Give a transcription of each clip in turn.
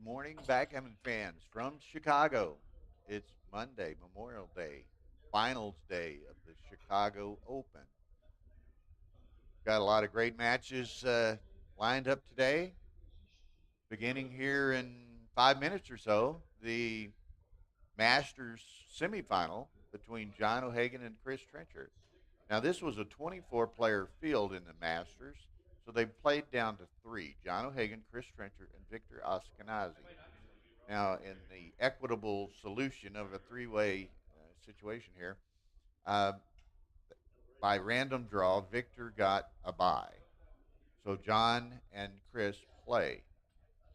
morning, backgammon fans from Chicago. It's Monday, Memorial Day, finals day of the Chicago Open. Got a lot of great matches lined up today. Beginning here in 5 minutes or so, the Masters semifinal between John O'Hagan and Chris Trencher. Now, this was a 24-player field in the Masters, so they played down to three: John O'Hagan, Chris Trencher, and Victor Ashkenazi. Now, in the equitable solution of a three-way situation here, uh, by random draw, Victor got a bye. So John and Chris play.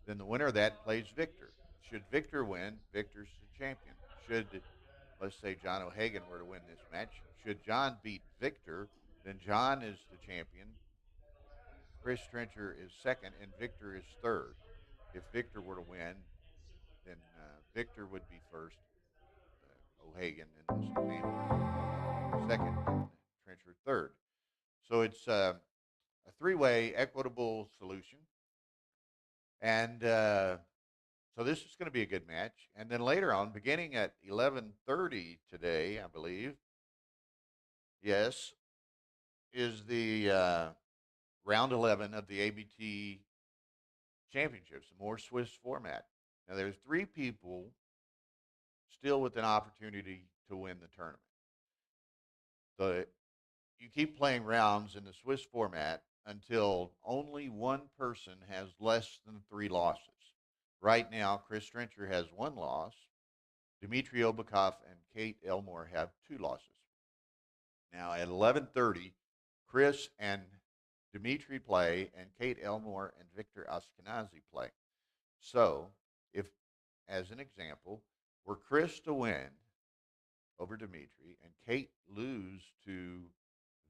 Then the winner of that plays Victor. Should Victor win, Victor's the champion. Should, let's say, John O'Hagan were to win this match, should John beat Victor, then John is the champion, Chris Trencher is second, and Victor is third. If Victor were to win, then Victor would be first, O'Hagan in this example, second, and Trencher third. So it's a three-way equitable solution, and so this is going to be a good match. And then later on, beginning at 11:30 today, I believe, yes, is the round 11 of the ABT Championships, the more Swiss format. Now, there's three people still with an opportunity to win the tournament. So you keep playing rounds in the Swiss format until only one person has less than three losses. Right now, Chris Trencher has one loss. Dimitri Obakov and Kate Elmore have two losses. Now at 11:30, Chris and Dimitri play, and Kate Elmore and Victor Ashkenazi play. So, if, as an example, were Chris to win over Dimitri and Kate lose to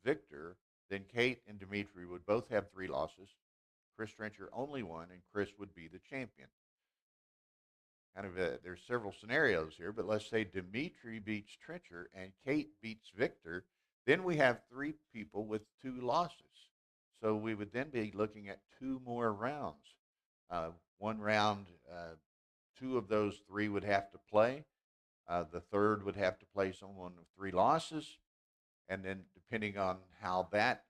Victor, then Kate and Dimitri would both have three losses. Chris Trencher only one, and Chris would be the champion. There's several scenarios here, but let's say Dimitri beats Trencher and Kate beats Victor, then we have three people with two losses. So we would then be looking at two more rounds. One round, two of those three would have to play. The third would have to play someone with three losses. And then depending on how that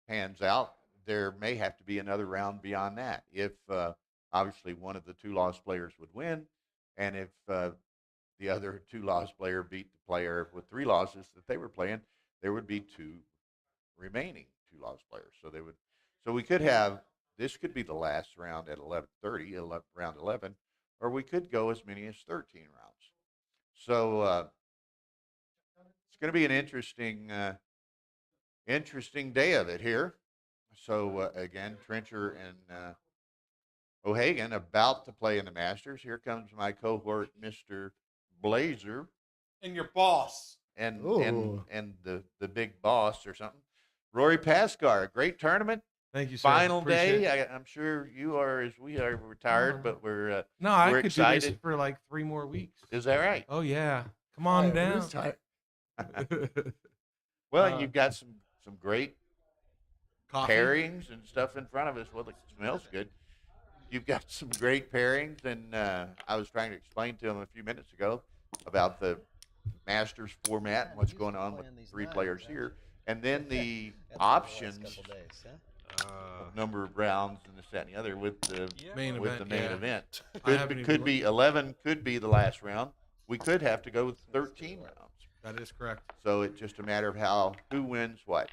pans out, there may have to be another round beyond that. If obviously one of the two loss players would win, and if the other two loss player beat the player with three losses that they were playing, there would be two remaining two loss players. So we could have, this could be the last round at 11:30, round 11, or we could go as many as 13 rounds. So it's going to be an interesting day of it here. So again, Trencher and O'Hagan about to play in the Masters. Here comes my cohort, Mr. Blazer, and your boss, and the big boss or something, Rory Pascar. A great tournament. Thank you, sir. Final day. I'm sure you are, as we are, retired, but we're I we're could excited. do this for like 3 more weeks. Is that right? Oh yeah, come on down. Well, you've got some great Coffee. pairings and stuff in front of us. Well, it smells good. You've got some great pairings, and I was trying to explain to him a few minutes ago about the Masters format and what's going on with three players here, and then the options of number of rounds and this, that, and the other with the main event. Could be 11, could be the last round. We could have to go with 13 rounds. That is correct. So it's just a matter of who wins what.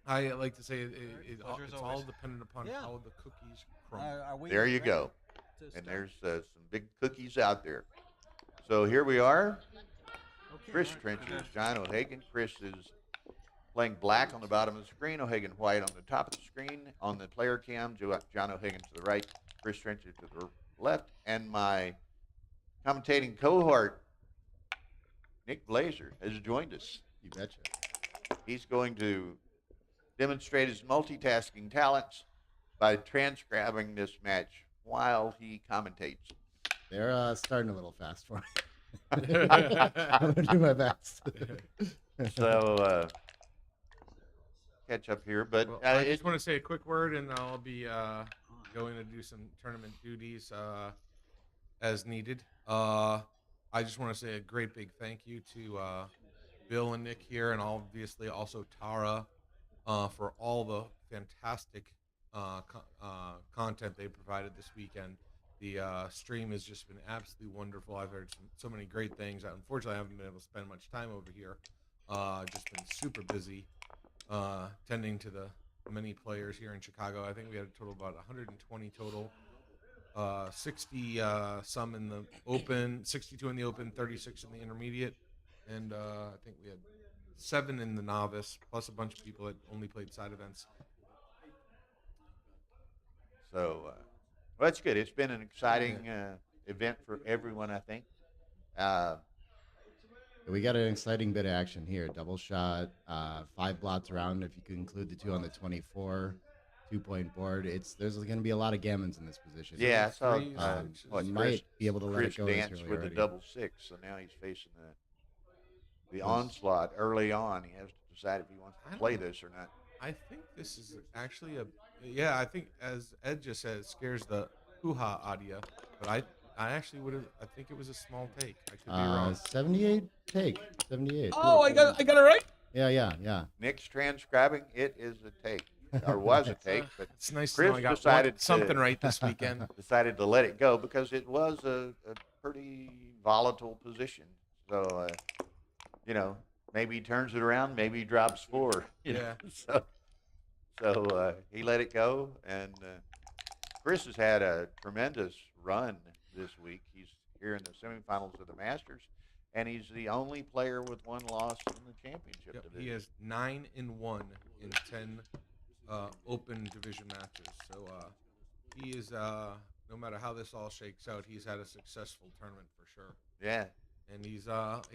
I like to say it's all dependent upon how the cookies crumble. There you go. And there's some big cookies out there. So here we are. Chris Trencher, John O'Hagan. Chris is playing black on the bottom of the screen, O'Hagan white on the top of the screen. On the player cam, John O'Hagan to the right, Chris Trencher to the left. And my commentating cohort, Nick Blazer, has joined us. You betcha. He's going to demonstrate his multitasking talents by transcribing this match while he commentates. They're starting a little fast for me. I'm going to do my best. So, catch up here, but I just want to say a quick word, and I'll be going to do some tournament duties as needed. I just want to say a great big thank you to Bill and Nick here, and obviously also Tara for all the fantastic content they provided this weekend. The stream has just been absolutely wonderful. I've heard so many great things. Unfortunately, I haven't been able to spend much time over here. Just been super busy tending to the many players here in Chicago. I think we had a total of about 120 total. 60 some in the Open, 62 in the Open, 36 in the Intermediate, and I think we had 7 in the Novice, plus a bunch of people that only played side events. So, well, that's good. It's been an exciting event for everyone, I think. We got an exciting bit of action here. Double shot, 5 blots around. If you could include the 2 on the 24, 2-point board. There's going to be a lot of gammons in this position. Yeah, so might be able to let it go. Dance with the double 6, so now he's facing the onslaught early on. He has to decide if he wants to play this or not. I think this is actually I think as Ed just said, it scares the hoo-ha audio, but I actually would have. I think it was a small take. I could be wrong. 78 take. 78. Oh, I got it right. Yeah. Nick's transcribing. It is a take, or was a take, but it's nice. Chris to know I got decided something right this weekend. Decided to let it go because it was a pretty volatile position. So maybe he turns it around, maybe he drops 4. Yeah. So he let it go, and Chris has had a tremendous run this week. He's here in the semifinals of the Masters, and he's the only player with 1 loss in the championship division. He has 9-1 in 10 Open division matches. So he is, no matter how this all shakes out, he's had a successful tournament for sure. Yeah. And he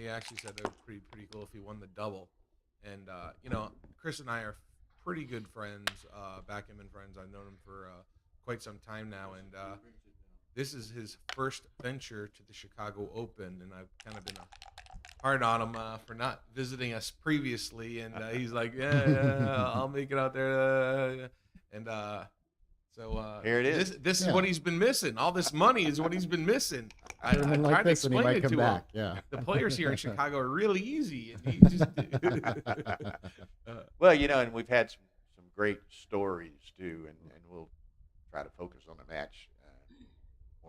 actually said it was pretty cool if he won the double. And Chris and I are pretty good friends, backgammon friends. I've known him for quite some time now, and this is his first venture to the Chicago Open, and I've kind of been hard on him for not visiting us previously, and he's like, yeah, I'll make it out there, and so here it is. This is what he's been missing. All this money is what he's been missing. I tried to explain it to him. Yeah. The players here in Chicago are really easy, and he just well, and we've had some great stories too, and we'll try to focus on the match.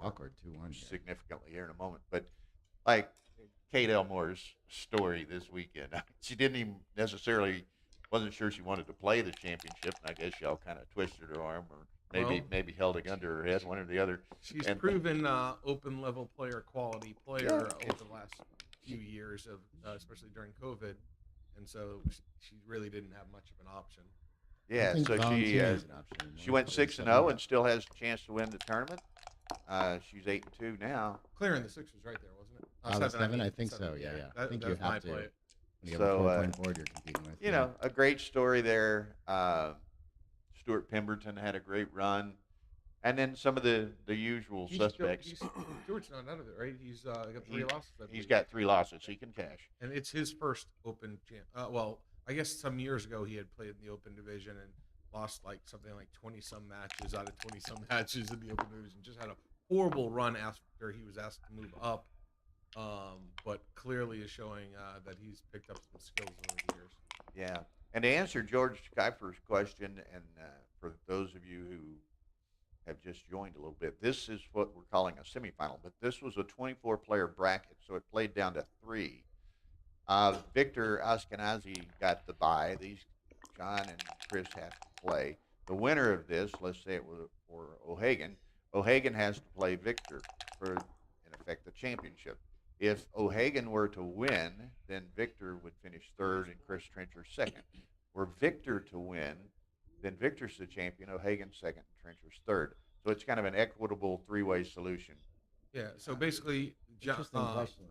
Awkward 2-1 significantly here in a moment, but like Kate Elmore's story this weekend, she didn't even wasn't sure she wanted to play the championship, and I guess y'all kind of twisted her arm, or maybe held a gun to her head, one or the other. She's proven open level quality player over the last few years of especially during COVID, and so she really didn't have much of an option. Yeah, so she went 6-0 and still has a chance to win the tournament. She's 8-2 now. Clearing the 6 was right there, wasn't it? 7, I think so. Yeah. I think you have to. When you have a 4-point board you're competing with. A great story there. Stuart Pemberton had a great run, and then some of the usual suspects. Stuart's not out of it, right? He's got 3 losses. He's got 3 losses. He can cash. And it's his first Open well, I guess some years ago he had played in the Open division and lost something like 20-some matches out of 20-some matches in the Open division. Just had a horrible run after he was asked to move up, but clearly is showing that he's picked up some skills over the years. Yeah, and to answer George Kuiper's question, and for those of you who have just joined a little bit, this is what we're calling a semifinal, but this was a 24-player bracket, so it played down to 3. Victor Ashkenazi got the bye. John and Chris have to play. The winner of this, let's say it was for O'Hagan has to play Victor for, in effect, the championship. If O'Hagan were to win, then Victor would finish 3rd and Chris Trencher 2nd. Were Victor to win, then Victor's the champion, O'Hagan's 2nd, and Trencher's 3rd. So it's kind of an equitable 3-way solution. Yeah. So basically, interesting question.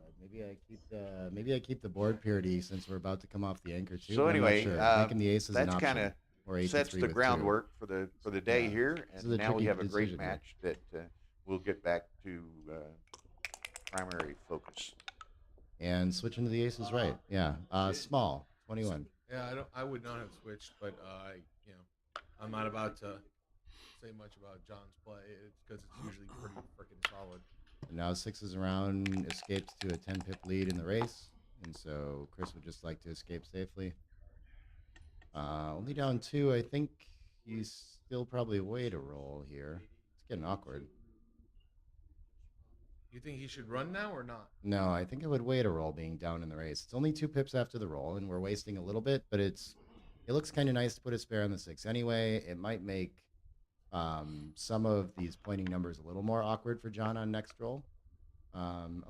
Maybe I keep the board purity since we're about to come off the anchor too. So anyway, making the aces that's kind of sets the groundwork for the day here, and now we have a great match that we'll get back to primary focus. And switching to the aces, right? Yeah, small 21. Yeah, I would not have switched, but I'm not about to say much about John's play. It's because it's usually pretty freaking solid. And now 6 round escapes to a 10-pip lead in the race. And so Chris would just like to escape safely. Only down 2. I think he's still probably way to roll here. It's getting awkward. You think he should run now or not? No, I think I would wait a roll being down in the race. It's only 2 pips after the roll, and we're wasting a little bit, but it looks kind of nice to put a spare on the 6 anyway. It might make some of these pointing numbers a little more awkward for John on next roll.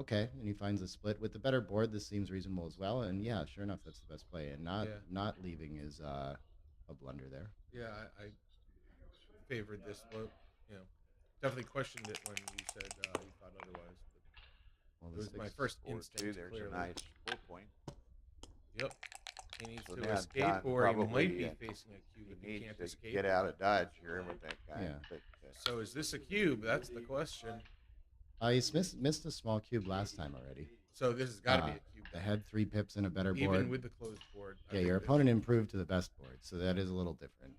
Okay, and he finds a split with the better board. This seems reasonable as well, and yeah, sure enough, that's the best play. And not leaving is a blunder there. Yeah, I favored this float. You know, definitely questioned it when you said you thought otherwise. But Well, it was my first instinct. There's Clearly. a nice 4 point. Yep. He needs So to now escape, John or he might probably, be facing a cube if he He can't needs to escape. get out of dodge here with that guy. Yeah. But, So is this a cube? That's the question. He's missed a small cube last time already. So this has got to be a cube. I had 3 pips and a better board. Even with the closed board. I Yeah, think your this- opponent improved to the best board, so that is a little different.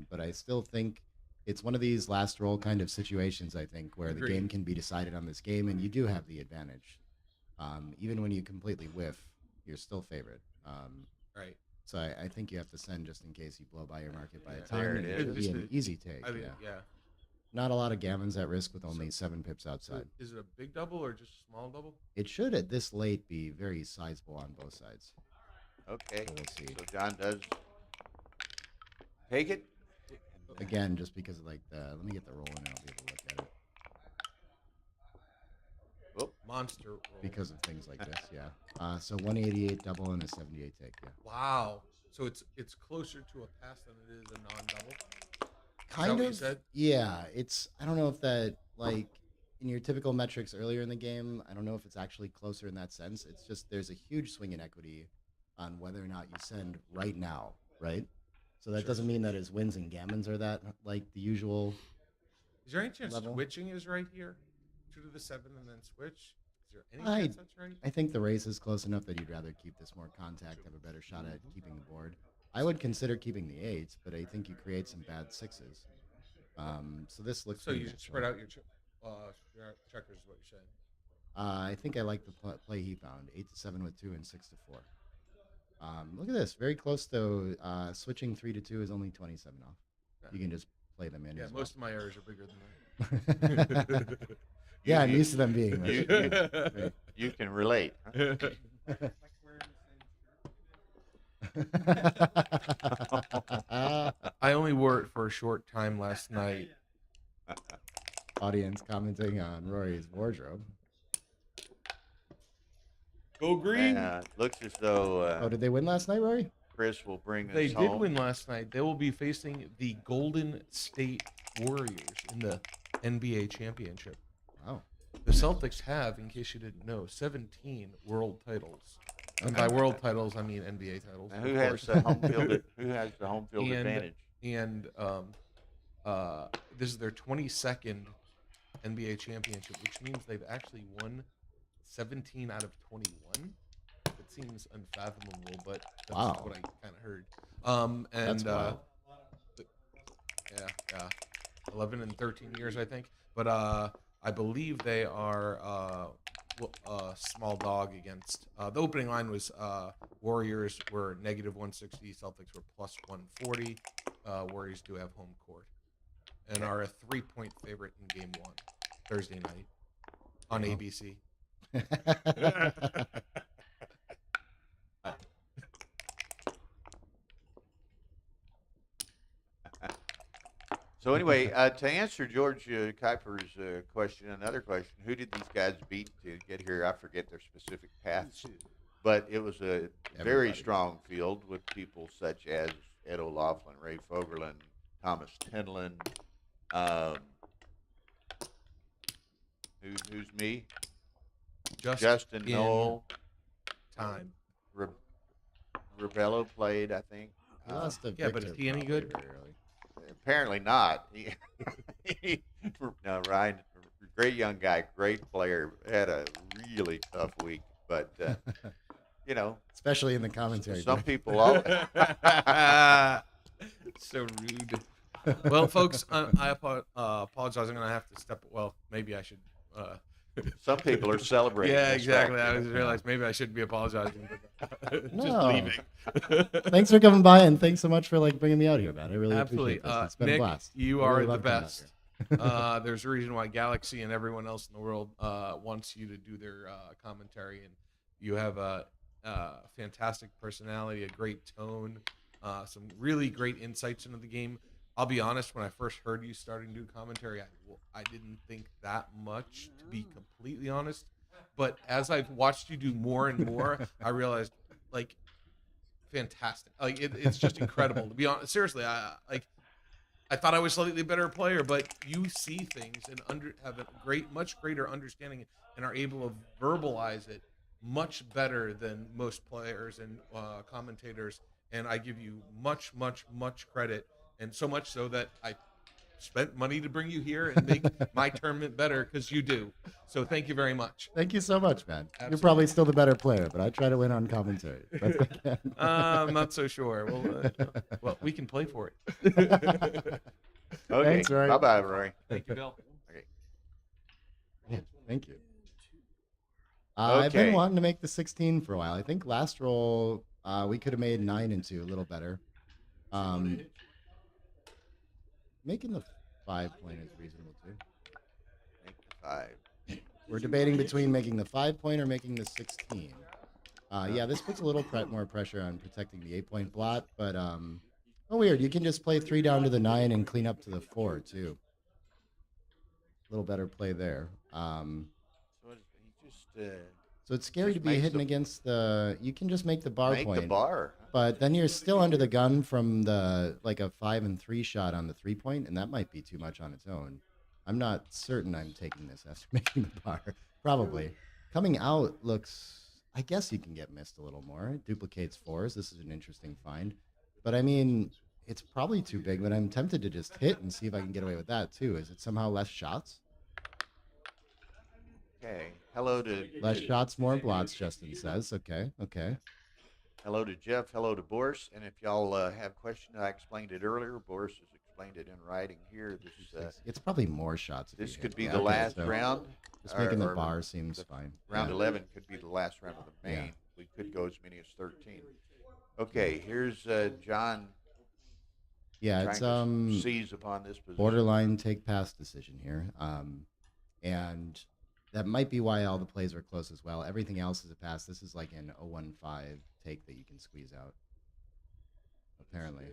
But I still think it's one of these last roll kind of situations, I think, where the Agreed. game can be decided on this game, and you do have the advantage. Even when you completely whiff, you're still favored. Right. So I think you have to send just in case you blow by your market by a Yeah. time. There and it it is. should be an easy take. I mean, Yeah. yeah. Not a lot of gammons at risk with only 7 pips So outside. is it a big double or just a small double? It should at this late be very sizable on both sides. okay. So we'll see. So John does take it. Again, just because of let me get the roll and I'll be able to look at it. Monster roll. Because of things like this, yeah. So 188 double and a 78 take, yeah. Wow. So it's closer to a pass than it is a non-double. Kind what of. you said? Yeah, I don't know if that, like, in your typical metrics earlier in the game, I don't know if it's actually closer in that sense. It's just there's a huge swing in equity on whether or not you send right now, right? So that Sure. doesn't mean that his wins and gammons are that, like, the usual. Is there any chance Level. switching is right here? 2 to the 7 and then switch? Is there any I- chance that's right? I think the race is close enough that you'd rather keep this more contact, have a better shot at keeping the board. I would consider keeping the 8s, but I think you create some bad 6s. So this looks So pretty you should natural. spread out your checkers is what you're saying. I think I like the play he found. 8 to 7 with 2 and 6 to 4. Look at this. Very close, though. Switching 3 to 2 is only 27 off. Yeah. You can just play them in Yeah, as most of my errors are bigger than well. Yeah, I'm used to them being You, that. you, you can relate. Huh? I only wore it for a short time last night. Audience commenting on Rory's wardrobe. Go green. Looks as though Oh, did they win last night, Rory? Chris will bring us They did home. win last night. They will be facing the Golden State Warriors in the NBA championship. Wow. The Celtics have, in case you didn't know, 17 world titles. And by world titles, I mean NBA titles. Now, of who has course. the home field? Who has the home field And- advantage? And this is their 22nd NBA championship, which means they've actually won 17 out of 21. It seems unfathomable, but that's Wow. what I kind of heard. And That's wild. yeah, 11 and 13 years, I think. But I believe they are a small dog against. The opening line was Warriors were -160, Celtics were +140. Warriors do have home court and are a 3-point favorite in Game 1, Thursday night on ABC. So anyway, to answer George Kuiper's question, another question: who did these guys beat to get here? I forget their specific paths, but it was a very Everybody. strong field with people such as Ed O'Loughlin, Ray Fogerlin, Thomas Tinlin. Who's me? Just Justin in Knoll. time. Rebello played, I think. He lost to yeah, but Victor is he any probably good? very early. Apparently not. No, Ryan, great young guy, great player. Had a really tough week, but you know, Especially in the commentary. some booth. people. All, So rude. Well, folks, I apologize. I'm going to have to step. Well, maybe I should. Uh, Some people are celebrating. Yeah, this exactly. fact, I you just know? realized maybe I shouldn't be apologizing, but just No. leaving. Thanks for coming by, and thanks so much for like bringing me out here, man. I really Absolutely. appreciate this. It's been a Nick, blast. you I are really the love coming out best. here. There's a reason why Galaxy and everyone else in the world wants you to do their commentary, and you have a fantastic personality, a great tone, some really great insights into the game. I'll be honest, when I first heard you starting to do commentary, I didn't think that much, to be completely honest. But as I've watched you do more and more, I realized, like, fantastic. Like, it's just incredible. To be honest, seriously, I thought I was slightly better player, but you see things and have a much greater understanding, and are able to verbalize it much better than most players and commentators. And I give you much, much, much credit, and so much so that I spent money to bring you here and make my tournament better, because you do. So thank you very much. Thank you so much, man. Absolutely. You're probably still the better player, but I try to win on commentary. Best I can. I'm not so sure. Well, we can play for it. Okay. Thanks, Rory. Bye-bye, Rory. Thank you, Bill. Okay. Yeah, thank you. I've been Okay. wanting to make the 16 for a while. I think last roll we could have made 9 and 2 a little better. Making the 5-point is reasonable too. Make the 5. We're debating between making the 5-point or making the 16. Yeah, this puts a little more pressure on protecting the 8-point blot, but oh, weird. You can just play 3 down to the 9 and clean up to the 4 too. A little better play there. So it's scary to be hitting against the. You can just make the bar Make point, the bar. but then you're still under the gun from the like a 5 and 3 shot on the 3-point, and that might be too much on its own. I'm not certain I'm taking this after making the bar. Probably coming out looks. I guess you can get missed a little more. It duplicates 4s. This is an interesting find, but I mean, it's probably too big. But I'm tempted to just hit and see if I can get away with that too. Is it somehow less shots? Okay. Hello to Less shots, more blots, Justin says. Okay. Hello to Jeff. Hello to Boris. And if y'all have questions, I explained it earlier. Boris has explained it in writing here. It's probably more shots. This could be the last round. Just making the bar seems fine. Round 11 could be the last round of the main. Yeah. We could go as many as 13. Okay, here's John. Yeah, it's seize upon this position. Borderline take pass decision here, and that might be why all the plays are close as well. Everything else is a pass. This is like an 0-1-5 take that you can squeeze out. Apparently.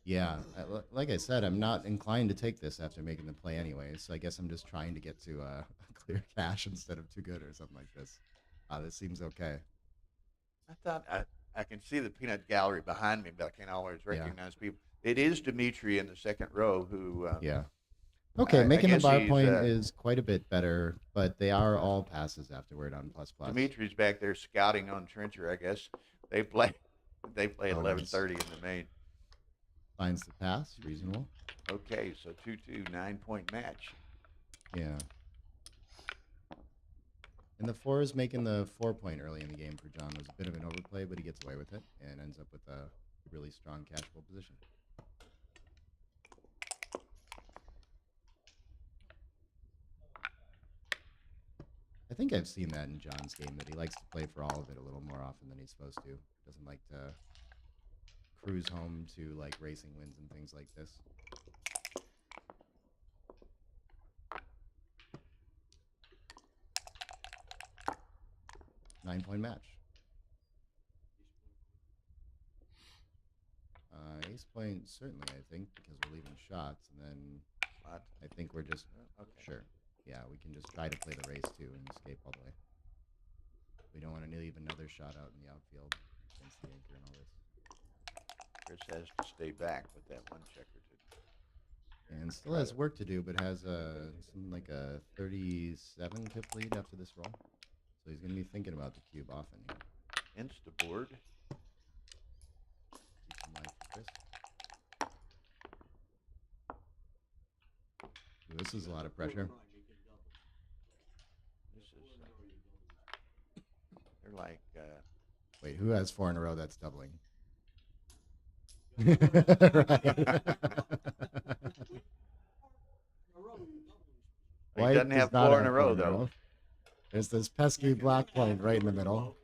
Yeah, like I said, I'm not inclined to take this after making the play anyway, so I guess I'm just trying to get to a clear cash instead of too good or something like this. This seems okay. I thought I can see the peanut gallery behind me, but I can't always recognize people. It is Dimitri in the second row who. Yeah. Okay, making the bar point is quite a bit better, but they are all passes afterward on plus. Dimitri's back there scouting on Trencher, I guess. They play at 11:30 in the main. Finds the pass, reasonable. Okay, so 2-2, 9-point match. Yeah. And the 4 is making the 4-point early in the game for John was a bit of an overplay, but he gets away with it and ends up with a really strong cashable position. I think I've seen that in John's game, that he likes to play for all of it a little more often than he's supposed to. Doesn't like to cruise home to like racing wins and things like this. Nine-point match. Ace point, certainly, I think, because we're leaving shots, and then I think we're just sure. Yeah, we can just try to play the race too and escape all the way. We don't want to leave another shot out in the outfield against the anchor and all this. Chris has to stay back with that one checker and still has work to do, but has something like a 37 pip lead after this roll. So he's going to be thinking about the cube often here. Insta board. Keep some life for Chris. Ooh, this is a lot of pressure. They're like Wait, who has 4 in a row that's doubling? He White doesn't does have not four in have a 4 row, in a though. row. There's this pesky black point right in the middle.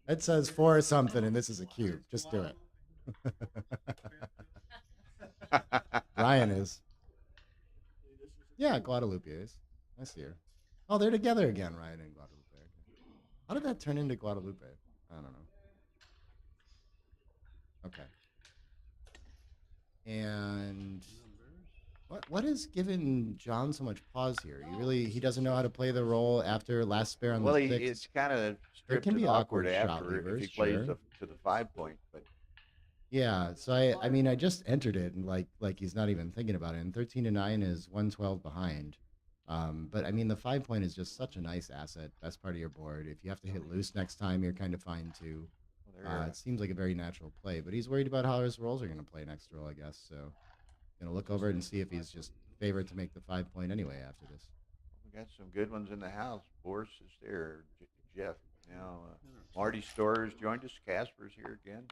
It says 4 something, and this is a cube. Just do it. Ryan is. Yeah, Guadalupe is. I see her. Oh, they're together again, Ryan and Guadalupe. How did that turn into Guadalupe? I don't know. Okay. And what is giving John so much pause here? He doesn't know how to play the role after last spare on Well, the it's six. kind of There stripped can and be awkward awkward shot after if levers, he plays sure. to the 5-point. But Yeah, so I mean I just entered it and like he's not even thinking about it. And 13-9 is 112 behind. But I mean the 5-point is just such a nice asset, best part of your board. If you have to hit loose next time, you're kind of fine too. It seems like a very natural play, but he's worried about how his rolls are going to play next roll, I guess. So gonna look over it and see if he's just favored to make the 5-point anyway after this. we got some good ones in the house. Boris is there. Jeff. Now, Marty Storrs joined us. Casper's here again.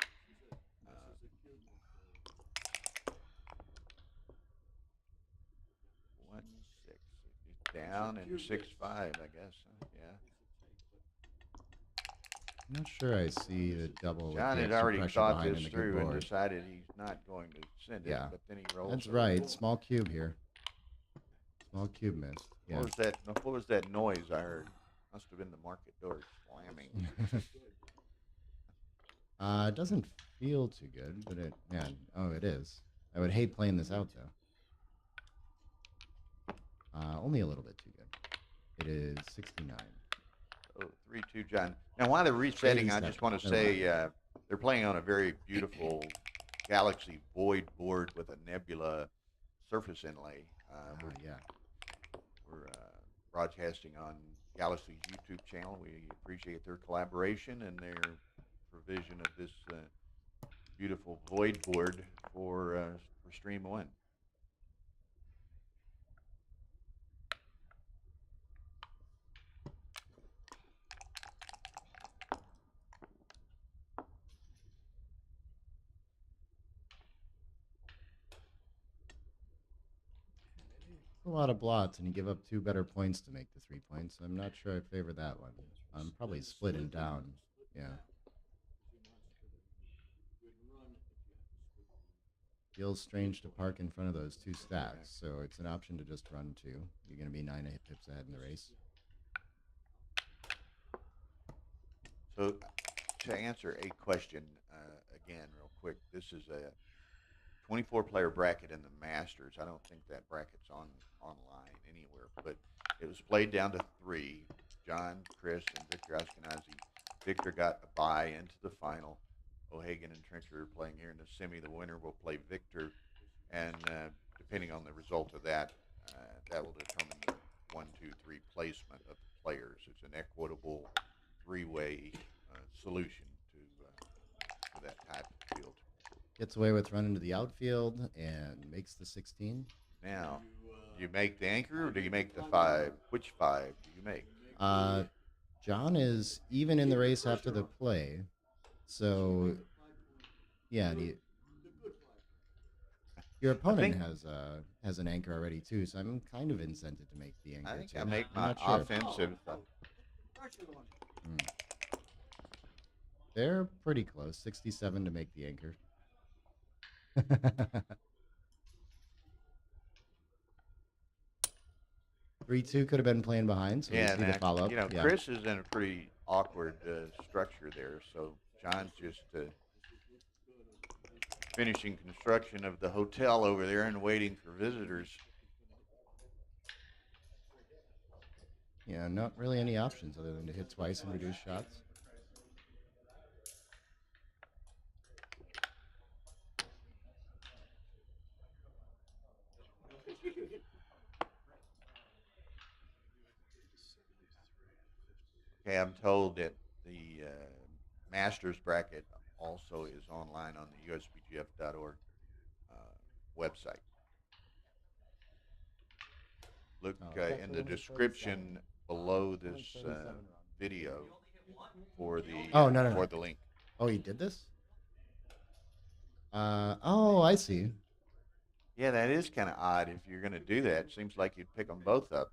1-6. It's down and 6-5, I guess. Yeah. I'm not sure I see the double. John with had the extra already pressure thought behind this and the good through and board. decided he's not going to send it. Yeah. But then he rolls. That's it. right. Small cube here. Small cube missed. Yeah. What was that noise I heard? Must have been the market door slamming. It doesn't feel too good, but it is. I would hate playing this out though. Only a little bit too good. It is 69. Oh, 3-2, John. Now, while they're resetting, I just want to say they're playing on a very beautiful Galaxy Void board with a Nebula surface inlay. Yeah. We're broadcasting on Galaxy's YouTube channel. We appreciate their collaboration and their provision of this beautiful Void board for Stream 1. A lot of blots, and you give up 2 better points to make the 3 points. I'm not sure I favor that one. I'm probably splitting down. Yeah. Feels strange to park in front of those 2 stacks, so it's an option to just run 2. You're going to be 9 pips ahead in the race. So, to answer a question again, real quick, this is a 24-player bracket in the Masters. I don't think that bracket's online anywhere, but it was played down to 3. John, Chris, and Victor Ashkenazi. Victor got a bye into the final. O'Hagan and Trencher are playing here in the semi. The winner will play Victor, and depending on the result of that, that will determine the 1, 2, 3 placement of the players. It's an equitable 3-way solution to that type of field. Gets away with running to the outfield and makes the 16. Now, do you make the anchor or do you make the 5? Which 5 do you make? John is even in the race after the play. So, yeah, your opponent has an anchor already too, so I'm kind of incented to make the anchor. I think too. I make I'm my not sure. offensive. They're pretty close, 67 to make the anchor. 3-2 could have been playing behind, so Yeah, we need to follow up. Yeah. Chris is in a pretty awkward structure there, so John's just finishing construction of the hotel over there and waiting for visitors. Yeah, not really any options other than to hit twice and reduce shots. Okay, I'm told that the Masters bracket also is online on the usbgf.org website. Look Oh, in the description below this video oh, no, no, for no. the link. Oh, he did this? Oh, I see. Yeah, that is kind of odd. If you're going to do that, seems like you'd pick them both up.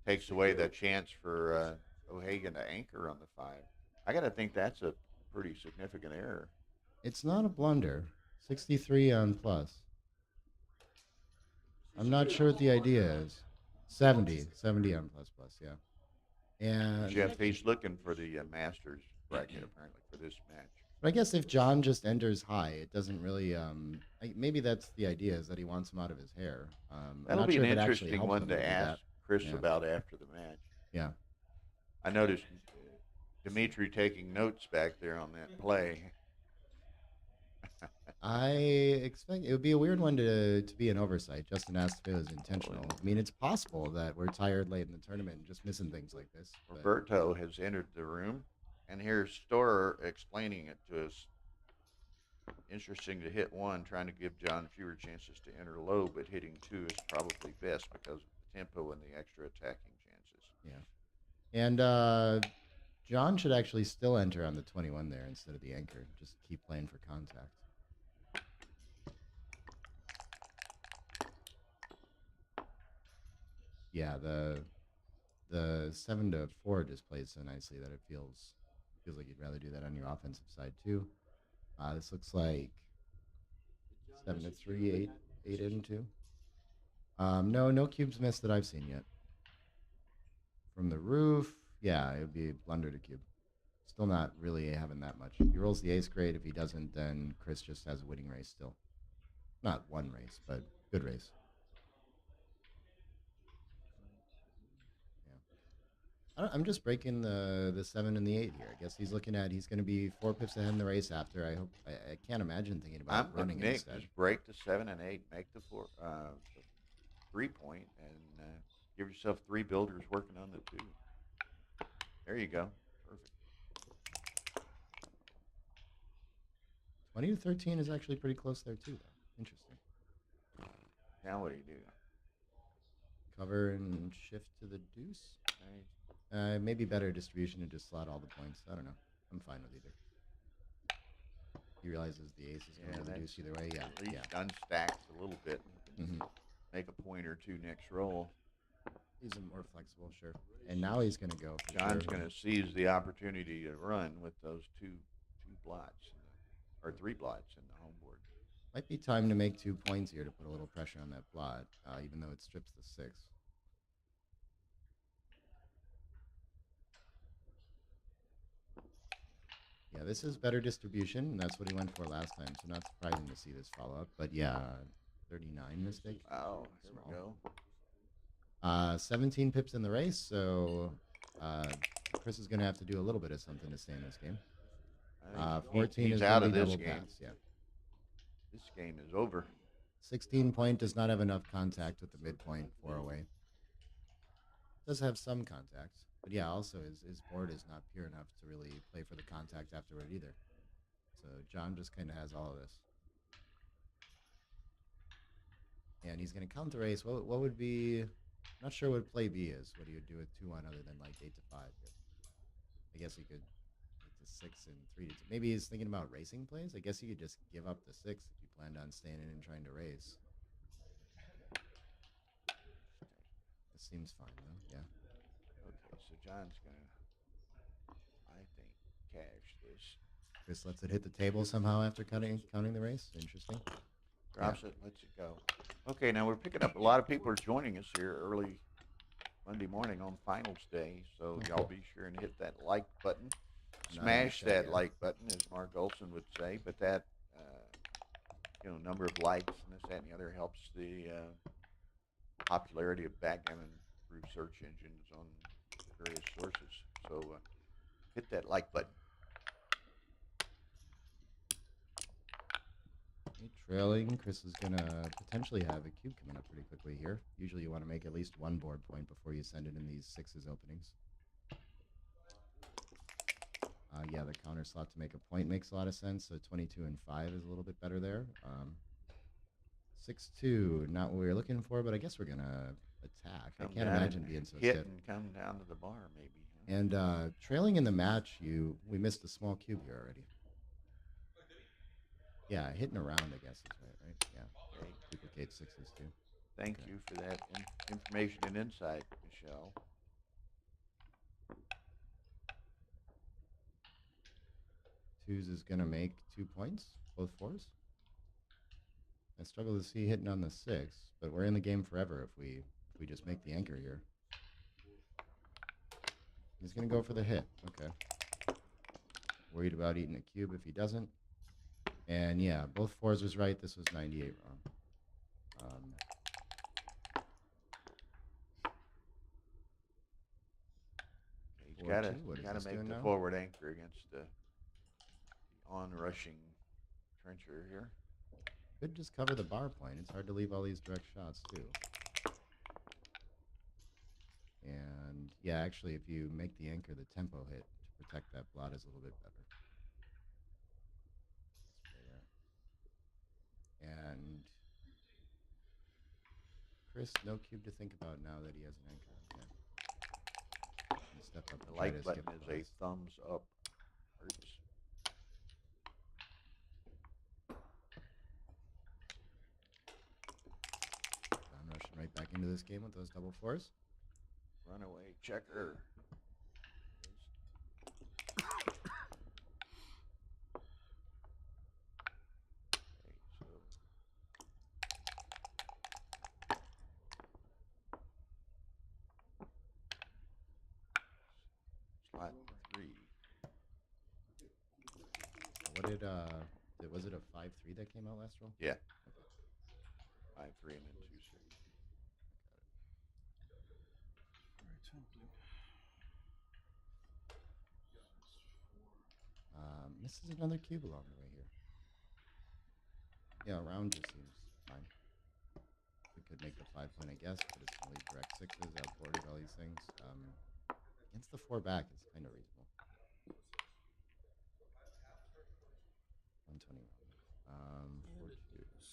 Takes away the chance for O'Hagan to anchor on the five. I got to think that's a pretty significant error. It's not a blunder. 63 on plus. I'm not sure what the idea is. 70 on plus plus, yeah. And Jeff, he's looking for the Masters bracket apparently for this match. but I guess if John just enters high, it doesn't really. Maybe that's the idea, is that he wants him out of his hair. I'm That'll not be sure an if it actually interesting helps one him to do ask that. Chris Yeah. about after the match. Yeah. I noticed Dimitri taking notes back there on that play. I expect it would be a weird one to be an oversight. Justin asked if it was intentional. I mean, it's possible that we're tired late in the tournament and just missing things like this. But Roberto has entered the room, and here's Storer explaining it to us. Interesting to hit one, trying to give John fewer chances to enter low, but hitting two is probably best because of the tempo and the extra attacking chances. yeah. And John should actually still enter on the 21 there instead of the anchor. Just keep playing for contact. Yeah, the 7-4 just plays so nicely that it feels like you'd rather do that on your offensive side too. This looks like 7-3, 8 into. No cubes missed that I've seen yet. From the roof, yeah, it would be blunder to cube. Still not really having that much. If he rolls the ace, great. If he doesn't, then Chris just has a winning race still. Not one race, but good race. I'm just breaking the 7 and the 8 here. I guess he's looking at he's going to be 4 pips ahead in the race after. I can't imagine thinking about I'm running Nick. instead. Just break the 7 and 8, make the 3-point, and give yourself 3 builders working on the 2. There you go. Perfect. 20-13 is actually pretty close there too, though. Interesting. Now what do you do? Cover and shift to the deuce. Maybe better distribution and just slot all the points. I don't know. I'm fine with either. He realizes the ace is going to reduce either way. Yeah, at least unstacks a little bit. Make a point or two next roll. He's more flexible, sure. And now he's going to go. John's going to seize the opportunity to run with those two blots, or 3 blots in the home board. Might be time to make 2 points here to put a little pressure on that blot, even though it strips the 6. Yeah, this is better distribution, and that's what he went for last time, so not surprising to see this follow-up. But yeah, 39 mistake. Oh, here we go. 17 pips in the race, so Chris is going to have to do a little bit of something to stay in this game. 14 is out of this this game. game. Pass, yeah. This game is over. 16 point does not have enough contact with the midpoint 4 away. Does have some contact, but yeah, also his board is not pure enough to really play for the contact afterward either. So John just kind of has all of this. And he's going to count the race. What would be... I'm not sure what play B is, what he would do with 2-1 other than like 8 to 5 here. I guess he could 8 to 6 and 3 to 2. Maybe he's thinking about racing plays. I guess he could just give up the 6 if you planned on staying in and trying to race. This seems fine though, yeah. Okay, so John's gonna, I think, cash this. Chris lets it hit the table somehow after counting the race. Interesting. Drops it, lets it go. Okay, now we're picking up. A lot of people are joining us here early Monday morning on finals day, so y'all be sure and hit that like button. Smash that like button, as Mark Olson would say, but that, number of likes and this, that, and the other helps the popularity of backgammon through search engines on various sources. So hit that like button. Trailing, Chris is going to potentially have a cube coming up pretty quickly here. Usually you want to make at least 1 board point before you send it in these 6s openings. Yeah, the counter slot to make a point makes a lot of sense, so 22 and 5 is a little bit better there. 6-2, not what we were looking for, but I guess we're going to attack. I Come can't down imagine and being so hit stiff. and come down to the bar, maybe. Huh? And trailing in the match, we missed a small cube here already. Yeah, hitting around, I guess, is right? Yeah. Okay. Duplicate sixes too. Thank Okay. you for that information and insight, Michelle. Twos is gonna make 2 points, both fours. I struggle to see hitting on the six, but we're in the game forever if we just make the anchor here. He's gonna go for the hit. Okay. Worried about eating a cube if he doesn't. And yeah, both fours was right. This was 98 wrong. He's got to What is got this to make doing the now? forward anchor against the onrushing trencher here. Could just cover the bar point. It's hard to leave all these direct shots too. And yeah, actually, if you make the anchor the tempo hit to protect that blot is a little bit better. And Chris, no cube to think about now that he has an anchor. Okay. Step up The like button is a thumbs up. Hurts. John rushing right back into this game with those double fours. Runaway checker. Slot 3. What was it a 5-3 that came out last roll? Yeah. Okay. 5-3 and then 2-6. This is another cube along the way here. Yeah, round just seems fine. We could make the 5 point, I guess, but it's only direct sixes, outboarded all these things. Against the 4 back, it's kind of reasonable. 121. 4 twos.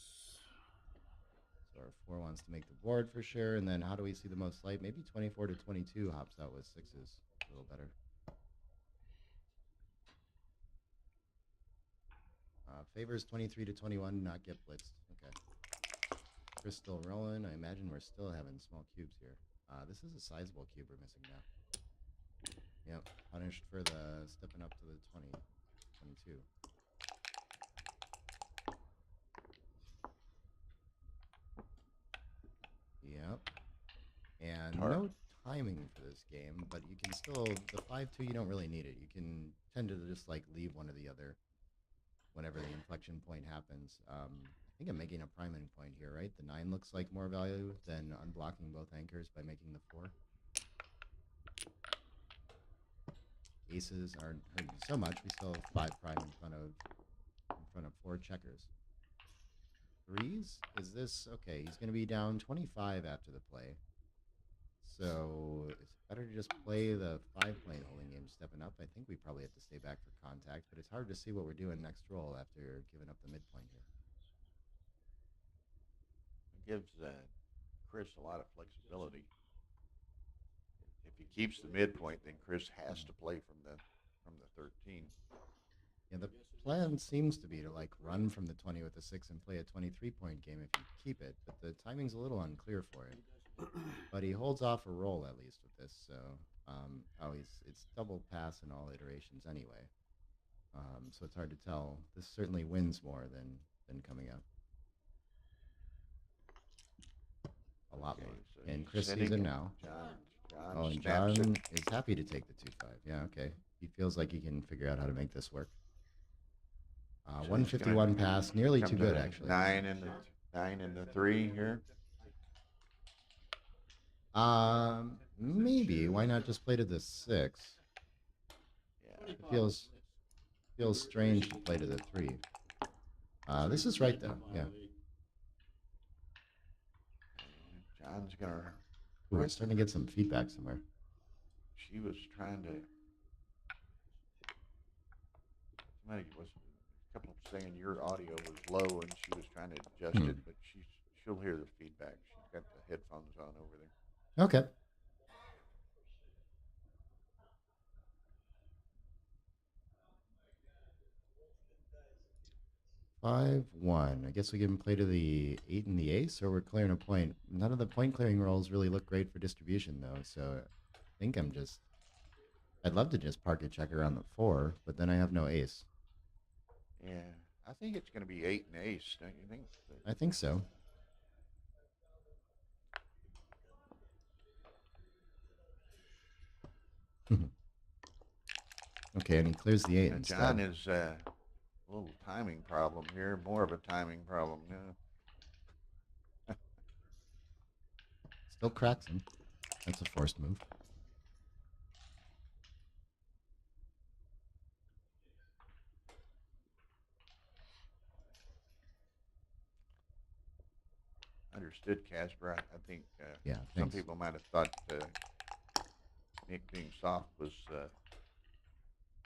So our 4 wants to make the board for sure, and then how do we see the most light? Maybe 24 to 22 hops out with sixes. A little better. Favors 23 to 21, not get blitzed. Okay. Chris still rolling. I imagine we're still having small cubes here. This is a sizable cube we're missing now. Yep, punished for the stepping up to the 20, 22. Yep. And no timing for this game, but you can still, the 5-2, you don't really need it. You can tend to just like leave one or the other whenever the inflection point happens. I think I'm making a priming point here, right? The 9 looks like more value than unblocking both anchors by making the 4. Aces aren't hurting so much. We still have 5 prime in front of 4 checkers. Threes? Is this okay? He's going to be down 25 after the play. So it's better to just play the 5-plane holding game, stepping up. I think we probably have to stay back for contact, but it's hard to see what we're doing next roll after giving up the midpoint here. It gives Chris a lot of flexibility. If he keeps the midpoint, then Chris has to play from the 13. Yeah, the plan seems to be to like run from the 20 with the 6 and play a 23-point game if you keep it, but the timing's a little unclear for it. But he holds off a roll at least with this, so it's double pass in all iterations anyway. So it's hard to tell. This certainly wins more than coming up. A lot more. So And Chris sees it now. And John is happy to take the 2-5. Yeah, okay. He feels like he can figure out how to make this work. 151 pass, nearly too good actually. 9 and the 3 here. Maybe. Why not just play to the 6? Yeah. It feels strange to play to the 3. This is right though. Yeah. John's gonna. Ooh, we're starting to get some feedback somewhere. She was trying to. Somebody was a couple of saying your audio was low, and she was trying to adjust it, but she'll hear the feedback. She's got the headphones on over there. Okay. 5-1. I guess we give him play to the 8 and the ace, or we're clearing a point. None of the point clearing rolls really look great for distribution, though. So I think I'd love to just park a check around the 4, but then I have no ace. Yeah, I think it's going to be 8 and ace, don't you think? I think so. Okay, and he clears the 8 instead. John is a little timing problem here, more of a timing problem. Still cracks him. That's a forced move. Understood, Casper. I think Yeah, some thanks. people might have thought Nick being soft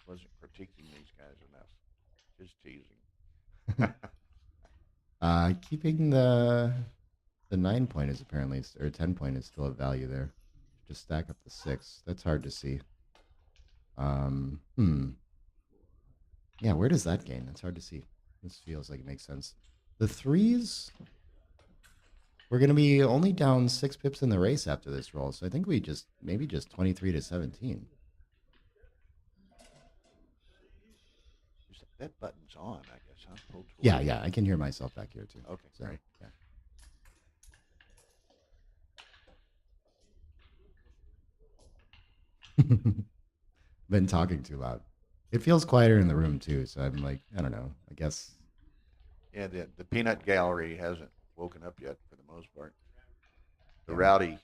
wasn't critiquing these guys enough. Just teasing. Keeping the 9 point is apparently, or 10 point is still a value there. Just stack up the 6. That's hard to see. Yeah, where does that gain? That's hard to see. This feels like it makes sense. The 3s, we're going to be only down 6 pips in the race after this roll, so I think we maybe just 23 to 17. That button's on, I guess, huh? Yeah, I can hear myself back here too. Okay, so, great. Yeah. Been talking too loud. It feels quieter in the room too, so I'm like, I don't know. I guess. Yeah, the peanut gallery hasn't woken up yet for the most part. The rowdy.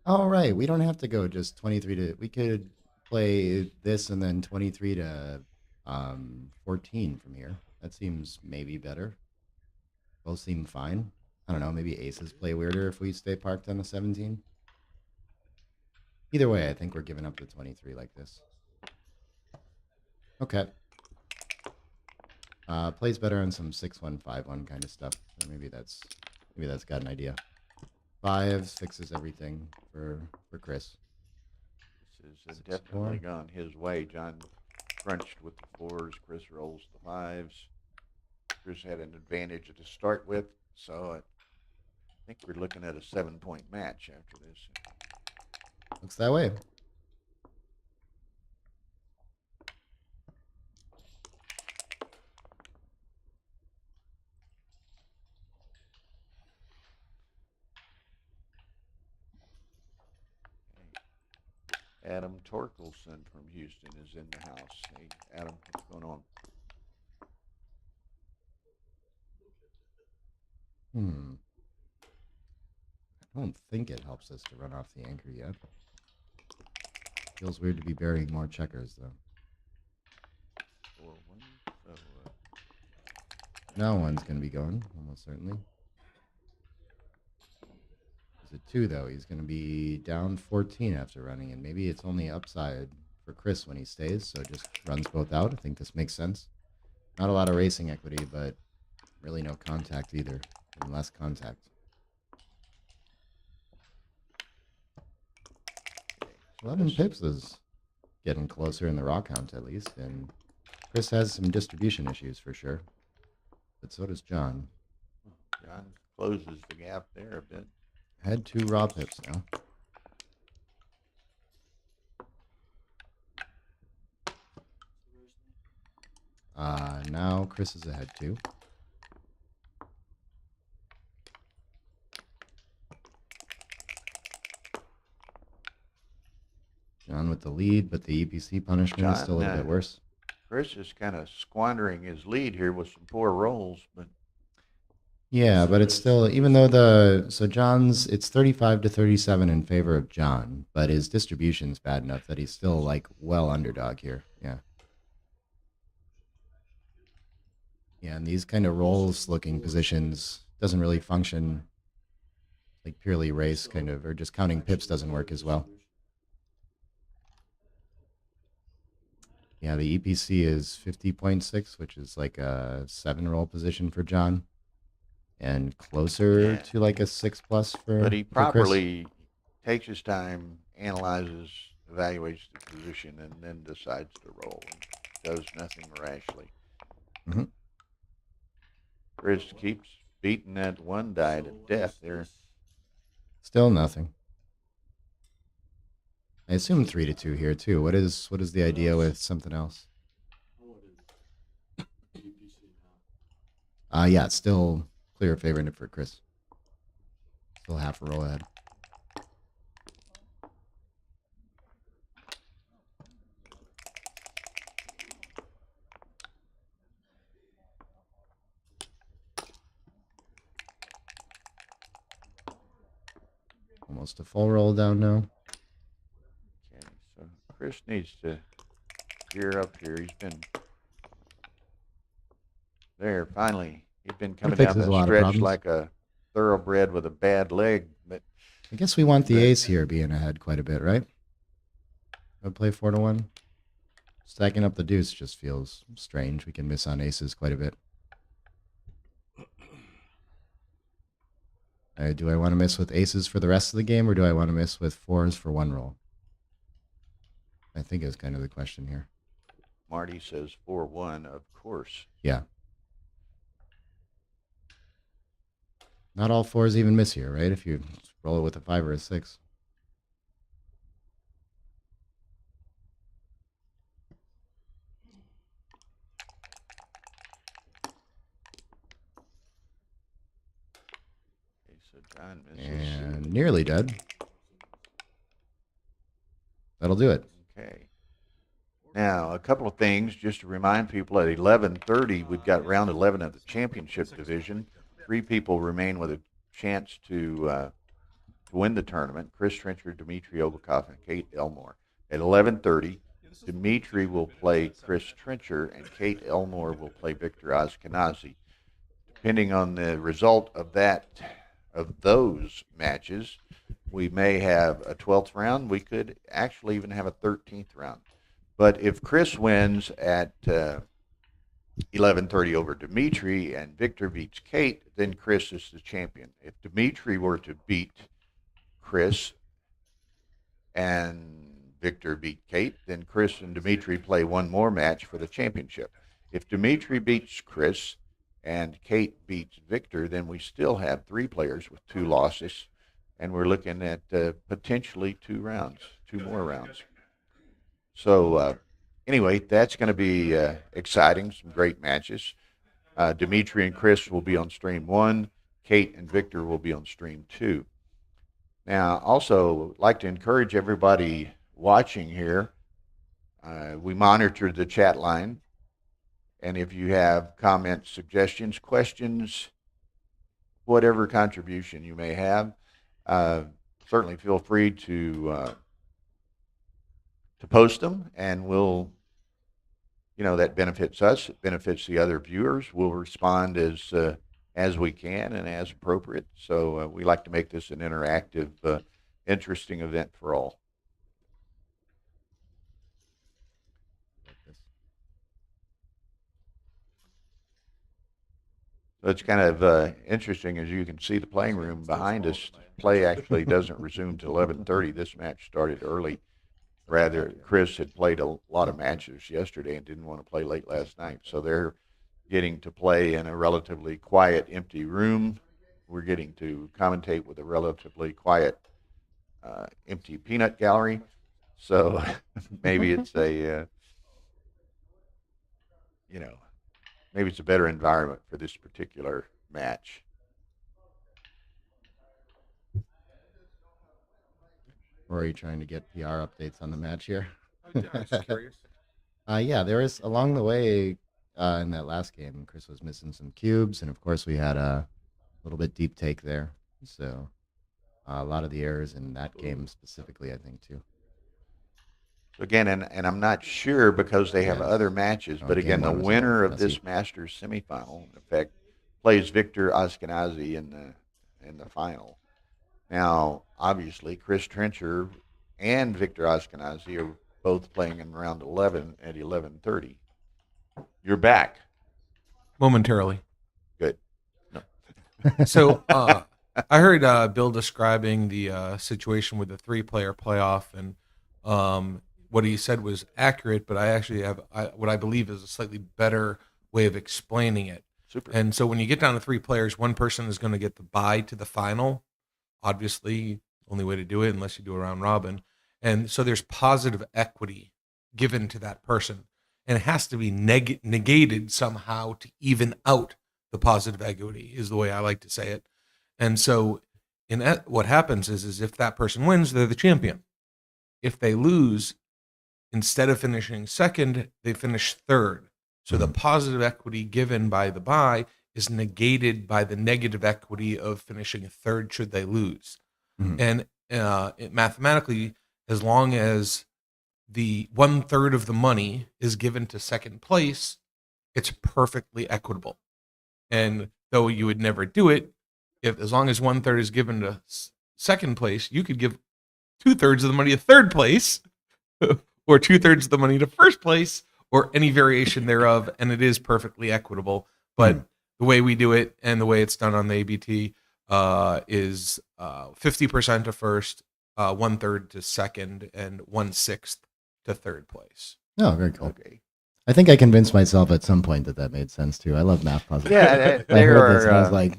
Oh, right. We don't have to go just 23 to. We could play this and then 23 to 14 from here. That seems maybe better. Both seem fine. I don't know. Maybe aces play weirder if we stay parked on the 17. Either way, I think we're giving up the 23 like this. Okay. Plays better on some 6-1, 5-1 kind of stuff. So maybe that's got an idea. 5s fixes everything for Chris. This has definitely gone his way. John crunched with the 4s. Chris rolls the 5s. Chris had an advantage to start with, so I think we're looking at a 7-point match after this. Looks that way. Adam Torkelson from Houston is in the house. Hey, Adam, what's going on? I don't think it helps us to run off the anchor yet. Feels weird to be burying more checkers, though. 4-1. So, now one's going to be going, almost certainly. He's a 2, though. He's going to be down 14 after running, and maybe it's only upside for Chris when he stays, so just runs both out. I think this makes sense. Not a lot of racing equity, but really no contact either, and less contact. 11 pips is getting closer in the raw count, at least, and Chris has some distribution issues for sure, but so does John. John closes the gap there a bit. Had 2 raw pips now. Now Chris is ahead 2. John with the lead, but the EPC punishment is still a little bit worse. Chris is kind of squandering his lead here with some poor rolls, but yeah, but it's still, even though John's, it's 35 to 37 in favor of John, but his distribution's bad enough that he's still like well underdog here. Yeah. Yeah, and these kind of rolls looking positions doesn't really function like purely race kind of, or just counting pips doesn't work as well. Yeah, the EPC is 50.6, which is like a 7 roll position for John. and closer Yeah. to like a 6+ for. But he for Chris. properly takes his time, analyzes, evaluates the position, and then decides to roll. And does nothing rashly. Mhm. Chris keeps beating that one die to death there. Still nothing. I assume 3-2 here too. What is the idea with something else? Yeah, it's still clear favorite for Chris. Still half a roll ahead. Almost a full roll down now. Okay, so Chris needs to gear up here. He's been there finally. He's been coming down fixes a the lot of stretch problems. like a thoroughbred with a bad leg. But I guess we want the ace here being ahead quite a bit, right? I'd play 4-1. Stacking up the deuce just feels strange. We can miss on aces quite a bit. Do I want to miss with aces for the rest of the game, or do I want to miss with fours for one roll? I think is kind of the question here. Marty says 4-1, of course. Yeah. Not all fours even miss here, right? If you roll it with a 5 or a 6. Okay, so John misses. And nearly dead. That'll do it. Okay. Now, a couple of things just to remind people. At 11:30, we've got round 11 of the championship division. 3 people remain with a chance to win the tournament: Chris Trencher, Dimitri Obakov, and Kate Elmore. At 11:30, Dimitri will play Chris Trencher, and Kate Elmore will play Victor Ashkenazi. Depending on the result of those matches, we may have a 12th round. We could actually even have a 13th round. But if Chris wins at 11:30 over Dimitri and Victor beats Kate, then Chris is the champion. If Dimitri were to beat Chris and Victor beat Kate, then Chris and Dimitri play one more match for the championship. If Dimitri beats Chris and Kate beats Victor, then we still have 3 players with 2 losses, and we're looking at potentially 2 more rounds. So anyway, that's going to be exciting, some great matches. Dimitri and Chris will be on stream 1. Kate and Victor will be on stream 2. Now, also, I'd like to encourage everybody watching here. We monitor the chat line, and if you have comments, suggestions, questions, whatever contribution you may have, certainly feel free to post them, and we'll, that benefits us. It benefits the other viewers. We'll respond as we can and as appropriate. So we like to make this an interactive, interesting event for all. So it's kind of interesting, as you can see the playing room behind us. Play actually doesn't resume till 11:30. This match started early. Rather, Chris had played a lot of matches yesterday and didn't want to play late last night. So they're getting to play in a relatively quiet, empty room. We're getting to commentate with a relatively quiet, empty peanut gallery. So maybe it's maybe it's a better environment for this particular match. Or are you trying to get PR updates on the match here? I was just curious. Yeah, there was along the way in that last game, Chris was missing some cubes, and of course we had a little bit deep take there. So a lot of the errors in that game specifically, I think, too. So again, and I'm not sure because they have other matches, but again, the winner of this Masters semifinal, in effect, plays Victor Ashkenazi in the final. Now, obviously, Chris Trencher and Victor Ashkenazi are both playing in round 11 at 11:30. You're back. Momentarily. Good. No. So I heard Bill describing the situation with the 3-player playoff, and what he said was accurate. But I actually have what I believe is a slightly better way of explaining it. Super. And so when you get down to 3 players, one person is going to get the bye to the final. Obviously, only way to do it unless you do a round robin. And so there's positive equity given to that person, and it has to be negated somehow to even out the positive equity, is the way I like to say it. And so what happens is if that person wins, they're the champion. If they lose, instead of finishing second, they finish third. So the positive equity given by the bye is negated by the negative equity of finishing third should they lose. And mathematically, as long as the 1/3 of the money is given to second place, it's perfectly equitable. And though you would never do it, as long as 1/3 is given to second place, you could give 2/3 of the money to third place, or 2/3 of the money to first place, or any variation thereof, and it is perfectly equitable. But the way we do it and the way it's done on the ABT is 50% to first, 1/3 to second, and 1/6 to third place. Oh, very cool. Okay. I think I convinced myself at some point that made sense too. I love math puzzles. Yeah, I heard this and I was like,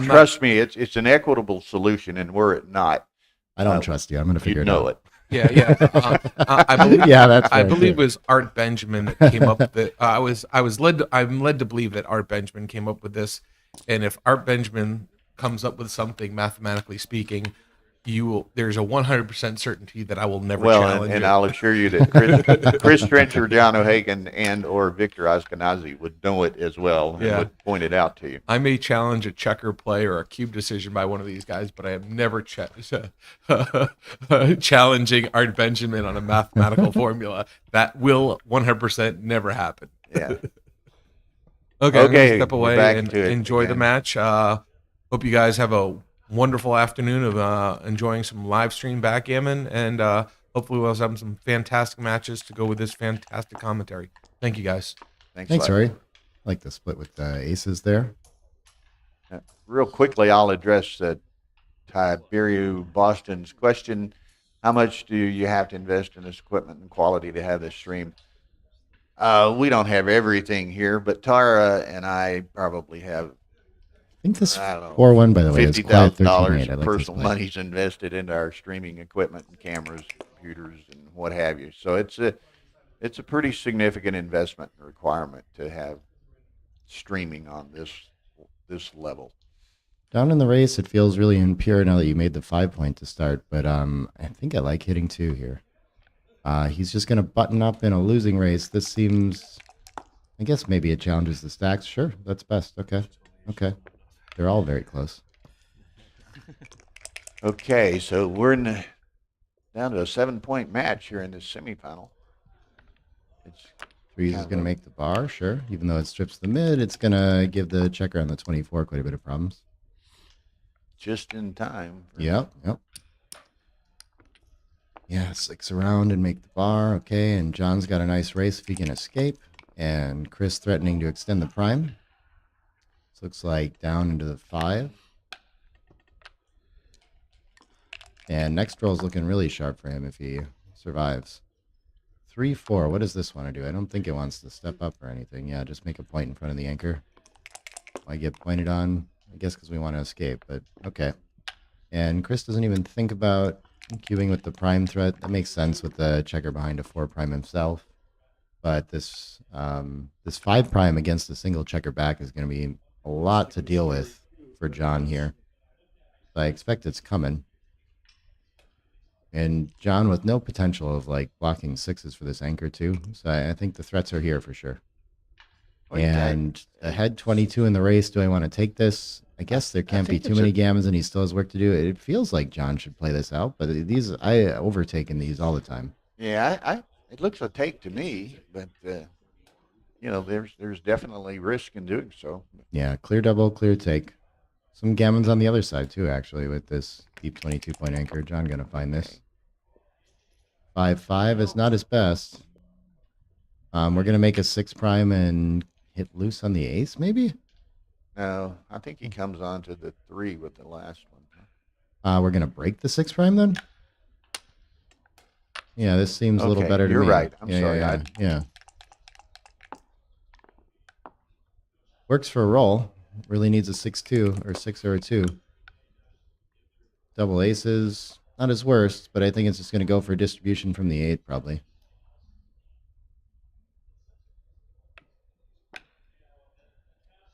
trust me, it's an equitable solution, and were it not, I don't trust you. I'm going to figure you'd it know out. it. Yeah. I believe. Yeah, that's I very believe it true. was Art Benjamin that came up with it. I'm led to believe that Art Benjamin came up with this, and if Art Benjamin comes up with something mathematically speaking, there's a 100% certainty that I will never challenge and it. I'll assure you that Chris Trencher, John O'Hagan, and or Victor Ashkenazi would know it as well and would point it out to you. I may challenge a checker play or a cube decision by one of these guys, but I have never challenging Art Benjamin on a mathematical formula. That will 100% never happen. Yeah. Okay, I'm gonna step we're away back and to it enjoy the again. match. Hope you guys have a wonderful afternoon of enjoying some live stream backgammon, and hopefully we'll have some fantastic matches to go with this fantastic commentary. Thank you, guys. Thanks, Rory. I like the split with the aces there. Real quickly, I'll address Tiberiu Boston's question. How much do you have to invest in this equipment and quality to have this stream? We don't have everything here, but Tara and I probably have, I think this I don't know, 4-1, by the way, is quiet $50,000 13-8. I like this personal play. money's invested into our streaming equipment and cameras, computers, and what have you. So it's a pretty significant investment requirement to have streaming on this level. Down in the race, it feels really impure now that you made the 5-point to start, but I think I like hitting 2 here. He's just going to button up in a losing race. This seems, I guess maybe it challenges the stacks. Sure, that's best. Okay. They're all very close. Okay, so we're down to a 7-point match here in this semifinal. Threes is going to make the bar, sure. Even though it strips the mid, it's going to give the checker on the 24 quite a bit of problems. Just in time. Yep. Yeah, 6 around and make the bar. Okay, and John's got a nice race if he can escape. And Chris threatening to extend the prime. This looks like down into the 5. And next roll is looking really sharp for him if he survives. 3-4. What does this want to do? I don't think it wants to step up or anything. Yeah, just make a point in front of the anchor. I get pointed on, I guess because we want to escape, but okay. And Chris doesn't even think about queuing with the prime threat. That makes sense with the checker behind a 4 prime himself. But this 5 prime against a single checker back is going to be a lot to deal with for John here. So I expect it's coming. And John with no potential of like blocking 6s for this anchor too. So I think the threats are here for sure. Okay. And ahead 22 in the race. Do I want to take this? I guess there can't be too many gammons and he still has work to do. It feels like John should play this out, but I overtake in these all the time. Yeah, it looks a take to me, but there's definitely risk in doing so. Yeah, clear double, clear take. Some gammons on the other side too, actually, with this deep 22-point anchor. John gonna find this. 5-5 is not his best. We're gonna make a 6 prime and hit loose on the ace, maybe. No, I think he comes on to the 3 with the last one. We're going to break the 6 prime then? Yeah, this seems a little Okay, better to you're me. right. I'm yeah, sorry. Yeah. Works for a roll. Really needs a 6-2 or 6 or a 2. Double aces. Not his worst, but I think it's just going to go for distribution from the 8 probably.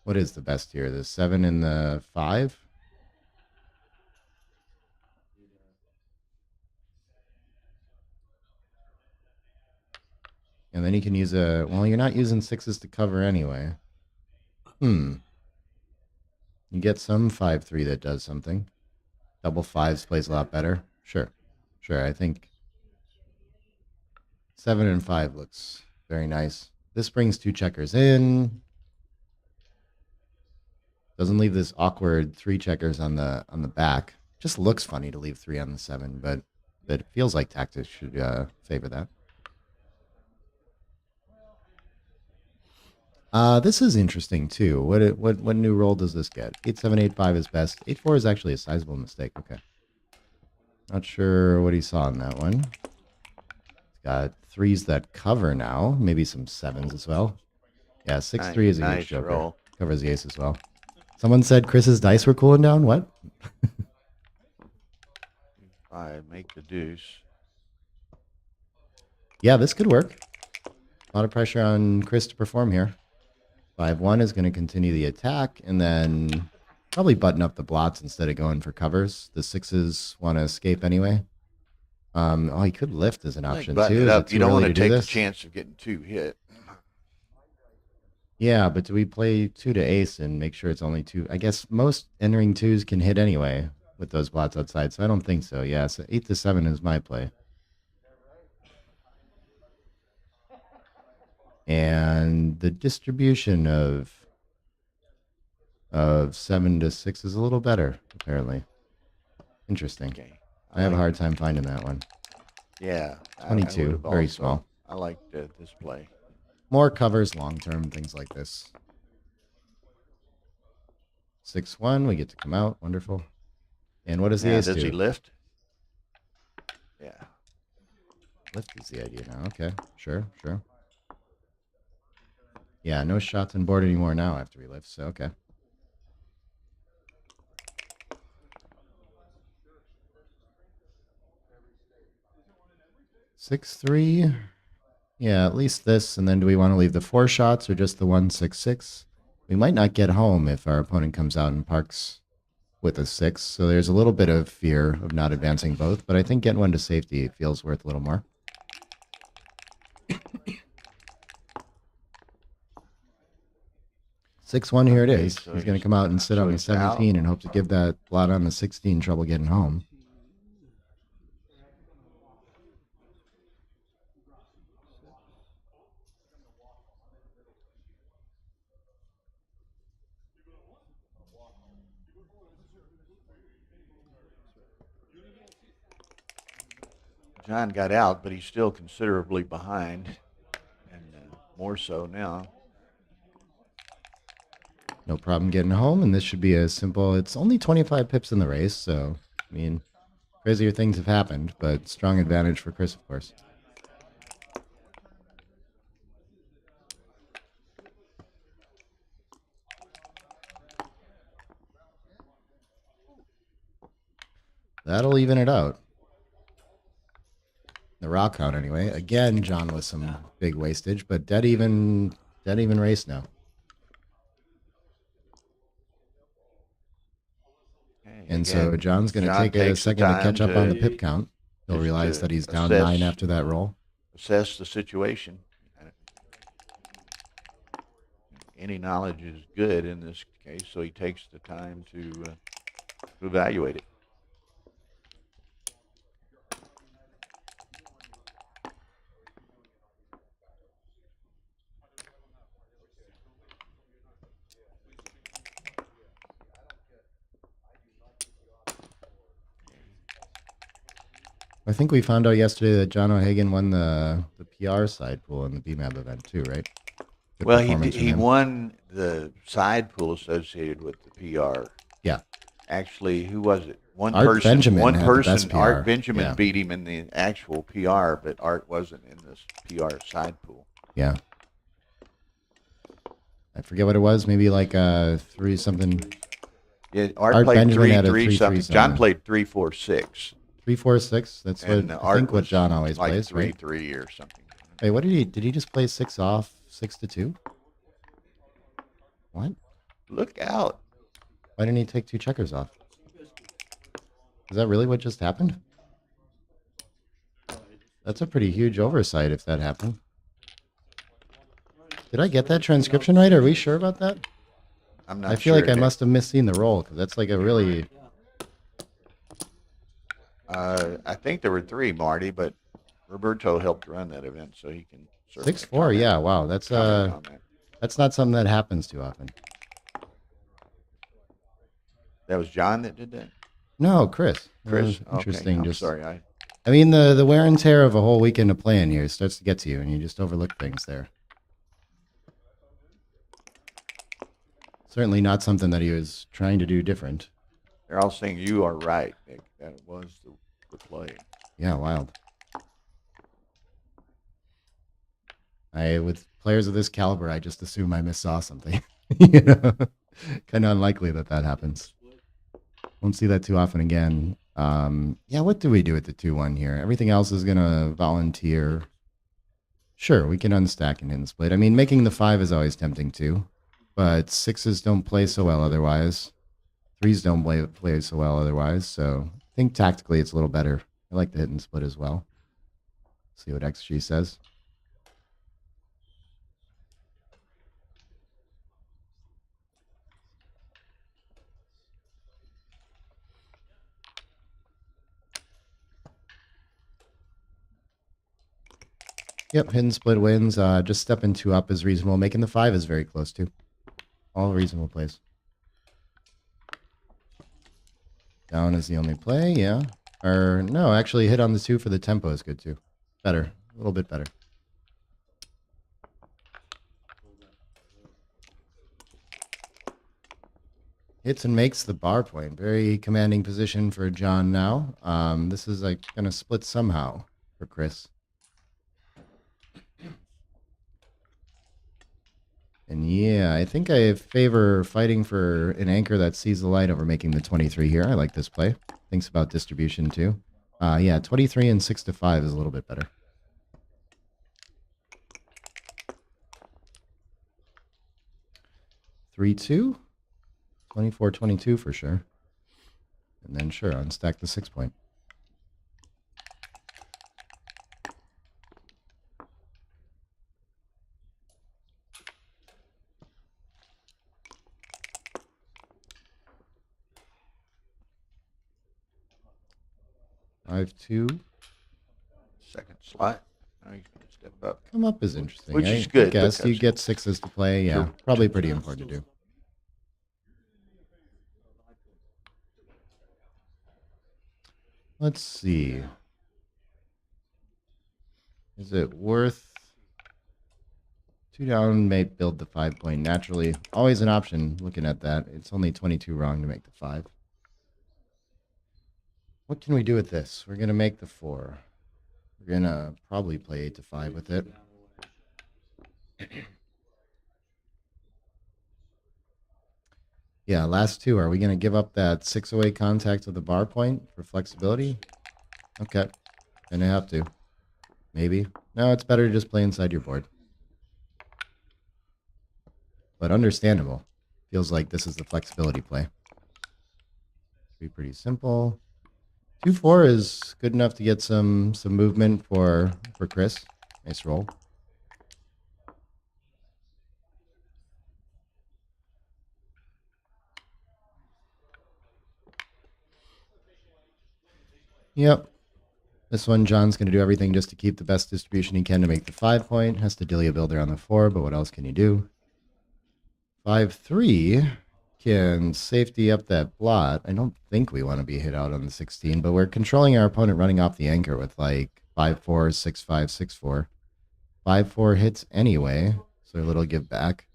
What is the best here? The 7 and the 5? And then you can use a... Well, you're not using 6s to cover anyway. You get some 5-3 that does something. Double 5s plays a lot better. Sure. I think 7 and 5 looks very nice. This brings 2 checkers in. Doesn't leave this awkward 3 checkers on the back. Just looks funny to leave 3 on the 7, but it feels like tactics should favor that. This is interesting too. What new roll does this get? 8-7-8-5 is best. 8-4 is actually a sizable mistake. Okay. Not sure what he saw in that one. He's got 3s that cover now. Maybe some 7s as well. Yeah, 6-3 is a huge joker. Roll. Covers the ace as well. Someone said Chris's dice were cooling down. What? 5, make the deuce. Yeah, this could work. A lot of pressure on Chris to perform here. 5-1 is going to continue the attack, and then probably button up the blots instead of going for covers. The 6s want to escape anyway. Oh, he could lift as an option too. You don't want to take the chance of getting 2 hit. Yeah, but do we play 2 to ace and make sure it's only 2? I guess most entering 2s can hit anyway with those blots outside, so I don't think so. Yeah, so 8-7 is my play. And the distribution of 7 to 6 is a little better, apparently. Interesting. Okay. I have a hard time finding that one. Yeah. 22, very small. I liked this play. More covers long term, things like this. 6-1, we get to come out. Wonderful. And what does the ace do? Does he lift? Yeah. Lift is the idea now. Okay, sure. Yeah, no shots on board anymore now after he lifts, so okay. Six, 3. Yeah, at least this. And then do we want to leave the 4 shots or just the 1-6-6? We might not get home if our opponent comes out and parks with a 6. So there's a little bit of fear of not advancing both. But I think getting one to safety feels worth a little more. 6-1, here it is. So he's going to come out and sit on the 17 and hope to give that blot on the 16 trouble getting home. John got out, but he's still considerably behind, and more so now. No problem getting home, and this should be a simple... It's only 25 pips in the race, so, I mean, crazier things have happened, but strong advantage for Chris, of course. That'll even it out. The raw count, anyway. Again, John with some big wastage, but dead even race now. And again, so John's going to take a second to catch up on the pip count. He'll realize that he's down 9 after that roll. Assess the situation. Any knowledge is good in this case, so he takes the time to evaluate it. I think we found out yesterday that John O'Hagan won the PR side pool in the BMAB event too, right? Good Well, performance from he him. won the side pool associated with the PR. Yeah. Actually, who was it? Art Benjamin had the best Art PR. Benjamin Yeah. beat him in the actual PR, but Art wasn't in this PR side pool. Yeah. I forget what it was. Maybe like 3 something. Yeah, Art Art played Benjamin had a 3-3 3-3 something. John something. played 3-4-6. 3-4-6. That's And what I Art think what was John always like plays, right? 3-3 or something. Wait, what did he just play 6 off 6-2? What? Look out. Why didn't he take 2 checkers off? Is that really what just happened? That's a pretty huge oversight if that happened. Did I get that transcription right? Are we sure about that? I'm not I feel sure. like I must have misseen the roll because that's like a really... I think there were 3, Marty, but Roberto helped run that event, so he can... 6-4, yeah, wow. That's not something that happens too often. That was John that did that? No, Chris. Chris? Interesting. Okay, I'm sorry. I mean, the wear and tear of a whole weekend of playing here starts to get to you, and you just overlook things there. Certainly not something that he was trying to do different. They're all saying you are right, Nick. That was the play. Yeah, wild. With players of this caliber, I just assume I missaw something. You know, kind of unlikely that happens. Won't see that too often again. Yeah, what do we do with the 2-1 here? Everything else is going to volunteer. Sure, we can unstack and hidden split. I mean, making the 5 is always tempting too, but 6s don't play so well otherwise. 3s don't play so well otherwise, so I think tactically it's a little better. I like the hidden split as well. See what XG says. Yep, hidden split wins. Just stepping 2 up is reasonable. Making the 5 is very close too. All reasonable plays. Down is the only play, yeah. Or no, actually hit on the 2 for the tempo is good too. Better, a little bit better. Hits and makes the bar point. Very commanding position for John now. This is like gonna split somehow for Chris. And yeah, I think I favor fighting for an anchor that sees the light over making the 23 here. I like this play. Thinks about distribution too. Yeah, 23 and 6-5 is a little bit better. 3-2, 24-22 for sure. And then sure, unstack the 6 point. Two. Second slot. Now he's going to step up. Come up is interesting. Which is good. I guess you get 6s to play. Yeah, probably pretty important to do. Let's see. Is it worth 2 down? May build the 5 point naturally. Always an option looking at that. It's only 22 wrong to make the 5. What can we do with this? We're going to make the 4. We're going to probably play 8-5 with it. Yeah, last 2. Are we going to give up that 608 contact to the bar point for flexibility? Okay. Gonna have to. Maybe. No, it's better to just play inside your board. But understandable. Feels like this is the flexibility play. Be pretty simple. 2-4 is good enough to get some movement for Chris. Nice roll. Yep. This one, John's going to do everything just to keep the best distribution he can to make the 5 point. Has to dilly a builder on the 4, but what else can you do? 5-3 can safety up that blot. I don't think we want to be hit out on the 16, but we're controlling our opponent running off the anchor with like 5-4, 6-5, 6-4. 5-4 hits anyway, so a little give back.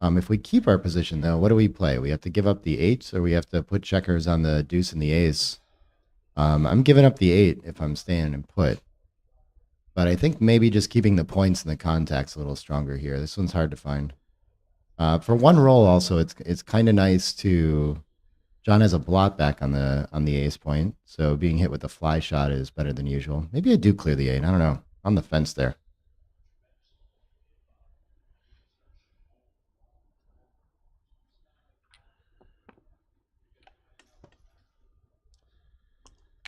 If we keep our position, though, what do we play? We have to give up the 8, or we have to put checkers on the deuce and the ace. I'm giving up the 8 if I'm staying and put. But I think maybe just keeping the points and the contacts a little stronger here. This one's hard to find. For one roll, also, it's kind of nice to... John has a blot back on the ace point, so being hit with a fly shot is better than usual. Maybe I do clear the 8. I don't know. On the fence there.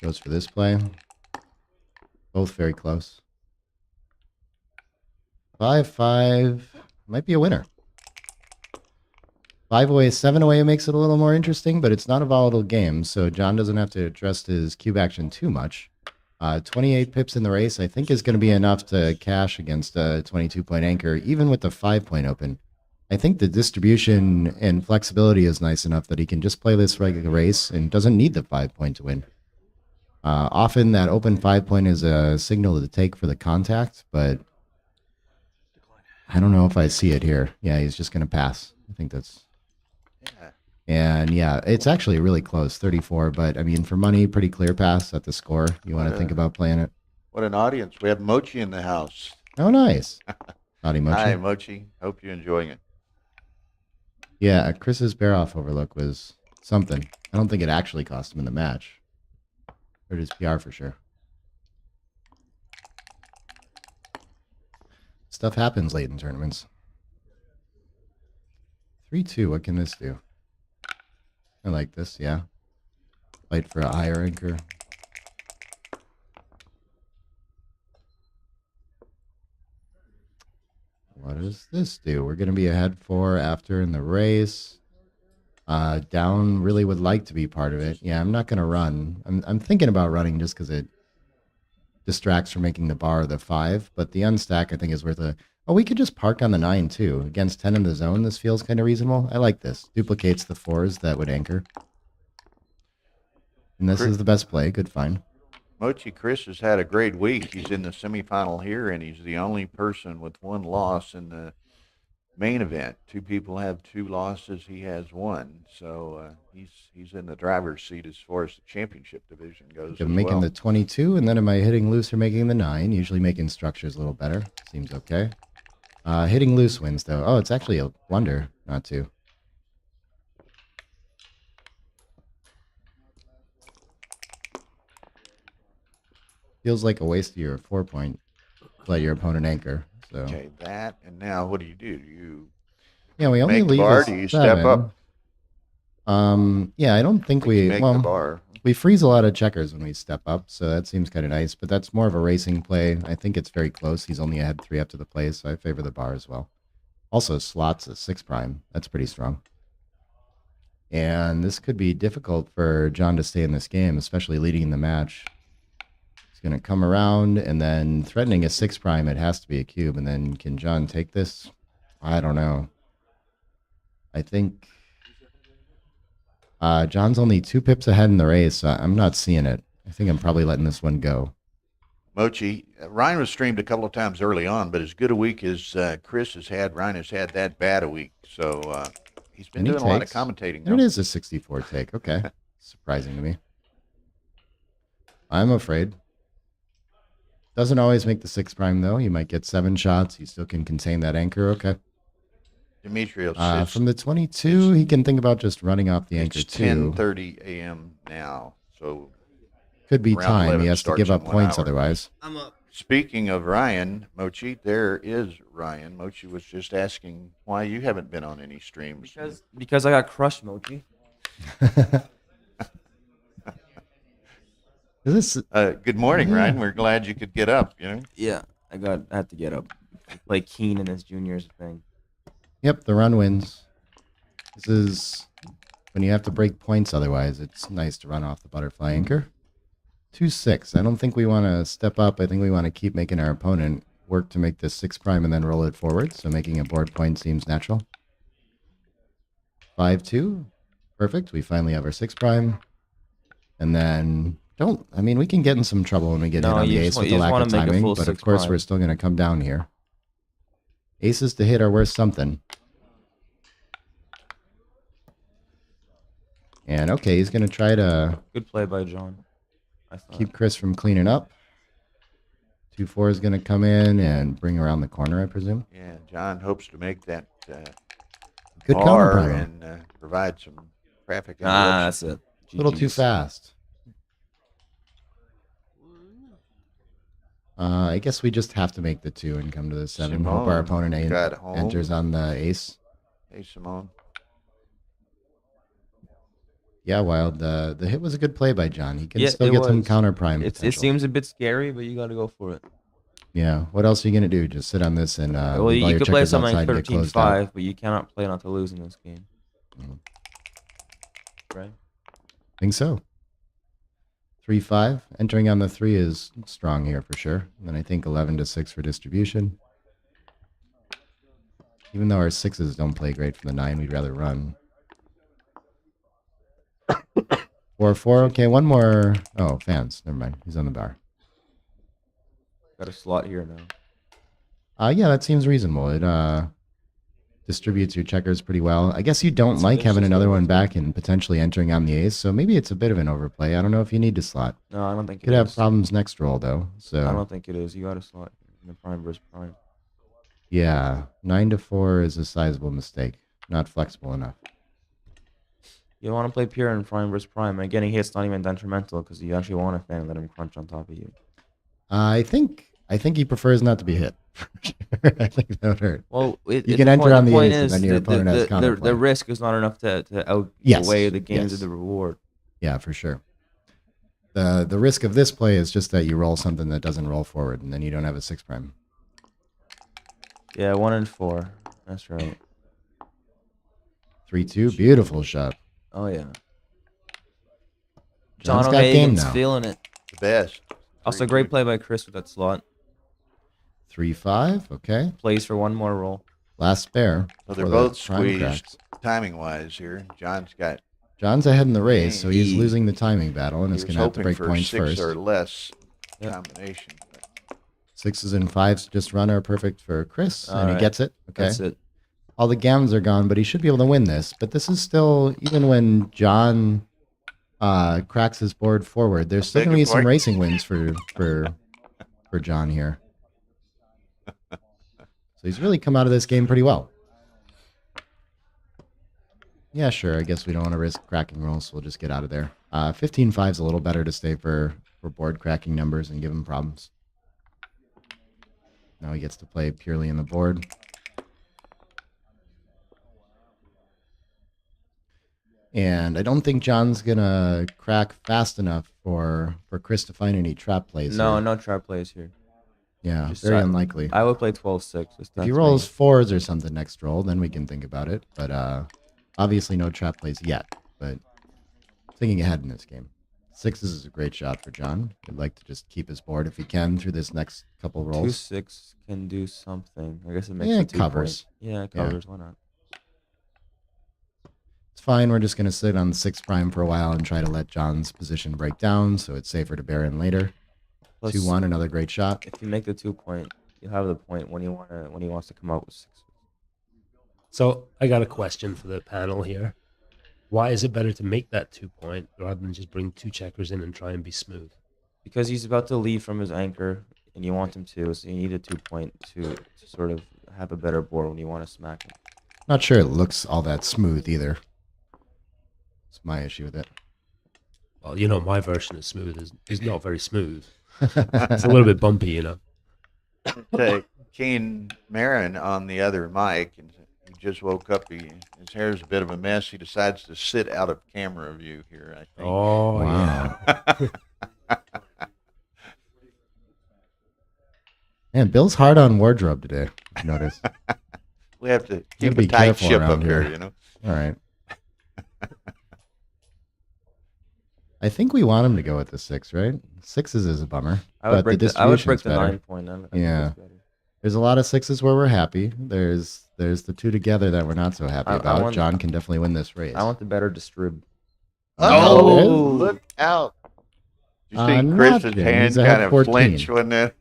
Goes for this play. Both very close. 5-5 might be a winner. 5 away, 7 away makes it a little more interesting, but it's not a volatile game, so John doesn't have to adjust his cube action too much. 28 pips in the race, I think, is going to be enough to cash against a 22-point anchor, even with the 5-point open. I think the distribution and flexibility is nice enough that he can just play this regular race and doesn't need the 5-point to win. Often that open 5-point is a signal to take for the contact, but I don't know if I see it here. Yeah, he's just going to pass. I think that's... Yeah. And yeah, it's actually really close, 34. But I mean, for money, pretty clear pass at the score. You want to think about playing it. What an audience. We have Mochi in the house. Oh, nice. Howdy, Mochi. Hi, Mochi. Hope you're enjoying it. Yeah, Chris's bear-off overlook was something. I don't think it actually cost him in the match. Hurt his PR for sure. Stuff happens late in tournaments. 3-2, what can this do? I like this, yeah. Fight for a higher anchor. What does this do? We're going to be ahead 4 after in the race. Down really would like to be part of it. Yeah, I'm not going to run. I'm thinking about running just because it distracts from making the bar the 5. But the unstack, I think, is worth a... Oh, we could just park on the 9, too. Against 10 in the zone, this feels kind of reasonable. I like this. Duplicates the 4s that would anchor. And this is the best play. Good find. Mochi, Chris has had a great week. He's in the semifinal here, and he's the only person with 1 loss in the main event. 2 people have 2 losses. He has 1. So he's in the driver's seat as far as the championship division goes. I'm making the 22, and then am I hitting loose or making the 9? Usually making structures a little better. Seems okay. Hitting loose wins, though. Oh, it's actually a blunder not to. Feels like a waste of your 4-point. Let your opponent anchor. So. Okay, that, and now what do? You yeah, we only make leave the bar, a do you 7. step up? Yeah, I don't think we... Make well, the bar. we freeze a lot of checkers when we step up, so that seems kind of nice. But that's more of a racing play. I think it's very close. He's only ahead 3 up to the play, so I favor the bar as well. Also, slots at 6 prime. That's pretty strong. And this could be difficult for John to stay in this game, especially leading the match. He's going to come around, and then threatening a 6 prime, it has to be a cube. And then can John take this? I don't know. I think... John's only 2 pips ahead in the race. So I'm not seeing it. I think I'm probably letting this one go. Mochi, Ryan was streamed a couple of times early on, but as good a week as Chris has had, Ryan has had that bad a week. So he's been doing a lot of commentating. There it is, a 64 take. Okay. Surprising to me. I'm afraid. Doesn't always make the 6 prime, though. You might get 7 shots. You still can contain that anchor. Okay. Dimitri, from the 22, he can think about just running off the anchor, it's too. 10:30 a.m. now, so could be round time. 11 He has to starts give in up 1 points hour. otherwise. I'm up. Speaking of Ryan, Mochi, there is Ryan. Mochi was just asking why you haven't been on any streams. Because I got crushed, Mochi. Is this... Good morning, Ryan. We're glad you could get up. You know. Yeah, I had to get up. Play Keen in his juniors thing. Yep, the run wins. This is when you have to break points otherwise. It's nice to run off the butterfly anchor. 2-6. I don't think we want to step up. I think we want to keep making our opponent work to make this 6 prime and then roll it forward. So making a board point seems natural. 5-2. Perfect. We finally have our 6 prime. And then we can get in some trouble when we get hit on the ace with the lack of timing. But of course, we're still going to come down here. Aces to hit are worth something. And okay, he's going to try to Good play by John. I thought. keep Chris from cleaning up. 2-4 is going to come in and bring around the corner, I presume. Yeah, John hopes to make that Good par counter and provide some traffic Ah, interruption. that's it. A little too GG's. fast. I guess we just have to make the 2 and come to the 7. Hope our Simone opponent got home. enters on the ace. Hey, Simone. Yeah, Wild. The hit was a good play by John. He can Yeah, still it get some was. counter prime It potential. seems a bit scary, but you got to go for it. Yeah. What else are you going to do? Just sit on this and Well, leave all you your could play checkers something outside like and get closed out? 13-5, but you cannot play not to lose in this game. Mhm. Right? I think so. 3-5. Entering on the 3 is strong here for sure. And then I think 11-6 for distribution. Even though our 6s don't play great from the 9, we'd rather run. 4-4. Okay, one more. Oh, fans. Never mind. He's on the bar. Got a slot here now. Yeah, that seems reasonable. It distributes your checkers pretty well. I guess you don't like It's having just another a- one back and potentially entering on the ace, so maybe it's a bit of an overplay. I don't know if you need to slot. No, I don't think it Could have is. problems next roll, though. I So, don't think it is. You got a slot in the prime versus prime. yeah, 9-4 is a sizable mistake. Not flexible enough. You want to play pure and prime versus prime, and getting hit's not even detrimental because you actually want a fan and let him crunch on top of you. I think he prefers not to be hit. I think that would hurt. Well, You can enter on the ace, and then your opponent has counterplay. the risk is not enough to Yes, outweigh the gains yes. of the reward. Yeah, for sure. The risk of this play is just that you roll something that doesn't roll forward, and then you don't have a 6 prime. Yeah, 1 and 4. That's right. 3-2, beautiful shot. Oh yeah. John's John got game O'Hagan's now. feeling it. The best. Also, 3-2. great play by Chris with that slot. 3-5, okay. Plays for one more roll. Last spare. So they're before the both prime squeezed cracks. timing-wise here. John's got. John's ahead in the race, so he's He- losing the timing battle, and He is was going to have to hoping break for points 6 first. or less Yep. combination. But 6s and 5s just run are perfect for Chris, and he Alright. gets it. Okay. That's it. All the gammons are gone, but he should be able to win this. But this is still, even when John cracks his board forward, there's still Beg going to your be some pardon? racing wins for John here. So he's really come out of this game pretty well. Yeah, sure. I guess we don't want to risk cracking rolls, so we'll just get out of there. 15-5 is a little better to stay for board cracking numbers and give him problems. Now he gets to play purely in the board. And I don't think John's going to crack fast enough for Chris to find any trap plays. No, here. no trap plays here. Yeah, Just very try- unlikely. I would play 12-6. If he rolls 4s or something next roll, then we can think about it. But obviously no trap plays yet. But thinking ahead in this game. 6s is a great shot for John. He'd like to just keep his board if he can through this next couple rolls. 2-6 can do something. I guess it makes Yeah, it it covers. Yeah, it covers. Why not? It's fine. We're just going to sit on the 6 prime for a while and try to let John's position break down so it's safer to bear in later. Plus, 2-1, another great shot. if you make the 2 point, you have the point when he wants to come out with 6. So I got a question for the panel here. Why is it better to make that 2 point rather than just bring 2 checkers in and try and be smooth? Because he's about to leave from his anchor, and you want him to, so you need a 2 point to sort of have a better board when you want to smack him. Not sure it looks all that smooth either. It's my issue with it. Well, you know, my version of smooth is not very smooth. It's a little bit bumpy, you know. Kane Marin on the other mic, and he just woke up. His hair's a bit of a mess. He decides to sit out of camera view here, I think. Oh, Wow. yeah. Man, Bill's hard on wardrobe today. I've noticed. We have to Gotta keep be a tight careful ship around up here, here. you know. All right. I think we want him to go with the 6, right? 6s is a bummer. I would but break the the, I would break distribution's the better. 9 point. I think Yeah. it's better. There's a lot of 6s where we're happy. There's the 2 together that we're not so happy I about. want- John can definitely win this race. I want the better distrib. Oh, Look out. You see Not Chris's him. hand He's ahead kind of 14. flinch, wasn't it?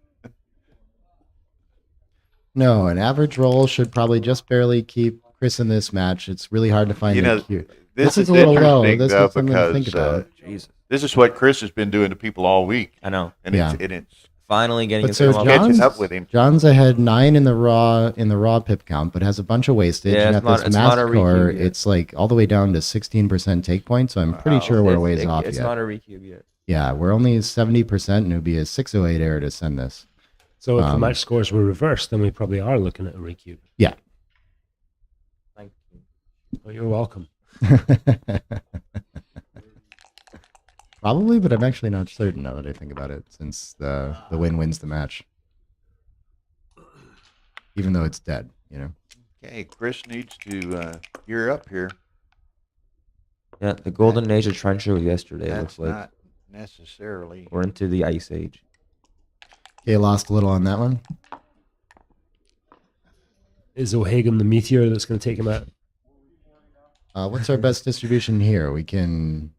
No, an average roll should probably just barely keep Chris in this match. It's really hard to find You a know, cue. this is a little low. interesting, This though, is something to think because about. Jesus, this is what Chris has been doing to people all week, I know. and Yeah. it's Finally getting But his so come up. catching John's, up with him. John's ahead 9 in the raw pip count, but has a bunch of wastage. Yeah, and it's at this not- it's not a Massacre, recube yet. it's like all the way down to 16% take points. So I'm pretty Wow. sure we're a ways It's off It's yet. not a recube yet. Yeah, we're only 70%, and it would be a 608 error to send this. So if the Um, match scores were reversed, then we probably are looking at a recube. Yeah. Thank you. Oh, you're welcome. Probably, but I'm actually not certain now that I think about it, since the win wins the match. Even though it's dead, you know. Okay, Chris needs to gear up here. Yeah, the golden age of trencher was yesterday. It That's looks like not necessarily. we're into the ice age. Okay, lost a little on that one. Is O'Hagan the meteor that's going to take him out? What's our best distribution here? We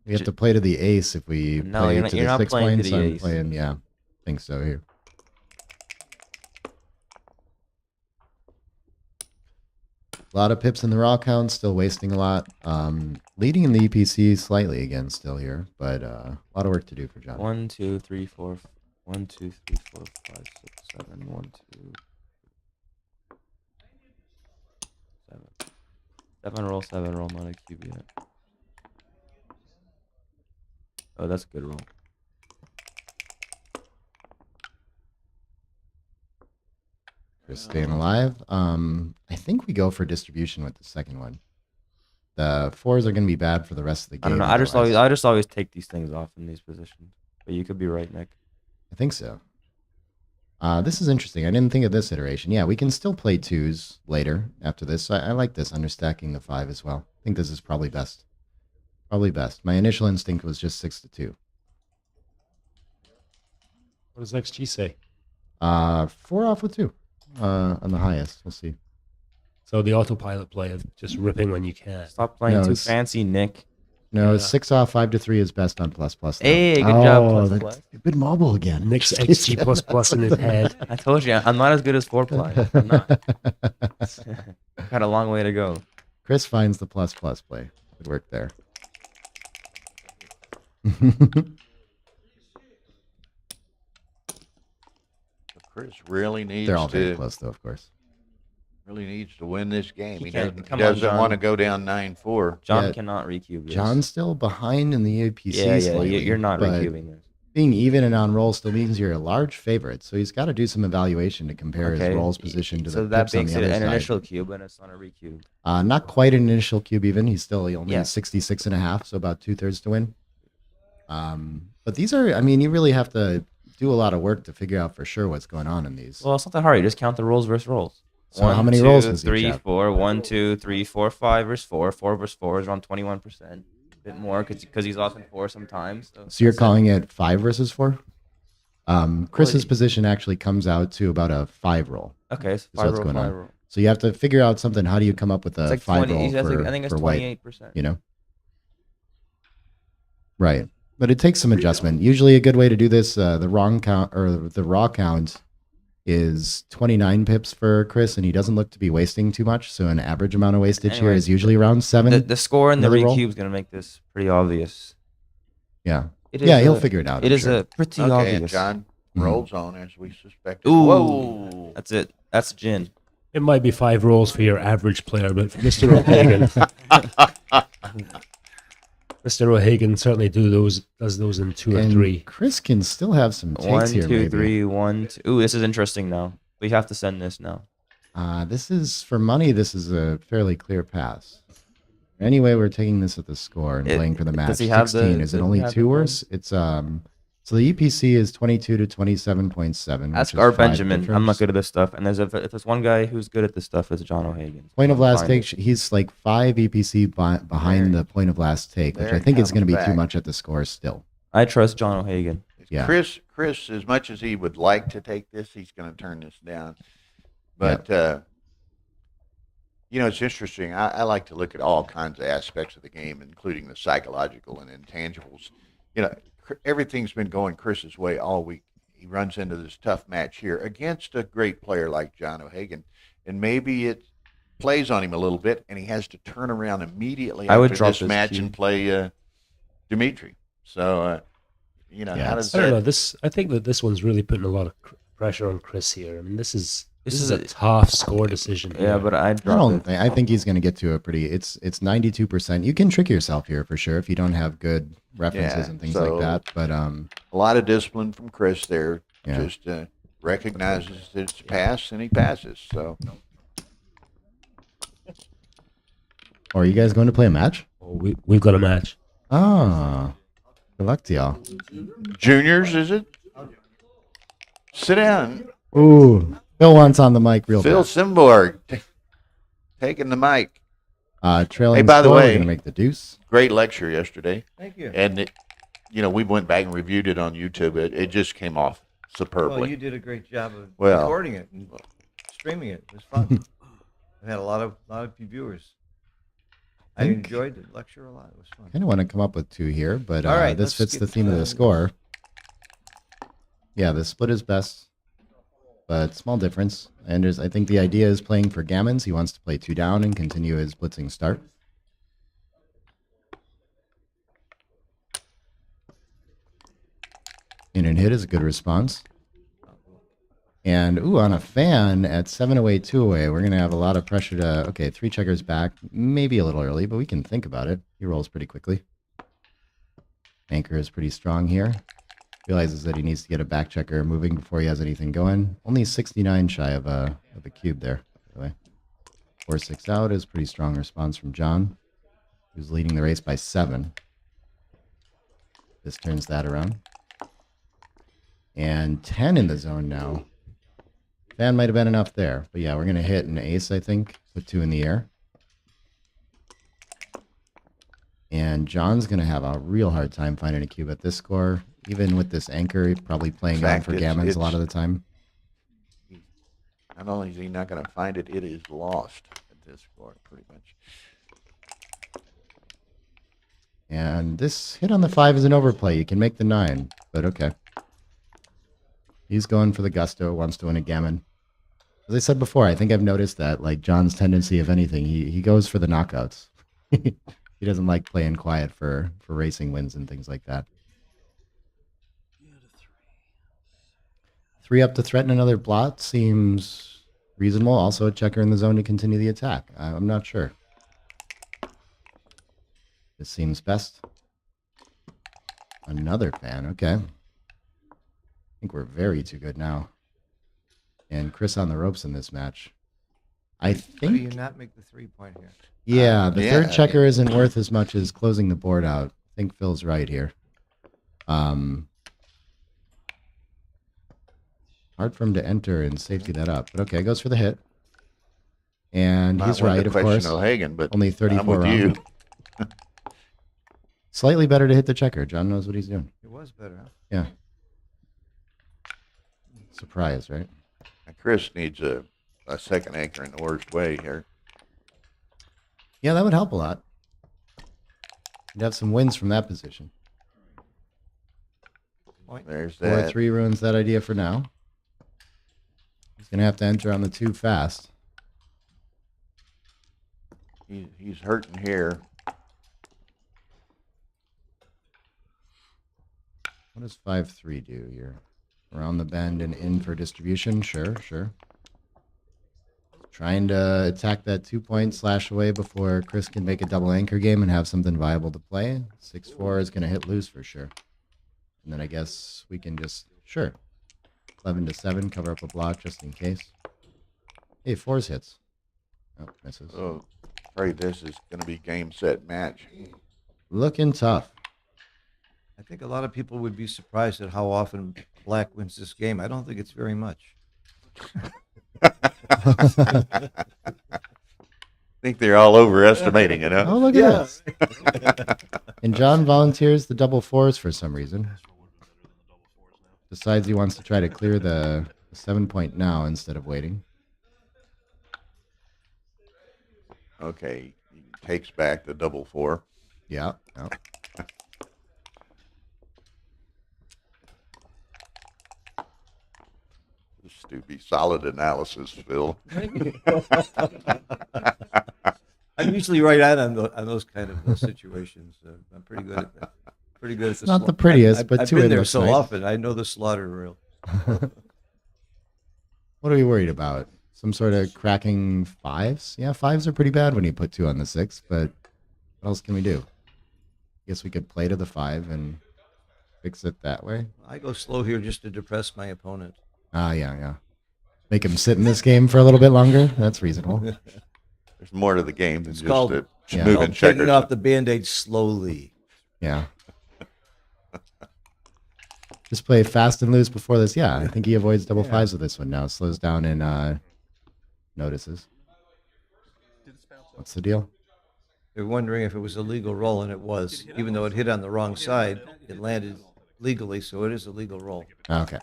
have to play to the ace if we No, play you're not- to you're the not 6 playing to points. the I'm ace. playing, yeah, I think so here. A lot of pips in the raw count, still wasting a lot. Leading in the EPC slightly again still here, but a lot of work to do for John. 1, 2, 3, 4. 1, 2, 3, 4, 5, 6, 7. 1, 2, 7. 7 roll, not a cube yet. Oh, that's a good roll. Chris staying alive. I think we go for distribution with the second one. The 4s are going to be bad for the rest of the game. I don't know. otherwise. I just always take these things off in these positions. But you could be right, Nick. I think so. This is interesting. I didn't think of this iteration. Yeah, we can still play 2s later after this. I like this, understacking the 5 as well. I think this is probably best. Probably best. My initial instinct was just 6 to 2. What does XG say? 4 off with 2 on the highest. We'll see. So the autopilot play of just ripping when you can. Stop playing No, too it's- fancy, Nick. No, Yeah. 6 off, 5 to 3 is best on plus plus. though. Hey, good job, plus that's plus. stupid mobile again. Nick's XG plus plus in his head. I told you, I'm not as good as 4-ply. I'm not. Got a long way to go. Chris finds the plus plus play. Good work there. Chris really needs They're all very to close, though, of course. win this game. He He can't- doesn't, come on, doesn't John. want to go down 9-4. John Yeah. cannot recube this. John's still behind in the APC. Yeah, slightly, you're not but recubing this. being even and on roll still means you're a large favorite. So he's got to do some evaluation to compare Okay, his rolls y- position to so the that pips on makes the it other an side. initial cube, and it's not a recube. Not quite an initial cube even. He's still only Yeah. 66 and a half, so about 2/3 to win. But these are, I mean, you really have to do a lot of work to figure out for sure what's going on in these. Well, it's not that hard. You just count the rolls versus rolls. So how many rolls does each 3, have? 4, 1, 2, 3, 4, 5 versus 4. 4 versus 4 is around 21%. A bit more because he's lost in 4 sometimes. So you're that's it. calling it 5 versus 4? Chris's Well, position actually comes out to about a 5 roll. Okay, so what's 5 roll, going 5 on. roll. So you have to figure out something. How do you come up with a It's like 5 20. roll I think it's for white? 28%. You know? Right. But it takes some adjustment. Usually a good way to do this, the wrong count or the raw count is 29 pips for Chris, and he doesn't look to be wasting too much. So an average amount of wastage here Anyways, is usually around 7. The score and the Another roll? recube is going to make this pretty obvious. Yeah. It Yeah, is he'll a- figure it out. It I'm is sure. a pretty Okay, and obvious. John Mhm. rolls on as we suspected. Ooh, Whoa. that's it. That's gin. It might be 5 rolls for your average player, but for Mr. O'Hagan, Mr. O'Hagan certainly does those in 2 or And 3. Chris can still have some takes 1, here, 2, maybe. 3, 1, 2. Ooh, this is interesting now. We have to send this now. This is, for money, this is a fairly clear pass. Anyway, we're taking this at the score and It- playing for the match. does he have 16. the- Is it does he only have 2 the worse? It's, so the EPC is 22 to 27.7. Ask which is our 5 Benjamin. I'm difference. not good at this stuff. And if there's one guy who's good at this stuff, it's John O'Hagan. Point of last Find take, it. he's like 5 EPC behind There- the point of last take, which there I it think is comes going to be too back. much at the score still. I trust John O'Hagan. Yeah. Chris, as much as he would like to take this, he's going to turn this down. But, you know, it's interesting. I like to look at all kinds of aspects of the game, including the psychological and intangibles. You know, everything's been going Chris's way all week. he runs into this tough match here against a great player like John O'Hagan, and maybe it plays on him a little bit, and he has to turn around immediately I would after drop this this match cube. and play Dimitri. So, how Yeah, does I don't know. that? I think that this one's really putting a lot of pressure on Chris here. I mean, this is This a is tough score decision. Yeah, here. but I'd I drop don't it. think. I think he's going to get to a pretty. It's 92%. You can trick yourself here for sure if you don't have good references Yeah, and things so- like that. But A lot of discipline from Chris there. Yeah. Just recognizes that it's pass, and he passes. So, are you guys going to play a match? Oh, we've got a match. Ah, good luck to y'all. juniors, is it? Sit down. Ooh, Phil wants on the mic real Phil bad. Simborg taking the mic. Trailing Hey, by the score, way- we're going to make the deuce. Great lecture yesterday. Thank you. And we went back and reviewed it on YouTube. It just came off superbly. Well, you did a great job of Well- recording it and streaming it. It was fun. I had a lot of viewers. I Think- enjoyed the lecture a lot. It was fun. Kind of want to come up with two here, but All right, this let's fits get the theme of the score. Yeah, the split is best, but small difference. And I think the idea is playing for gammons. He wants to play 2 down and continue his blitzing start. In and hit is a good response. And, on a fan at 7 away, 2 away, we're going to have a lot of pressure to, 3 checkers back, maybe a little early, but we can think about it. He rolls pretty quickly. Anchor is pretty strong here. Realizes that he needs to get a back checker moving before he has anything going. Only 69 shy of a cube there, by the way. 4-6 out is pretty strong response from John, who's leading the race by 7. This turns that around. And 10 in the zone now. Fan might have been enough there. But yeah, we're going to hit an ace, I think, with 2 in the air. And John's going to have a real hard time finding a cube at this score. Even with this anchor, probably playing In fact, on for it's- gammons a lot of the time. Not only is he not going to find it, it is lost at this score, pretty much. And this hit on the 5 is an overplay. You can make the 9, but okay. He's going for the gusto, wants to win a gammon. As I said before, I think I've noticed that, like John's tendency, if anything, he goes for the knockouts. He doesn't like playing quiet for racing wins and things like that. 3 up to threaten another blot seems reasonable. Also a checker in the zone to continue the attack. I'm not sure. This seems best. Another fan, okay. I think we're very too good now. And Chris on the ropes in this match. I Why do you think, not make the 3-point here? yeah, the Yeah, third checker isn't worth as much as closing the board out. I think Phil's right here. Hard for him to enter and safety that up. But okay, goes for the hit. And Might he's want to right, of question course. O'Hagan, but Only I'm 34 with you. round. Slightly better to hit the checker. John knows what he's doing. It was better, huh? Yeah. Surprise, right? And Chris needs a second anchor in the worst way here. Yeah, that would help a lot. You'd have some wins from that position. There's that. 4-3 ruins that idea for now. He's going to have to enter on the 2 fast. He's hurting here. What does 5-3 do here? Around the bend and in for distribution? Sure. Trying to attack that 2-point slash away before Chris can make a double anchor game and have something viable to play. 6-4 is going to hit loose for sure. And then I guess we can just, 11-7, cover up a block just in case. Hey, 4s hits. Oh, misses. Oh, afraid this is going to be game, set, match. Looking tough. I think a lot of people would be surprised at how often Black wins this game. I don't think it's very much. I think they're all overestimating it, huh? Oh, look at this. And John volunteers the double 4s for some reason. Decides he wants to try to clear the 7-point now instead of waiting. Okay, he takes back the double 4. Yeah. to be solid analysis, Phil. I'm usually right on those kind of situations. I'm pretty good at that. Pretty good at It's not the prettiest, but I've two been it there looks so nice. often. I know the slaughter reel. What are we worried about? Some sort of cracking fives? Yeah, fives are pretty bad when you put 2 on the 6, but what else can we do? Guess we could play to the 5 and fix it that way. I go slow here just to depress my opponent. Yeah. Make him sit in this game for a little bit longer. That's reasonable. There's more to the game than It's just called- a Yeah. moving Taking checkers. off the Band-Aid slowly. Yeah. Just play fast and loose before this. Yeah, I think he avoids double 5s with this one now. Slows down and notices. What's the deal? They're wondering if it was a legal roll, and it was. Even though it hit on the wrong side, it landed legally, so it is a legal roll. Okay.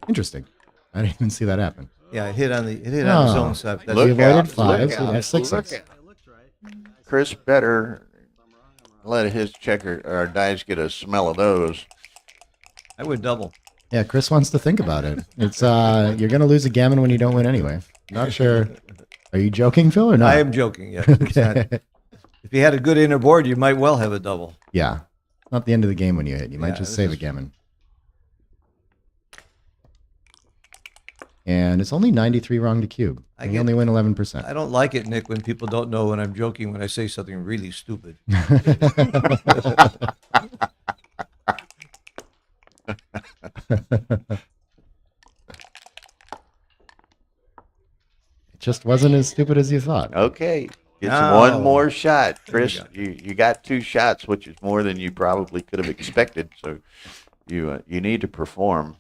Interesting. I didn't even see that happen. Yeah, it hit on his own side. That's He Look avoided out, 5s. look He'd out, have 6s. look out. Chris better let his checker or dice get a smell of those. I would double. Yeah, Chris wants to think about it. It's you're gonna lose a gammon when you don't win anyway. Not sure. Are you joking, Phil, or not? I am joking. Yeah. It's not- Okay. if you had a good inner board, you might well have a double. Yeah. Not the end of the game when you hit. You might Yeah, just this save a is- gammon. And it's only 93 wrong to cube. I And get- you only win 11%. I don't like it, Nick, when people don't know when I'm joking when I say something really stupid. It just wasn't as stupid as you thought. Okay. Gets No. one more shot. There you Chris, go. you got 2 shots, which is more than you probably could have expected. So you need to perform.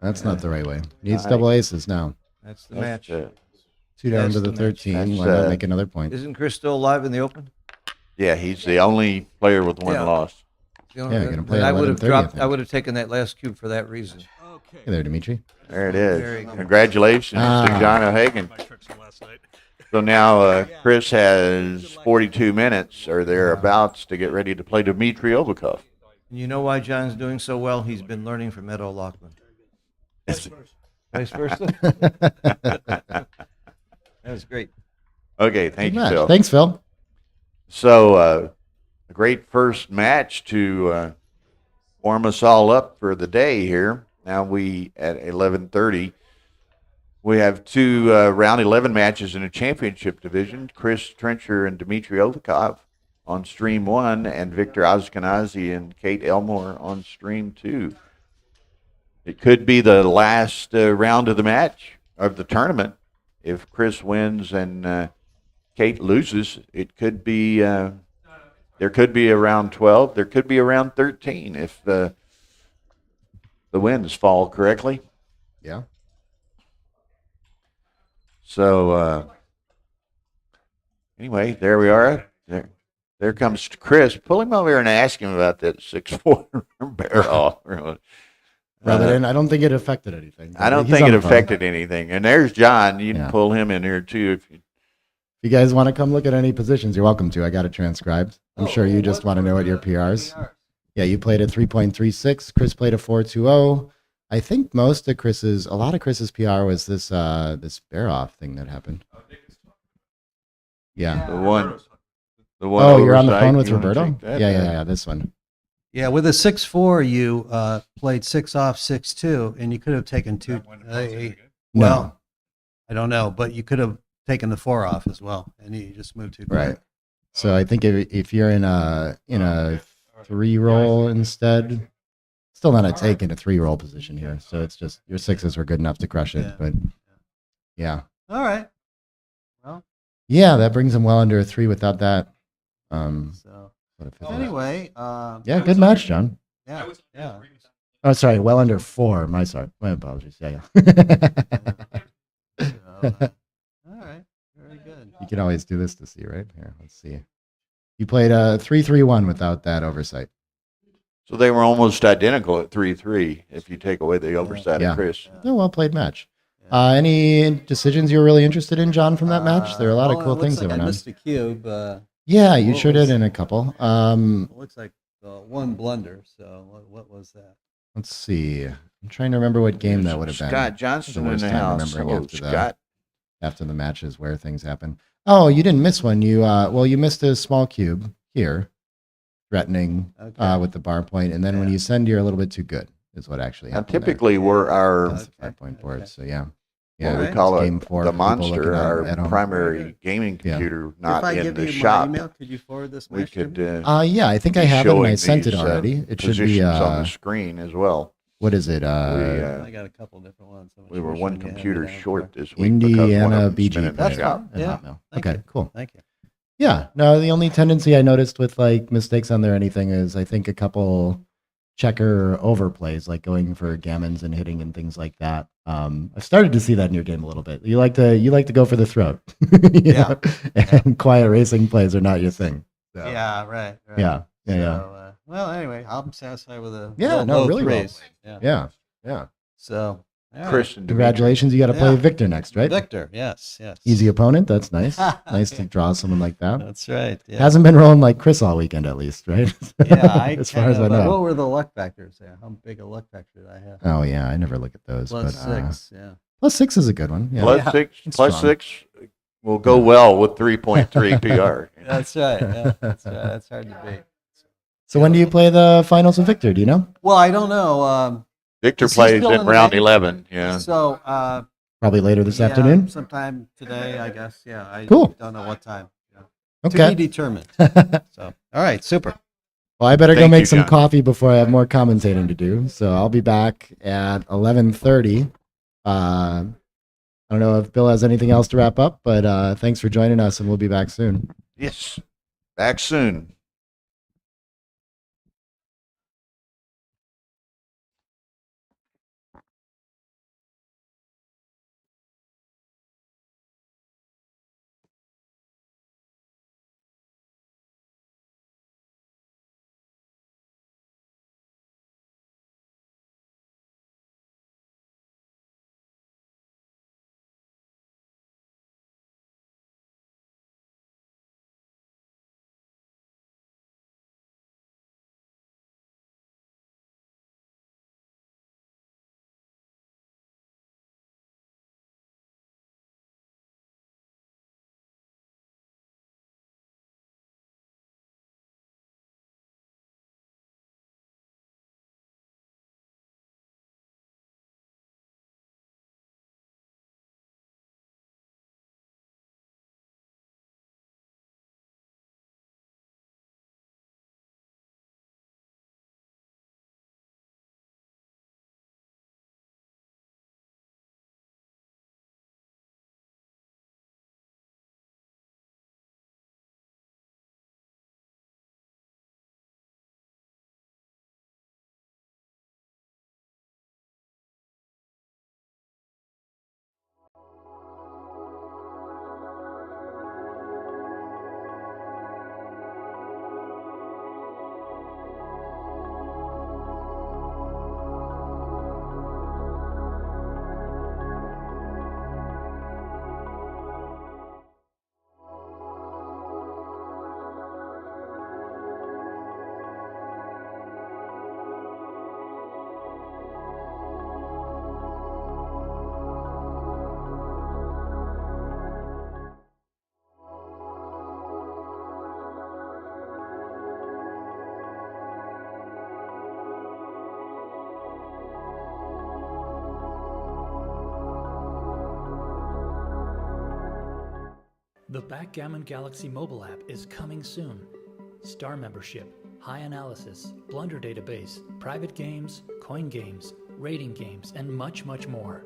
That's not the right way. Needs All double aces now. That's the That's, match. 2 down That's to the the match. 13. That's, Why not make another point? Isn't Chris still alive in the open? yeah, he's the only player with one Yeah. loss. You know, Yeah, you're gonna play then at I would have 11:30, I dropped. think. I would have taken that last cube for that reason. Hey there, Dimitri. There it Very is. good. Congratulations to John O'Hagan. So now Chris has 42 minutes or thereabouts to get ready to play Dimitri Ovakov. And you know why John's doing so well? He's been learning from Ed O'Loughlin. Vice versa. That was great. Okay, thank Good you, match. Phil. Thanks, Phil. So a great first match to warm us all up for the day here. Now we at 11:30. We have 2 round 11 matches in a championship division. Chris Trencher and Dmitry Ovakov on stream 1, and Victor Ashkenazi and Kate Elmore on stream 2. It could be the last round of the match of the tournament. If Chris wins and Kate loses, it could be there could be around 12. There could be around 13 if the winds fall correctly. Yeah. So anyway, there we are. There comes Chris. Pull him over here and ask him about that 6-4 bear off. Rather than, I don't think it affected anything. I don't He's think on it the phone. affected anything. And there's John. You can Yeah. pull him in here too if you. If you guys want to come look at any positions, you're welcome to. I got it transcribed. I'm sure you just want to know what your PRs. Yeah, you played a 3.36. Chris played a 4.20. I think a lot of Chris's PR was this this bear off thing that happened. Yeah. The one. Oh, you're on the oversight. phone with You wanna Roberto? take that? Yeah, this one. Yeah, with a 6-4, you played 6 off 6-2, and you could have taken 2. No. Well, I don't know, but you could have taken the 4 off as well, and you just moved too quick. Right. So I think if you're in a 3-roll instead, still not a take in a 3-roll position here. So it's just your 6s were good enough to crush it. Yeah. But yeah. All right. Well, Yeah, that brings him well under a 3 without that. so What if it- anyway, Yeah, good match, John. yeah. Oh, sorry, well under 4. My apologies. Yeah. So, all right, very good. You can always do this to see, right? Here, let's see. You played a 3-3-1 without that oversight. So they were almost identical at 3-3 if you take away the oversight Yeah. of Chris. Oh, well played match. Any decisions you were really interested in, John, from that match? There are a lot of Well, cool it things looks that like went I on. missed a cube. Yeah, you What sure was- did in a couple. It looks like one blunder. So what was that? Let's see. I'm trying to remember what game that would have been. Scott The Johnston in worst the time house. remembering Hello, Scott. after the matches where things happen. Oh, you didn't miss one. You missed a small cube here, threatening with the bar point, and then when you send, you're a little bit too good. Is what actually Now, happened. there. typically, we're our Against the 5-point board. So yeah, what we it's call game it 4 the for people looking monster, at our home. primary gaming Yeah. computer, If not I in give the you shop. my email, could you forward this We match to could. me? Yeah, I think I be have it and I showing sent it these, already. It should be positions on the screen as well. what is it? I got a couple different ones. I'm We were sure one you had me computer down short for. this week because one of Indiana them's been BG in the player That's shop. fine. at Yeah. Hotmail. Thank Okay, you. cool. Thank you. Yeah, no, the only tendency I noticed with like mistakes on there or anything is I think a couple checker overplays, like going for gammons and hitting and things like that. I've started to see that in your game a little bit. You like to go for the throat, Yeah. and quiet racing plays are not your thing. So, Yeah, right. yeah, yeah, yeah, So, well, anyway, I'm satisfied with a Yeah, low, no, low really well threes. Yeah. yeah, yeah. So, all right. Chris and Dimitri. Congratulations, you got to play Yeah. Victor next, right? Victor, yes. Easy opponent. That's nice. Nice to draw someone like that. That's right. Yeah. Hasn't been rolling like Chris all weekend, at least, right? Yeah, as far as I know. What were the luck factors there? How big a luck factor did I have? Oh yeah, I never look at those. Plus but, 6, yeah. +6 is a good one. Yeah. Plus Yeah. six, It's plus strong. 6 will go well with 3.3 PR. That's right. Yeah, that's right. That's hard to beat. So when do you play the finals with Victor? Do you know? Well, I don't know. Victor Is he plays still in in the round game? 11. Yeah. So, Probably later this yeah, afternoon. sometime today, I guess. Yeah, I Cool. don't know what time. Yeah. Okay. To be determined. So, all right, super. Well, I better go Thank make you, some John. coffee before I have more commentating to do. So I'll be back at 11:30. I don't know if Bill has anything else to wrap up, but thanks for joining us, and we'll be back soon. Yes. Back soon. The Backgammon Galaxy mobile app is coming soon. Star membership, high analysis, blunder database, private games, coin games, rating games, and much, much more.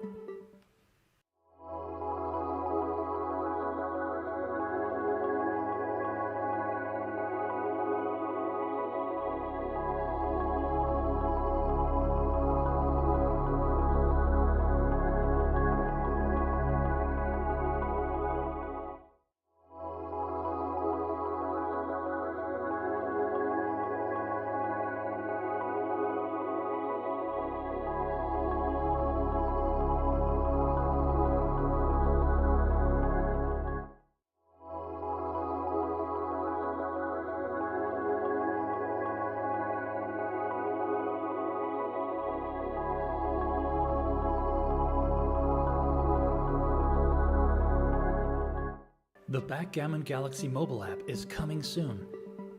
The Backgammon Galaxy mobile app is coming soon.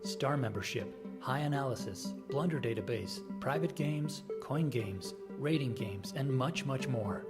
Star membership, high analysis, blunder database, private games, coin games, rating games, and much, much more.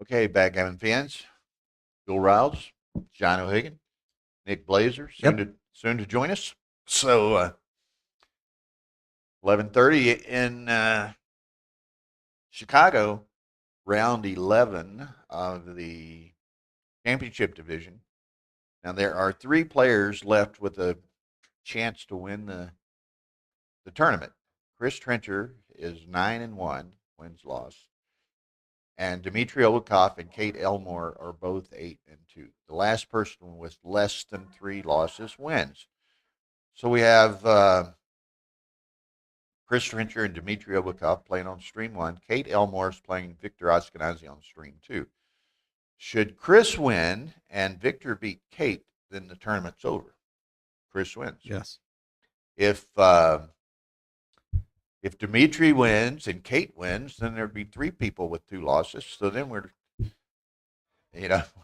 Okay, backgammon fans, Bill Riles, John O'Hagan, Nick Blazer, soon to join us. So 11:30 in Chicago, round 11 of the championship division. Now there are 3 players left with a chance to win the tournament. Chris Trencher is 9-1, wins loss, and Dimitri Olikoff and Kate Elmore are both 8-2. The last person with less than 3 losses wins. So we have Chris Trencher and Dimitri Olikoff playing on stream 1. Kate Elmore is playing Victor Ashkenazi on stream 2. Should Chris win and Victor beat Kate, then the tournament's over. Chris wins. Yes. If Dimitri wins and Kate wins, then there'd be 3 people with 2 losses. So then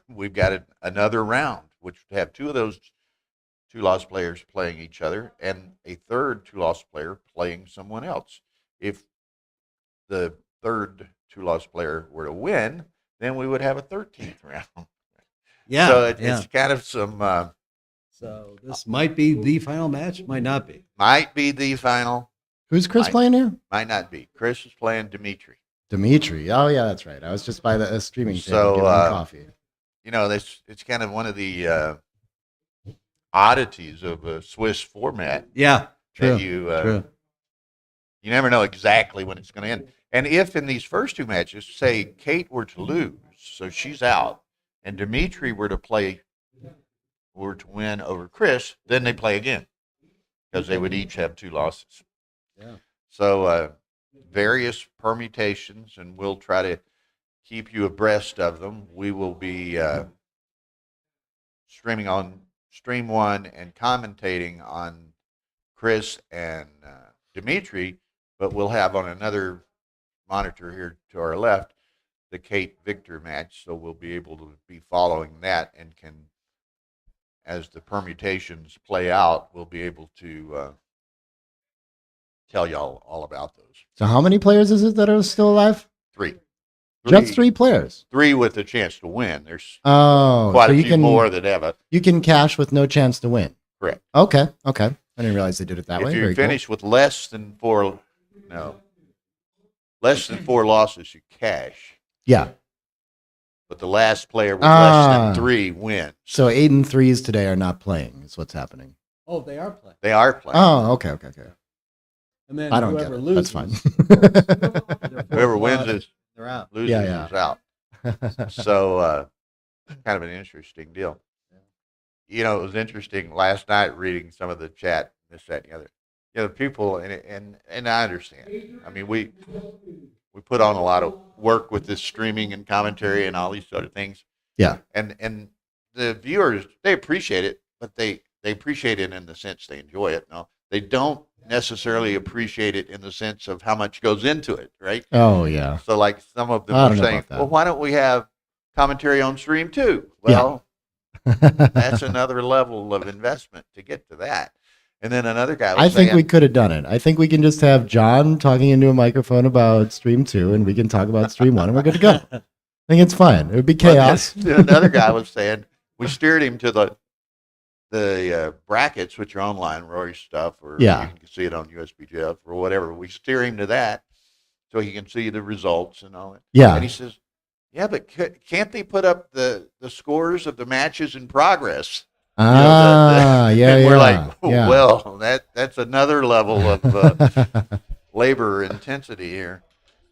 we've got another round, which would have 2 of those 2-loss players playing each other and a third 2-loss player playing someone else. If the third 2-loss player were to win, then we would have a 13th round. Yeah. So it's kind of some. So this might be the final match. Might not be. Might be the final. Who's Chris playing here? Might not be. Chris is playing Dimitri. Dimitri. Oh yeah, that's right. I was just by the streaming table So, getting coffee. It's kind of one of the oddities of a Swiss format. Yeah. True. That True. you never know exactly when it's going to end. And if in these first 2 matches, say Kate were to lose, so she's out, and Dimitri were to win over Chris, then they play again because they would each have 2 losses. Yeah. So various permutations, and we'll try to keep you abreast of them. We will be streaming on Stream 1 and commentating on Chris and Dimitri, but we'll have on another monitor here to our left the Kate Victor match, so we'll be able to be following that and can, as the permutations play out, we'll be able to tell y'all all about those. So how many players is it that are still alive? 3. Just 3 players. 3 with a chance to win. There's Oh, quite so a you few can more that have a. you can cash with no chance to win. Correct. Okay. I didn't realize they did it that If way. you Very cool. finish with less than 4 losses, you cash. Yeah. But the last player with less Ah. than 3 wins. So 8 and 3s today are not playing. Is what's happening. Oh, they are playing. They are playing. Oh, okay. And then I don't get whoever it. loses, That's fine. Whoever wins is they're out. loses Yeah. is out. So kind of an interesting deal. It was interesting last night reading some of the chat, this, that, and the other. People, and I understand. I mean, we put on a lot of work with this streaming and commentary and all these sort of things. Yeah. And the viewers, they appreciate it, but they appreciate it in the sense they enjoy it. No, they don't necessarily appreciate it in the sense of how much goes into it, right? Oh yeah. So like some of them I are don't know saying, about that. well, why don't we have commentary on stream too? Well, that's another level of investment to get to that. And then another guy was I think saying, we could have done it. I think we can just have John talking into a microphone about stream 2 and we can talk about stream 1 and we're good to go. I think it's fine. It would be chaos. Then another guy was saying, we steered him to the brackets, which are online, Rory's stuff, or Yeah. you can see it on USB Jeff or whatever. We steer him to that so he can see the results and all that. Yeah. And he says, yeah, but can't they put up the scores of the matches in progress? Yeah. And we're like, yeah. well, that's another level of labor intensity here.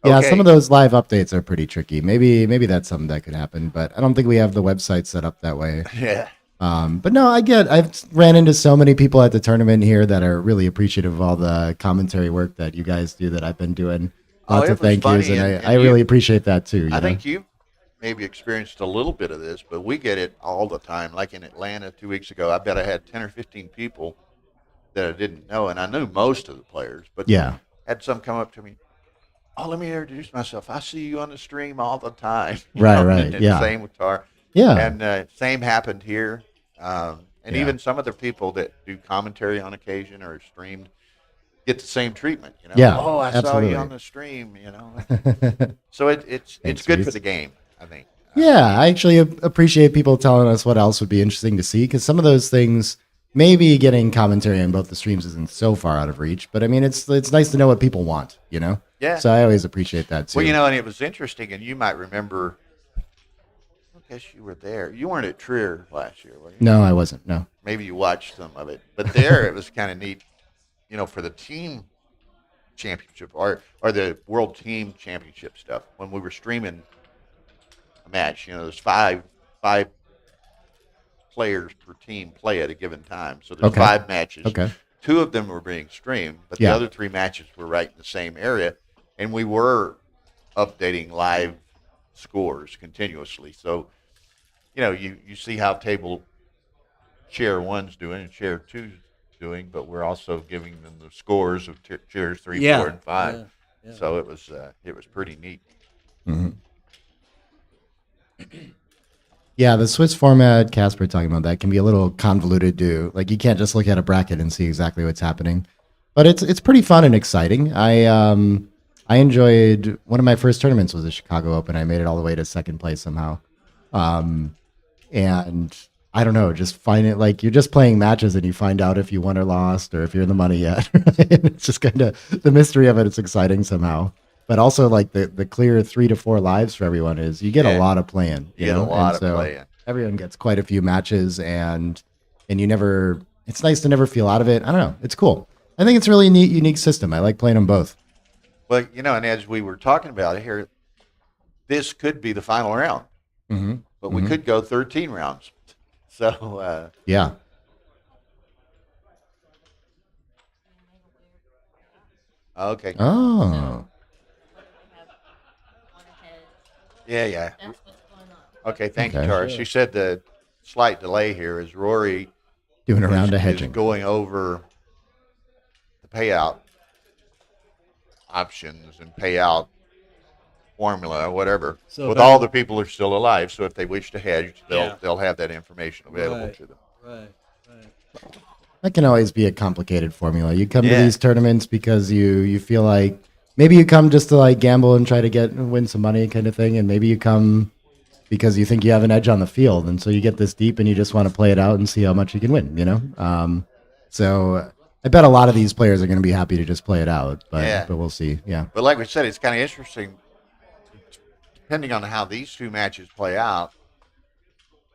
Yeah, Okay. some of those live updates are pretty tricky. Maybe that's something that could happen, but I don't think we have the website set up that way. Yeah. But no, I've ran into so many people at the tournament here that are really appreciative of all the commentary work that you guys do that I've been doing. Lots it of was thank yous, funny, and and I you- really appreciate that too. I think you've maybe experienced a little bit of this, but we get it all the time. Like in Atlanta 2 weeks ago, I bet I had 10 or 15 people that I didn't know, and I knew most of the players, but Yeah. had some come up to me. Oh, let me introduce myself. I see you on the stream all the time. Right, And yeah. Same with Tar. Yeah. And same happened here. And Yeah. even some of the people that do commentary on occasion or streamed get the same treatment. Yeah, Oh, I saw absolutely. you on the stream. So it's Thanks, good Reese. for the game, I think. Yeah, I actually appreciate people telling us what else would be interesting to see, because some of those things, maybe getting commentary on both the streams isn't so far out of reach. But I mean, it's nice to know what people want, you know. Yeah. So I always appreciate that too. Well, you know, and it was interesting, and you might remember. I guess you were there. You weren't at Trier last year, were you? No, I wasn't. No. Maybe you watched some of it, but there it was kind of neat. You know, for the team championship or the world team championship stuff, when we were streaming a match, you know, there's five players per team play at a given time. So there's Okay. 5 matches. Okay. 2 of them were being streamed, but Yeah. the other 3 matches were right in the same area, and we were updating live scores continuously. So, you know, you see how table chair 1's doing and chair 2's doing, but we're also giving them the scores of chairs 3, 4, and 5. Yeah. So it was pretty neat. Mm-hmm. Yeah, the Swiss format, Casper talking about that, can be a little convoluted to, like, you can't just look at a bracket and see exactly what's happening. But it's pretty fun and exciting. I enjoyed, one of my first tournaments was the Chicago Open. I made it all the way to second place somehow. And I don't know, just find it like you're just playing matches and you find out if you won or lost or if you're in the money yet. Right? It's just kind of the mystery of it. It's exciting somehow. But also, like, the clear 3 to 4 lives for everyone is you get a lot of playing. You get a lot of playing. Everyone gets quite a few matches, and you never. It's nice to never feel out of it. I don't know. It's cool. I think it's a really neat, unique system. I like playing them both. Well, you know, and as we were talking about it here, this could be the final round, Mm-hmm. but we could go 13 rounds. So Yeah. okay, Oh. yeah. Okay, thank you, Okay. Tara. She said the slight delay here is Rory Doing a round of is hedging. going over the payout options and payout formula or whatever. So with that- all the people who are still alive, so if they wish to hedge, they'll have that information available Right. to them. Right. That can always be a complicated formula. You come to Yeah. these tournaments because you feel like maybe you come just to like gamble and try to win some money kind of thing, and maybe you come because you think you have an edge on the field, and so you get this deep and you just want to play it out and see how much you can win. You know, so I bet a lot of these players are going to be happy to just play it out, but we'll see. Yeah. But like we said, it's kind of interesting. Depending on how these 2 matches play out,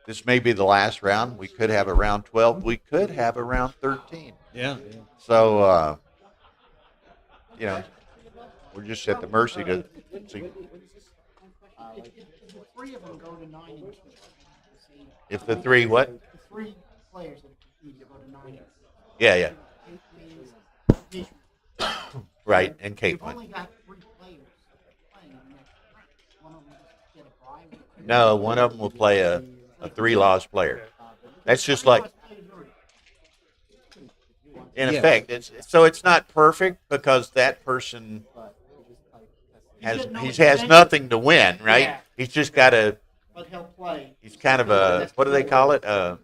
this may be the last round. We could have a round 12. We could have a round 13. Yeah. So, you know, we're just at the mercy to see. Three of them go to 9 and 2. If the 3 what? The 3 players that compete go to 9 and 2. Yeah. Dimitri. Right, and Kate You've went. only got 3 players playing in the next round. One of them just get a bye week. No, one of them will play a 3-loss player. That's just like, in effect, it's not perfect because that person has nothing to win, right? Yeah. He's just got to. But he'll play. He's kind of a, what do they call it? I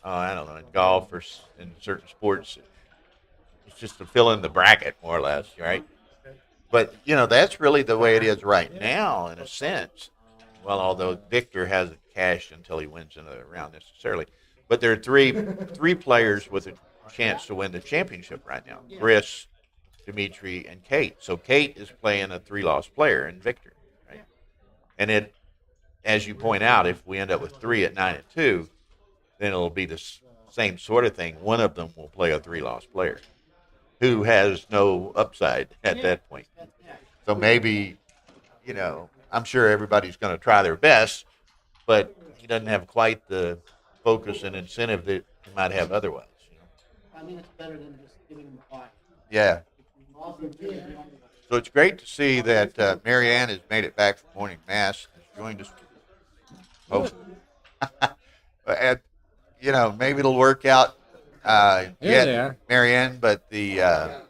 don't know, in golf or in certain sports. It's just to fill in the bracket, more or less, right? But, you know, that's really the way it is right now, in a sense. Well, although Victor hasn't cashed until he wins another round necessarily. But there are three players with a chance to win the championship right now. Chris, Dimitri, and Kate. So Kate is playing a 3-loss player in Victor, right? And it, as you point out, if we end up with 3 at 9 and 2, then it'll be the same sort of thing. One of them will play a 3-loss player who has no upside at that point. So maybe, you know, I'm sure everybody's going to try their best, but he doesn't have quite the focus and incentive that he might have otherwise. You know? I mean, it's better than just giving him a bye. Yeah. So it's great to see that Marianne has made it back from morning mass. Has joined us. Oh. And, you know, maybe it'll work out yet, Marianne, but the,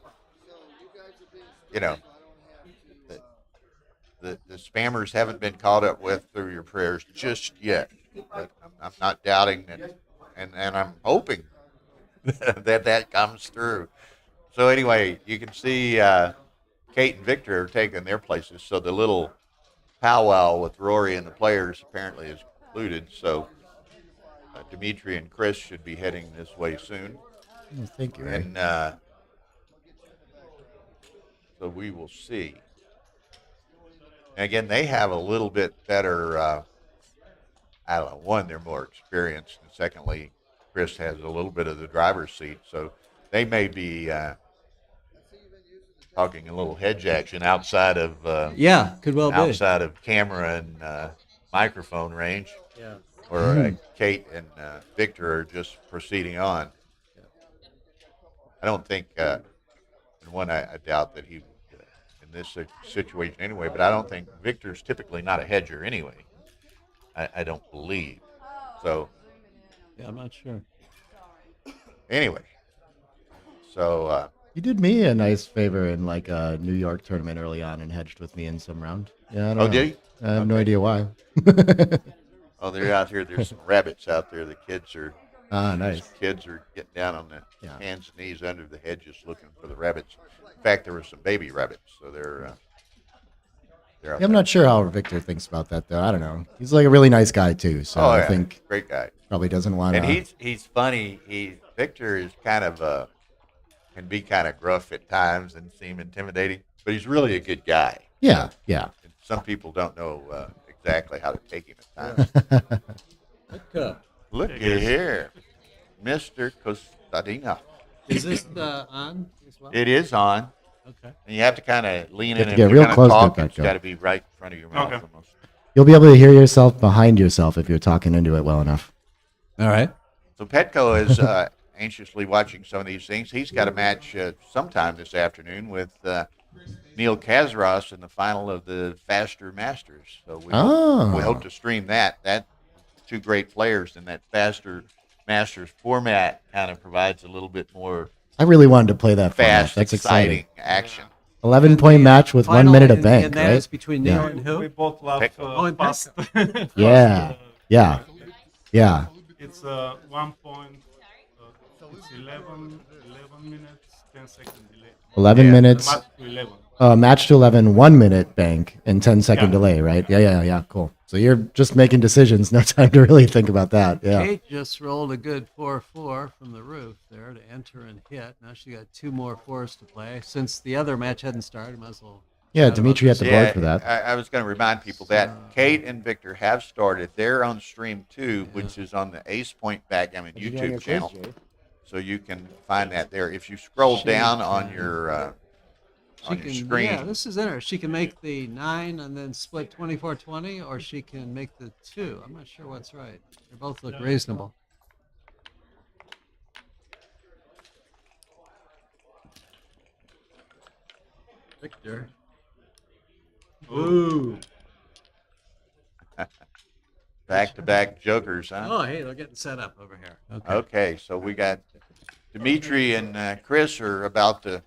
you know, the spammers haven't been caught up with through your prayers just yet. But I'm not doubting that, and I'm hoping that comes through. So anyway, you can see Kate and Victor are taking their places. So the little powwow with Rory and the players apparently is concluded. So Dimitri and Chris should be heading this way soon. Oh, thank you, Ray. And so we will see. And again, they have a little bit better, I don't know, one, they're more experienced. And secondly, Chris has a little bit of the driver's seat. So they may be talking a little hedge action outside of Yeah, could well be. outside of camera and microphone range. Yeah. Or Kate and Victor are just proceeding on. I don't think, and one, I doubt that he, in this situation anyway, but I don't think Victor's typically not a hedger anyway. I don't believe. So, Yeah, I'm not sure. anyway, so You did me a nice favor in like a New York tournament early on and hedged with me in some round. Yeah, I don't know. did he? I have no idea why. Oh, they're out here. There's some rabbits out there. The kids are. Nice. Kids are getting down on the Yeah. hands and knees under the hedges looking for the rabbits. In fact, there were some baby rabbits, so they're out Yeah, I'm there. not sure how Victor thinks about that though. I don't know. He's like a really nice guy too, so Oh, I yeah. think Great guy. probably doesn't want And to. he's funny. Victor is kind of can be kind of gruff at times and seem intimidating, but he's really a good guy. Yeah, yeah. And some people don't know exactly how to take him at times. Look at here, Mr. Costadina. Is this on as well? It is on, Okay. and you have to kind of lean You in have to and get if real you're close to talk, it, it's Petco. got to be right in front of your mouth. Okay. Almost. You'll be able to hear yourself behind yourself if you're talking into it well enough. All right. So Petco is anxiously watching some of these things. He's got a match sometime this afternoon with Neil Kazaros in the final of the Faster Masters. So we hope to stream that. That two great players in that Faster Masters format kind of provides a little bit more I really wanted to play that format. fast, That's exciting exciting. action. 11-point match with 1 minute of bank, And that right? is between Neil Yeah. and who? We both love Oh, and fast. Yeah, yeah, yeah. It's 1 point. It's 11 minutes, 10 second delay. 11 Yeah. minutes. Match to 11. Match to 11, 1 minute bank and 10-second Yeah. delay, right? Yeah. Cool. So you're just making decisions. No time to really think about that. Yeah. Kate just rolled a good 4-4 from the roof there to enter and hit. Now she got 2 more 4s to play. Since the other match hadn't started, might as well. Yeah, chat Dimitri about had the this. board for that. I was going to remind people that Kate and Victor have started. They're on stream 2, which is on the Ace Point Backgammon YouTube channel. So you can find that there. If you scroll down on your screen. Yeah, this is interesting. She can make the 9 and then split 24-20, or she can make the 2. I'm not sure what's right. They both look reasonable. Victor. Ooh. Back-to-back jokers, huh? Oh, hey, they're getting set up over here. Okay. Okay, so we got Dimitri and Chris are about to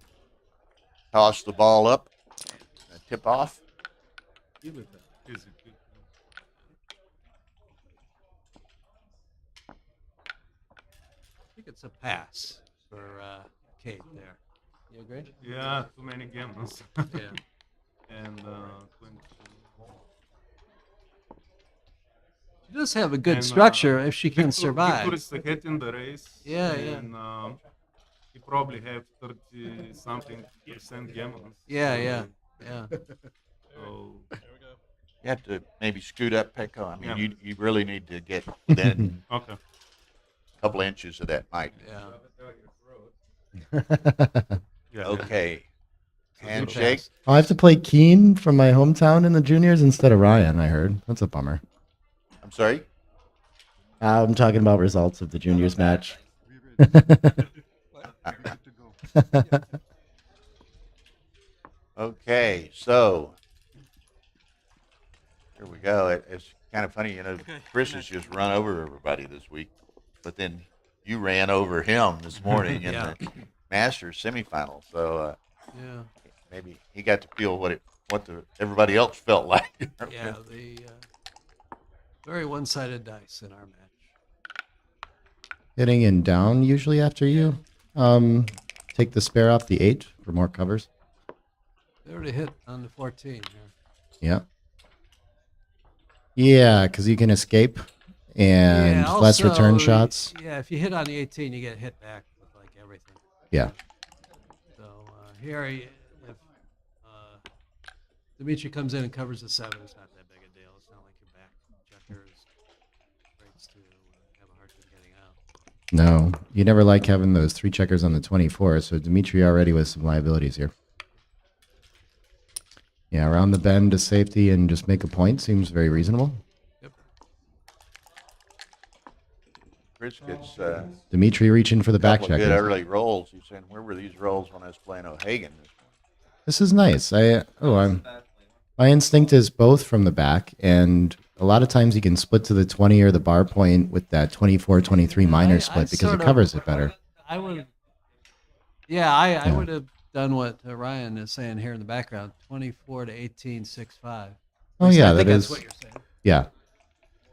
toss the ball up, tip off. Easy. I think it's a pass for Kate there. You agree? Yeah, too many gambles. Yeah. And 20. She does have a good And, structure if she can Victor survive. is ahead in the race. Yeah. And he probably have 30-something% gambles. Yeah. So You have to maybe scoot up, Petco. I mean, Yeah. you really need to get within okay. a couple inches of that mic. Yeah. Yeah. Okay. So Handshake. good pass. I have to play Keen from my hometown in the juniors instead of Ryan, I heard. That's a bummer. I'm sorry? I'm talking about results of the juniors match. Okay, so here we go. It's kind of funny, Chris has just run over everybody this week, but then you ran over him this morning in Yeah. the Masters semifinal. So Yeah. maybe he got to feel what everybody else felt like. Yeah. The very one-sided dice in our match. Hitting and down usually after you. Take the spare off the 8 for more covers. They already hit on the 14 here. Yeah. Yeah, because you can escape and Yeah, less return also, shots. Yeah, if you hit on the 18, you get hit back with like everything. Yeah. So here, if Dimitri comes in and covers the 7, it's not that big a deal. It's not like your back checker rates to have a hard time getting out. No, you never like having those 3 checkers on the 24. So Dimitri already with some liabilities here. Yeah, around the bend to safety and just make a point seems very reasonable. Yep. Chris gets Dimitri reaching for the back couple of checker. good early rolls. He's saying, where were these rolls when I was playing O'Hagan this morning? This is nice. My instinct is both from the back, and a lot of times you can split to the 20 or the bar point with that 24-23 minor split because it covers it better. I would. Yeah, I would have done what Ryan is saying here in the background: 24 to 18, 6-5. Oh yeah, I think that that's is. what you're saying. Yeah,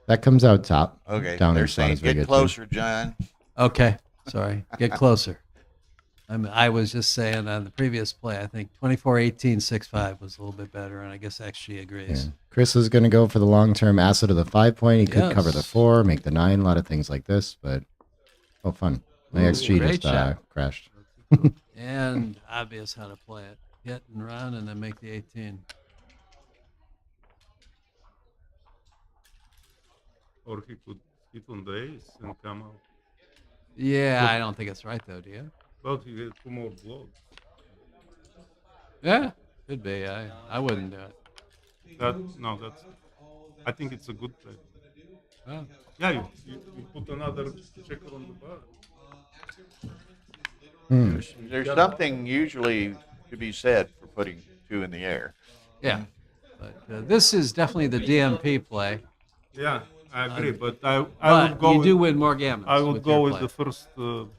that comes out top. Okay, Down they're in front saying is very get good, too. closer, John. Okay, sorry. Get closer. I was just saying on the previous play, I think 24, 18, 6-5 was a little bit better, and I guess XG agrees. Yeah. Chris is going to go for the long-term asset of the 5 point. He could cover the Yes. 4, make the 9, a lot of things like this, but fun. My XG great just shot. crashed. And obvious how to play it. Hit and run, and then make the 18. Or he could hit on the ace and come out. Yeah, I don't think it's right though, do you? But he had 2 more blocks. Yeah, could be. I wouldn't do it. That's. I think it's a good play. Oh. Yeah, you put another checker on the bar. There's something usually to be said for putting 2 in the air. Yeah, but this is definitely the DMP play. Yeah, I agree, but I But would go. you with, do win more gammons. I would go your with play. the first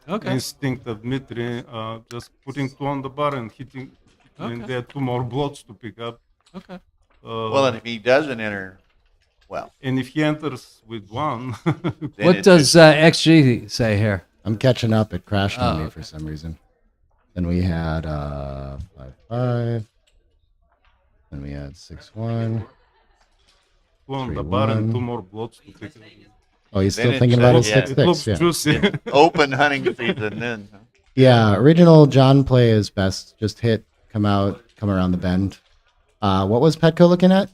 Okay. instinct of Dmitri, just putting 2 on the bar and hitting. And Okay. there are 2 more blocks to pick up. Okay. Well, and if he doesn't enter, well, And if he enters with 1, then What it's does XG say here? I'm catching up. It crashed on me Oh, for some reason. Then we had 5-5. Then we had 6-1. 2 on the bar 3-1. and 2 more blocks to pick up. Oh, he's Then still it's, thinking about his yeah. six It It looks six. Yeah. juicy. open hunting season then. Huh? Yeah, original John play is best. Just hit, come out, come around the bend. What was Petco looking at?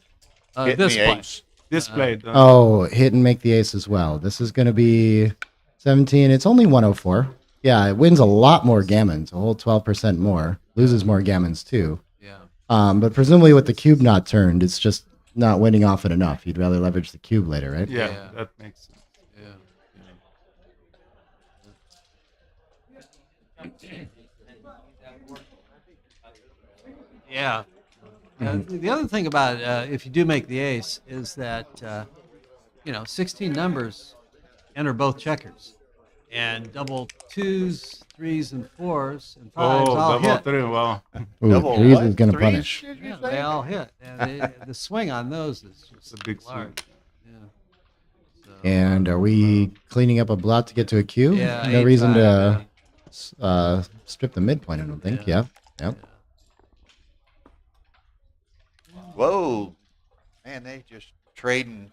Hitting This the play. ace. This played. Oh, hit and make the ace as well. This is going to be 17. It's only 104. Yeah, it wins a lot more gammons, a whole 12% more. Loses more gammons too. Yeah. But presumably with the cube not turned, it's just not winning off it enough. You'd rather leverage the cube later, right? Yeah, Yeah. that makes sense. Yeah. The other thing about if you do make the ace is that 16 numbers enter both checkers, and double 2s, 3s, and 4s and 5s Oh, all double hit. 3, wow. Ooh, Double threes what? is going to Threes, punish. did you Yeah, say? they all hit, and the swing on those is just It's a big swing. large. Yeah. So, And are we cleaning up a blot to get to a cube? Yeah, No reason 8-5, to strip the midpoint, I don't think. Yeah. Yep. Whoa, man, they just trading.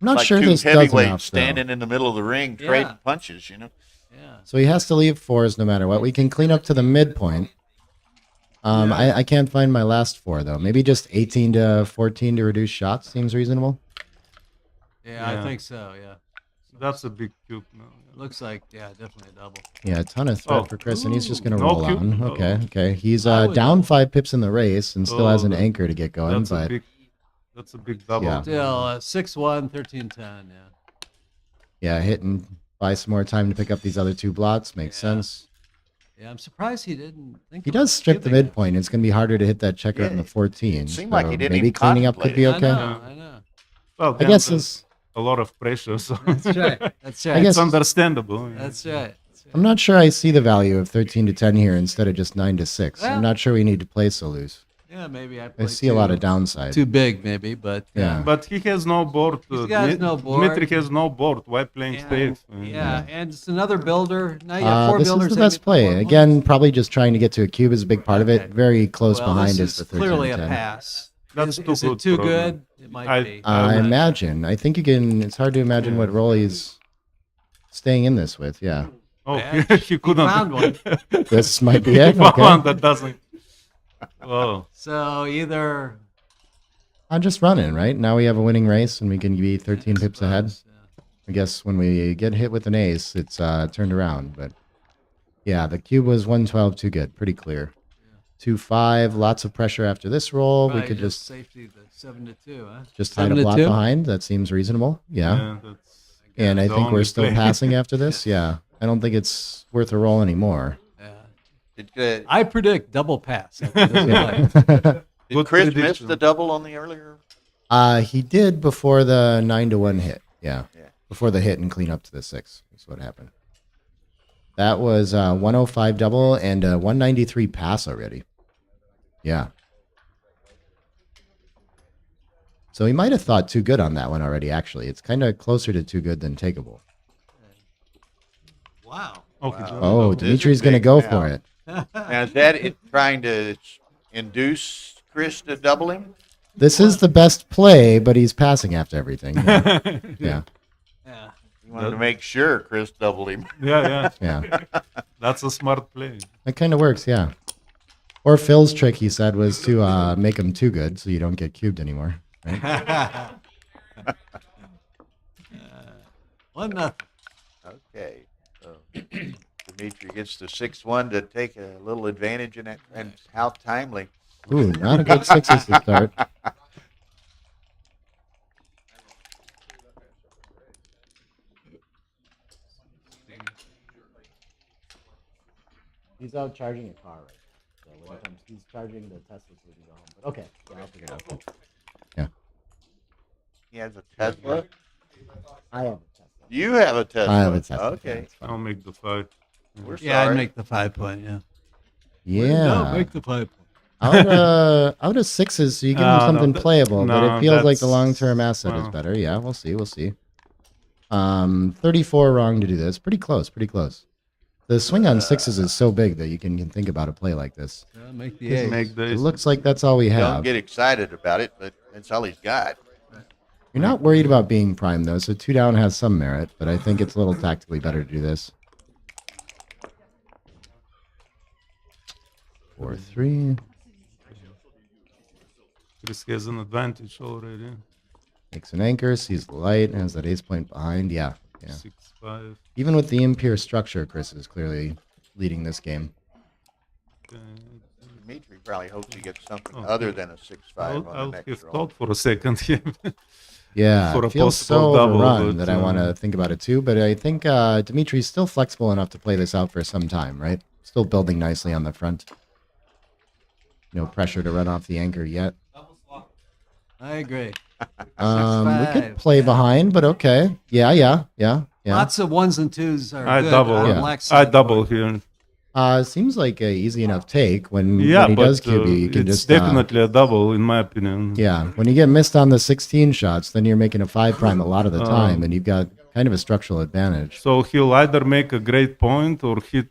I'm not like sure 2 this does heavyweights enough, though. standing in the middle of the ring trading Yeah. punches. You know. yeah. So he has to leave 4s no matter what. We can clean up to the midpoint. I can't find my last 4, though. Maybe just 18 to 14 to reduce shots seems reasonable. Yeah, I Yeah. think so. Yeah. That's a big cube now. Looks like definitely a double. Yeah, a ton of threat Oh. for Chris, and he's just going to No roll cube? on. Oh. Okay. He's I would down double. 5 pips in the race and still Oh, has an that- anchor to get going, That's a but... big. That's a big double. Yeah. Still 6-1, 13-10. Yeah. Yeah, hit and buy some more time to pick up these other 2 blots. Makes Yeah. sense. Yeah, I'm surprised he didn't think. He about does strip the giving it. midpoint. It's going to be harder to hit that checker Yeah, in the 14. it seemed like he didn't maybe even cleaning up could be contemplate okay. I know. Well, I then guess there's it's... a lot of pressure, so That's right. That's right. I guess- it's understandable. yeah. That's right. I'm not sure I see the value of 13 to 10 here instead of just 9 to 6. Well- I'm not sure we need to play so loose. Yeah, maybe I. I played see a lot of too- downside. Too big, maybe, but Yeah. But he has no board. He's got no board. Dimitri has no board. Why playing and, safe? yeah, and it's another builder. Now you have 4 This builders. is the aiming best for play. 4 Again, points. probably just trying to get to a cube is a big part of it. Okay. Very close Well, behind this is the is 13 clearly to a 10. pass. That's is too it too for me. good? It might I- be. I imagine. I think you can. It's hard to imagine Yeah. what role he's staying in this with. Yeah, Oh, Yeah, he couldn't. found one. this might be He it. found Okay, one that doesn't. Oh, So either I'm just running right now. We have a winning race, and we can be 13 pips ahead. I guess when we get hit with an ace, it's turned around. But yeah, the cube was 112, too good, pretty clear. 2-5, lots of pressure after this roll. We could just safety the 7-2, huh? just hide a 7-2? blot behind. That seems reasonable. Yeah. that's And I the think we're only still play. passing after this. Yeah. I don't think it's worth a roll anymore. Yeah. I predict double pass. after this play. Yeah. Did Chris miss the double on the earlier? He did before the 9-1 hit. Yeah. Yeah. Before the hit and clean up to the 6. That's what happened. That was 105 double and 193 pass already. Yeah. So he might have thought too good on that one already, actually. It's kind of closer to too good than takeable. Wow. Okay. Oh, This is Dimitri's going to big go now. for it. Now, is that it trying to induce Chris to double him? This is the best play, but he's passing after everything. Yeah. Yeah. Yeah. You wanted to make sure Chris doubled him. Yeah. Yeah. That's a smart play. That kind of works, yeah. Or Phil's trick, he said, was to make him too good so you don't get cubed anymore. Right? 1-0. Okay. So Dimitri gets the 6-1 to take a little advantage in that, and how timely. Ooh, not a good sixes to start. He's out charging a car right now. So when it comes, he's charging the Tesla so he can go home. But okay, yeah, I'll figure it out. Yeah. He has a Tesla. I have a Tesla. You have a Tesla. I have a Tesla. Okay. I'll make the 5. We're Yeah, I'd sorry. make the 5 point, yeah. Yeah. No, make the 5 point. Out of sixes, so you give him No, something that- playable, but no, it feels like the that's- long-term asset is well. better. Yeah, we'll see. We'll see. 34 wrong to do this. Pretty close. Pretty close. The swing on sixes is so big that you can think about a play like this. Make the ace. Make the It looks like that's all we Don't have. get excited about it, but that's all he's got. You're not worried about being prime though, so 2 down has some merit, but I think it's a little tactically better to do this. 4-3. Chris has an advantage already. Makes an anchor, sees the light, has that ace point behind. Yeah. 6-5. Even with the impure structure, Chris is clearly leading this game. Dimitri probably hopes he gets something Okay. other than a 6-5 on I'll the next have roll. thought for a second. Yeah. Yeah, For a it feels so possible double, overrun but, that I want to think about it too. But I think Dimitri's still flexible enough to play this out for some time, right? Still building nicely on the front. No pressure to run off the anchor yet. I agree. We could 6-5. play behind, but okay. Yeah. Lots of 1s and 2s are I good double. on Yeah. Lex I side. double here. Seems like a easy enough take when Yeah, he but does QB. You can it's just definitely a double in my opinion. yeah. When you get missed on the 16 shots, then you're making a 5 prime a lot of the time, and you've got kind of a structural advantage. So he'll either make a great point or hit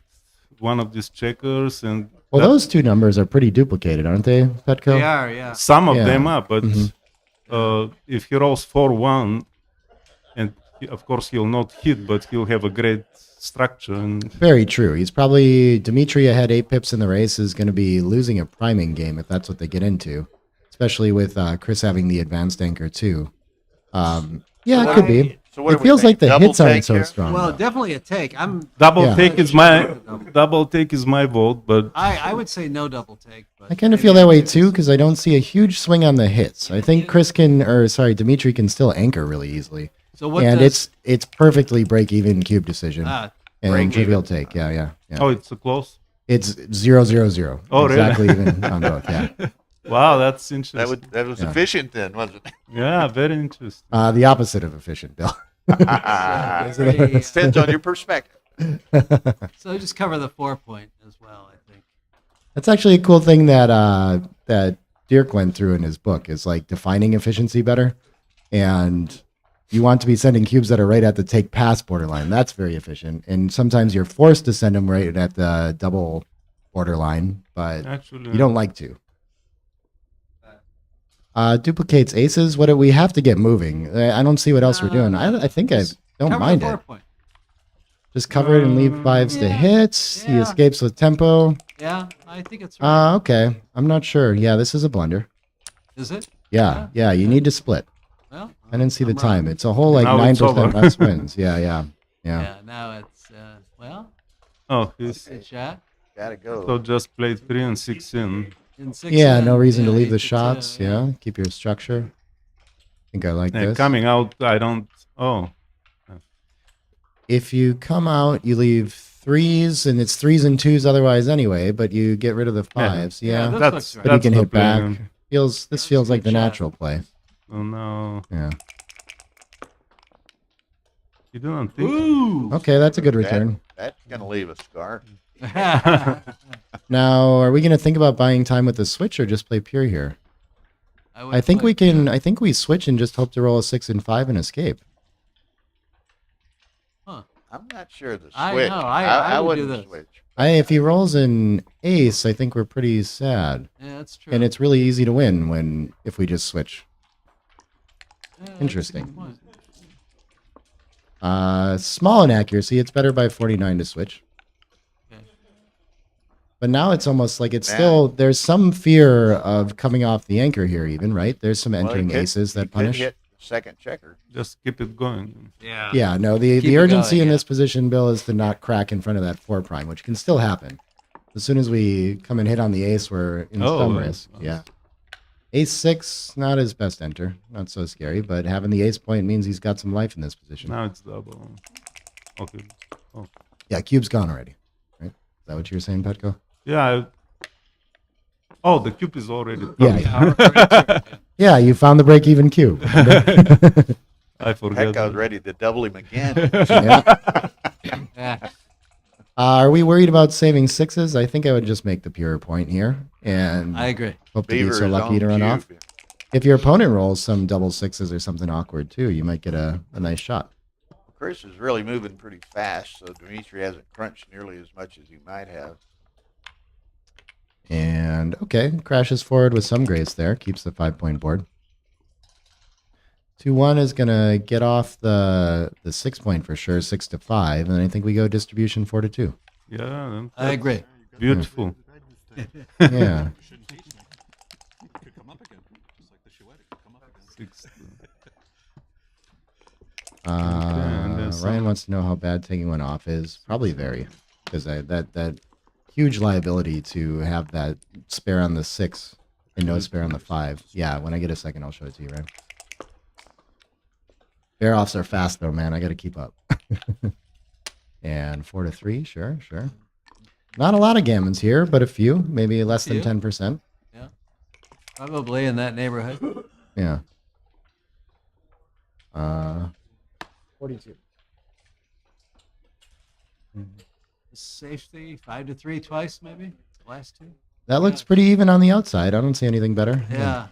one of these checkers, and Well, those two numbers are pretty duplicated, aren't they, Petco? They are, yeah. some of Yeah. them are. But Mhm. if he rolls 4-1, and of course he'll not hit, but he'll have a great structure. And Very true. He's probably Dimitri ahead 8 pips in the race is going to be losing a priming game if that's what they get into, especially with Chris having the advanced anchor too. Yeah, it could be. So what do It we feels think? like the Double hits aren't take so here? strong. Well, though. definitely a take. I'm. double Yeah. take is my vote, but I would say no double take. But I kind of feel that way too because I don't see a huge swing on the hits. I think Dimitri can still anchor really easily, So what and does it's perfectly break even cube decision and break trivial even. take. Yeah. oh, it's a close. It's 0-0-0. Oh, really? Exactly even on both. Yeah. Wow, that's interesting. That was Yeah. efficient then, wasn't it? Yeah, very interesting. The opposite of efficient, Bill. Depends on your perspective. so just cover the 4 point as well. I think. That's actually a cool thing that that Dirk went through in his book is like defining efficiency better, and you want to be sending cubes that are right at the take pass borderline. That's very efficient, and sometimes you're forced to send them right at the double borderline, but Actually, you don't like to. Duplicates aces. What do we have to get moving? I don't see what else we're doing. I think I don't Cover mind the it. 4 point. Just cover it and leave fives to hits. He Yeah. escapes with tempo. Yeah, I think it's right. Okay. I'm not sure. Yeah, this is a blunder. Is it? Yeah. You need to split. Well, I didn't see the I'm time. wrong. It's a whole like Now it's 9% over. less wins. Yeah. Yeah, now it's, well, Oh, he's good shot. Gotta go. so just played 3 and 6 in. In 6 Yeah, no in, reason to yeah, leave the 8 to 2, shots. Yeah. Keep your structure. I think I like this. Coming out, I don't. Oh, If you come out, you leave threes, and it's threes and twos otherwise anyway, but you get rid of the fives. Yeah, Yeah. this that's looks right. But you that's can the hit back. plan. This feels like the good shot. natural play. Oh no, Yeah. you didn't think. Ooh. Okay, that's a good return. That's gonna leave a scar. Now, are we going to think about buying time with the switch or just play pure here? I think we can. I think we switch and just hope to roll a 6 and 5 and escape. I'm not sure the switch. I know, I would do wouldn't this. switch. If he rolls an ace, I think we're pretty sad. Yeah, that's true. And it's really easy to win if we just switch. Yeah, that's a Interesting. good point. Small inaccuracy. It's better by 49 to switch. Okay. But now it's almost like it's Man. still, there's some fear of coming off the anchor here even, right? There's some Well, he entering could- aces he that could punish. hit second checker. Just keep it going. Yeah. Yeah, no, Keep the it urgency going, in yeah. this position, Bill, is to not crack in front of that 4 prime, which can still happen. As soon as we come and hit on the ace, we're in some risk. Yeah. Ace 6, not his best enter. Not so scary, but having the ace point means he's got some life in this position. Now it's double. Okay. Oh, Yeah, cube's gone already. Right? Is that what you were saying, Petko? yeah. Oh, the cube is already. Yeah. Yeah, you found the break-even cube. I forget. Heck, I was ready to double him again. Yeah. Yeah. Are we worried about saving sixes? I think I would just make the pure point here and I agree. hope to Beaver be so is lucky on to run off. cube. If your opponent rolls some double sixes or something awkward too, you might get a nice shot. Chris is really moving pretty fast, so Dimitri hasn't crunched nearly as much as he might have. And okay, crashes forward with some grace there, keeps the 5-point board. 2-1 is gonna get off the 6-point for sure, 6 to 5, and I think we go distribution 4 to 2. Yeah. I agree. Beautiful. Yeah. 6. Ryan there's some- wants to know how bad taking one off is. Probably very, because that huge liability to have that spare on the 6 and no spare on the 5. Yeah, when I get a second, I'll show it to you, Ryan. Bear offs are fast though, man. I got to keep up. And 4 to 3, sure. Not a lot of gammons here, but a few, maybe less than Few. 10%. Yeah. Probably in that neighborhood. Yeah. 42. Safety, 5 to 3 twice, maybe. Last two. That looks pretty even on the outside. I don't see anything better. Yeah.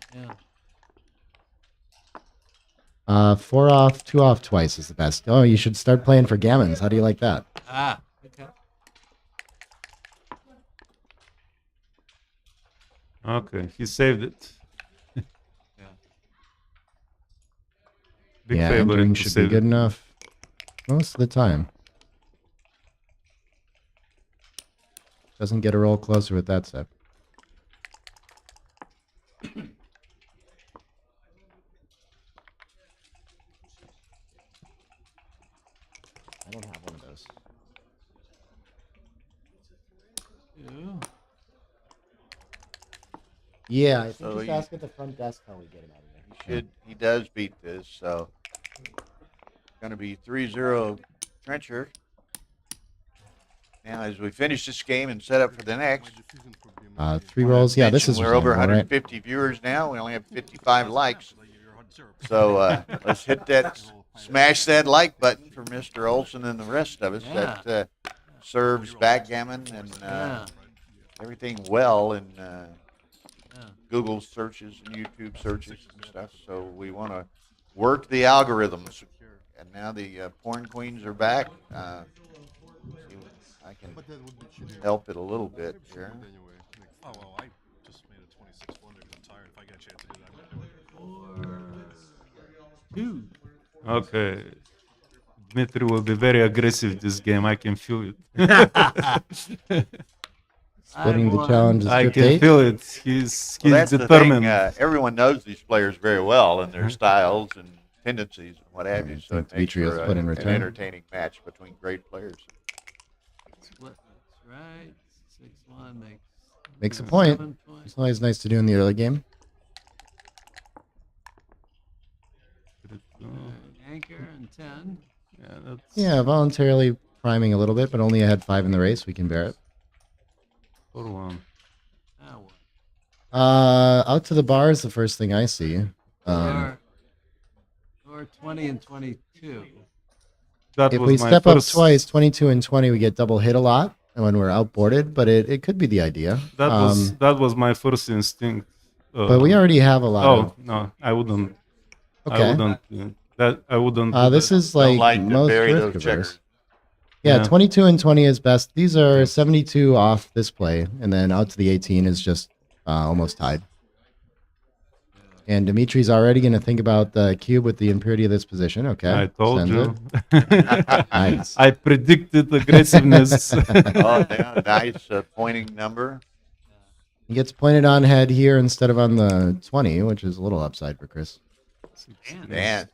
4 off, 2 off twice is the best. Oh, you should start playing for gammons. How do you like that? Ah, okay. Okay, he saved it. Big Yeah, favorite entering to should be save good it. enough most of the time. Doesn't get a roll closer with that step. I don't have one of those. Ew. Yeah, I think So just you- ask at the front desk how we get him out of there. He does beat this, so going to be 3-0 Trencher. Now, as we finish this game and set up for the next, 3 rolls. Yeah, this is we're over reasonable, right? 150 viewers now. We only have 55 likes. So let's hit that, smash that like button for Mr. Olson and the rest of us Yeah. that serves backgammon and Yeah. everything well in Yeah. Google searches and YouTube searches and stuff. So we want to work the algorithms. And now the porn queens are back. See if I can help it a little bit here. Oh, well, I just made a 26 blunder because I'm tired. If I get a chance to do that, I'm going to do it. 4-2. Okay. Dimitri will be very aggressive this game. I can feel it. Splitting the challenges I to can 8. feel it. He's Well, that's determined. the thing. Everyone knows these players very well and their styles and tendencies and what have you. So it makes Dimitri will for split in an return. entertaining match between great players. Split. That's right. 6-1 Makes a point. 7 points. It's always nice to do in the early game. Anchor and 10. Yeah, that's Yeah, voluntarily priming a little bit, but only ahead 5 in the race. We can bear it. 4-1. Now what? Out to the bar is the first thing I see. Or 20 and 22. That If was we my step first, up twice, 22 and 20, we get double hit a lot when we're outboarded, but it could be the idea. That was my first instinct. But we already have a lot of... no, I wouldn't. Okay. I wouldn't. I wouldn't. do This that. is Don't like to most bury risk those averse. checkers. Yeah, Yeah. 22 and 20 is best. These are 72 off this play, and then out to the 18 is just almost tied. And Dimitri's already going to think about the cube with the impurity of this position. Okay. I told sends you. it. Nice. I predicted aggressiveness. Oh, yeah, nice pointing number. He gets pointed on head here instead of on the 20, which is a little upside for Chris. Man,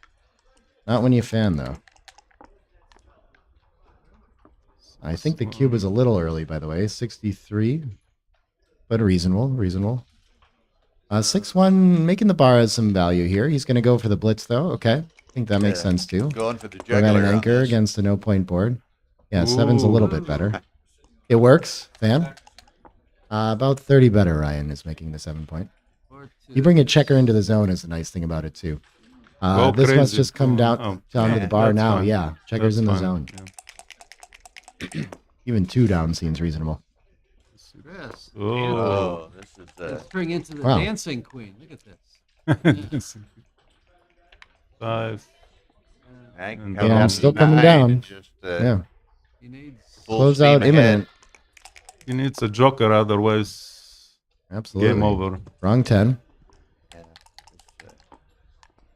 Not when you fan, though. I think the cube was a little early, by the way. 63. But reasonable. 6-1, making the bar has some value here. He's going to go for the blitz, though. Okay. I think that makes sense, too. going for the Prevent jugular an on anchor this. against a no-point board. Yeah, 7's a little bit better. It works, fan. About 30 better, Ryan is making the 7-point. 4-2. You bring a checker into the zone is the nice thing about it, too. Go This must crazy. just come down Oh, to yeah, the bar that's now. fine. Yeah, checkers That's in the fine, zone. yeah. Even 2 down seems reasonable. Chris. Oh. Oh, this is Let's bring into the Wow. dancing queen. Look at this. 5. Hank And coming down. down Still to coming 9 down. and Just, Yeah, He needs full close steam out ahead. imminent. He needs a joker, otherwise Absolutely. game over. Wrong 10. Yeah,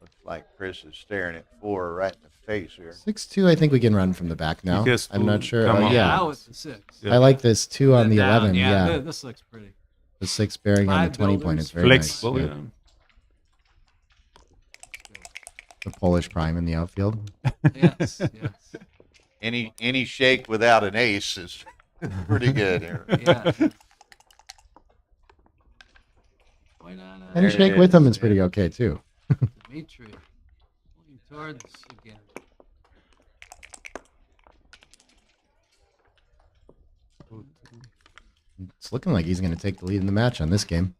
looks like Chris is staring at 4 right in the face here. 6-2, I think we can run from the back now. He has I'm to not sure. come up. Yeah, Now it's the 6. Yeah. I like this 2 on Then the down. 11. Yeah, This looks pretty. the 6 bearing on the 5 20 point builders. is very Flexible, nice. yeah. The Polish prime in the outfield. Yes, yes. Any shake without an ace is pretty good here. Yeah. Point on And There shake it with him is, is pretty okay, too. Dimitri. Pointing towards again. It's looking like he's going to take the lead in the match on this game.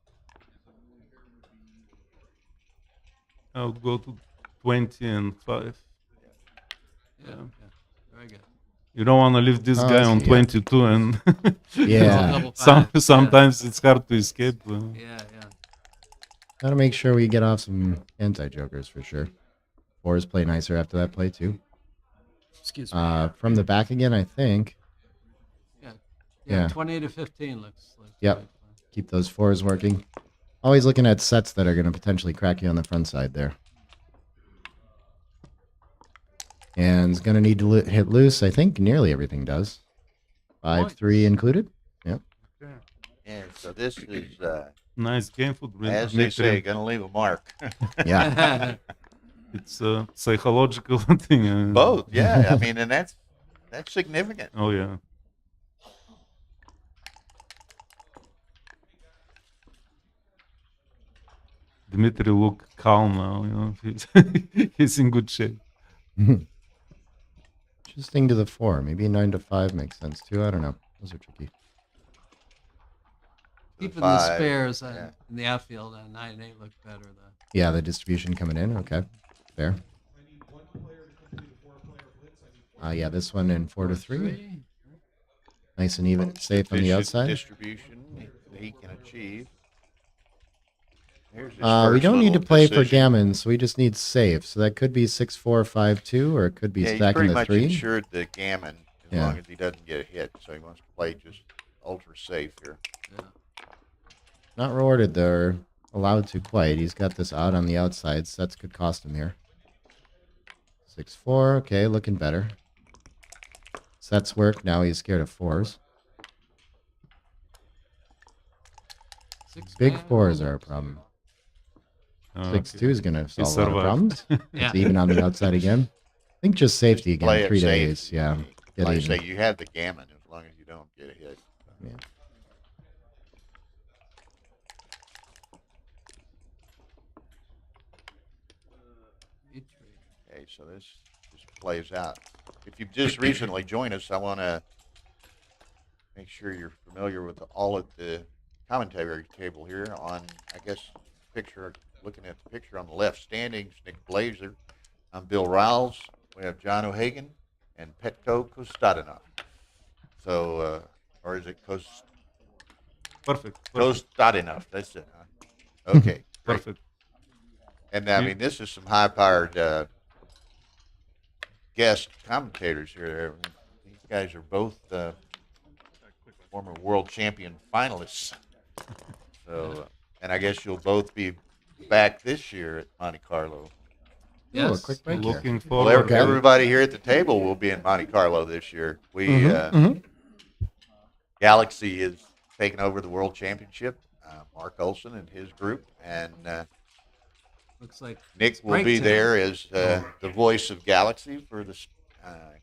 I'll go to 20 and 5. Yeah. Very good. You don't want to leave this Oh, guy I on see, yeah. 22 and Yeah. Double five. sometimes it's hard to escape. Yeah. Got to make sure we get off some anti-jokers for sure. 4s play nicer after that play, too. Excuse me. From the back again, I think. Yeah. yeah. 20 to 15 looks like. Yep. Keep those 4s working. Always looking at sets that are going to potentially crack you on the front side there. And it's going to need to hit loose. I think nearly everything does. 5-3 included. Yep. And so this is, Nice game for as they Dimitri. say, going to leave a mark. Yeah. It's a psychological thing. Both, yeah. I mean, and that's significant. Oh yeah. Dimitri look calm now. You know, he's in good shape. Interesting to the 4. Maybe 9 to 5 makes sense too. I don't know. Those are tricky. Keeping the 5, spares yeah. in the outfield on 9 and 8 look better though. Yeah, the distribution coming in. Okay. Fair. Yeah, this one in 4 to 3. Nice and even, safe on the Efficient outside. distribution that he can achieve. Here's his We first don't need to little play for decision. gammon, so we just need safe. So that could be 6-4-5-2, or it could be Yeah, he's stacking pretty the much 3. insured the gammon as Yeah. long as he doesn't get hit. So he wants to play just ultra safe here. Not rewarded there. allowed to quite. He's got this out on the outside. Sets could cost him here. 6-4. Okay, looking better. Sets work. Now he's scared of fours. Big fours are a problem. 6-2 is going to solve a lot of problems. Yeah. It's even on the outside again. I think just safety again. Play it 3 safe. days. Yeah. Get Like I even. say, you have the gammon as long as you don't get a hit. Yeah. Okay, so this just plays out. If you've just recently joined us, I want to make sure you're familiar with all at the commentary table here on, I guess, picture, looking at the picture on the left, standings, Nick Blazer. I'm Bill Riles. We have John O'Hagan and Petko Kostadinov. So, or is it Perfect. Kostadinov? That's it. Huh? Okay. Great. Perfect. And I mean, this is some high-powered guest commentators here. These guys are both former world champion finalists. So, and I guess you'll both be back this year at Monte Carlo. Ooh, a quick break here. Looking Well, forward. everybody here at the table will be in Monte Carlo this year. Galaxy is taking over the world championship. Mark Olson and his group, and Looks like Nick it's will break be time. there as the voice of Galaxy for the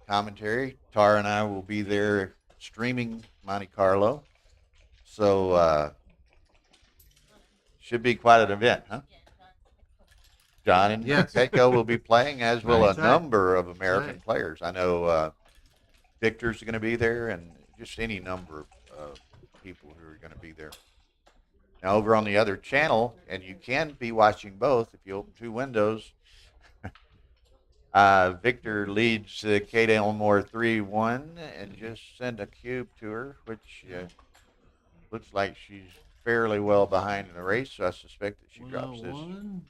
commentary. Tara and I will be there streaming Monte Carlo. So should be quite an event, huh? John and Yes. Petko will be playing, as will That's a right. number of American Right. players. I know Victor's going to be there, and just any number of people who are going to be there. Now, over on the other channel, and you can be watching both if you open two windows, Victor leads Kate Elmore 3-1 and just send a cube to her, which looks like she's fairly well behind in the race, so I suspect that she drops this. 101.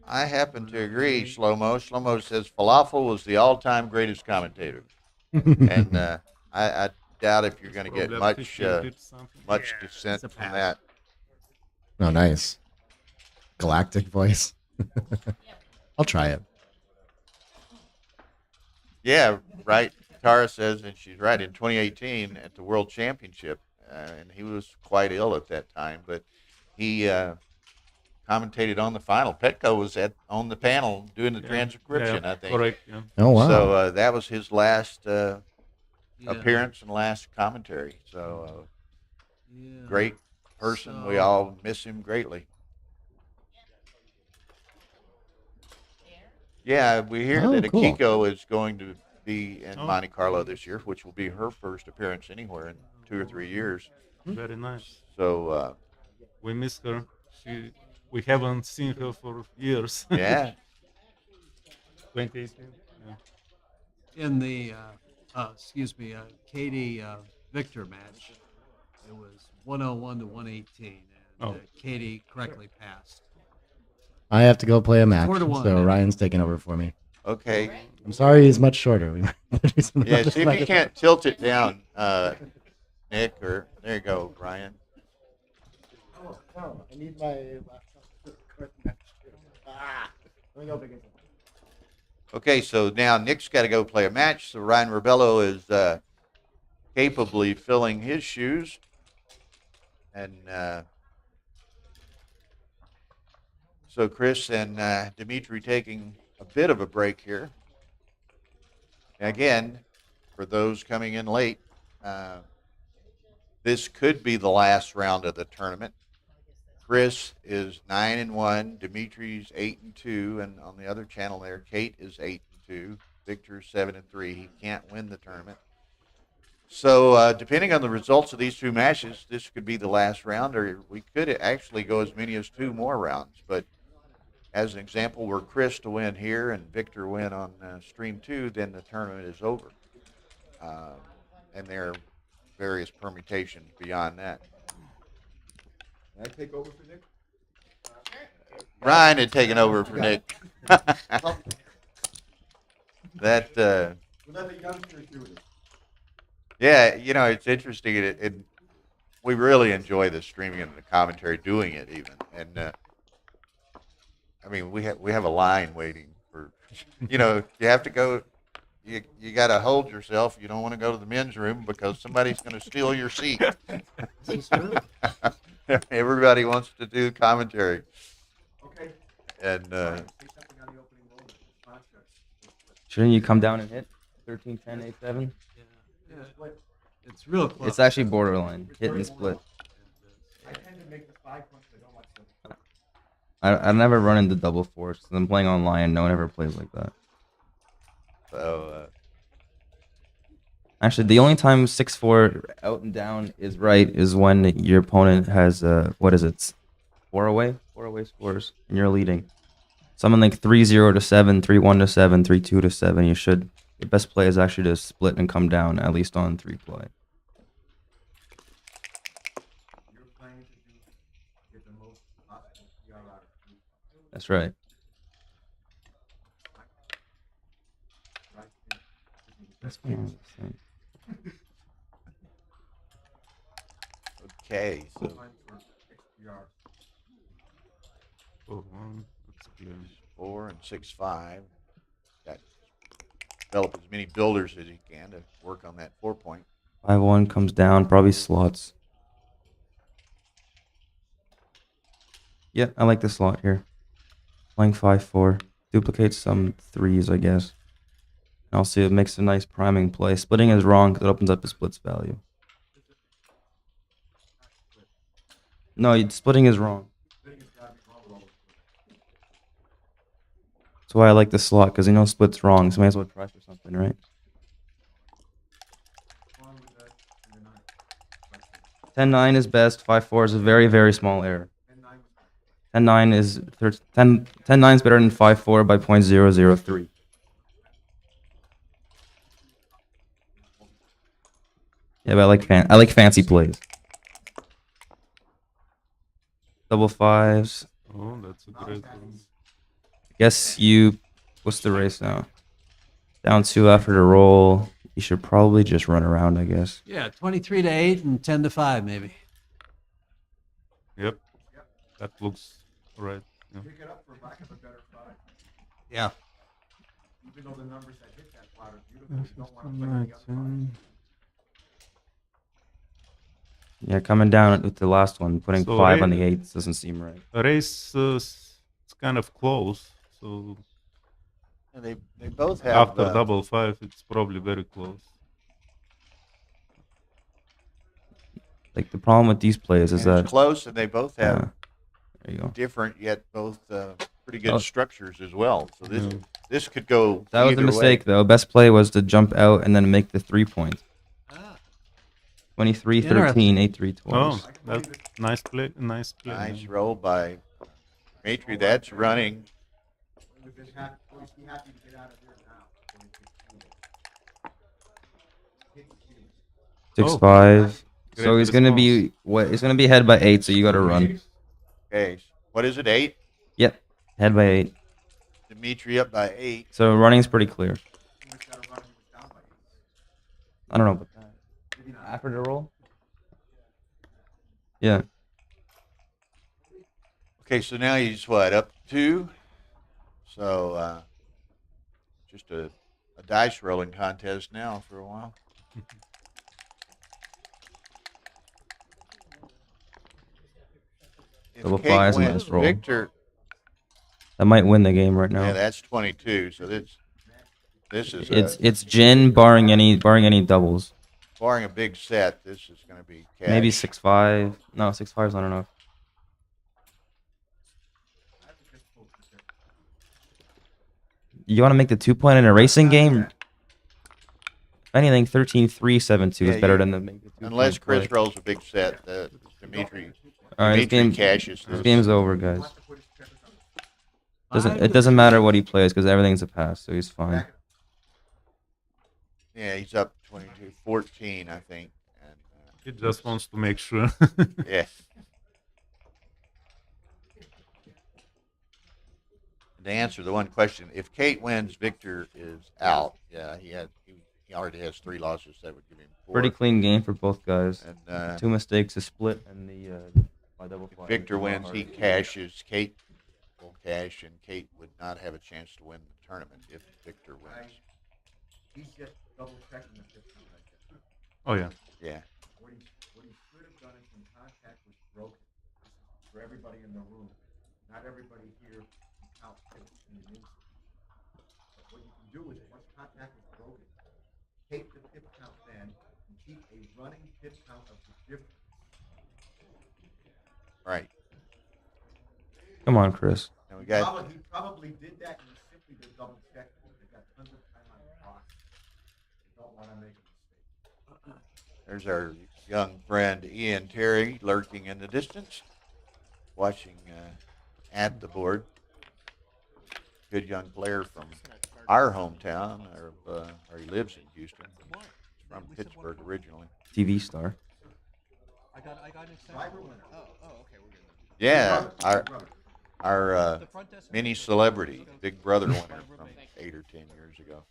I happen to agree, Shlomo. Shlomo says Falafel was the all-time greatest commentator. And I doubt if you're going to get Probably much 15 pips, something. much dissent it's a from pass. that. Oh, nice. Galactic voice. I'll try it. Yeah, right. Tara says, and she's right, in 2018 at the World Championship, and he was quite ill at that time, but he commentated on the final. Petko was on the panel doing the transcription, I think. Correct. Yeah. Oh, wow. So that was his last Yeah. appearance and last commentary. So Yeah. great person. We So- all miss him greatly. Yeah, we hear Oh, that cool. Akiko is going to be in Oh. Monte Carlo this year, which will be her first appearance anywhere in 2 or 3 years. Very nice. So, We miss her. We haven't seen her for years. yeah. 2018. Yeah. In the Katie Victor match, it was 101 to 118, and Oh. Katie correctly passed. I have to go play a match, 4-1. so Ryan's taking over for me. Okay. I'm sorry he's much shorter. We might have to do something Yeah, about see if this you can't tilt it down, Nick, or there you go, Brian. Oh, no, I need my laptop. Let me go pick it up. Okay, so now Nick's got to go play a match. So Ryan Rebello is capably filling his shoes. And so Chris and Dimitri taking a bit of a break here. Again, for those coming in late, this could be the last round of the tournament. Chris is 9-1, Dimitri's 8-2, and on the other channel there, Kate is 8-2, Victor's 7-3. He can't win the tournament. So depending on the results of these two matches, this could be the last round, or we could actually go as many as 2 more rounds. But as an example, were Chris to win here and Victor win on stream 2, then the tournament is over. And there are various permutations beyond that. Can I take over for Nick? Ryan had taken over for Nick. That We'll let the youngsters do it. yeah, you know, it's interesting. we really enjoy the streaming and the commentary doing it even. And I mean, we have a line waiting for, you know, you have to go. You got to hold yourself. You don't want to go to the men's room because somebody's going to steal your seat. Everybody wants to do commentary. Okay. And Shouldn't you come down and hit 13, 10, 8, 7? Yeah. It's real close. It's actually borderline. Hit and split. I tend to make the 5 points. I don't like the I never run into double fours because I'm playing online. No one ever plays like that. so Actually, the only time 6-4 out and down is right is when your opponent has what is it, 4 away scores, and you're leading. Something like 3-0 to 7, 3-1 to 7, 3-2 to 7. Your best play is actually to split and come down at least on 3 play. You're playing to get the most possible PR out of you. That's right. That's fine. okay, so Oh, one. That's clear. 4 and 6-5. Got develop as many builders as you can to work on that 4-point. 5-1 comes down, probably slots. Yeah, I like the slot here. Playing 5-4. Duplicates some 3s, I guess. And also, it makes a nice priming play. Splitting is wrong because it opens up his splits value. No, splitting is wrong. That's why I like the slot, because you know split's wrong, so might as well try for something, right? 10-9 is best. 5-4 is a very, very small error. 10-9 is 10-9 is better than 5-4 by 0.003. Yeah, but I like fancy plays. Double fives. Oh, that's a great one. Guess what's the race now? Down 2 after the roll. You should probably just run around, I guess. Yeah, 23 to 8 and 10 to 5, maybe. Yep. That looks right. Yeah. Pick it up for lack of a better thought. Yeah. Even though the numbers that hit that plot are beautiful, you don't want to play the other line. Yeah, coming down with the last one, putting So 5 on the 8s doesn't seem right. A race it's kind of close. So And they both have after double 5, it's probably very close. Like the problem with these plays is and that it's close, and they both have there you go. different yet both pretty good structures as well. So this could go. That was a either mistake way. though. Best play was to jump out and then make the 3 points. 23-13, 8-3 Oh, twice. that's nice play. Nice play. Nice roll by Dimitri. That's running. 6-5. So Great he's gonna be He's gonna be ahead by 8. So you got to run. Okay, what is it? 8. Yep, head by 8. Dimitri up by 8. So running's pretty clear. I don't know about that. After the roll. Yeah. Okay, so now he's what, up 2? So just a dice rolling contest now for a while. Double Kate fives and wins, nice roll. Victor, That might win the game right now. yeah, that's 22. So this is It's gin barring any doubles. barring a big set. This is going to be cash. Maybe 6-5. No, 6-5 is not enough. You want to make the 2-point in a racing game? If anything, 13-3, 7-2 is better than the make the 2 unless Chris play. rolls a big set. Dimitri All right, cashes this game's over, guys. Five It doesn't matter what he plays because everything's a pass, so he's fine. Yeah, he's up 22-14, I think. And, He just wants to make sure. yeah. To answer the one question, if Kate wins, Victor is out. Yeah, he already has 3 losses. That would give him 4. Pretty clean game for both guys. And 2 mistakes, a split, and the by double if fly. Victor wins, he cashes. Kate will cash, and Kate would not have a chance to win the tournament if Victor wins. He's just double checking the fifth count right there. Oh yeah. Yeah. What he should have done is when contact was broken, for everybody in the room, not everybody here can count pips in an instant. But what you can do is once contact was broken, take the pip count then and keep a running pip count of the difference. Right. Come on, Chris. And we got He probably did that and simply to double check. They got tons of time on the clock. They don't want to make a mistake. there's our young friend Ian Terry lurking in the distance, watching at the board. Good young player from our hometown, or he lives in Houston. He's from Pittsburgh originally. TV star. I got an okay, we're good. Yeah, our mini celebrity, Big Brother winner from 8 or 10 years ago.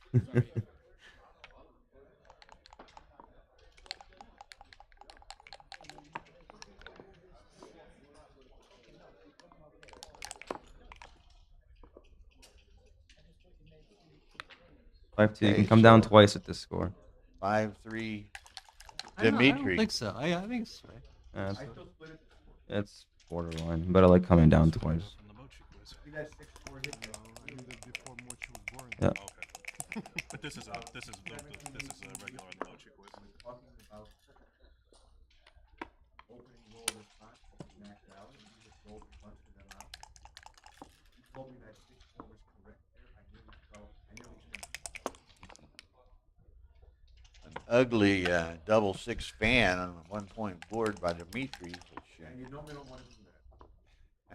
5-2. You can come down twice at this score. 5-3. I Dimitri. don't think so. I think it's right. Yeah, it's borderline, but I like coming down twice. Yeah. But this is a regular on the Mochi quiz. Opening roll response maxed out, and he just rolled a bunch of them out. He told me that 6-4 was correct there. I nearly felt, I nearly An ugly double 6 fan on a 1-point board by Dimitri. Which, and you normally don't want to do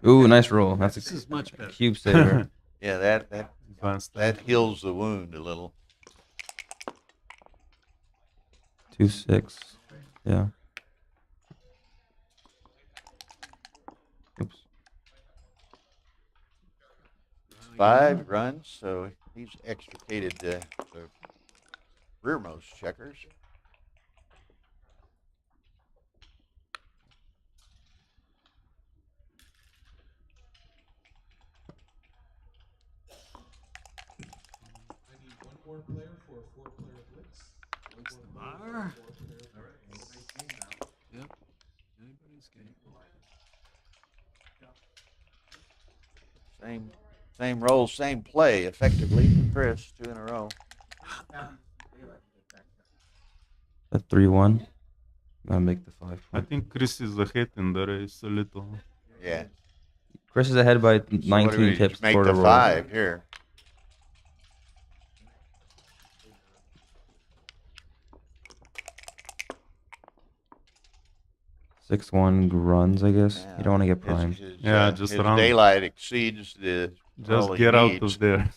that. Ooh, nice roll. That's This is much better. cube saver. yeah, that heals the wound a little. 2-6. Yeah. Oops. 5 runs, so he's extricated the rearmost checkers. I need 1 more player for a 4-player blitz. What's the bar? Yep. Anybody's game. Same roll, same play, effectively for Chris, 2 in a row. A 3-1. Gotta make the 5. I think Chris is ahead in the race a little. Yeah. Chris is ahead by So what do 19 we tips make for the the roll. 5 here? Six-one runs, I guess. You don't want to get primed. Just his run. daylight exceeds the Just roll he get out needs. of there.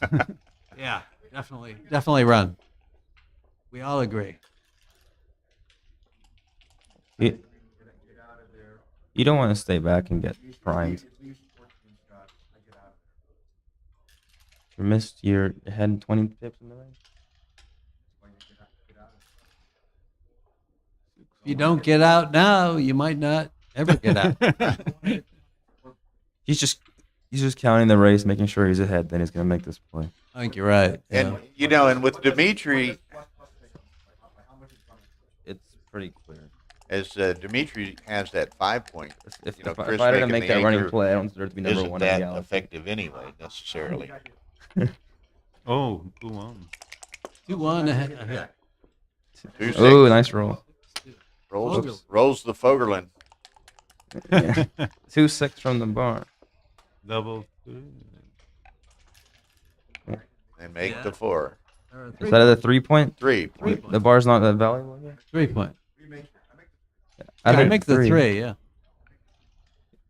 Yeah, definitely run. We all agree. You don't want to stay back and get primed. You missed your head 20 pips in the range. If you don't get out now, you might not ever get out. He's just counting the race, making sure he's ahead. Then he's gonna make this play. I think you're right. And Yeah. and with Dimitri, It's pretty clear. as Dimitri has that 5-point, If Chris I didn't making make the that running anchor play, I don't deserve to be number isn't 1 in that the galaxy. effective anyway, necessarily. Oh, 2-1. 2-1 ahead. 2-6. Oh, nice roll. Rolls the Fogerlin. Yeah. 2-6 from the bar. Double. And make Yeah. the 4. Is that a 3-point? 3. The bar's not that valuable here? 3-point. I I make the 3, yeah.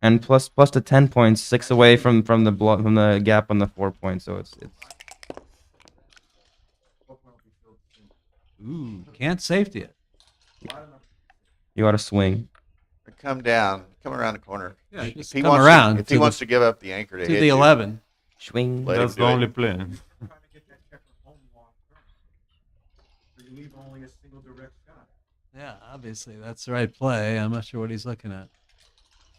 And plus the 10 points, 6 away from the gap on the 4 points. So it's Ooh, can't safety it. you got to swing. Come around the corner. Yeah, If just he come wants around if he to wants the- to give up the anchor to To hit the you, 11. Swing. let him That's do the it. only plan. Yeah, obviously that's the right play. I'm not sure what he's looking at.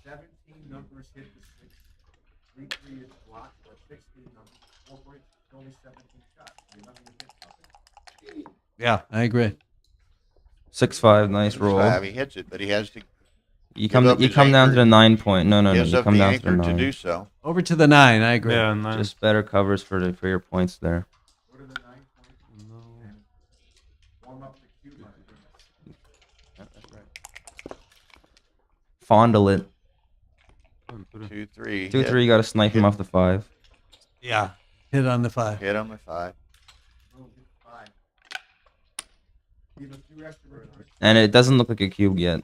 17 numbers hit the six. 3-3 is blocked, but 16 numbers. 4 breaks, only 17 shots. You're not going to hit something. Yeah, I agree. 6-5, nice roll. 5, he hits it, but he has to. You give up you his come down to anchor. the 9 point. No, Gives you up come the down to the anchor to 9. do so. Over to the 9. I agree. Yeah, 9. Just better covers for your points there. Go to the 9 point and warm up the cue line. Yeah, that's right. Fondle it. 2-3. 2-3, you got to snipe him off the 5. Yeah, hit on the 5. Hit him at 5. And it doesn't look like a cube yet.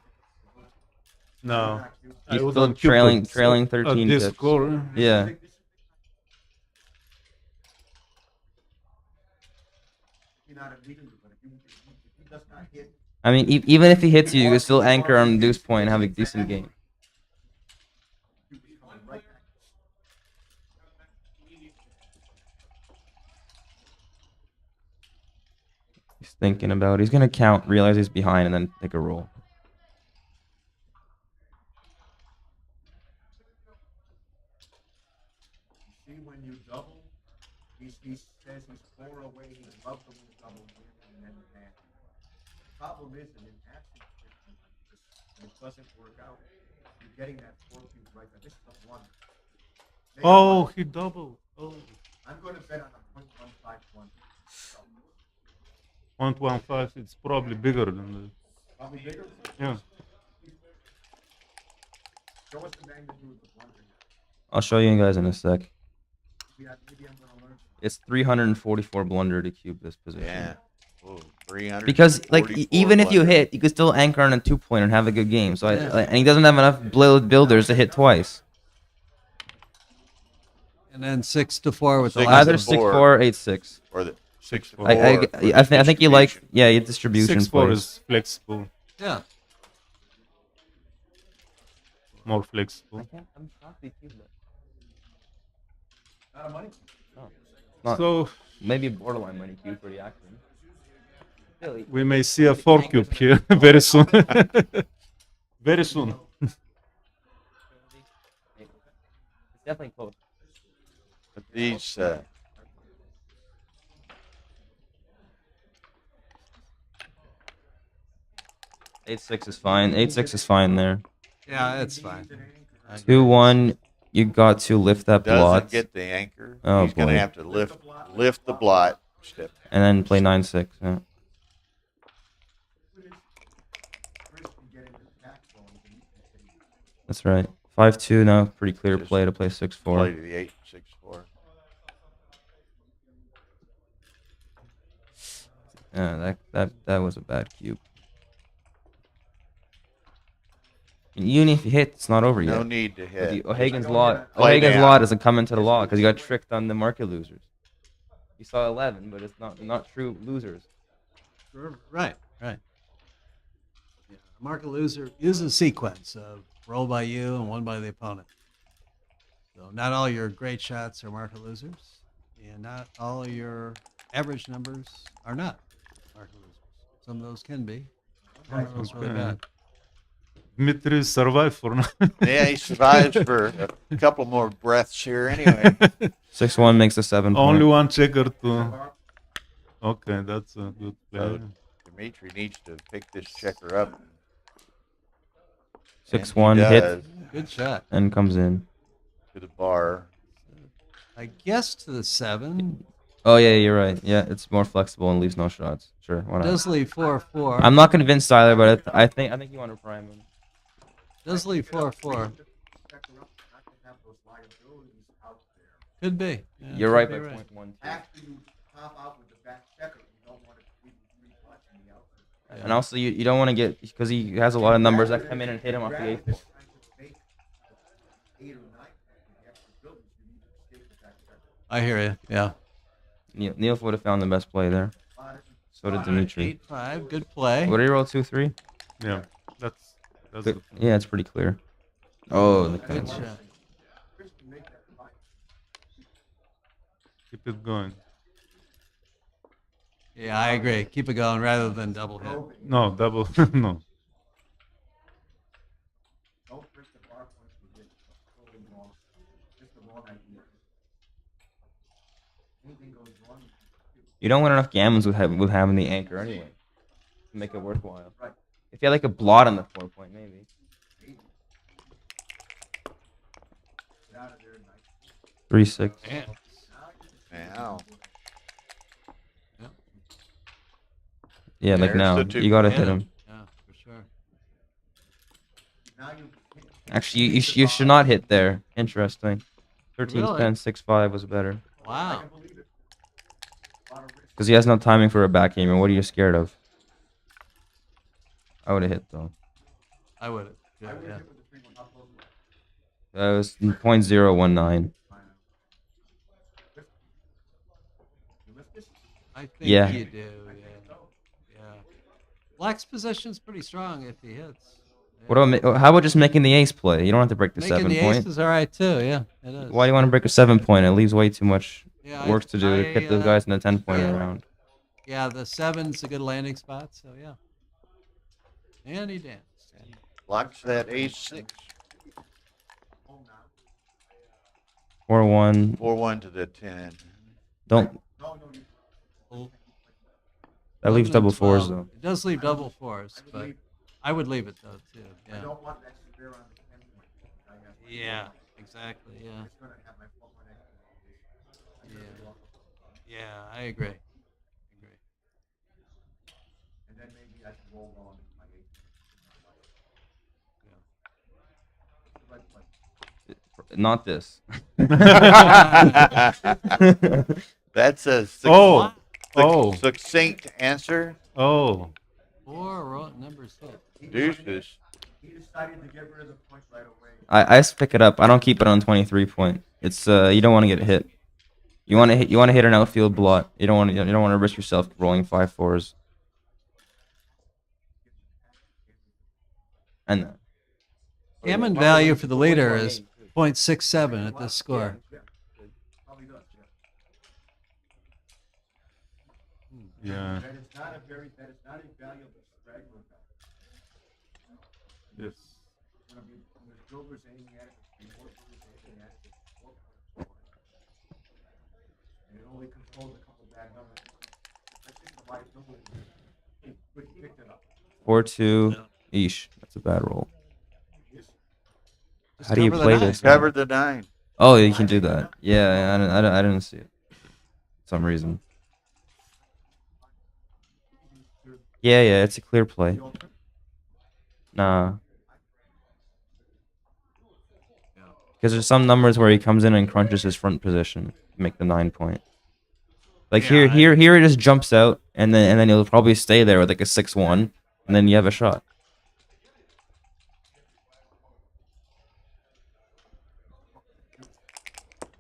No. He's I still wouldn't cube trailing at 13 this pips. score. Yeah. I mean, even if he hits you, you can still anchor on deuce point and have a decent game. He's thinking about it. He's going to count, realize he's behind, and then take a roll. See, when you double, he says he's 4 away. He loves the double and then half. The problem is that in absence, when it doesn't work out, you're getting that 4 cube right there. This is a 1. Oh, he doubled. Oh. I'm going to bet on a 0.151. 1.15, it's probably bigger than that. Probably bigger? Yeah. Show us the magnitude of the blunder. I'll show you guys in a sec. Maybe I'm going to learn. It's 344 blunder to cube this position. Yeah. Whoa, 300. Because even if you hit, you could still anchor on a 2-point and have a good game. So and he doesn't have enough builders to hit twice. And then 6-4 with the either last 6-4 or 8-6. Or the 6-4. I think you like your distribution. 6-4 plays. is flexible. Yeah. More flexible. Not a money. Not, So maybe a borderline money cube for the action. Really? we may see a 4 cube here very soon. Very soon. It's definitely close. But these. 8-6 is fine. 8-6 is fine there. Yeah, that's fine. 2-1, you got to lift that Doesn't blot. get the anchor. Oh, He's going boy. to have to lift the blot. Step. And then play 9-6. Yeah. That's right. 5-2 now. Pretty clear play to play 6-4. Play to the 8-6-4. Yeah, that was a bad cube. And even if you hit, it's not over yet. No need to hit. O'Hagan's Play down. law doesn't come into the law because you got tricked on the market losers. You saw 11, but it's not true losers. Right. Yeah. Market loser is a sequence of roll by you and one by the opponent. So not all your great shots are market losers, and not all your average numbers are not market losers. Some of those can be. One of those really bad. Dimitri survived for now. Yeah, he survives for a couple more breaths here anyway. 6-1 makes a 7 Only point. one checker to. Okay, that's a good play. So Dimitri needs to pick this checker up. 6-1 And he hit. does. Good shot. And comes in. To the bar. I guess to the 7. Oh yeah, you're right. Yeah, it's more flexible and leaves no shots. Sure, why not? Does leave 4-4. I'm not convinced, Tyler, but I think you want to prime him. Does leave 4-4. Could be. Yeah, You're right could by be point 1. After you pop out with the back checker, you don't want to leave 3 pots in the outfit. And also, you don't want to get because he has a lot of numbers that come in and hit him off the 8th ball. 8 or 9, the extra buildings, you need to escape the back checker. I hear you. Yeah. Neil would have found the best play there. So did Dimitri. 8-5. Good play. What did he roll? 2-3. Yeah, that's Good. Yeah, it's pretty clear. Oh, the Good connect. shot. keep it going. Yeah, I agree. Keep it going rather than double hit. No, double. No. Don't break the bar points with it. Totally wrong. Just the wrong idea. Anything goes wrong. You don't want enough gammons with having the anchor anyway to make it worthwhile. Right. If you had like a blot on the 4-point, maybe. Get out of there, nice. 3-6. Now. Yeah, like There's now the two. you gotta Hit hit him. him. Yeah, for sure. Now you Actually, you should not hit there. Interesting. 13 Really? 10 6-5 was better Wow. because he has no timing for a backgammon. What are you scared of? I would have hit though. I would. Yeah, yeah. That was 0.019. I think Yeah. you do. Yeah. Yeah. Black's position's pretty strong if he hits. What about how about just making the ace play? You don't have to break the Making 7 the point. ace is all right too. Yeah, it is. Why do you want to break a 7 point? It leaves way too much Yeah, work to do to get those guys in the 10 point yeah. round. Yeah, the 7's a good landing spot. So yeah. And he danced. Blocks that ace-6. 4-1. 4-1 to the 10. Don't. That leaves 11 double and fours 12. though. It does leave double fours, but I would leave it though too. I Yeah. don't want that severe on the 10 point. I have my Yeah. Exactly. Yeah. It's going to have my 4-point extra. Yeah. Yeah, I agree. And then maybe I can roll on my 8. Not this. That's a succinct answer. Oh. 4 numbers hit. Deuces. He decided to get rid of the points right away. I pick it up. I don't keep it on 23 point. It's you don't want to get hit. You want to hit an outfield blot. You don't want to risk yourself rolling 5-4s. And Gammon value for the leader is 0.67 at this score. Yeah. That is not a valuable straggler back. Yes. When the Joker's aiming at it, before Joker's aiming at it, it's 4 points. And it only controls a couple bad numbers. I think the liability, but he picked it up. 4-2. Eesh. That's a bad roll. Just How do you cover the play 9. this? Cover the 9. Oh, you can do that. Yeah, I didn't see it. For some reason. Yeah, it's a clear play. Nah. Because there's some numbers where he comes in and crunches his front position to make the 9 point. Like here it just jumps out, and then he'll probably stay there with like a 6-1, and then you have a shot.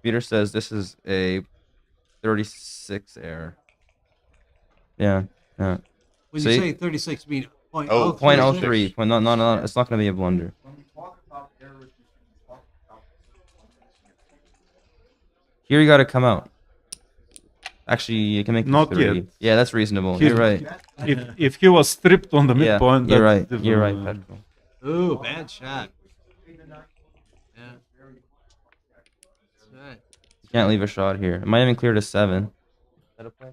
Peter says this is a 36 error. Yeah. When you See? say 36, you mean Oh, 0.03? 0.03. No, it's not going to be a blunder. When we talk about errors, we should talk about Here you got to come out. Actually, you can make this Not 3. yet. Yeah, that's reasonable. He- You're right. If he was stripped on the Yeah, midpoint, you're that's right. different. You're right, Petro. Ooh, bad shot. Yeah. That's right. You can't leave a shot here. It might even clear to 7. Is that a play?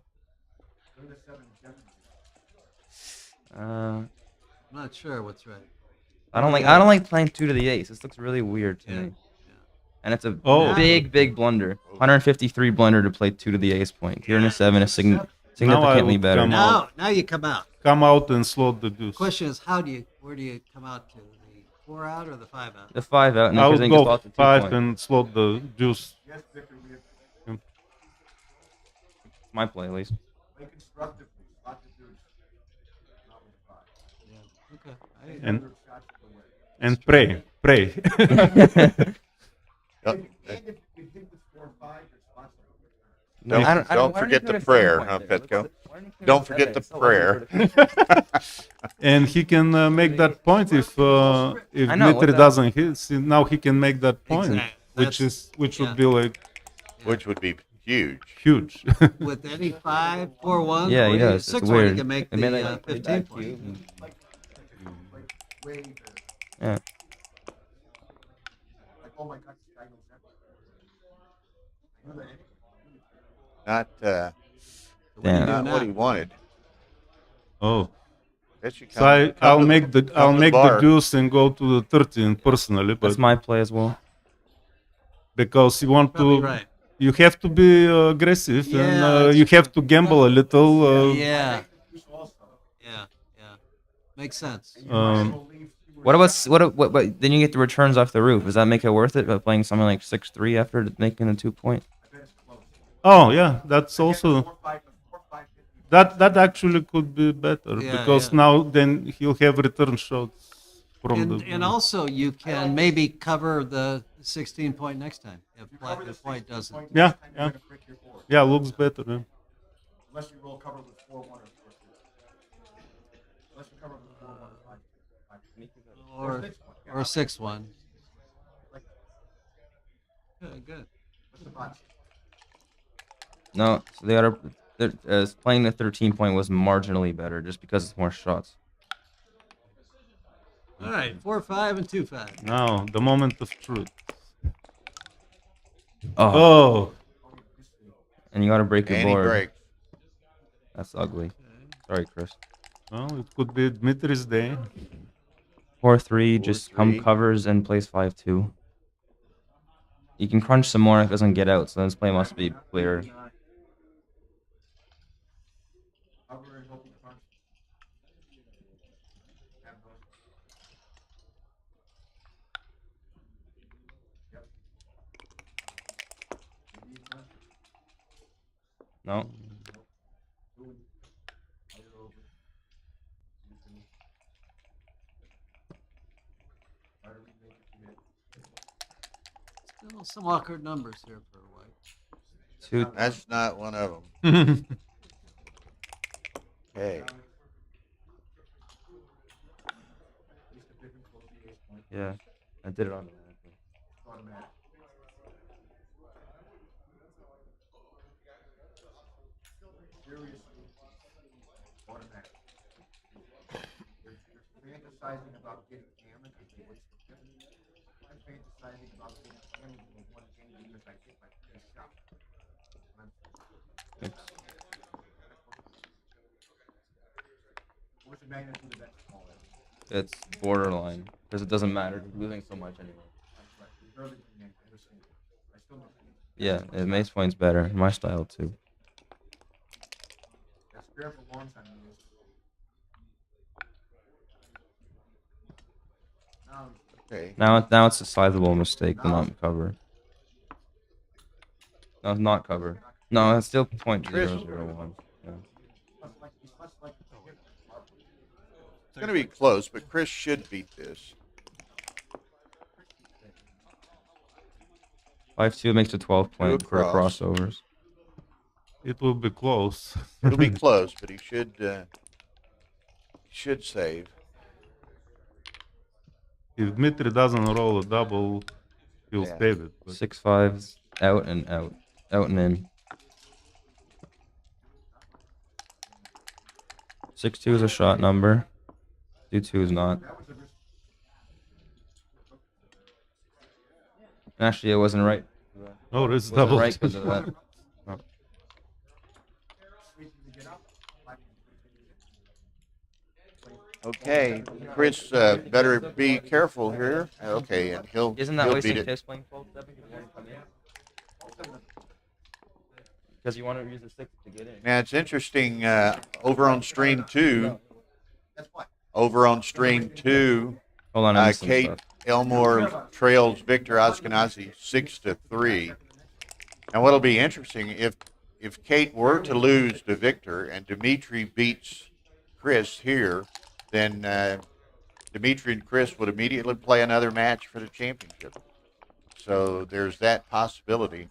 I'm not sure what's right. I don't like playing 2 to the ace. This looks really weird to me. And it's a big blunder. 153 blunder to play 2 to the ace point. Here in a 7 is significantly would better. come Now you come out. Come out and slot the deuce. Question is, where do you come out to? The 4 out or the 5 out? The 5 out, and I then would you go slot the 2 5 point. and slot the deuce. My play, at least. Play constructively. Spot the deuce. Not with 5. Yeah. Okay. And pray. And if you hit the score 5, your spot's Don't forget the prayer, huh, Petco? Don't forget the prayer. And he can make that point if Dimitri doesn't hit. See, now he can make that point, Exactly. which would be like. Which would be Huge. Huge. With any 5, 4, 1, Yeah, or he does. 6 It's 1, he weird. can make I mean, the like, 15 back to you. point. Yeah. Not Damn. not what he wanted. Oh. Guess you So I'll make the bar. deuce and go to the 13 personally, but That's my play as well. because you want Probably to, right. you have to be aggressive Yeah, and that's you have to gamble a little. Yeah. Makes sense. What about what? Then you get the returns off the roof. Does that make it worth it by playing something like 6-3 after making a 2 point? Oh yeah, that's also that actually could be better because now then he'll have return shots from And also you can maybe cover the 16 point next time if white doesn't. Yeah, looks better. Yeah. Unless you roll cover with 4-1 or 4-2. Unless you cover with 4-1 Or 6-1. Good. What's the box? No, so the other playing the 13 point was marginally better just because it's more shots. All right, 4-5 and 2-5. Now the moment of truth. Oh. And you got to break your And he board. breaks. That's ugly. Sorry, Chris. Well, it could be Dimitri's day. 4-3, just 4-3. come covers and plays 5-2. You can crunch some more if it doesn't get out, so this play must be clear. No. Still some awkward numbers here for white. That's not one of them. Okay. Yeah, I did it automatically. Fantasizing about getting hammered because they waste the pip. I'm fantasizing about getting hammered in one game because I hit my first shot. What's the magnitude of that small? It's borderline because it doesn't matter. You're losing so much anyway. Yeah, Mace Point's better. My style too. That's fair for a long time. Okay. Now it's a sizable mistake to not cover. No, it's not cover. No, it's still .001. Yeah. It's going to be close, but Chris should beat this. 5-2 makes a 12 point for crossovers. It will be close. It'll be close, but he should save. If Dimitri doesn't roll a double, he'll save it. 6-5 out and out, out and in. 6-2 is a shot number. 2-2 is not. Actually, it wasn't right. Oh, it's Wasn't double. right because of that. No. Okay, Chris, better be careful here. Okay, and he'll Isn't that he'll wasting beat it. pips playing 12-7? Because you want to use the 6 to get in. Now it's interesting. Over on stream 2. Over on stream 2. Hold on, I missed some Kate stuff. Elmore trails Victor Askenazi 6-3. And what'll be interesting if Kate were to lose to Victor and Dimitri beats Chris here, then Dimitri and Chris would immediately play another match for the championship. So there's that possibility.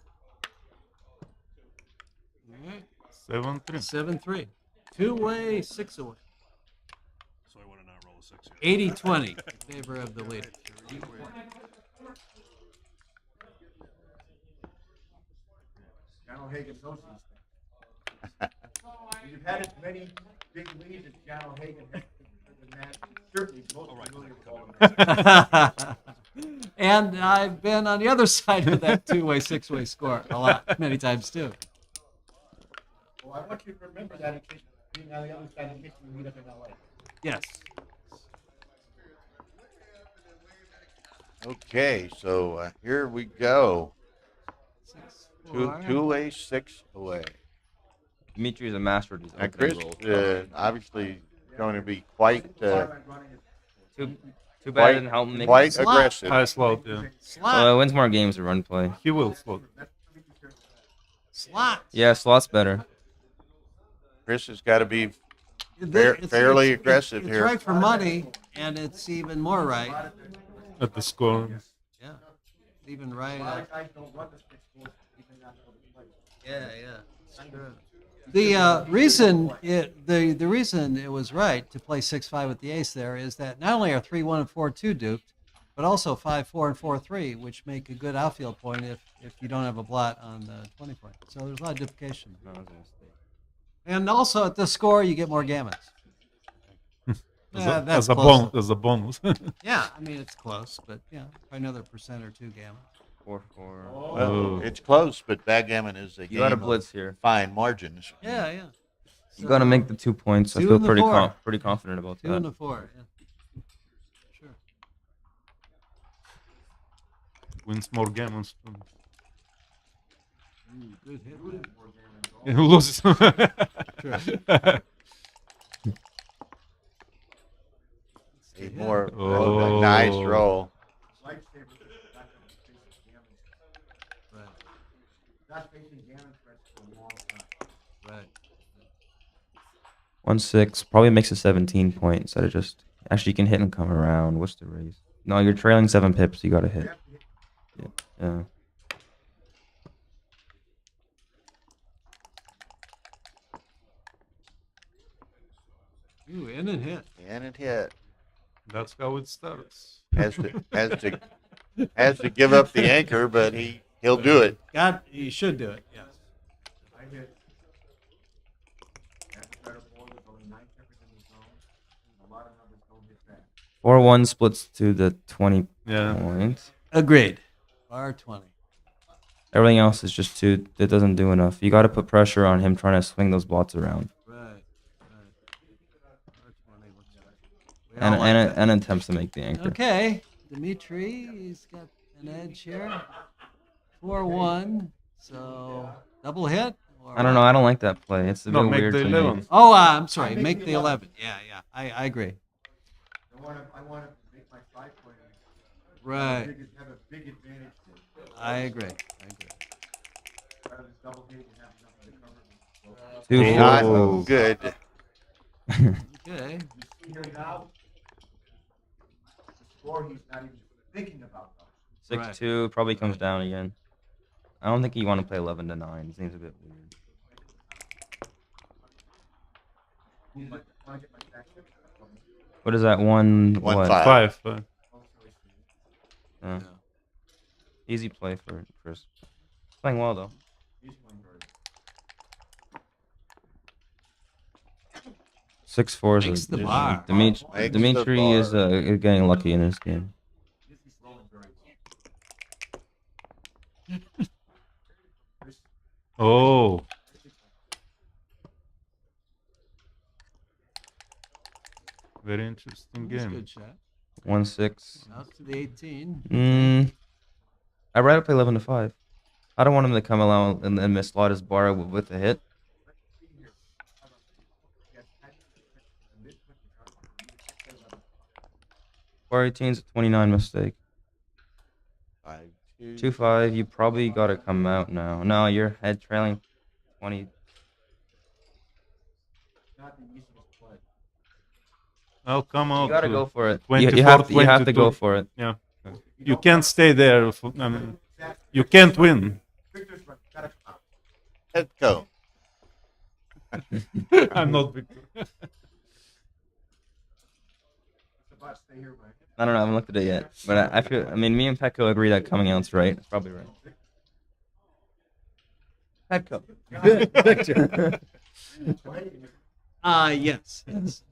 7-3. 7-3. 2-way, 6-away. So I want to not roll a 6 here. 80-20 in favor of the leader. O'Hagan knows these things. You've had as many big leads as John O'Hagan has in the match. Certainly most familiar with all And I've been on the other side of that two-way, six-way score a lot, many times too. Well, I want you to remember that in case being on the other side in case we meet up in LA. Yes. Okay, so here we go. 6-4. Two away, 6 away. Dimitri is a master of these Now, opening Chris, rolls. obviously going to be quite Too bad it didn't help him make quite it slot. aggressive. I slot, yeah. Well, it wins more games to run play. He will slot. Slot. Yeah, slot's better. Chris has got to be It's- fairly it's- aggressive it's here. right for money, and it's even more right. At the score. Yeah. Even right. Yeah, yeah. The reason the reason it was right to play 6-5 with the ace there is that not only are 3-1 and 4-2 duped, but also 5-4 and 4-3, which make a good outfield point if you don't have a blot on the 20 point. So there's a lot of duplication. And also at this score, you get more gammons. As a bonus. Yeah, I mean it's close, but yeah, probably another percent or two gammon. 4-4. Well, it's close, but backgammon is a You game got a of blitz here. fine margins. Yeah, yeah. You got to make the 2 points. I 2 feel and the pretty 4. pretty confident about 2 and that. a 4. Yeah. Sure. Wins more gammons. Good hit. Yeah, who loses? A more Oh. a nice roll. Not facing gammon threats for a long time. Right. 1-6 probably makes a 17 point instead of just. Actually, you can hit and come around. What's the raise? No, you're trailing 7 pips. You got to hit. Yeah. Ooh, in and hit. And it hit. That's how it starts. Has to give up the anchor, but he'll do it. God, you should do it. Yes. I hit. That's a better board with only 9 checkers in the zone. A lot of numbers don't hit that. 4-1 splits to the 20 Yeah. points. Agreed. Bar 20. Everything else is just too. It doesn't do enough. You got to put pressure on him trying to swing those blots around. Right. Bar 20 looks like. We all like that. And attempts to make the anchor. Okay. Dimitri, he's got an edge here. 4-1. So double hit? Or I don't know. I don't like that play. It's a No, bit make weird the to 11. me. Oh, I'm sorry. Make the 11. Yeah, yeah. I agree. I want to make my 5 pointer. Right. Have a big advantage. I agree. Rather than double hit and have nothing to cover. Not good. Okay. You see here now, the score he's not even thinking about. 6-2 probably comes down again. I don't think you want to play 11 to 9. It seems a bit weird. What is that? 1 what? 5. Yeah. Easy play for Chris. Playing well though. 6-4 Makes is the bar. Makes the Dimitri is getting lucky in this game. Oh. Very interesting That's a game. good shot. 1-6. Out to the 18. I'd rather play 11 to 5. I don't want him to come along and mislot his bar with a hit. Bar 18's a 29 mistake. 5-2. 2-5. You probably got to come out now. No, you're head trailing 20. I'll come out. You got to go for it. 24, You have to 22. go for it. Yeah. You can't stay there. I mean, you can't win. Let's go. I'm not Victor. I don't know. I haven't looked at it yet, but I feel. I mean, me and Pecco agree that coming out's right. It's probably right. Petco. Victor. Yes. Yes.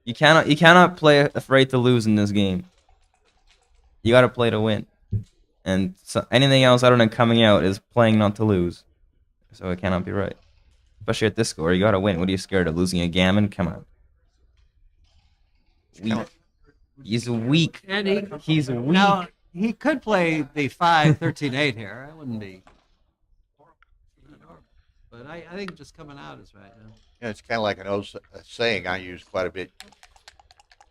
You cannot play afraid to lose in this game. You gotta play to win. And so anything else other than coming out is playing not to lose. So it cannot be right. Especially at this score, you gotta win. What are you scared of? Losing a gammon? Come on. Weak. He's weak. And He's weak. Now, he could play the 5-13-8 here. That wouldn't be. But I think just coming out is right now. Yeah, it's kind of like an old saying I use quite a bit.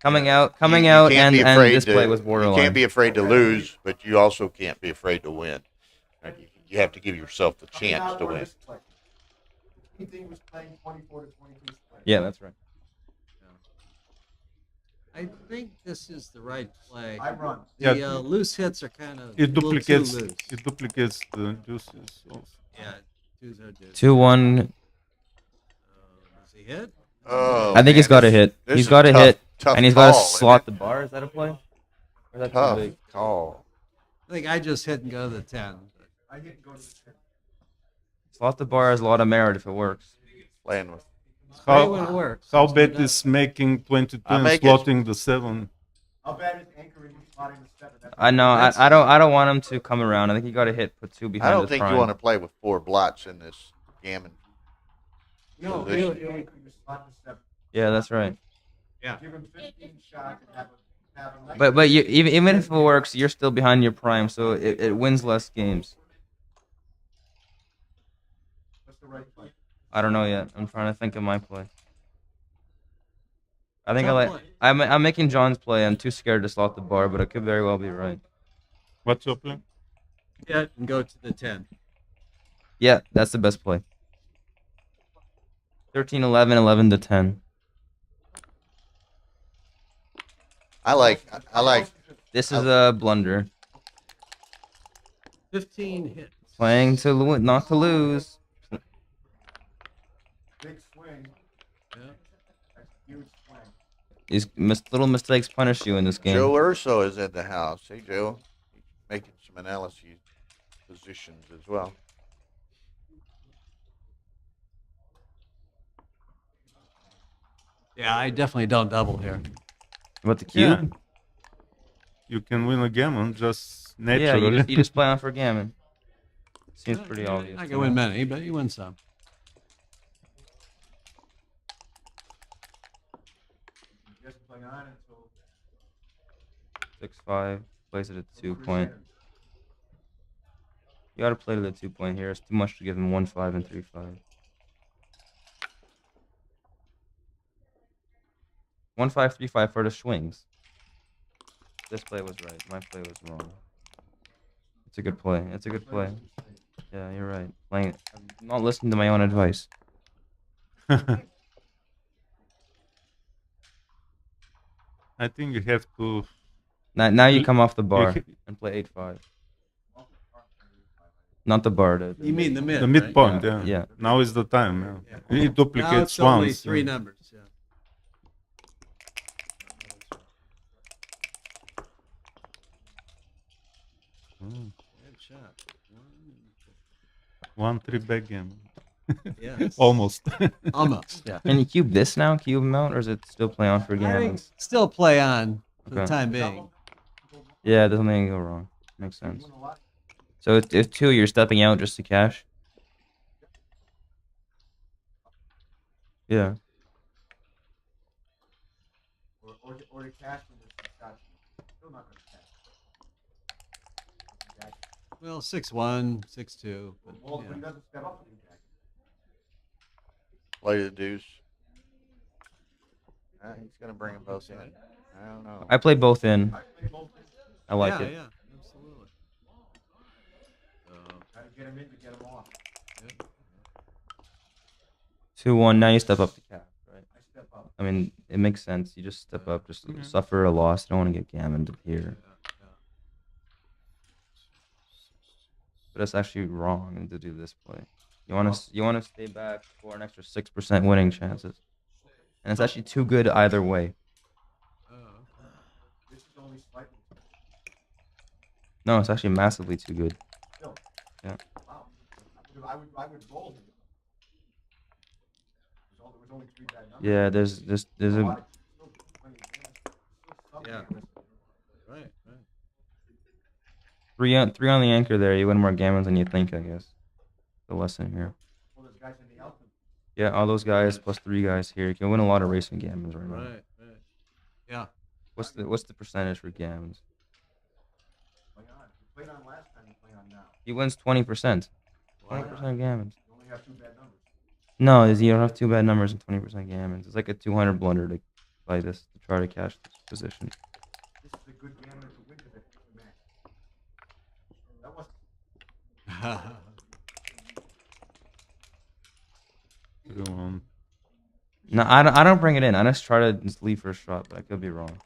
Coming out, You can't and be afraid this play was You borderline. can't be afraid to lose, but you also can't be afraid to win. Right? You have to give yourself the chance to win. Yeah, that's right. I think this is the right play. I run. The Yeah. Loose hits are kind of It duplicates. loose. It duplicates the deuces. Also. Yeah, twos are deuces. 2-1. Does he hit? Oh, I think he's man, got a hit. this He's is got a tough- hit, tough and he's got to call, isn't slot it? the bar. Is that a play? Or is that too Tough big? call. I think I just hit and go to the 10. I hit and go to the 10. Slot the bar has a lot of merit if it works. Playing with. Play when it works. How That's what it bad does. is making 22 I and make it. slotting the 7? How bad is anchoring and slotting the 7? That's I know. I don't want him to come around. I think you got to hit. Put 2 behind. I don't his think prime. you want to play with 4 blots in this gammon. No, position. you anchor, you slot the 7. Yeah, that's right. Yeah. Give him 15 shots and have a nice. But you even if it works, you're still behind your prime, so it wins less games. What's the right play? I don't know yet. I'm trying to think of my play. I think Tough I like. play. I'm making John's play. I'm too scared to slot the bar, but I could very well be right. What's your plan? Hit and go to the 10. Yeah, that's the best play. 13, 11, 11 to 10. I like. This is a blunder. 15 hits. Playing to not to lose. Big swing. Yeah. That's a huge swing. These little mistakes punish you in this game. Joe Urso is in the house. Hey, Joe. He's making some analysis positions as well. Yeah, I definitely don't double here. What the cube? Yeah. You can win a gammon just Yeah, naturally. you just play on for gammon. Seems pretty obvious. I to can me. win many, but you win some. Just play on until 6-5. Plays it at 2 point. You gotta play to the 2 point here. It's too much to give him 1-5 and 3-5. 1-5, 3-5 for the swings. This play was right. My play was wrong. It's a good play. It's a good play. Yeah, you're right. Playing. I'm not listening to my own advice. I think you have to. Now you come off the bar ca- and play 8-5. Not the bar. You mean the mid? The right? midpoint, yeah. Yeah. Now is the time. Yeah. It Now duplicates it's only once. 3 yeah. numbers. Yeah. Mm. Good shot. 1-3 backgammon. Yes. Almost. Almost. Yeah. Can you cube this now? Cube him out, or is it still play on for I think gammons? still play on for the Okay. time being. Yeah, there's nothing go wrong. Makes sense. So if 2, you're stepping out just to cash. Yeah. or to cash when this shot. Still not going to cash. Well, 6-1, 6-2. But, Well, yeah. but he doesn't step up to the jack. Play the deuce. He's going to bring them both in. I don't know. I play both in. I play both. I like yeah, it. Yeah, absolutely. Try to get him in to get him off. 2-1. Now you step up to cap, right? I step up. I mean, it makes sense. You just step up, just suffer a loss. You don't want to get gammoned here. But it's actually wrong to do this play. You want to stay back for an extra 6% winning chances, and it's actually too good either way. This is only slightly. No, it's actually massively too good. Still. Yeah. Wow. I would roll him. There was only 3 bad numbers. Yeah, there's a Yeah. Right. three on the anchor there. You win more gammons than you think, I guess. The lesson here. Well, there's guys in the Alpha. Yeah, all those guys plus 3 guys here. You can win a lot of racing gammons right now. Right. Yeah. What's the percentage for gammons? Play on. You played on last time. You play on now. He wins 20%. 20% gammons. You only have 2 bad numbers. No, you don't have 2 bad numbers and 20% gammons. It's like a 200 blunder to play this to try to cash this position. This is a good gammon to win because I picked the match. That was. Go on. No, I don't bring it in. I just try to just leave for a shot, but I could be wrong.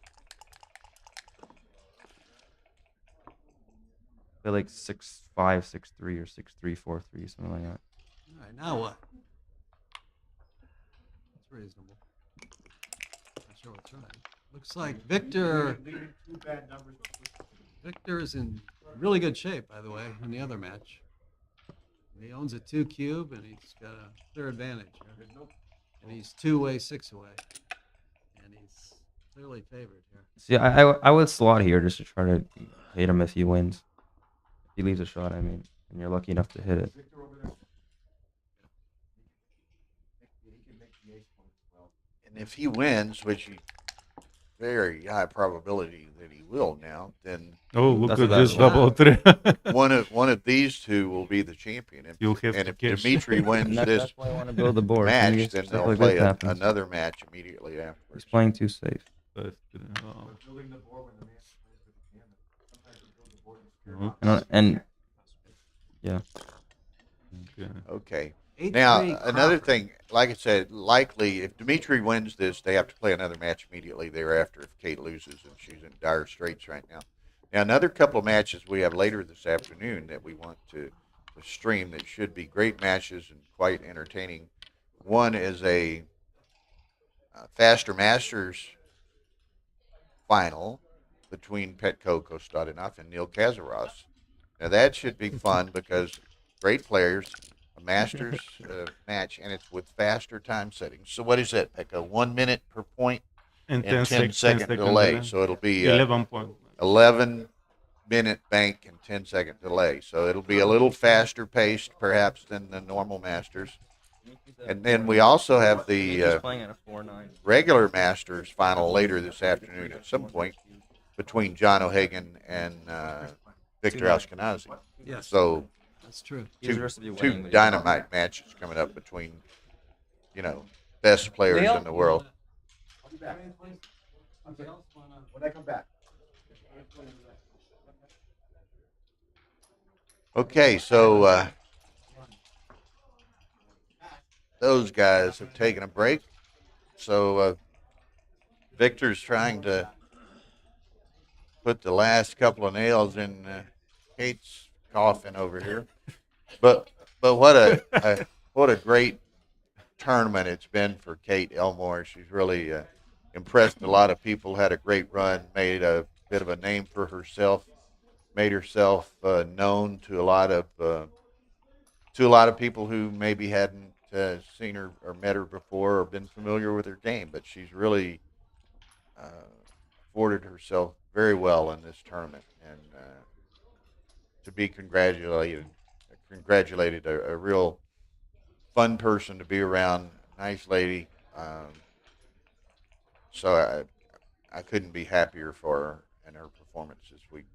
I feel like 6-5, 6-3, or 6-3, 4-3, something like that. All right, now what? That's reasonable. Not sure what's right. Looks like Victor. Leaving 2 bad numbers. Victor is in really good shape, by the way, in the other match. He owns a 2 cube, and he's got a clear advantage here. And he's 2-way, 6-away. And he's clearly favored here. See, I would slot here just to try to hit him if he wins. If he leaves a shot, I mean, and you're lucky enough to hit it. Victor over there. He can make the ace point as well. And if he wins, which he very high probability that he will now, then Oh, look That's at about this it. double three. one of these two will be the champion. And, You'll have and to if catch. Dimitri wins And this that's why I want to build the board. match, Maybe then stuff they'll like play this happens. another match immediately afterwards. He's playing too safe. Oh. Building the board when the man plays with the gammon. Sometimes you build the board and scare Mhm. off. And yeah, Okay. Okay. 8-3 Now, another Crawford. thing, like I said, likely if Dimitri wins this, they have to play another match immediately thereafter if Kate loses, and she's in dire straits right now. Now, another couple of matches we have later this afternoon that we want to stream that should be great matches and quite entertaining. One is a Faster Masters final between Petko Kostadinov and Neil Kazaros. Now, that should be fun because great players, a Masters match, and it's with faster time settings. So what is that, Petko? 1 minute per point And and 10 10 second delay. So it'll be 11 point. 11-minute bank and 10-second delay. So it'll be a little faster paced, perhaps, than the normal Masters. And then we also have he's the playing at a 4-9. regular Masters final later this afternoon at some point between John O'Hagan and Victor Ashkenazi. Yes, So that's true. He's the rest of you two winning, but- dynamite matches coming up between, best players in the world. I'll be back. When I come back. Okay, so those guys have taken a break. So Victor's trying to put the last couple of nails in Kate's coffin over here. But what a great tournament it's been for Kate Elmore. She's really impressed a lot of people. Had a great run. Made a bit of a name for herself. Made herself known to a lot of people who maybe hadn't seen her or met her before or been familiar with her game. But she's really afforded herself very well in this tournament, and to be congratulated, a real fun person to be around, nice lady. So I couldn't be happier for her and her performance this week.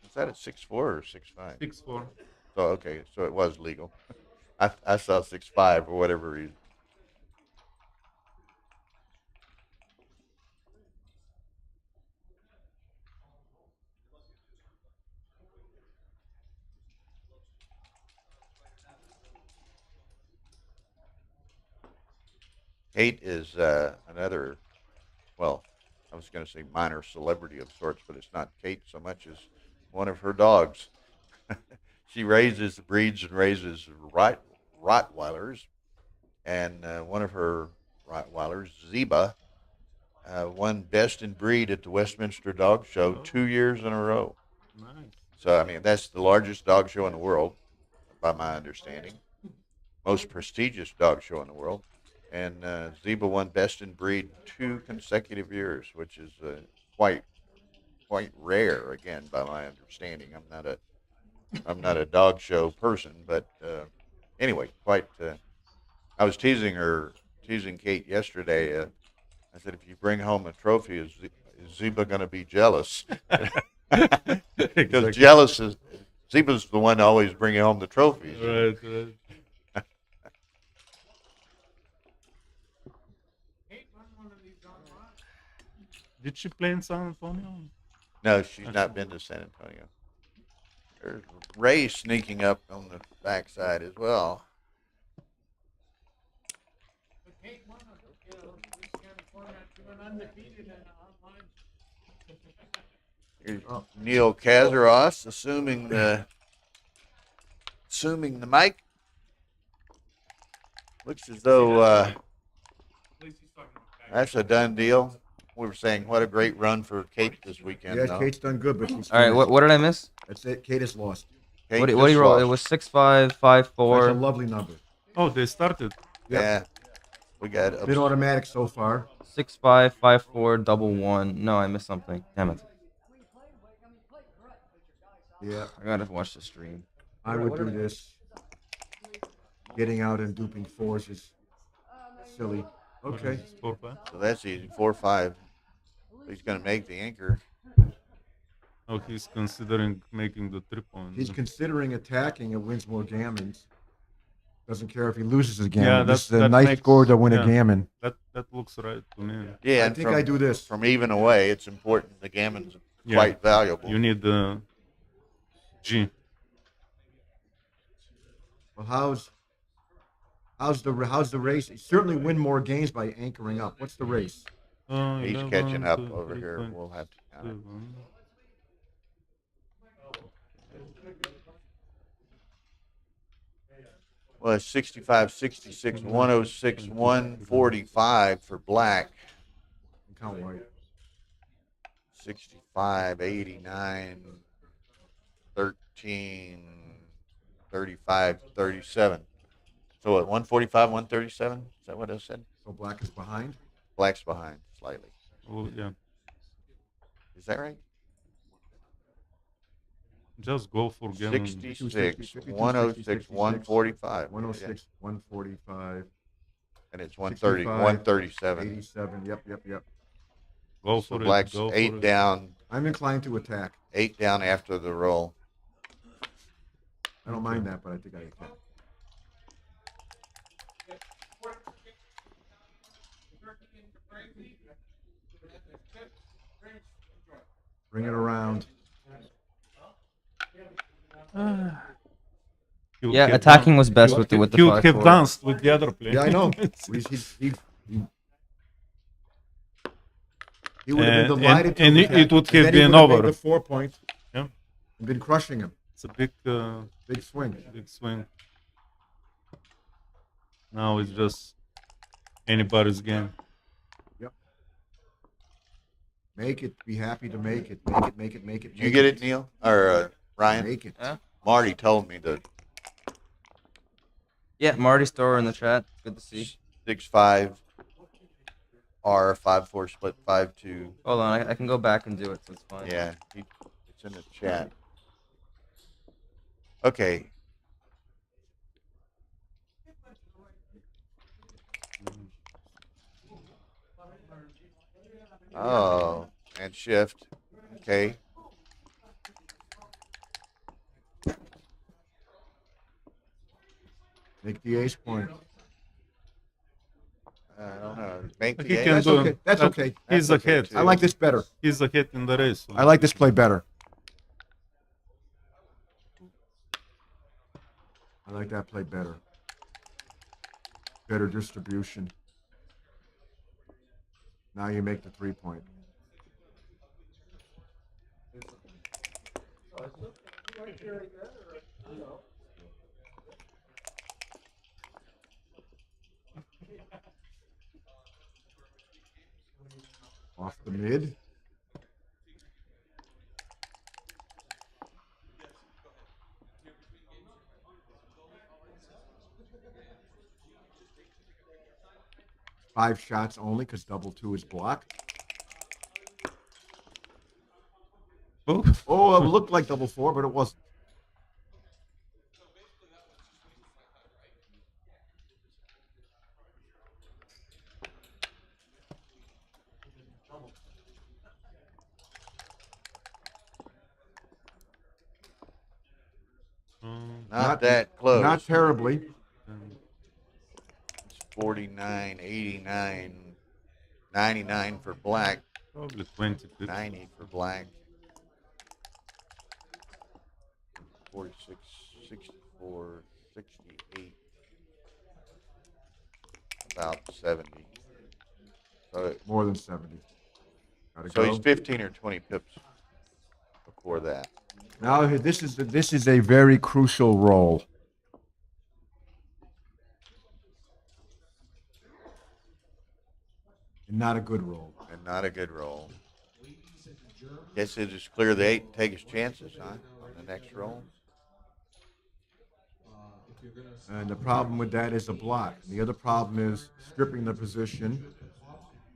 Is that at 6'4" or 6'5"? 6-4. So okay, so it was legal. I saw 6'5" for whatever reason. Kate is another, well, I was going to say minor celebrity of sorts, but it's not Kate so much as one of her dogs. She breeds and raises Rottweilers, and one of her Rottweiler, Zeba, won Best in Breed at the Westminster Dog Show 2 years in a row. Nice. So, I mean, that's the largest dog show in the world, by my understanding. Most prestigious dog show in the world. And Zeba won Best in Breed 2 consecutive years, which is quite rare, again, by my understanding. I'm not a dog show person, but anyway, quite. I was teasing Kate yesterday. I said, if you bring home a trophy, is Zeba going to be jealous? Because Zeba's the one always bringing home the trophies. Right. Did she play in San Antonio? No, she's not been to San Antonio. There's Ray sneaking up on the backside as well. Here's Neil Kazaros assuming the mic. Looks as though that's a done deal. We were saying what a great run for Kate this weekend. Yeah, though. Kate's done good, but she's All right, what did I miss? That's it. Kate has lost. Kate What do just you roll? lost. It was 6-5, 5-4. That's a lovely number. Oh, they started. Yeah, we got Been automatic so far. 6-5, 5-4, double one. No, I missed something. Damn it. Yeah. I gotta watch the stream. I would do this. Getting out and duping fours is silly. Okay. So that's easy. 4-5. He's going to make the anchor. Oh, he's considering making the 3 point. He's considering attacking and wins more gammons. Doesn't care if he loses a gammon. Yeah, This is a nice score to win a gammon. That looks right to me. Yeah, I and think from, I do this. From even away, it's important. The gammon's Yeah. quite valuable. You need the G. Well, how's the race? You certainly win more games by anchoring up. What's the race? He's 11, catching up 2, over 3 here. point We'll have to count it. 7. Well, it's 65, 66, 106, 145 for black. Count white. 65, 89, 13, 35, 37. So what, 145, 137? Is that what I said? So black is behind? Black's behind slightly. Oh, yeah. Is that right? Just go for gammon. 66, 106, 145. 106, 145. And it's 130, 137. 87. Yep. Go So for it. black's Go for 8 it. down. I'm inclined to attack. 8 down after the roll. I don't mind that, but I think I attack. Bring it around. He would Yeah, have attacking dan- was best he with the would- He would have 5-4. danced with the other player. Yeah, I know. He would have been delighted to and attack, it would and have then he been would have made over. the 4 points. Yeah. And been crushing him. It's a big swing. Big swing. Now it's just anybody's game. Yep. Make it. Be happy to make it. Make it. You get it, Neil? Or Ryan? Make it. Huh? Marty told me to Yeah, Marty's thrower in the chat. Good to see. 6-5 R 5-4 split 5-2. Hold on, I can go back and do it, so it's fine. Yeah, it's in the chat. Okay. Oh, and shift. Okay. Make the ace point. I don't know. Make He the can ace. do okay. That's that- okay. He's That's okay ahead. too. I like this better. He's ahead in the race. I like this play better. I like that play better. Better distribution. Now you make the 3 point. Off the mid. Five shots only because double two is blocked. Oh, it looked like double four, but it wasn't. Not that close. Not terribly. It's 49, 89, 99 for black. Probably 20. 90 for black. 46, 64, 68. About 70. So More than 70. Gotta so go. he's 15 or 20 pips before that. Now this is a very crucial roll. And not a good roll. And not a good roll. Guess he'll just clear the 8 and take his chances, huh? On the next roll. And the problem with that is a block. The other problem is stripping the position.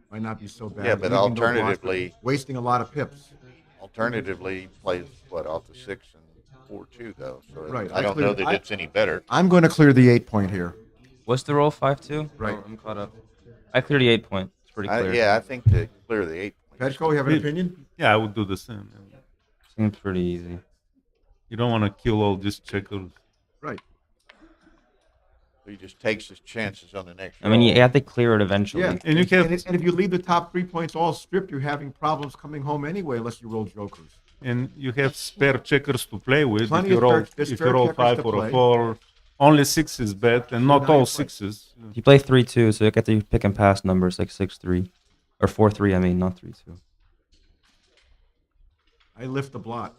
Might not be so bad. Yeah, but Leaving no blocks, alternatively, wasting a lot of pips. Alternatively, he plays what off the 6 and 4-2 though. So Right. I don't know that it's any better. I'm going to clear the 8 point here. What's the roll? 5-2. Right. Oh, I'm caught up. I cleared the 8 point. It's pretty clear. Yeah, I think to clear the 8 point. Petchko, you have an opinion? Yeah, I would do the same. Seems pretty easy. You don't want to kill all these checkers. Right. So he just takes his chances on the next I mean, roll. you have to clear it eventually. Yeah, And you can- and if you leave the top 3 points all stripped, you're having problems coming home anyway, unless you roll jokers. And you have spare checkers to play with. Plenty If you of roll, spare- there's if spare you roll checkers 5 to or play. a 4, only 6 is bad, and not how you all play. 6s. You play 3-2, so you get to pick and pass numbers like 6-3. Or 4-3, I mean, not 3-2. I lift the block.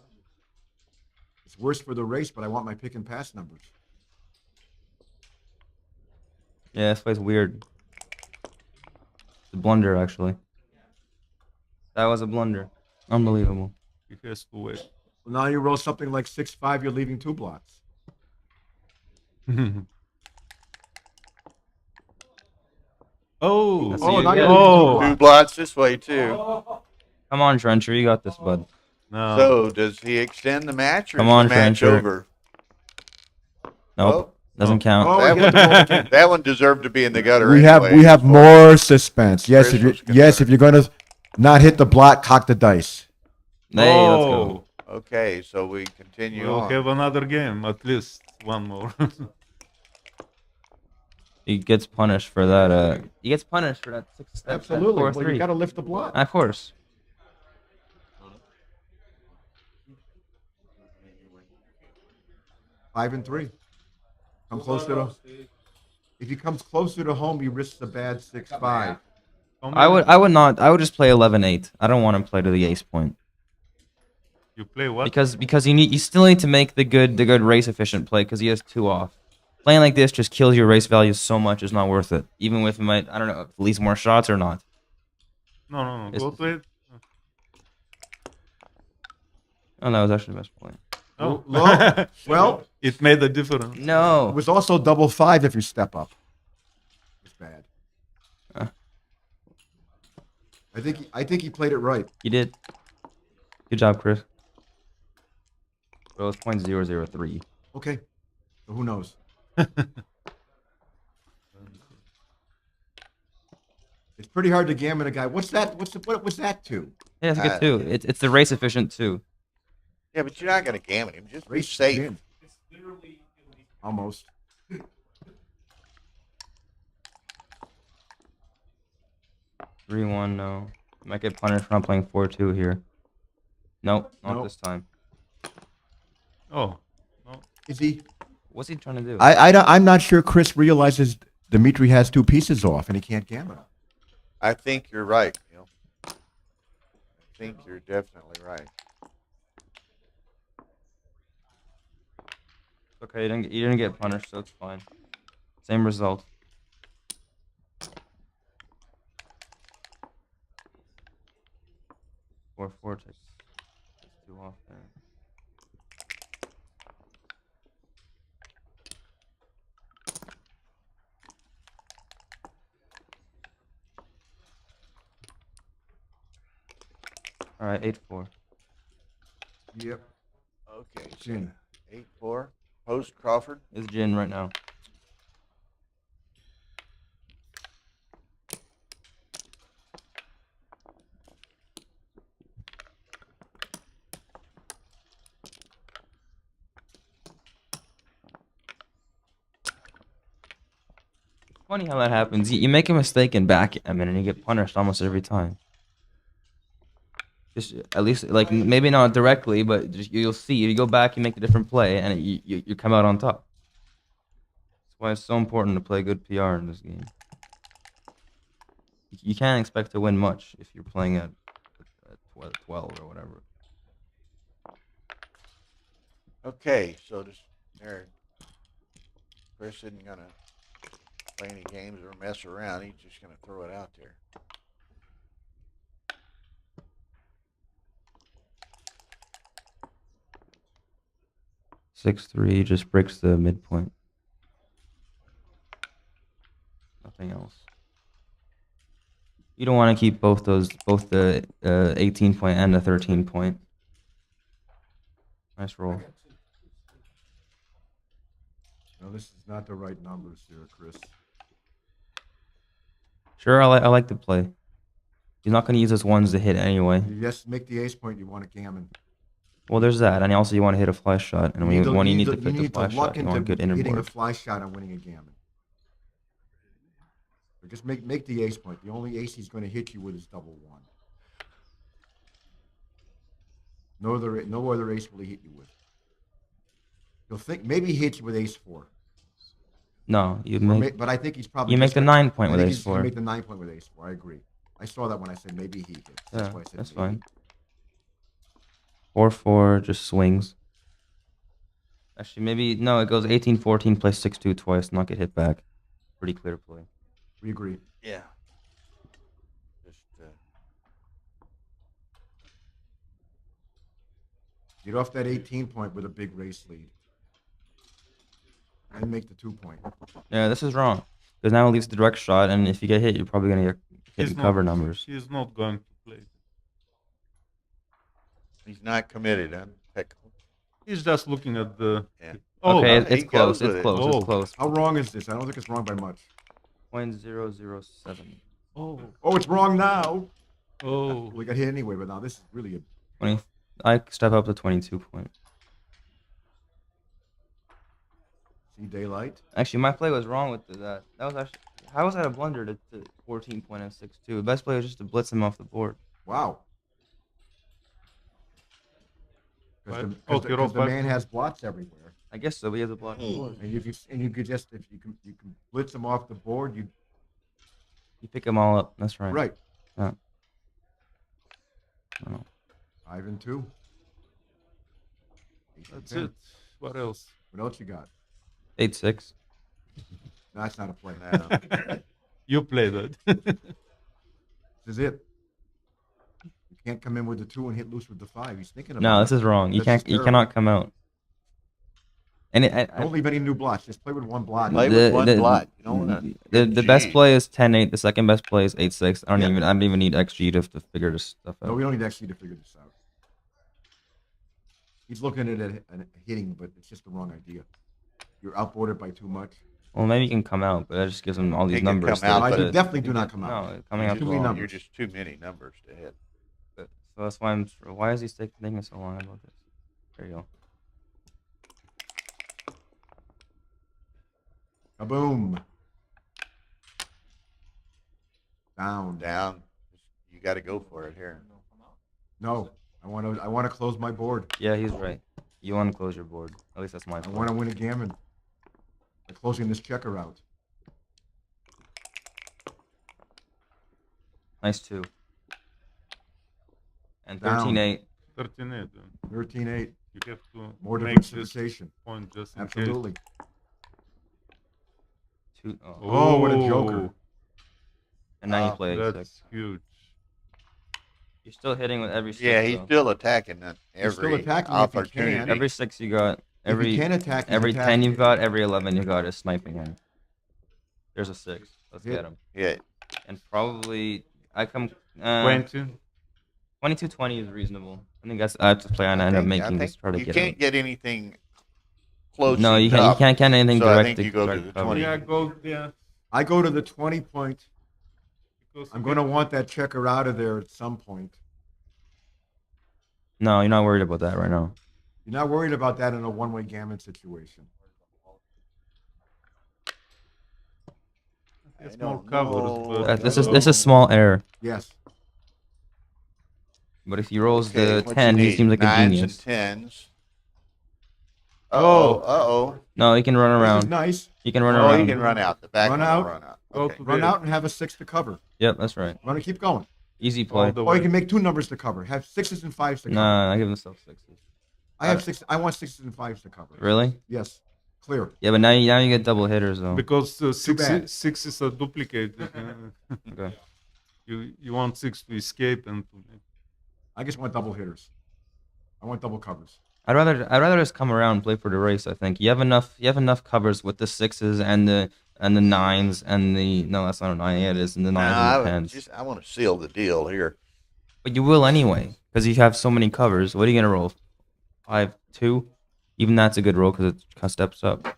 It's worse for the race, but I want my pick and pass numbers. Yeah, this play's weird. It's a blunder, actually. That was a blunder. Unbelievable. He has to wait. Well, now you roll something like 6-5, you're leaving 2 blocks. Oh, That's Oh, you now get. you're leaving 2 Oh. Two blocks. blots this way too. Come on, Trencher, you got this, bud. no. So does he extend the match or Come is on, the match Trencher. over? Nope, doesn't count. Oh, That we get the roll again. one, that one deserved to be in the gutter. We have anyway, as far more as suspense. Yes, Chris was yes, if you're going to not hit the block, cock the dice. Hey, let's go. Oh, Okay, so we continue we'll on. have another game, at least one more. He gets punished for that. He gets punished for that 6 step. Absolutely. Well, 4-3. you got to lift the block. Of course. 5 and 3. Come closer to. If he comes closer to home, he risks a bad 6-5. I would not. I would just play 11-8. I don't want him to play to the ace point. You play what? Because you still need to make the good race efficient play because he has 2 off. Playing like this just kills your race value so much. It's not worth it. Even with I don't know, at least more shots or not. No. It's- Go to it. Oh, that was actually the best play. Oh. Well, it made a difference. it No. was also double 5 if you step up. It's bad. I think he played it right. You did. Good job, Chris. Well, it's .003. Okay. So who knows? It's pretty hard to gammon a guy. What's that? What was that to? Yeah, it's good too. It's the race efficient too. Yeah, but you're not going to gammon him. Just be Race safe. in. Almost. 3-1, no. Might get punished for not playing 4-2 here. Nope, not Nope. this time. Oh. Is he? What's he trying to do? I'm not sure Chris realizes Dimitri has 2 pieces off and he can't gammon. I think you're right. Neil. I think you're definitely right. Okay, you didn't get punished, so it's fine. Same result. 4-4 takes two off there. All right, 8-4. Yep. Okay. Gin. 8-4. Post Crawford. It's gin right now. Funny how that happens. You make a mistake in backgammon and you get punished almost every time. Just at least, like, maybe not directly, but just you'll see. You go back, you make a different play, and you come out on top. That's why it's so important to play good PR in this game. You can't expect to win much if you're playing at 12 or whatever. Okay, so just there. Chris isn't gonna play any games or mess around. He's just gonna throw it out there. Six three just breaks the midpoint. Nothing else. You don't want to keep both the 18 point and the 13 point. Nice roll. No, this is not the right numbers here, Chris. Sure, I like the play. He's not going to use his ones to hit anyway. You just make the ace point, you want a gammon. Well, there's that, and also you want to hit a fly shot, and when you need to pick the fly luck shot, you want good inner hitting a board. fly shot and winning a gammon. So just make the ace point. The only ace he's going to hit you with is double one. No other ace will he hit you with. He'll think maybe he hits you with ace four. No, But I think he's probably. You make the 9 point with ace 4. Make the 9 point with ace 4. I agree. I saw that when I said maybe he hits. Yeah, why I said that's maybe. fine. 4-4 just swings. Actually, maybe no. It goes 18-14, play 6-2 twice, not get hit back. Pretty clear play. We agree. Yeah. Just get off that 18 point with a big race lead. And make the 2 point. Yeah, this is wrong. Because now it leaves the direct shot, and if you get hit, you're probably going to get hit in cover numbers. He's not going to play. he's not committed, huh? Heck. He's just looking at the. Yeah. Oh, Okay, he it's close. goes with It's it. close. Oh. It's close. How wrong is this? I don't think it's wrong by much. 0.007. Oh. Oh, it's wrong now. Oh. We got hit anyway, but now this is really a. 20. I step up to 22 point. See daylight. Actually, my play was wrong with that. That was actually. How was that a blunder to 14 point and 6-2? The best play was just to blitz him off the board. Wow. What? Because the man has blots everywhere. I guess so. But he has a block on the board. And you could just if you can blitz him off the board. You pick them all up. That's right. Right. Yeah. Oh. 5 and 2. That's it. What else? What else you got? 8-6. No, that's not a play. No. You play that. This is it. You can't come in with the 2 and hit loose with the 5. He's thinking about No, it. this is wrong. You This can't. is You terrible. cannot come out. And Don't leave any new blots. Just play with one blot. Play with one blot. You don't want the to. best play is 10-8. The second best play is 8-6. I don't even need XG to figure this stuff out. No, we don't need actually to figure this out. He's looking at it and hitting, but it's just the wrong idea. You're outboarded by too much. Well, maybe you can come out, but that just gives him all these He can numbers. come out, I but do, definitely do not come out. No, coming out Too many wrong. numbers. You're just too many numbers to hit. So that's why why is he thinking so long about this? There you go. Kaboom. Down. Down. You got to go for it here. No, I want to close my board. Yeah, he's right. You want to close your board. At least that's my I point. want to win a gammon by closing this checker out. Nice 2. And Down. 13-8. 13-8. 13-8. You have to More make this diversification. point just in Absolutely. case. 2. Oh, what a joker. And now you play That's 6. huge. You're still hitting with every six. Yeah, he's though. still attacking He's still every attacking if he opportunity. can. Every six you got, If he every can attack, he's every 10 attacking. you've got, every 11 you got is sniping him. There's a six. Let's Hit. get him. Hit. And probably I come 20. 22-20 is reasonable. I think that's I have to play on. I end up making this try to you get can't him. get anything close. No, you can't. You can't get anything So direct. I think you go to the cover. 20. Yeah, go there. I go to the 20 point. Because I'm going to want that checker out of there at some point. No, you're not worried about that right now. You're not worried about that in a one-way gammon situation. It's I more don't covers, know. but This is small error. Yes. But if he rolls Okay, the what 10, you he need? seems like a Nines genius. and tens. Uh-oh. No, he can run This is around. nice. He can run Oh, around. he can run out. The back Run one out. will run out. Go Okay. to Run the- out and have a 6 to cover. Yep, that's right. Run to keep going. Easy play. all the Or you way. can make 2 numbers to cover. Have 6s and 5s to cover. Nah, I give himself sixes. I have 6. I want 6s and 5s to cover. Really? Yes. Clear. Yeah, but now you get double hitters though. Because bad. six is a duplicate. Okay. You want 6 to escape and to, I just want double hitters. I want double covers. I'd rather just come around and play for the race. I think you have enough covers with the sixes and the nines and the no, that's not a nine. Yeah, it is, and the nines and the tens. I want to seal the deal here. But you will anyway, because you have so many covers. What are you gonna roll? 5-2? Even that's a good roll because it kind of steps up.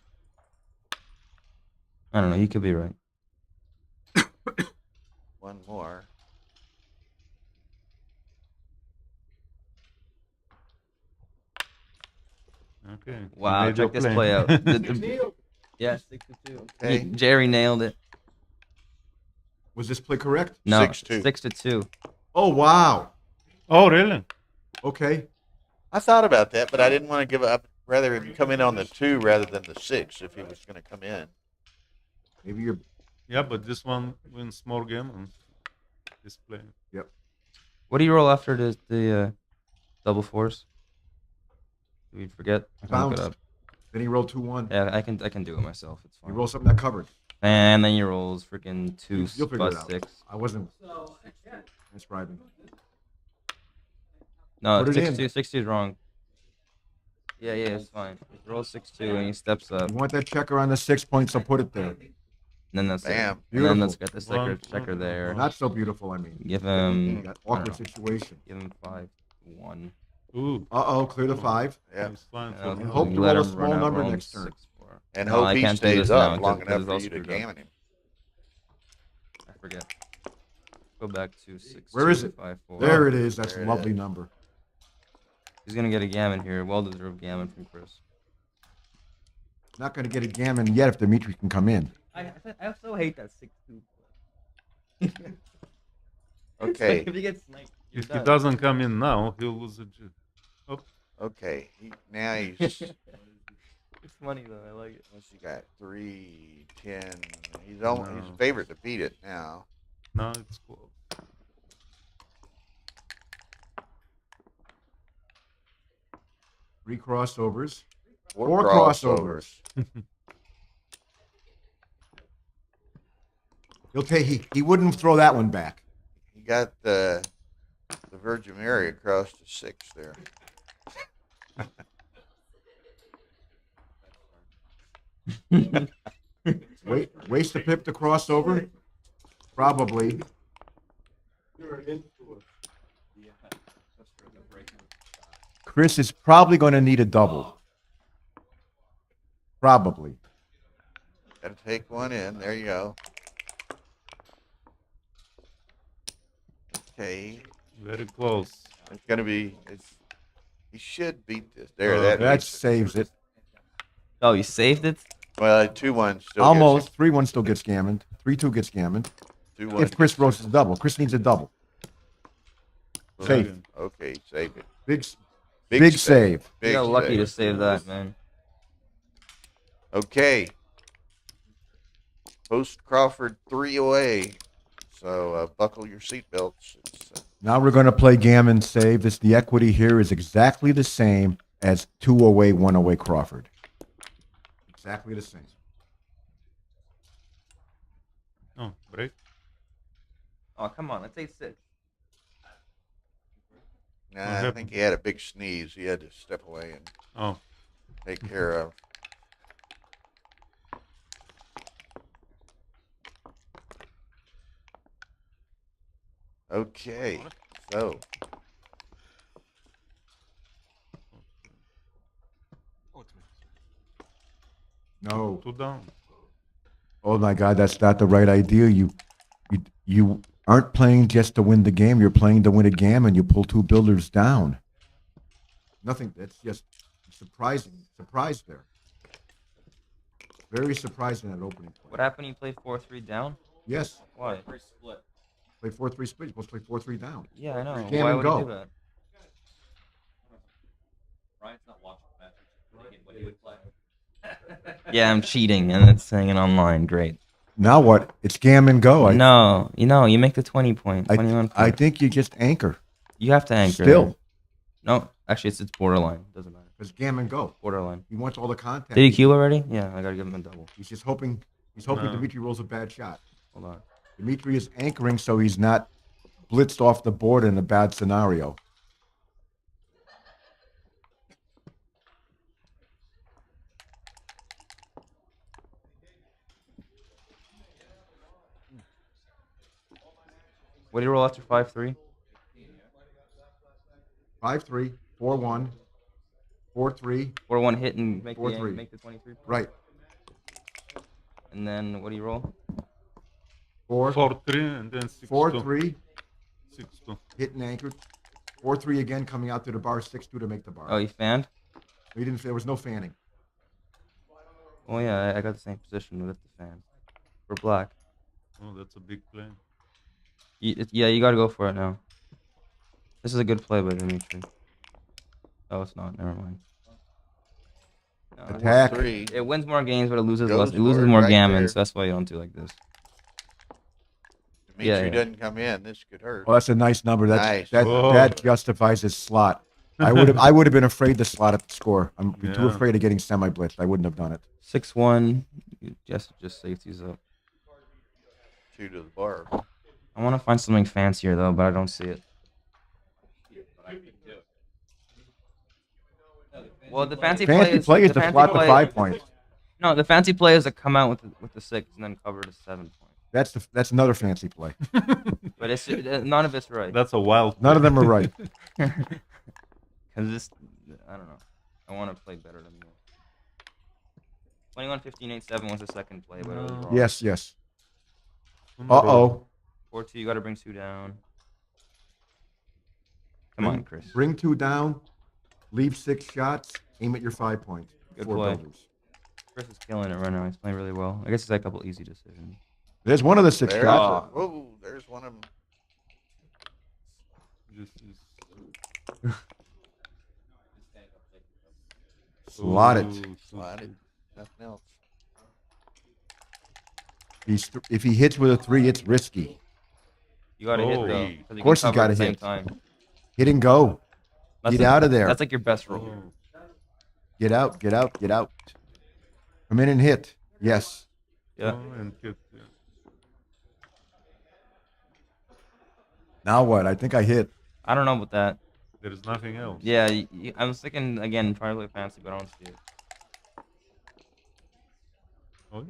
I don't know. You could be right. One more. okay. you Wow, made your check this play. play out. Yeah, 6-2. Okay. Jerry nailed it. Was this play correct? No, 6-2. 6-2. Oh, wow. Oh, really? Okay. I thought about that, but I didn't want to give up. Rather him come in on the 2 rather than the 6 if he was going to come in. Maybe you're. Yeah, but this one wins more gammon. This play. Yep. What do you roll after the double fours? Do we forget? I can look it Bounce. up. Then he rolled 2-1. Yeah, I can do it myself. It's You fine. roll something that covered. And then he rolls freaking 2 You'll figure it plus out. 6. I wasn't describing. No, Put it in. 6-2 is wrong. Yeah, it's fine. He rolls 6-2 and he steps up. You want that checker on the 6 points, so put it there. And then that's Bam. it. And then let's Beautiful. get the checker there. Not so beautiful, I mean. Give him That I don't awkward know. situation. Give him 5-1. Ooh, Uh-oh, clear the 5. Yeah. it's fine. And And hope to let roll a him small run out, number roll him next turn. 6-4. And No, hope I he can't do stays this up now, long 'cause enough it's for all you to screwed up. gammon him. I forget. Go back to 6. Where is it? 5-4. There it is. That's There a it lovely is. number. He's gonna get a gammon here. Well-deserved gammon from Chris. Not going to get a gammon yet if Dimitri can come in. I so hate that 6-2. Okay. If he gets sniped, you're If he done. doesn't come in now, he'll lose a G. Okay. Now he's. It's funny though. I like it. What's he got? 3, 10. He's a favorite to beat it now. No, it's close. 3 crossovers. 4 4 crossovers. He'll take. He wouldn't throw that one back. He got the Virgin Mary across the 6 there. Waste a pip to crossover? Probably. Chris is probably going to need a double. Probably. Got to take one in. There you go. Okay. Very close. It's going to be. He should beat this. There. That saves it. Oh, you saved it? Well, 2-1 still. Almost. 3-1 still gets gammoned. 3-2 gets gammoned. 2-1. If Chris roasts a double. Chris needs a double. Safe. Okay, save it. Big save. You got lucky to save that, man. Okay. Post Crawford 3 away. So buckle your seatbelts. Now we're going to play gammon save. The equity here is exactly the same as 2 away, 1 away Crawford. Exactly the same. Oh, break. Oh, come on. Let's say 6. Nah, I think he had a big sneeze. He had to step away and take care of. Okay, so No. 2 down. Oh my God, that's not the right idea. You aren't playing just to win the game. You're playing to win a gammon. You pull 2 builders down. Nothing. That's just surprising. Surprise there. Very surprising that opening play. What happened? You played 4-3 down. Yes. Why? Play 4-3 split. You're supposed to play 4-3 down. Yeah, I know. Why Gammon would go. he do that? Yeah, I'm cheating, and it's saying it online. Great. Now what? It's gammon go. No, you make the 20 point. 21 point. I think you just anchor. You have to anchor. Still. No, actually, it's borderline. Doesn't matter. It's gammon go. Borderline. He wants all the contact. Did he queue already? Yeah, I gotta give him a double. He's just hoping. He's hoping Dimitri rolls a bad shot. Hold on. Dimitri is anchoring so he's not blitzed off the board in a bad scenario. What do you roll after 5-3? 5-3, 4-1, 4-3. 4-1 hit and make 4-3. Make the 23. Right. And then what do you roll? 4-3 and then 6-2. 4-3. 6-2. Hit and anchored. 4-3 again, coming out to the bar. 6-2 to make the bar. Oh, you fanned? He didn't. There was no fanning. Oh yeah, I got the same position with the fan. For black. Oh, that's a big play. Yeah, you gotta go for it now. This is a good play by Dimitri. Oh, it's not. Never mind. No, Attack. It wins more games, but it loses Goes less. It for loses it more right gammons. there. That's why you don't do like this. Dimitri doesn't come in. This could hurt. Well, that's a nice number. Nice. That justifies his slot. I would have been afraid to slot at the score. I'm too afraid of getting semi-blitzed. I wouldn't have done it. 6-1. Just safeties up. 2 to the bar. I want to find something fancier though, but I don't see it. Well, the fancy play is to slot the 5 points. No, the fancy play is to come out with the 6 and then cover the 7 point. That's another fancy play. But it's none of it's right. That's a wild. None of them are right. Because this, I don't know. I want to play better than you. 21-15-8-7 was the second play, but it was wrong. Yes. Uh-oh. 4-2, you got to bring 2 down. Come on, Chris. Bring 2 down. Leave 6 shots. Aim at your 5 points. Good 4 play. builders. Chris is killing it right now. He's playing really well. I guess he's had a couple easy decisions. There's one of the 6 There's shots. Oh, there's one of them. Slot it. Slotted. Nothing else. If he hits with a 3, it's risky. You got to hit though. Of course he's got to hit. Hit and go. Get out of there. That's like your best roll. Get out. Come in and hit. Yes. Yeah. Now what? I think I hit. I don't know about that. There's nothing else. Yeah, I was thinking again, trying to play fancy, but I don't see it. Oh.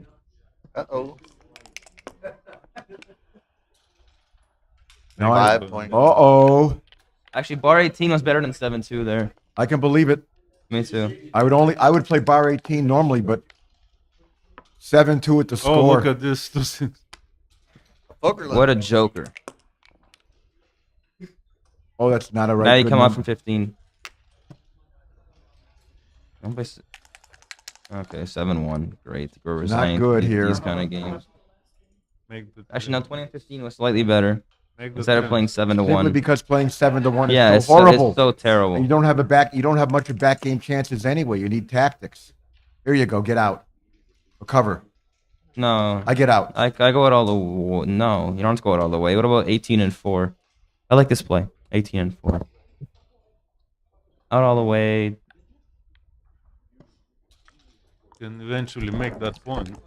Uh-oh. No, 5 points. Uh-oh. Actually, bar 18 was better than 7-2 there. I can believe it. Me too. I would play bar 18 normally, but 7-2 at the score. Oh, look at this. What a joker. Oh, that's not a right. Now you good come number. off from 15. Okay, 7-1. Great. We're Not resigned good to here. These kind of games. Actually, no, 20 and 15 was slightly better. Make Instead of playing 7-1. Simply because playing 7-1 Yeah, is so horrible. It's so terrible. And you don't have much of back game chances anyway. You need tactics. Here you go. Get out. Or cover. No. I get out. I go out all the No, you don't have to go out all the way. What about 18 and 4? I like this play. 18 and 4. Out all the way. Can eventually make that point.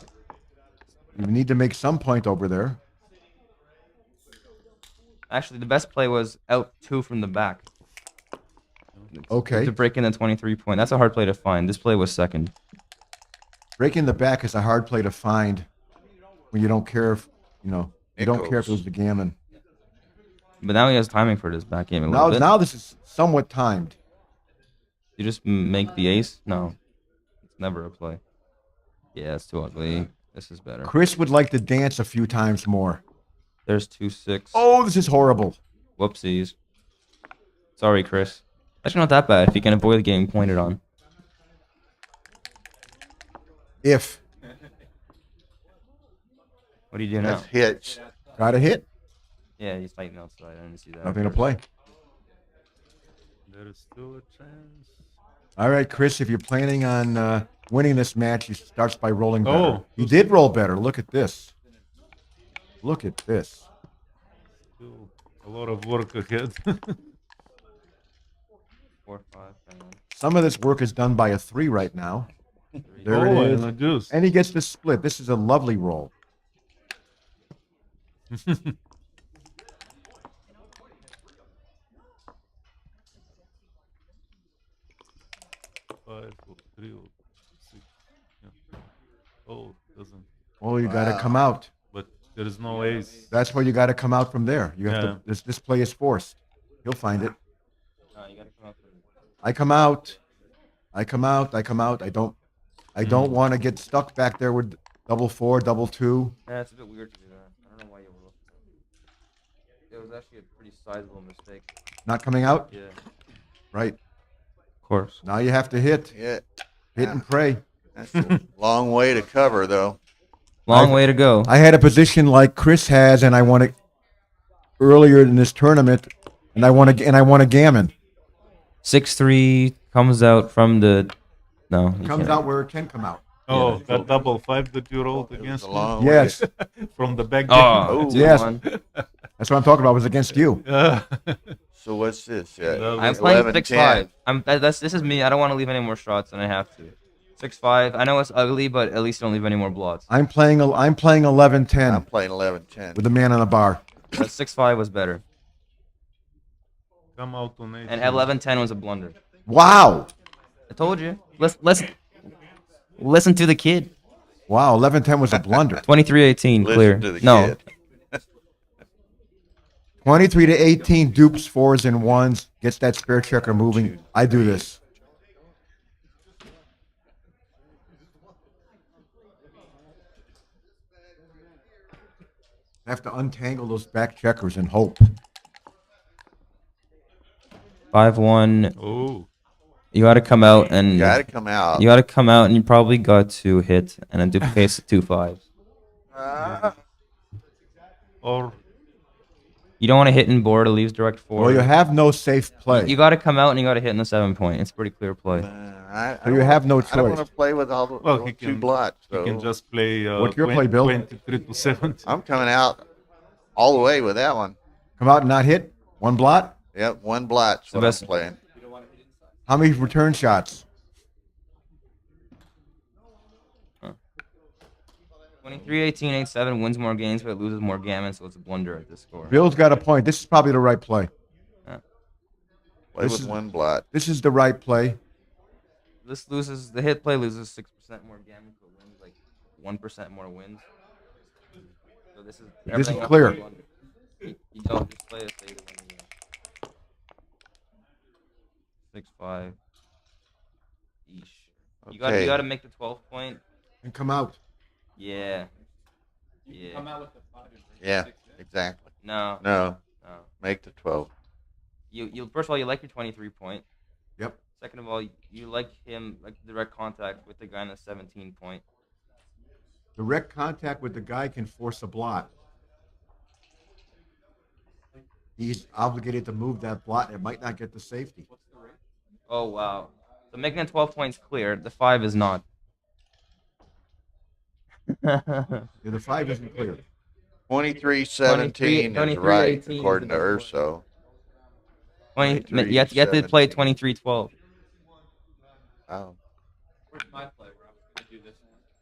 You need to make some point over there. Actually, the best play was out 2 from the back. Okay. To break in the 23 point. That's a hard play to find. This play was second. Breaking the back is a hard play to find when you don't care if, you don't care if it was the gammon. But now he has timing for this back game a Now, little bit. now this is somewhat timed. You just make the ace? No. It's never a play. Yeah, it's too ugly. This is better. Chris would like to dance a few times more. There's 2-6. Oh, this is horrible. Whoopsies. Sorry, Chris. Actually, not that bad if you can avoid getting pointed on. If. What do you do now? That's hits. Got a hit. Yeah, he's fighting outside. I didn't see that. Nothing to play. There is still a chance. All right, Chris, if you're planning on winning this match, he starts by rolling better. Oh. He did roll better. Look at this. Look at this. Still a lot of work ahead. 4, 5, 10. Some of this work is done by a 3 right now. There Oh, it and a deuce. is. And he gets this split. This is a lovely roll. 5 or 3 or 6. Yeah. Oh, doesn't. Oh, you got to come out. But there is no ace. That's where you got to come out from there. You have Yeah. to. This play is forced. He'll find it. No, you gotta come up with I come out. I come out. I come out. I don't want to get stuck back there with double 4, double 2. Yeah, it's a bit weird to do that. I don't know why you were. It was actually a pretty sizable mistake. Not coming out. Yeah. Right. Of course. Now you have to hit. Hit. Hit and pray. That's a long way to cover, though. Long way to go. I had a position like Chris has, and I won it earlier in this tournament, and I won a gammon. 6-3 comes out from the. No. you Comes can't. out where it can come out. Oh, that double 5 that you rolled against me? Yes. From the back. Oh, Yes. That's what I'm talking about. It was against you. So what's this? I'm playing 6-5. This is me. I don't want to leave any more shots than I have to. 6-5. I know it's ugly, but at least don't leave any more blots. I'm playing 11-10. I'm playing 11-10. With a man on a bar. 6-5 was better. Come out on 8. And 11-10 was a blunder. Wow. I told you. Listen to the kid. Wow, 11-10 was a blunder. 23-18, clear. to the No. kid. 23-18, dupes 4s and 1s, gets that spare checker moving. I do this. I have to untangle those back checkers and hope. 5-1. Oh. You got to come out and. Gotta come out. You got to come out and you probably got to hit and then duplicate 2 5s. Or. You don't want to hit and board. It leaves direct 4. Well, you have no safe play. You got to come out and you got to hit in the 7 point. It's a pretty clear play. So you have no I don't want choice. to play with all the Well, he two can, blots. he So can just play. What's your play, Bill? 23 to 7. I'm coming out all the way with that one. Come out and not hit? One blot? Yep, one blot's what best- I'm playing. How many return shots? 23-18, 8-7 wins more games, but it loses more gammon, so it's a blunder at this score. Bill's got a point. This is probably the right play. Play This with is- one blot. This is the right play. This loses the hit play loses 6% more gammon, but wins like 1% more wins. So this is This is everything else clear. a blunder. You don't just play a state of winning. 6-5. Eesh. You Okay. got to make the 12 point. And come out. Yeah. Yeah. Yeah, exactly. No. No, No. make the 12. You first of all you like your 23 point. Yep. Second of all, you like him like direct contact with the guy in the 17 point. Direct contact with the guy can force a blot. He's obligated to move that blot. It might not get the safety. Oh wow. So making the 12 points clear, the 5 is not. Yeah, the 5 isn't clear. 23-17 is 23-18 right, is according to not Urso. 20, you have to play 23-12. Wow.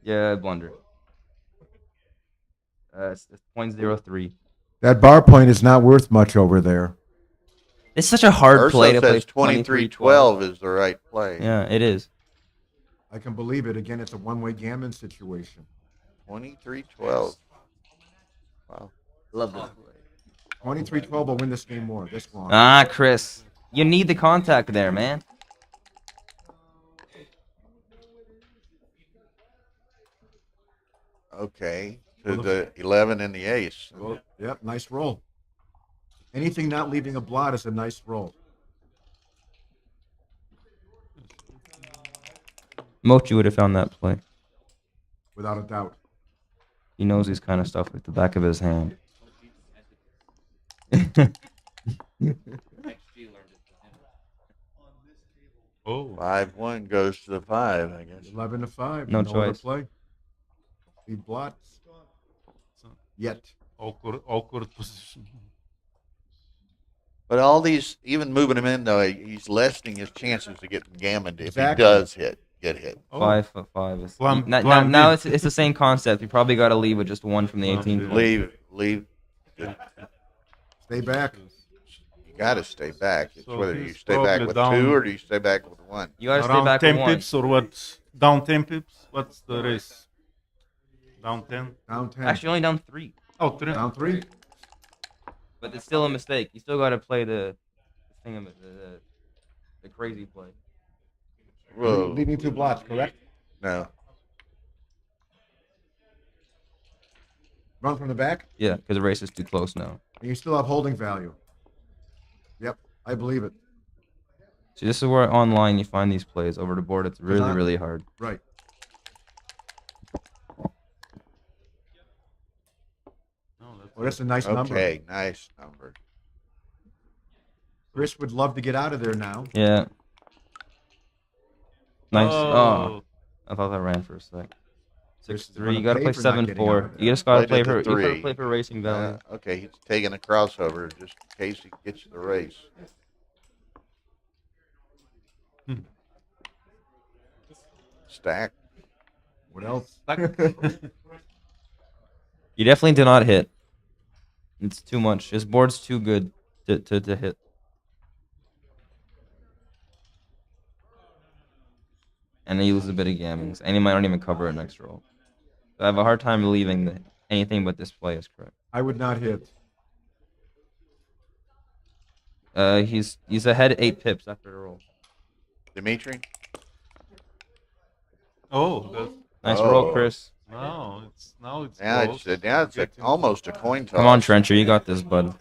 Yeah, blunder. It's .03. That bar point is not worth much over there. It's such a hard play Urso to play says 23-12 is the right play. Yeah, it is. I can believe it. Again, it's a one-way gammon situation. 23-12. Wow. Love this play. 23-12 will win this game more. This long. Ah, Chris. You need the contact there, man. Okay. To the 11 and the ace. Well, yep, nice roll. Anything not leaving a blot is a nice roll. Mochi would have found that play. Without a doubt. He knows these kind of stuff like the back of his hand. Oh. 5-1 goes to the 5, I guess. 11-5. No other choice. Play. Lead blots. Yet. Awkward position. But all these, even moving him in, though, he's lessening his chances of getting gammoned if Exactly. he does get hit. 5-5 is Plum- now, plum now B. it's the same concept. You probably got to leave with just one from the 18. Leave. Stay back. You got to stay back. It's So whether you he's stay back probably with down- 2 or do you stay back with 1. You got to stay Around back 10 with 1. pips or what? Down 10 pips? What's the race? Down 10? Down 10. Actually, only down 3. Oh, 3. Down 3. But it's still a mistake. You still got to play the thing of it, the crazy play. Whoa. Leaving 2 blots, correct? No. Run from the back? Yeah, because the race is too close now. And you still have holding value. Yep, I believe it. See, this is where online you find these plays. Over the board, it's really, not- really hard. Right. Well, that's a nice number. Okay, nice number. Chris would love to get out of there now. Yeah. Nice. Oh. Oh. I thought that ran for a sec. Chris is 6-3. gonna You gotta pay play for not getting out 7-4. of there. You just gotta Played play it to for. You gotta 3. play for racing value. Okay, he's taking a crossover just in case he gets the race. Stack. What else? You definitely did not hit. It's too much. His board's too good to hit. And he loses a bit of gammons. And he might not even cover it next roll. So I have a hard time believing that anything but this play is correct. I would not hit. He's ahead 8 pips after the roll. Dimitri? Oh, that's, Nice roll, Chris. now it's Now close. it's almost a coin toss. Come on, Trencher, you got this, bud.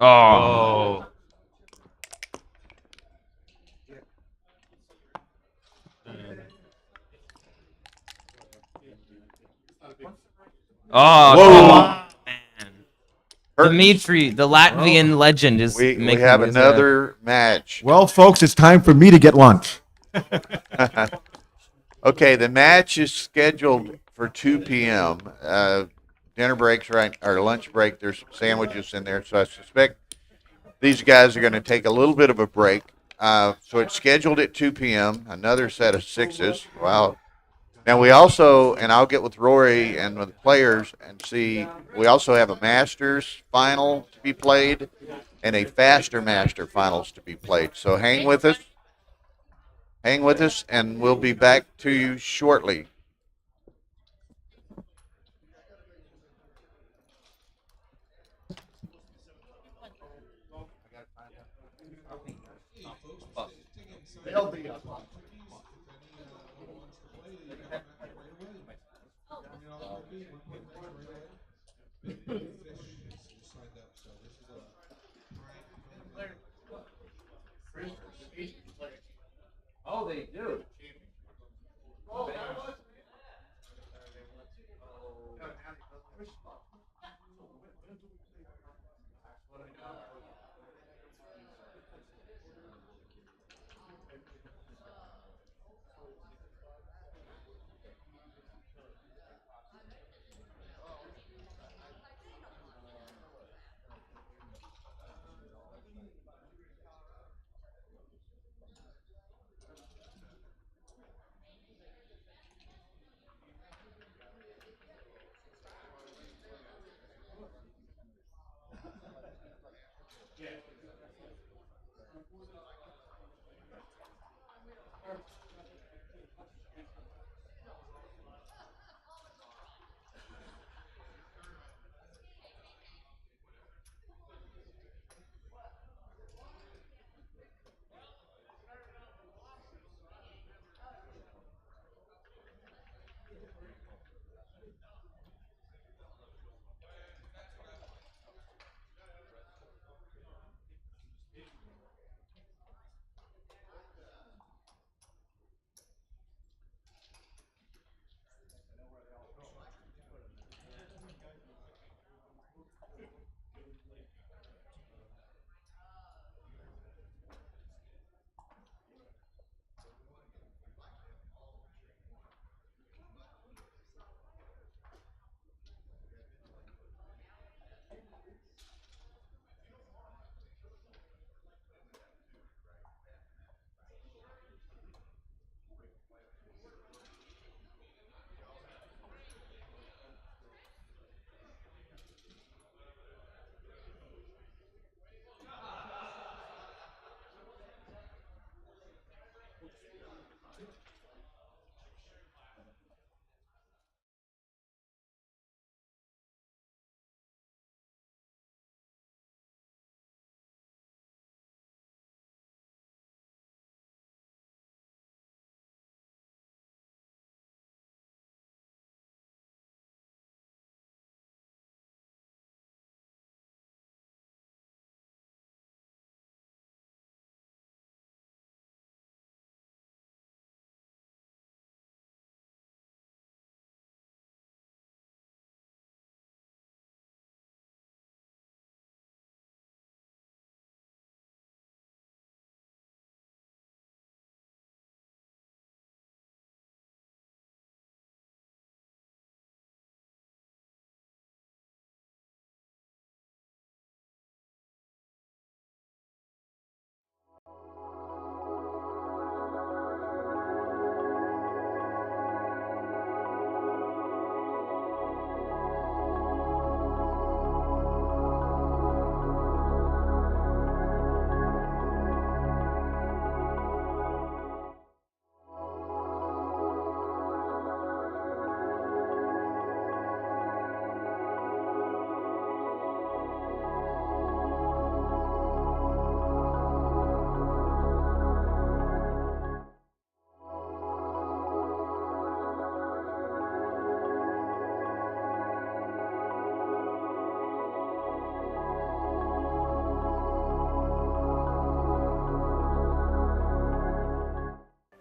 Oh. Oh. Oh, Whoa. come on, man. Hurt. Dimitri, the Latvian legend, is We making have his, another match. Well, folks, it's time for me to get lunch. Okay, the match is scheduled for 2 p.m. Dinner breaks or lunch break. There's some sandwiches in there, so I suspect these guys are going to take a little bit of a break. So it's scheduled at 2 p.m. Another set of 6s. Wow. Now we also, and I'll get with Rory and with the players and see. We also have a Masters final to be played and a Faster Master finals to be played. So hang with us. Hang with us, and we'll be back to you shortly. Oh, they do.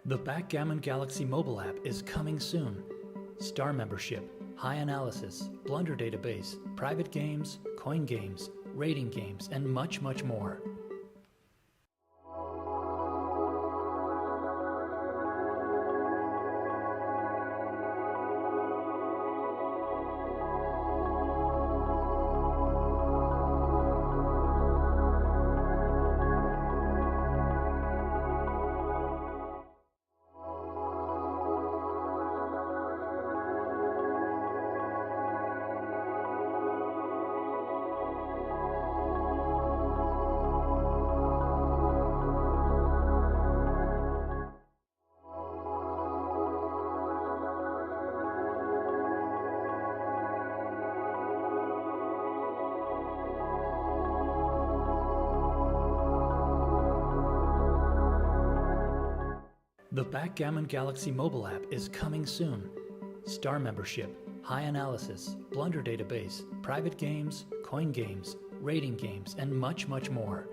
The Backgammon Galaxy mobile app is coming soon. Star membership, high analysis, blunder database, private games, coin games, rating games, and much, much more. The Backgammon Galaxy mobile app is coming soon. Star membership, high analysis, blunder database, private games, coin games, rating games, and much, much more.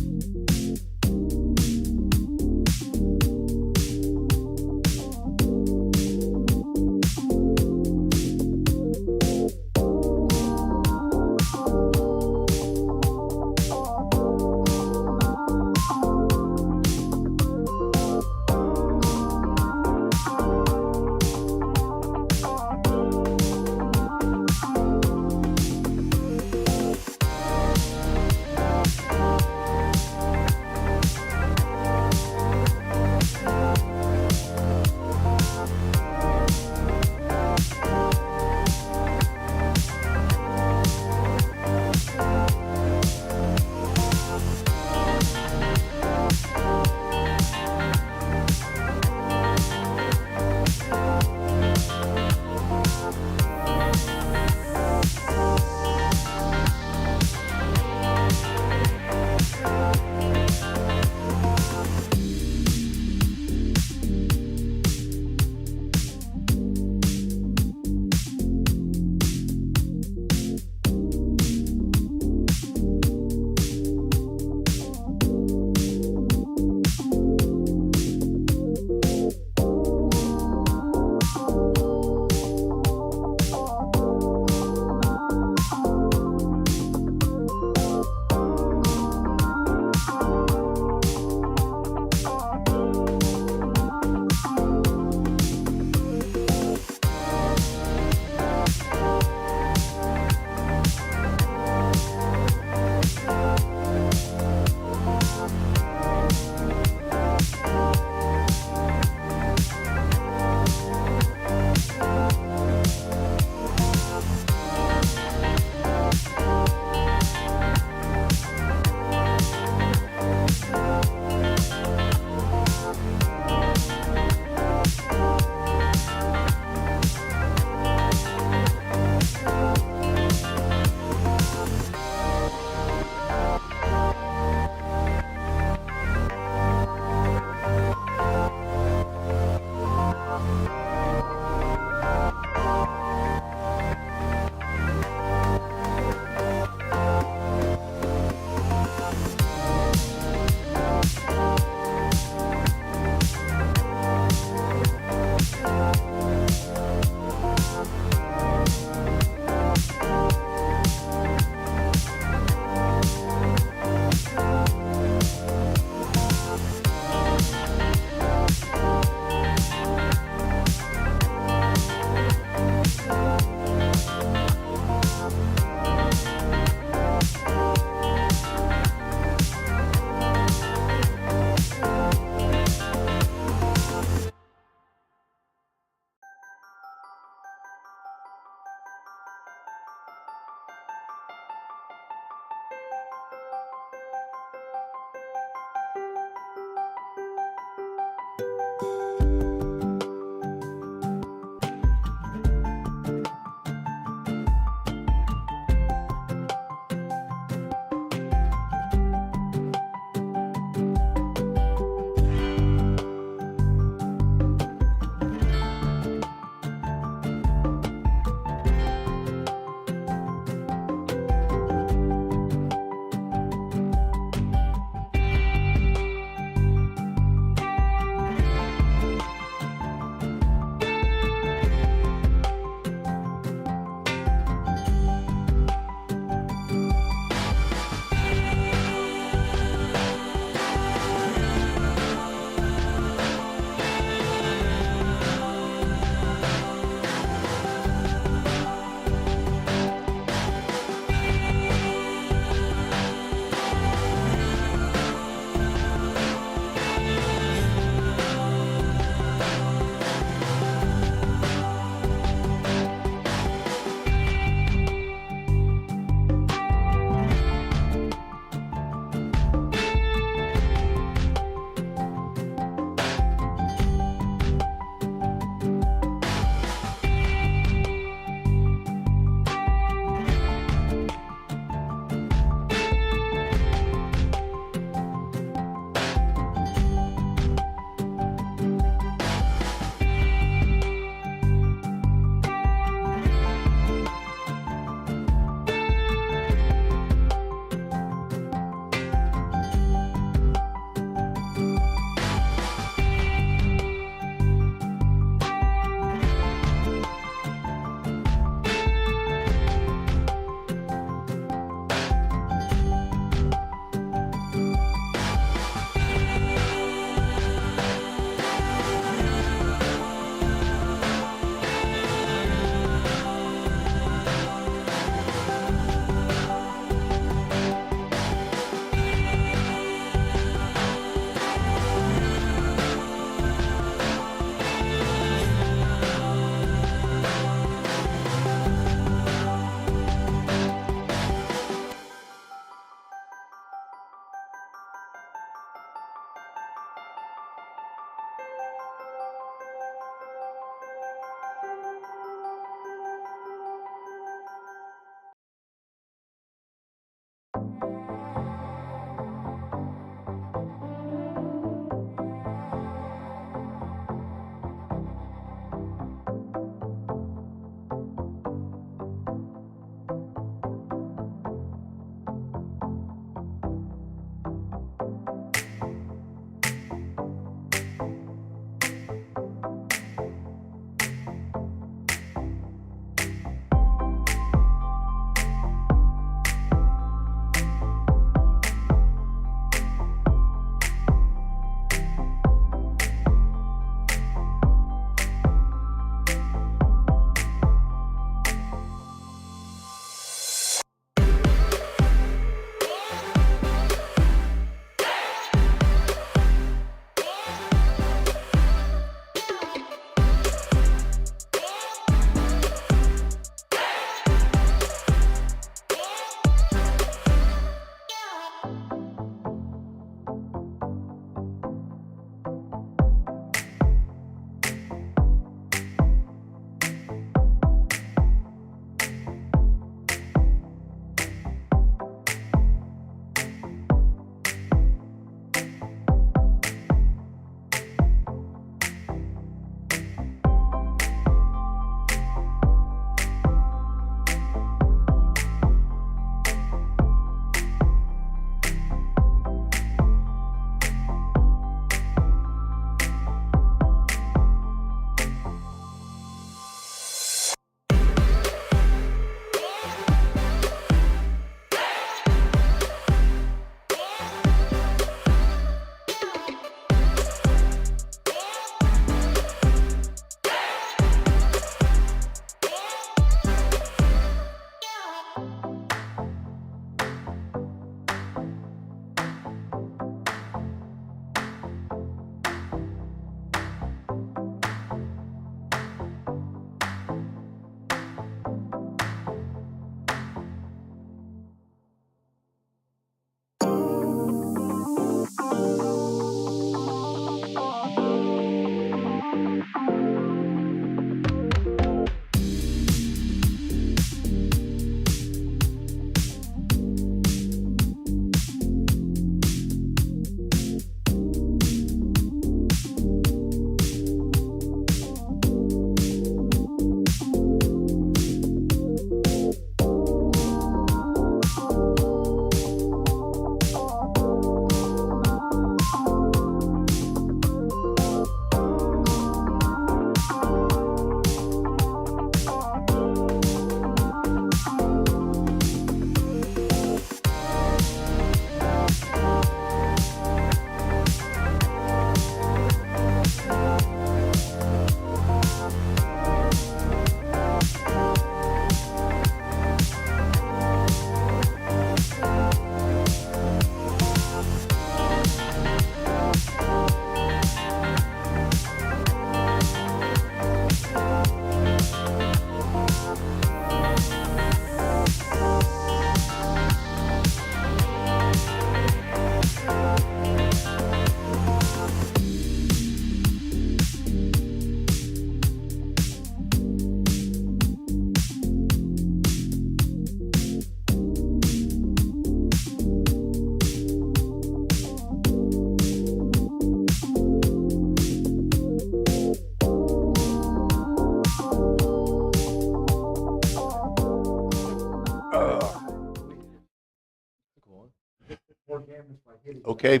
Okay,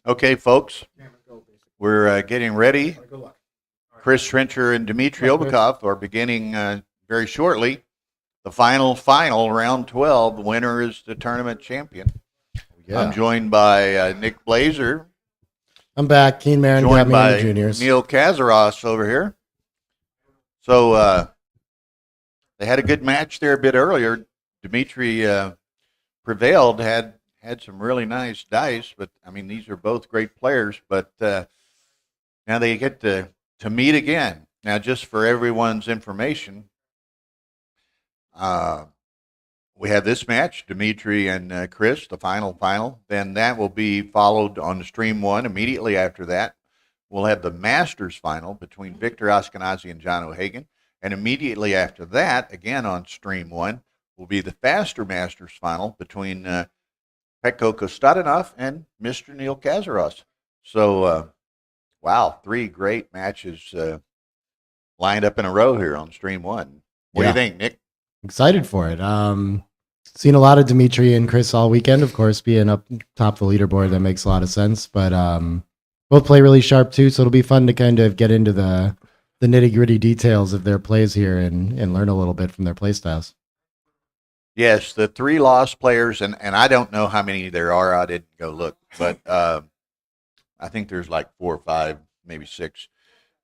okay, folks. We're getting ready. Chris Trencher and Dimitri Obakov are beginning very shortly. The final, round 12. The winner is the tournament champion. Yeah. I'm joined by Nick Blazer. I'm back. Keen Marin got Joined me in by the juniors. Neil Kazaros over here. So they had a good match there a bit earlier. Dimitri prevailed, had some really nice dice, but I mean, these are both great players, but now they get to meet again. Now, just for everyone's information, we have this match, Dimitri and Chris, the final. Then that will be followed on stream 1 immediately after that. We'll have the Masters final between Victor Ashkenazi and John O'Hagan. And immediately after that, again on stream 1, will be the Faster Masters final between Petko Kostadinov and Mr. Neil Kazaros. So, wow, 3 great matches lined up in a row here on stream 1. What do you think, Nick? Excited for it. Seen a lot of Dimitri and Chris all weekend. Of course, being up top the leaderboard, that makes a lot of sense. But both play really sharp too, so it'll be fun to kind of get into the nitty gritty details of their plays here and learn a little bit from their play styles. Yes, the 3 lost players, and I don't know how many there are. I didn't go look, but I think there's like 4 or 5, maybe 6.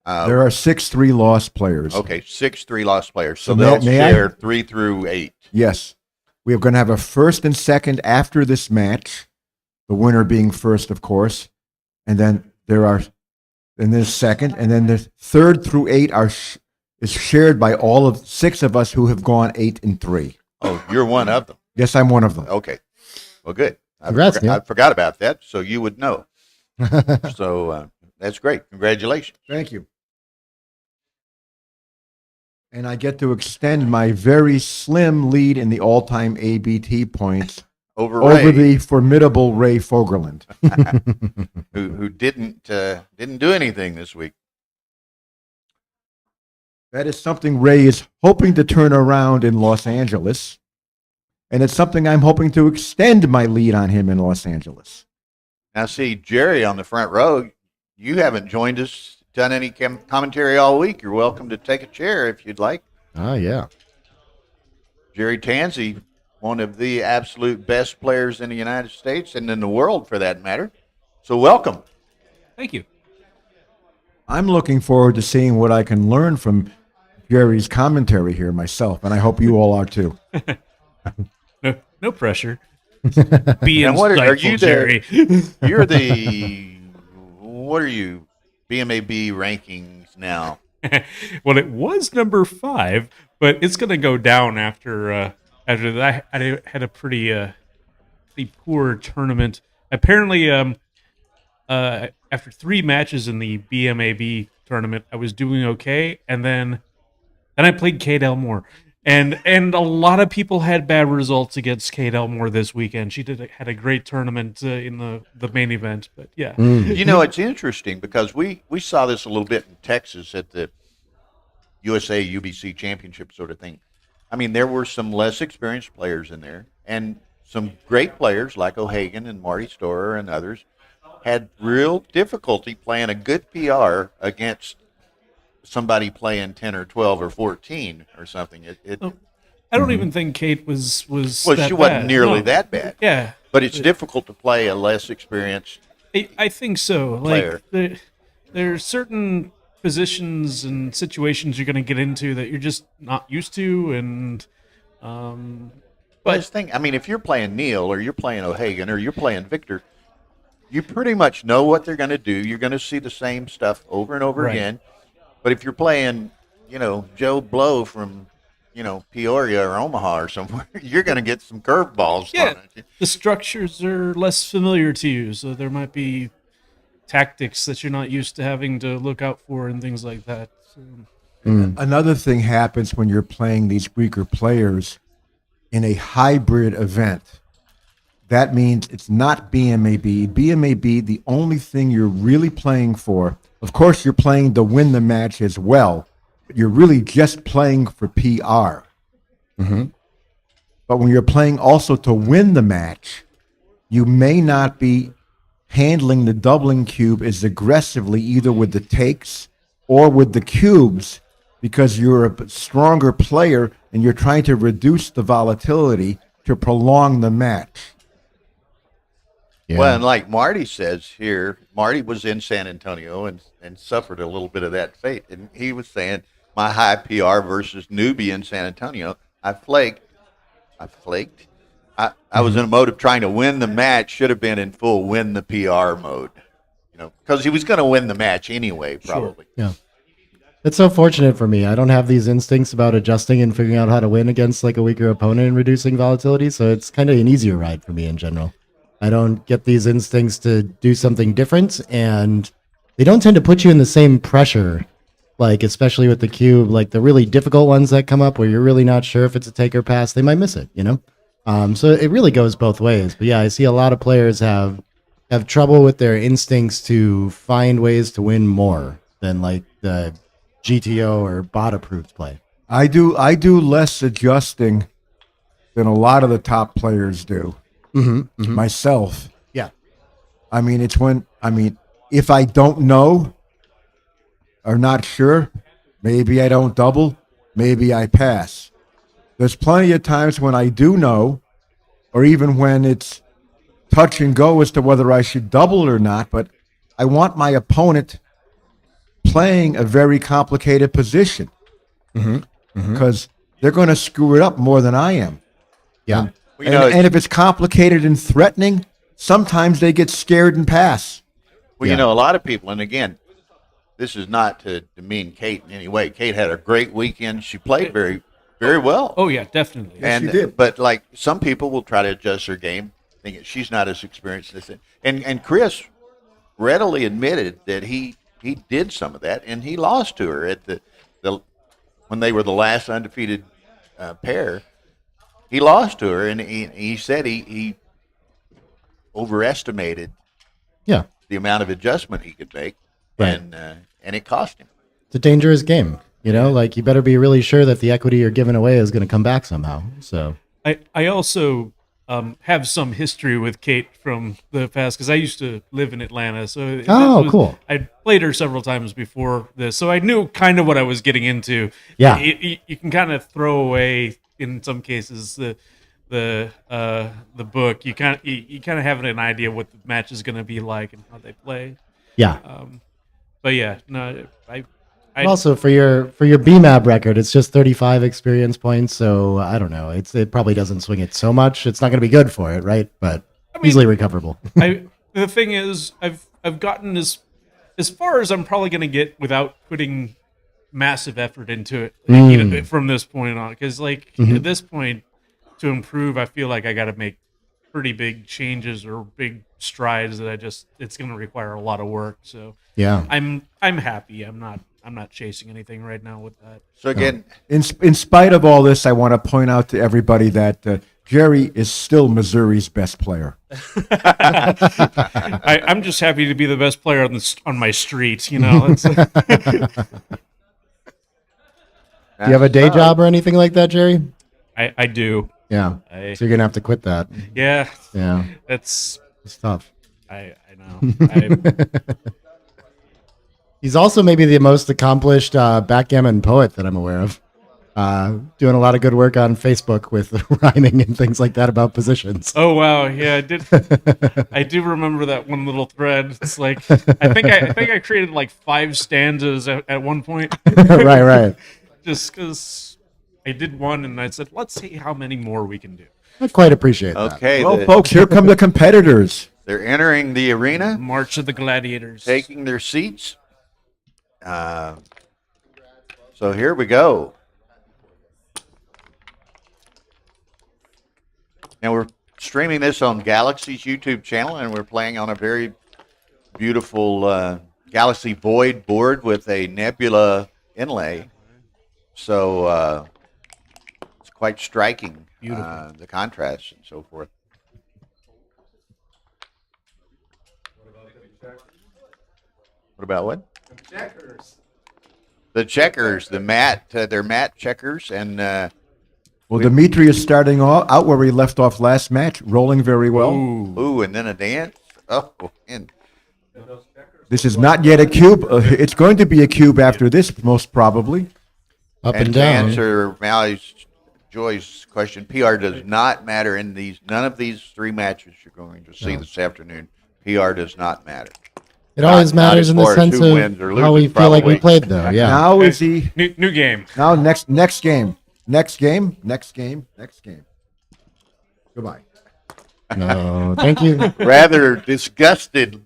There are 6 3 lost players. Okay, 6 3 lost players. So So they'll may I- share 3 through 8. Yes. We are going to have a first and second after this match, the winner being first, of course. And then there's second, and then the 3rd through 8 is shared by all of 6 of us who have gone 8 and 3. Oh, you're one of them. Yes, I'm one of them. Okay. Well, good. Congrats, Neil. I forgot about that, so you would know. So that's great. Congratulations. Thank you. And I get to extend my very slim lead in the all-time ABT points Over over Ray, the formidable Ray Fogerland. who didn't do anything this week. That is something Ray is hoping to turn around in Los Angeles. And it's something I'm hoping to extend my lead on him in Los Angeles. Now, see, Jerry on the front row, you haven't joined us, done any commentary all week. You're welcome to take a chair if you'd like. Oh, yeah. Jerry Tansey, one of the absolute best players in the United States and in the world, for that matter. So welcome. Thank you. I'm looking forward to seeing what I can learn from Jerry's commentary here myself, and I hope you all are too. No pressure. Be And what are you Jerry. You're the, what are you, BMAB rankings now? Well, it was number 5, but it's going to go down after that. I had a pretty poor tournament. Apparently, after 3 matches in the BMAB tournament, I was doing okay, and then I played Kate Elmore, and a lot of people had bad results against Kate Elmore this weekend. She had a great tournament in the main event, but yeah. You know, it's interesting because we saw this a little bit in Texas at the USA UBC Championship sort of thing. I mean, there were some less experienced players in there, and some great players like O'Hagan and Marty Storer and others had real difficulty playing a good PR against somebody playing 10 or 12 or 14 or something. I don't even think Kate was Well, that she wasn't bad. nearly No. that bad. Yeah, But it's difficult to play a less experienced I think so. player. Like there are certain positions and situations you're going to get into that you're just not used to, and But this thing, I mean, if you're playing Neil or you're playing O'Hagan or you're playing Victor, you pretty much know what they're going to do. You're going to see the same stuff over and over Right. again. But if you're playing, Joe Blow from, Peoria or Omaha or somewhere, you're going to get some curveballs yeah, thrown at you. the structures are less familiar to you, so there might be tactics that you're not used to having to look out for and things like that. So. Another thing happens when you're playing these weaker players in a hybrid event. That means it's not BMAB. BMAB, the only thing you're really playing for, of course, you're playing to win the match as well, but you're really just playing for PR. But when you're playing also to win the match, you may not be handling the doubling cube as aggressively, either with the takes or with the cubes, because you're a stronger player and you're trying to reduce the volatility to prolong the match. Yeah. Well, and like Marty says here, Marty was in San Antonio and suffered a little bit of that fate. And he was saying, my high PR versus newbie in San Antonio, I flaked. I was in a mode of trying to win the match, should have been in full win the PR mode. Because he was going to win the match anyway, probably. Yeah. It's so fortunate for me. I don't have these instincts about adjusting and figuring out how to win against like a weaker opponent and reducing volatility. So it's kind of an easier ride for me in general. I don't get these instincts to do something different, and they don't tend to put you in the same pressure, like especially with the cube, like the really difficult ones that come up where you're really not sure if it's a take or pass, they might miss it, So it really goes both ways. But yeah, I see a lot of players have trouble with their instincts to find ways to win more than like the GTO or bot approved play. I do less adjusting than a lot of the top players do. Myself. Yeah. I mean, if I don't know or not sure, maybe I don't double, maybe I pass. There's plenty of times when I do know, or even when it's touch and go as to whether I should double or not, but I want my opponent playing a very complicated position because they're going to screw it up more than I am. Yeah. And if it's complicated and threatening, sometimes they get scared and pass. Well, a lot of people, and again, this is not to demean Kate in any way. Kate had a great weekend. She played very, very well. Oh yeah, definitely. And she did. But like some people will try to adjust her game, thinking she's not as experienced as it. And Chris readily admitted that he did some of that, and he lost to her at the when they were the last undefeated pair. He lost to her, and he said he overestimated the amount of adjustment he could make, Right. and it cost him. It's a dangerous game, like you better be really sure that the equity you're giving away is going to come back somehow. So I also have some history with Kate from the past because I used to live in Atlanta. So cool. I played her several times before this, so I knew kind of what I was getting into. Yeah. You can kind of throw away in some cases the book. You kind of have an idea what the match is going to be like and how they play. Yeah. But yeah, no, I also for your BMAB record, it's just 35 experience points. So I don't know. It probably doesn't swing it so much. It's not going to be good for it, right? But easily recoverable. The thing is, I've gotten as far as I'm probably going to get without putting massive effort into it from this point on. Because at this point, to improve, I feel like I got to make pretty big changes or big strides that it's going to require a lot of work. So yeah, I'm happy. I'm not chasing anything right now with that. So again, in spite of all this, I want to point out to everybody that Jerry is still Missouri's best player. I'm just happy to be the best player on my street. Do you have a day job or anything like that, Jerry? I do. Yeah. So you're gonna have to quit that. Yeah. Yeah. It's tough. I know. He's also maybe the most accomplished backgammon poet that I'm aware of. Doing a lot of good work on Facebook with rhyming and things like that about positions. Oh wow, yeah, I did. I do remember that one little thread. It's like I think I created like 5 stanzas at one point. Right. Just because I did one, and I said, let's see how many more we can do. I quite appreciate that. Okay, well, folks, here come the competitors. They're entering the arena. March of the Gladiators. Taking their seats. So here we go. Now we're streaming this on Galaxy's YouTube channel, and we're playing on a very beautiful Galaxy Void board with a Nebula inlay. So it's quite striking, the contrast and so forth. What about what? The checkers, the matte, they're matte checkers, and well, Dimitri is starting out where he left off last match, rolling very well. Ooh, and then a dance. Oh, and This is not yet a cube. It's going to be a cube after this, most probably. Up and and to down. answer Mally's Joy's question, PR does not matter in these. None of these three matches you're going to see this afternoon. PR does not matter. It always matters in the sense of how we feel like we played, though. Yeah. Now is he New game. now next game. Next game. Goodbye. No, thank you. Rather disgusted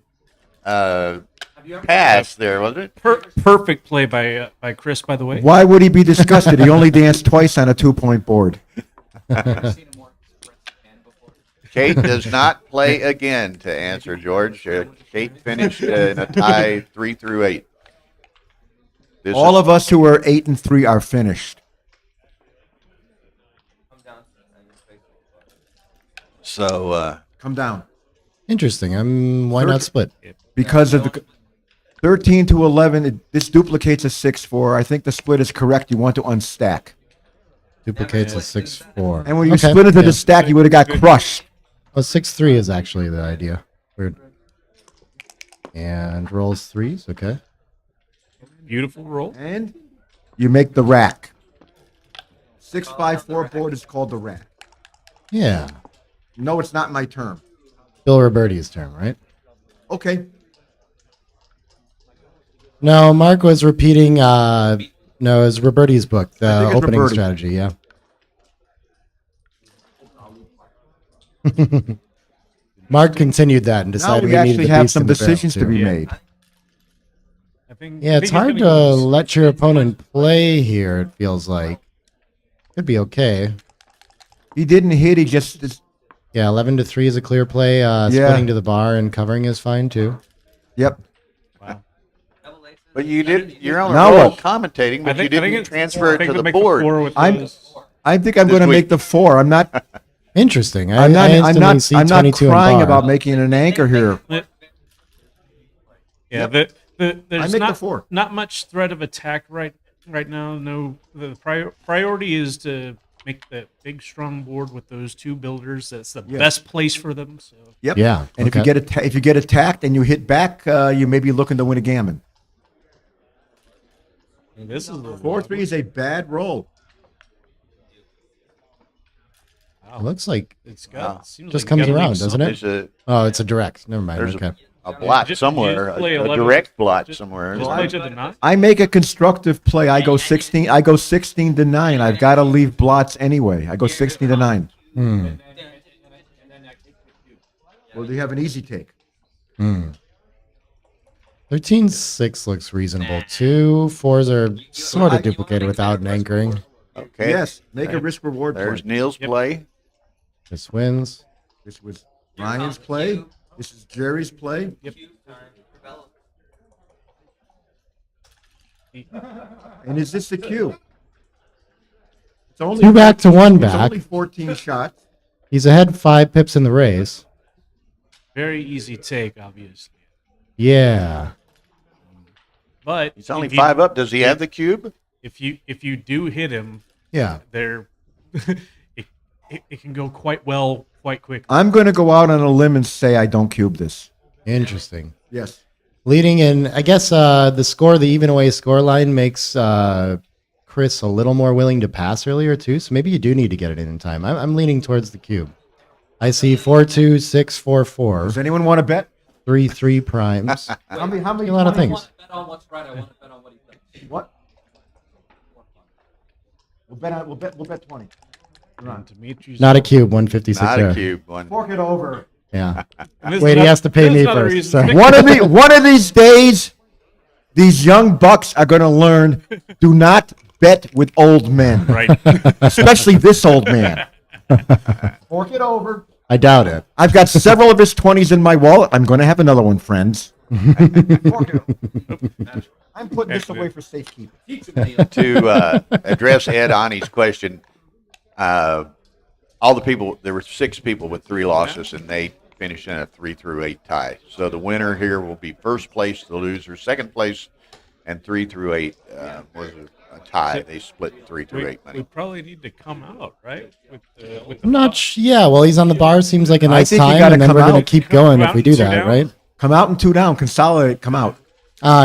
pass there, was it? Perfect play by Chris, by the way. Why would he be disgusted? He only danced twice on a 2-point board. Kate does not play again, to answer George. Kate finished in a tie 3 through 8. All of us who are 8 and 3 are finished. So come down. Interesting. Why not split? Because of the 13 to 11, this duplicates a 6-4. I think the split is correct. You want to unstack. Duplicates a 6-4. And when you split it to the stack, you would have got crushed. Well, 6-3 is actually the idea. Weird. And rolls threes. Okay. Beautiful roll. And you make the rack. 6-5-4 board is called the rack. Yeah. No, it's not my term. Bill Roberti's term, right? Okay. No, Mark was repeating. No, it was Roberti's book, the opening Roberti. strategy. Yeah. Mark continued that and Now decided we we needed actually the have beast some in the barrel, decisions to too. be made. Yeah, it's hard to let your opponent play here. It feels like could be okay. He didn't hit. He just. Yeah, 11 to 3 is a clear play. Splitting to the bar and covering is fine too. Yep. But you did. You're on a Now roll what? commentating, but I you think didn't it's- transfer I it think to we the make the board. four with I think I'm This going to week. make the 4. I'm not. Interesting. I'm not. I I'm instantly not. see I'm not 22 in crying bar. about making an anchor here. Yeah, Yep. there's I make not, the 4. not much threat of attack right now. No, the priority is to make the big strong board with those two builders. That's the best place for them. So Yep. Yeah. And if you get attacked and you hit back, you may be looking to win a gammon. this is 4-3 is a bad roll. It looks like it's got seems just like comes you gotta around, leave doesn't it? There's Oh, it's a direct. Never mind. There's Okay. a blot Just somewhere, play a 11. direct blot Just somewhere. play to the 9. I make a constructive play. I go 16. I go 16 to 9. I've got to leave blots anyway. I go 16 to 9. Well, do you have an easy take? 13-6 looks reasonable. 2 4s are sort of duplicated without an anchoring. Okay. Yes. Make a risk reward play. There's Neil's play. This wins. This was Ryan's play. This is Jerry's play. Yep. And is this the cue? It's only 2 back to 1 It's back. only 14 shots. He's ahead 5 pips in the race. Very easy take, obviously. Yeah. But He's only if you- 5 up. Does he have the cube? If you do hit him, Yeah. there it can go quite well quite quickly. I'm going to go out on a limb and say I don't cube this. Interesting. Yes. Leading in, I guess the even away score line makes Chris a little more willing to pass earlier too. So maybe you do need to get it in time. I'm leaning towards the cube. I see 4-2, 6-4-4. Does anyone want to bet? 3-3 primes. How many? A lot of things. Bet on what's right. I want to bet on what he thinks. What? We'll bet 20. You're on. Dimitri's Not a cube, 156 Not there. a cube. One. Fork it over. Yeah. And this Wait, is he not- has to pay this is me another first. reason- Sorry. One of these days, these young bucks are going to learn: do not bet with old men, Right. especially this old man. Fork it over. I doubt it. I've got several of his 20s in my wallet. I'm going to have another one, friends. Fork it over. I'm putting this away for safekeeping. To address Ed Ani's question, all the people, there were 6 people with 3 losses, and they finished in a 3 through 8 tie. So the winner here will be first place, the loser second place, And 3 through 8 was a tie. So They split 3 through 8 we money. probably need to come out, right? With the I'm not. Yeah, well, he's on the bar. Seems like a I nice think you time, gotta and then come we're gonna out. keep Come going if out we and do two that, down? right? Come out and 2 down. Consolidate. Come out.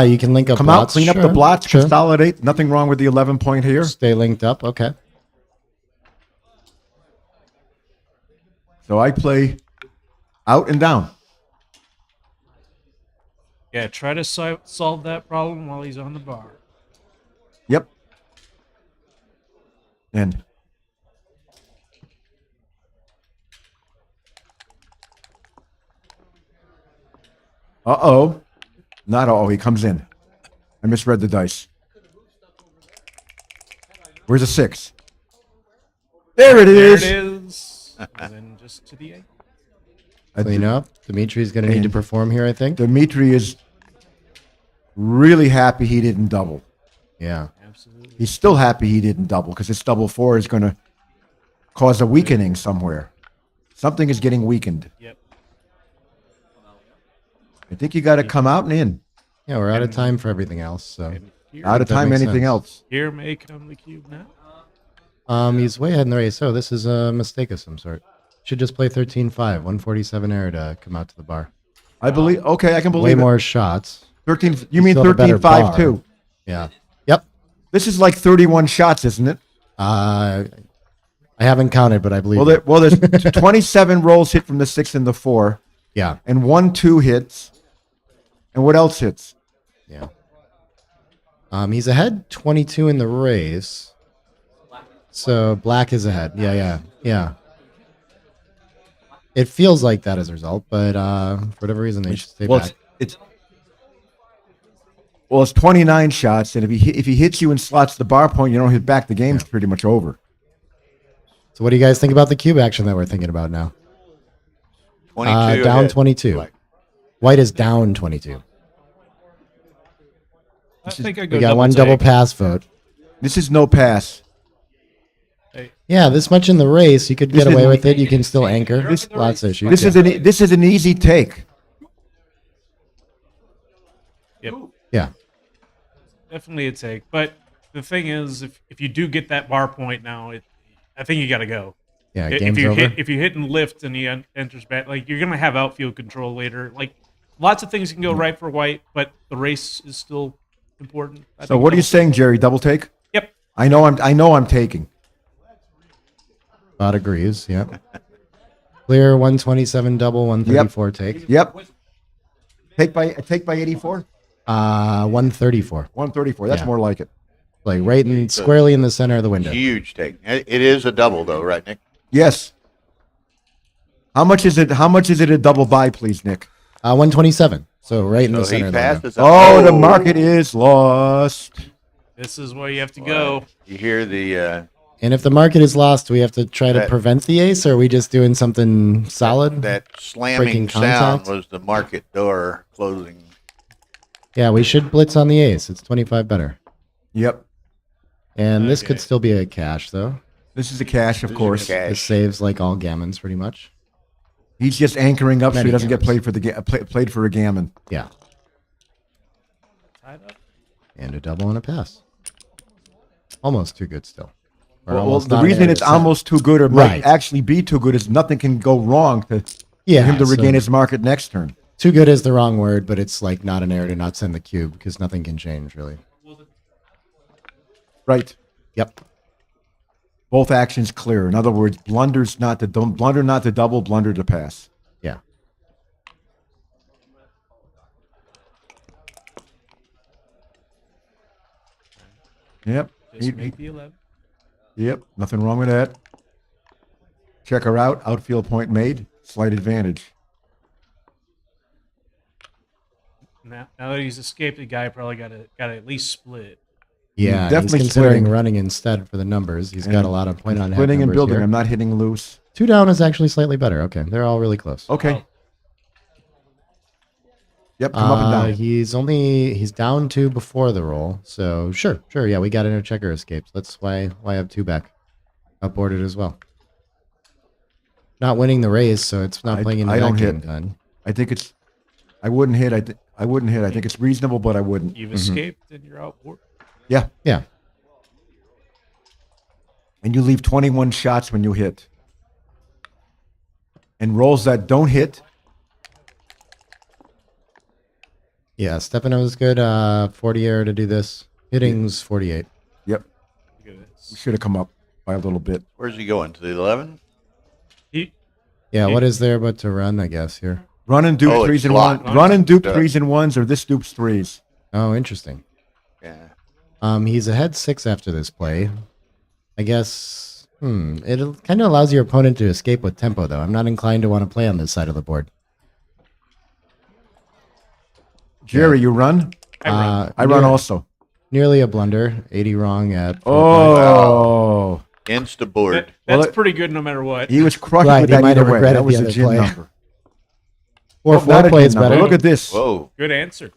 You can link up. Come out. blots, Clean up the sure, blots. Sure. Consolidate. Nothing wrong with the 11-point here. Stay linked up. Okay. So I play out and down. Yeah, try to solve that problem while he's on the bar. Yep. And uh-oh. Not he comes in. I misread the dice. Where's a 6? There it is. There it is. And then just to the 8. Clean up. Dimitri's going to need to And perform here, I think. Dimitri is really happy he didn't double. Yeah. Absolutely. He's still happy he didn't double because this double 4 is going to cause a weakening somewhere. Something is getting weakened. Yep. I think you got to come out and in. Yeah, we're out of time for everything else. So Out of That time, makes anything sense. else. Here may come the cube now. He's way ahead in the race. Oh, this is a mistake of some sort. Should just play 13-5, 147 air to come out to the bar. I believe. Okay, I can believe Way it. more shots. 13. You mean Still have a better 13-5 bar. too? Yeah. Yep. This is like 31 shots, isn't it? I haven't counted, but I believe. Well, it. there's 27 rolls hit from the 6 and the 4. Yeah. And 1-2 hits. And what else hits? Yeah. He's ahead 22 in the race. So black is ahead. Yeah. It feels like that as a result, but for whatever reason they should stay back. It's 29 shots, and if he hits you and slots the bar point, you don't hit back. The game's pretty much over. So what do you guys think about the cube action that we're thinking about now? 22 down ahead. 22. Black. White is down 22. I think I go We got one double take. pass vote. This is no pass. Yeah, this much in the race, you could This get away is- with it. You can still anchor. Lots of issues. This is an easy take. Yep. Yeah. Definitely a take. But the thing is, if you do get that bar point now, I think you got to go. Yeah, If game's you over. if you hit and lift and he enters back, like you're gonna have outfield control later. Like lots of things can go right for white, but the race is still important. I So think what are you double- saying, Jerry? Double take? Yep. I know I'm taking. Bot agrees. Yep. Clear 127 double 134 take. Yep. Take by 84. 134. 134. That's Yeah. more like it. Like right in squarely in the center of the window. Huge take. It is a double, though, right, Nick? Yes. How much is it? How much is it a double buy, please, Nick? 127. So right in the So he center of the window. passes. Oh, the market is lost. This is where you have to go. You hear the And if the market is lost, do we have to try to That- prevent the ace, or are we just doing something solid? that slamming Breaking sound contact? was the market door closing. Yeah, we should blitz on the ace. It's 25 better. Yep. And this could still be a cash, though. This is a cash, of course. This saves like all gammons, pretty much. He's just anchoring up so he Many doesn't get gammons. played for played for a gammon. Yeah. Tied up. And a double and a pass. Almost too good still. Or Well, almost the not reason an it's error. almost too good or Right. might actually be too good is nothing can go wrong for Yeah, him to so- regain his market next turn. Too good is the wrong word, but it's like not an error to not send the cube because nothing can change really. Right. Yep. Both actions clear. In other words, blunder not to double, blunder to pass. Yeah. Yep. Just make the 11. Yep. Nothing wrong with that. Check her out. Outfield point made. Slight advantage. Now that he's escaped, the guy probably got to at least split. Yeah, he's definitely considering splitting. running instead for the numbers. He's got a lot of point on head Splitting and numbers building. here. I'm not hitting loose. 2 down is actually slightly better. Okay, they're all really close. Okay. Yep. Come up and down. He's down 2 before the roll. So sure. Yeah, we got inner checker escapes. That's why I have 2 back. Upboarded as well. Not winning the race, so it's not playing into I that don't game hit. time. I think it's. I wouldn't hit. I wouldn't hit. I think it's reasonable, but I wouldn't. You've escaped and you're outboard. Yeah. Yeah. And you leave 21 shots when you hit. And rolls that don't hit. Yeah, Stefano's good. 40 air to do this. Hitting's 48. Yep. We should have come up by a little bit. Where's he going? To the 11? Yeah, what is there but to run, I guess, here? Run and dupe Oh, it's threes and blocked. one. Run and dupe Yeah. threes and ones, or this dupes threes. Oh, interesting. Yeah. He's ahead 6 after this play. I guess, it kind of allows your opponent to escape with tempo, though. I'm not inclined to want to play on this side of the board. Jerry, you run? I run also. Nearly a blunder. 80 wrong at 4 Oh. Insta board. That's pretty good no matter what. He was crushed Right, with he that might either have way. regretted That was the a other gin play. number. Or Oh, not a play gin is number. better. Look at this. Whoa. Good answer.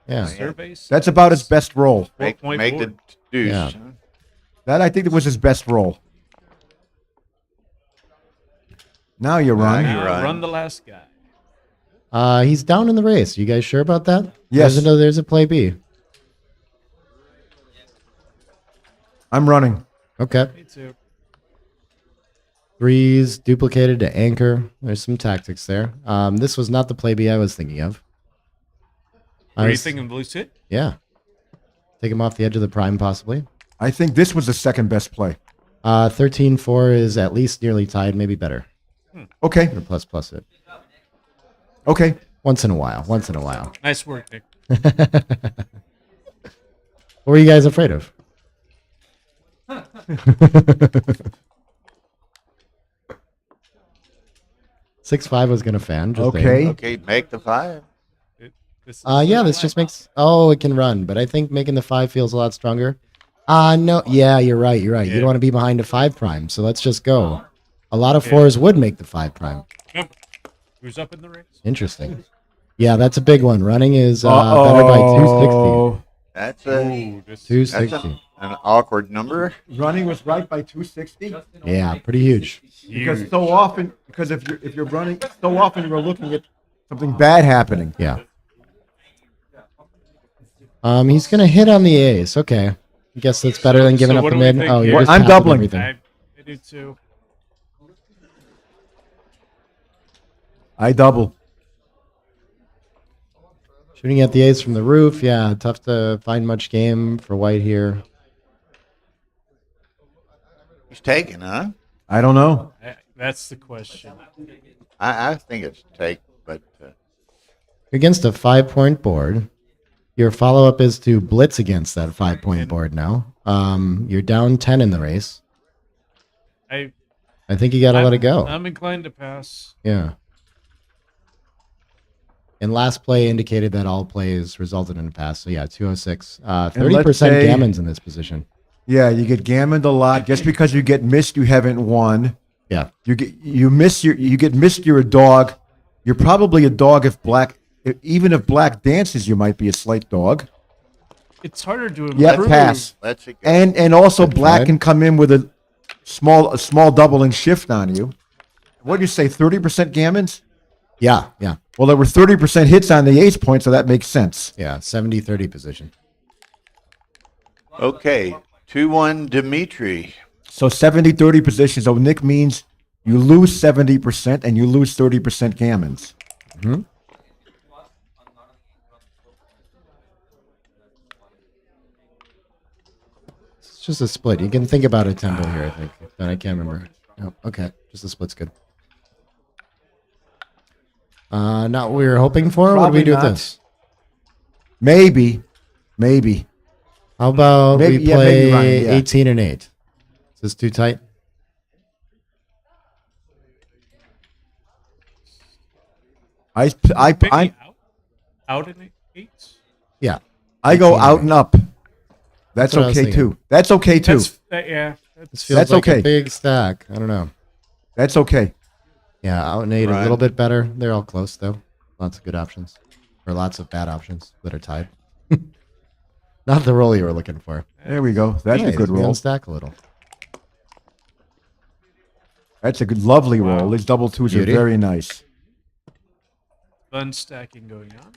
Yeah. Surveys. That's about his best roll. Make point the board. deuce. Yeah. That I think was his best roll. Now you run. Now you run. Run the last guy. He's down in the race. You guys sure about that? Yes. There's a play B. I'm running. Okay. Me too. Threes duplicated to anchor. There's some tactics there. This was not the play B I was thinking of. What are you thinking, blue sit? Yeah. Take him off the edge of the prime, possibly. I think this was the second best play. 13-4 is at least nearly tied, maybe better. Okay. Or plus it. Okay. Once in a while. Once in a while. Nice work, Nick. What were you guys afraid of? 6-5 was gonna fan. Just Okay. saying. Okay, make the 5. Yeah, this just makes. Oh, it can run, but I think making the 5 feels a lot stronger. No. Yeah, you're right. You're right. You don't want to be behind a 5 prime, so let's just go. A lot of 4s would make the 5 prime. Who's up in the race? Interesting. Yeah, that's a big one. Running is better by 260. That's a That's 260. an awkward number. Running was right by 260. Yeah, pretty huge. Because so often, if you're running, so often we're looking at something bad happening. Yeah. He's gonna hit on the ace. Okay. I guess that's better than giving So up what the do we mid. think Oh, here? you're just I'm tapping doubling. everything. I do too. I double. Shooting at the ace from the roof. Yeah, tough to find much game for white here. He's taking, huh? I don't know. That's the question. I think it's take, but Against a 5-point board, your follow-up is to blitz against that 5-point board now. You're down 10 in the race. I think you got to let it go. I'm inclined to pass. Yeah. And last play indicated that all plays resulted in a pass. So yeah, 206. 30% say- gammons in this position. Yeah, you get gammoned a lot. Just because you get missed, you haven't won. Yeah. You get missed. You're a dog. You're probably a dog even if black dances, you might be a slight dog. It's harder to improve. Yeah, pass. let's it go. And also Good black five. can come in with a small double and shift on you. What do you say? 30% gammons? Yeah, yeah. Well, there were 30% hits on the ace point, so that makes sense. Yeah, 70-30 position. Okay, 2-1 Dimitri. So 70-30 position. So Nick means you lose 70% and you lose 30% gammons. Hmm. It's just a split. You can think about a tempo here, I think. But I can't remember. Oh, okay. Just a split's good. Not what we were hoping for. What do we do with not. this? Maybe. How about Maybe- we yeah, play maybe Ryan, yeah. 18 and 8? Is this too tight? I Out in the eights? Yeah. I go 18 out and and up. That's what I was okay thinking. too. That's okay too. Yeah. This feels That's like okay. a big stack. I don't know. That's okay. Yeah, out and 8 a Ryan? little bit better. They're all close, though. Lots of good options. Or lots of bad options that are tied. Not the roll you were looking for. There we go. That's a good roll. Stack a little. That's a good, lovely roll. These double twos Beauty. are very nice. Fun stacking going on.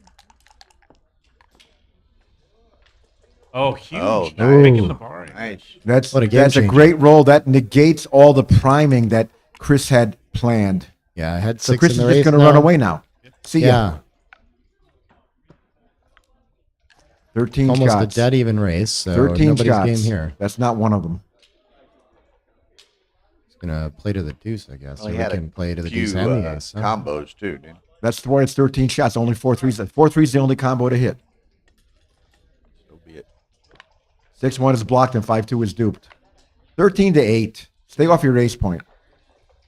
Oh, huge. Oh, Big in nice. the bar. Nice. That's What a game that's a changer. great roll. That negates all the priming that Chris had planned. Yeah, I had So 6 Chris in is the just race going to now. run away now. See ya. Yeah, 13 almost shots. a dead even race. So 13 nobody's shots. game here. That's not one of them. He's gonna play to the deuce, I guess. Well, Or he we had a can play to the few deuce and the ace. huh? combos too, didn't he? That's why it's 13 shots. Only 4 threes. 4 threes is the only combo to hit. So be it. 6-1 is blocked and 5-2 is duped. 13-8. Stay off your ace point.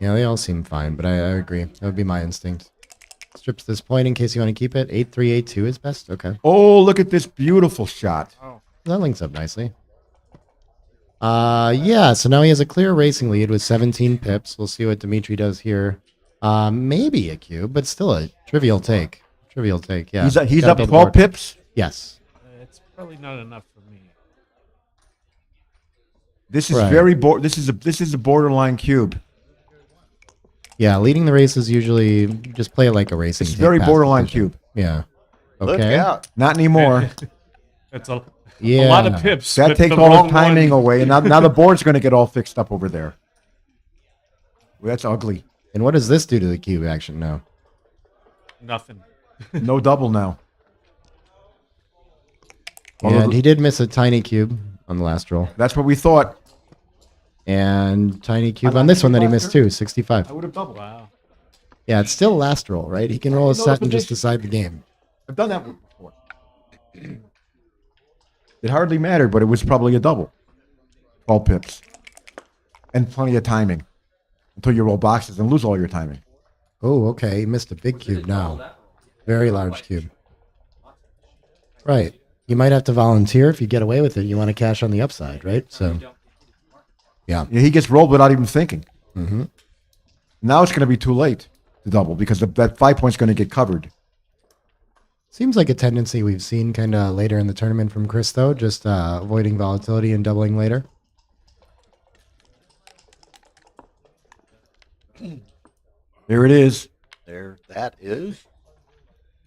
Yeah, they all seem fine, but I agree. That would be my instinct. Strips this point in case you want to keep it. 8-3, 8-2 is best. Okay. Oh, look at this beautiful shot. That links up nicely. Yeah, so now he has a clear racing lead with 17 pips. We'll see what Dimitri does here. Maybe a cube, but still a trivial take. Trivial take, yeah. He's Gotta up build 12 board. pips. Yes. It's probably not enough for me. This is Right. this is a borderline cube. Yeah, leading the race is usually just play it like a racing. It's take very pass borderline decision. cube. Yeah. Look Okay. out. Not anymore. That's a Yeah. lot of pips. That but takes the all wrong the timing one. away, and now the board's going to get all fixed up over there. Well, that's ugly. And what does this do to the cube action now? Nothing. No double now. And he did miss a tiny cube on the last roll. That's what we thought. And tiny cube on this one that he missed too, 65. I would have doubled. Wow. Yeah, it's still last roll, right? He can roll a know set the and just position. decide the game. I've done that before. It hardly mattered, but it was probably a double. 12 pips. And plenty of timing. Until you roll boxes and lose all your timing. Oh, okay. He missed a big cube now. Very large cube. Right. You might have to volunteer if you get away with it. You want to cash on the upside, right? So, yeah. Yeah, he gets rolled without even thinking. Mm-hmm. Now it's going to be too late to double because that 5 point's going to get covered. Seems like a tendency we've seen kind of later in the tournament from Chris, though, just avoiding volatility and doubling later. There it is. There that is.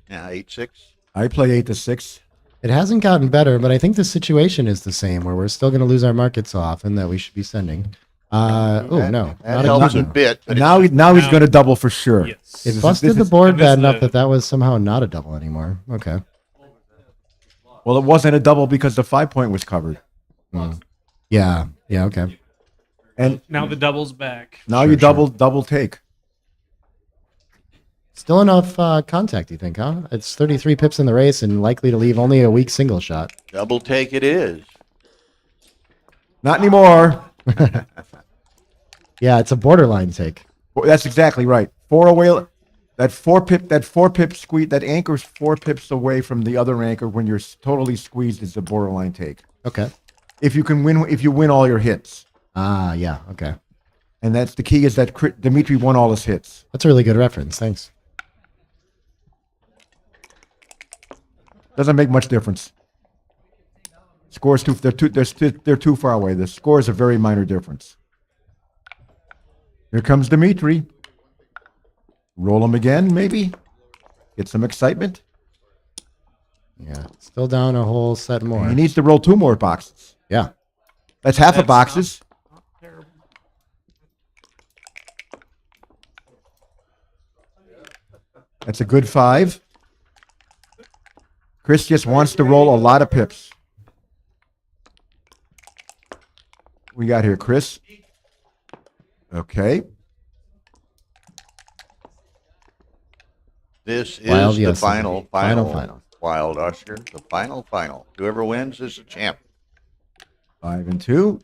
Now 8-6. I play 8-6. It hasn't gotten better, but I think the situation is the same, where we're still going to lose our markets so often that we should be sending. No. That Not helps a again. bit. But Now he's going to double for sure. Yes. It This busted is- the board and this bad is enough the- that was somehow not a double anymore. Okay. Well, it wasn't a double because the 5 point was covered. Yeah. Yeah, okay. And Now the double's back. now Sure, you double take. Still enough contact, you think, huh? It's 33 pips in the race and likely to leave only a weak single shot. double take it is. Not anymore. Yeah, it's a borderline take. Well, that's exactly right. 4 away. That 4 pip squeeze. That anchor's 4 pips away from the other anchor. When you're totally squeezed, it's a borderline take. Okay. If you win all your hits, Ah, yeah, okay. and that's the key is that Dimitri won all his hits. That's a really good reference. Thanks. Doesn't make much difference. Scores they're too far away. The score is a very minor difference. Here comes Dimitri. Roll him again, maybe. Get some excitement. Yeah, still down a whole set more. He needs to roll 2 more boxes. Yeah. That's half a That's boxes. not terrible. That's a good 5. Chris just wants to roll a lot of pips. We got here, Chris. This is Wild, the yes. final. Final. Wild Usher. The final. Whoever wins is the champ. 5 and 2.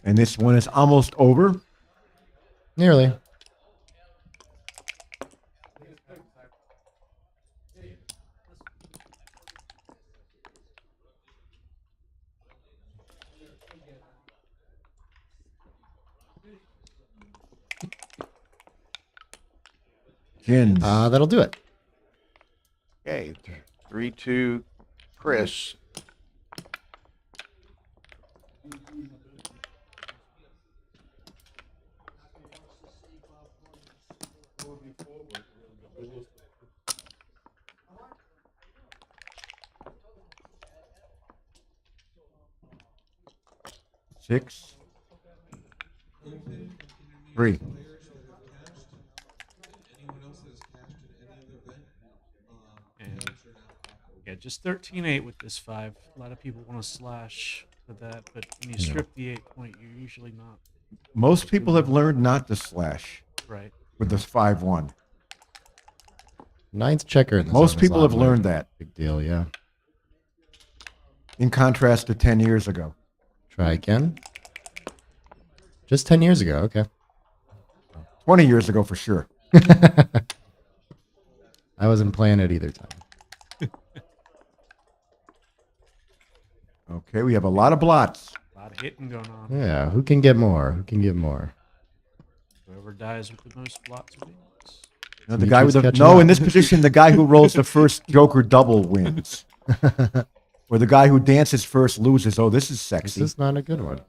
And this one is almost over. Nearly. Gins. That'll do it. Okay. 3-2, Chris. 6, 3. And yeah, just 13-8 with this 5. A lot of people want to slash for that, but when you strip the 8-point, you're usually not. Most people have learned not to slash. Right. With this 5-1. Ninth checker in the Most zone is people have odd, learned that. Big deal, yeah. In contrast to 10 years ago. Try again. Just 10 years ago, okay. 20 years ago for sure. I wasn't playing it either time. Okay, we have a lot of blots. A lot of hitting going on. Yeah, who can get more? Who can get more? Whoever dies with the most blots wins. No, the guy with the, catching no, up. in this position, the guy who rolls the first Joker double wins. Or the guy who dances first loses. Oh, this is sexy. This is not a good one.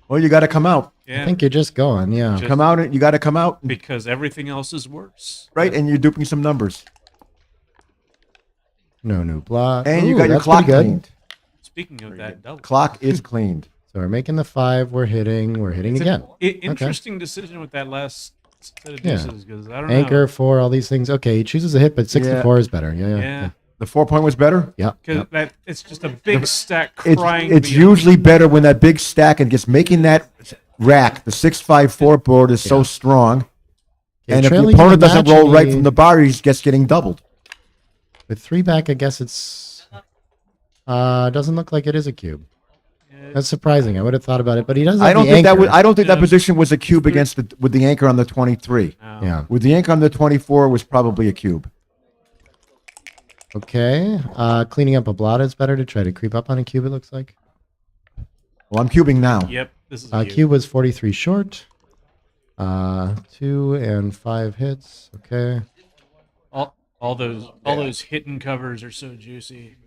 Well, you got to come out. Yeah. I think you're just going, yeah. Just- Come out. You got to come out. Because everything else is worse. Right, and you're duping some numbers. No new block. And you Ooh, got your that's clock pretty good. cleaned. Speaking of that double. Clock is cleaned. So we're making the 5. We're hitting It's again. an Okay. interesting decision with that last set of Yeah. deuces because I don't Anchor know. 4, all these things. Okay, he chooses a hit, but 6 to Yeah. 4 is better. Yeah. Yeah. The 4-point was better? Yeah. Because that it's just a big stack It's, crying. it's to be on. usually better when that big stack and just making that rack, the 6-5-4 board is so strong. And if the trailing opponent the doesn't match roll and right he- from the bar, he gets getting doubled. With 3 back, I guess it's doesn't look like it is a cube. That's surprising. I would have thought about it, but he does have I don't the think that anchor. was, I don't think that position was a cube against the with the anchor on the 23. Yeah. With the anchor on the 24 was probably a cube. Okay. Cleaning up a blot is better to try to creep up on a cube, it looks like. Well, I'm cubing now. Yep, this is a Cube was 43 short. 2 and 5 hits. Okay. All those hidden covers are so juicy,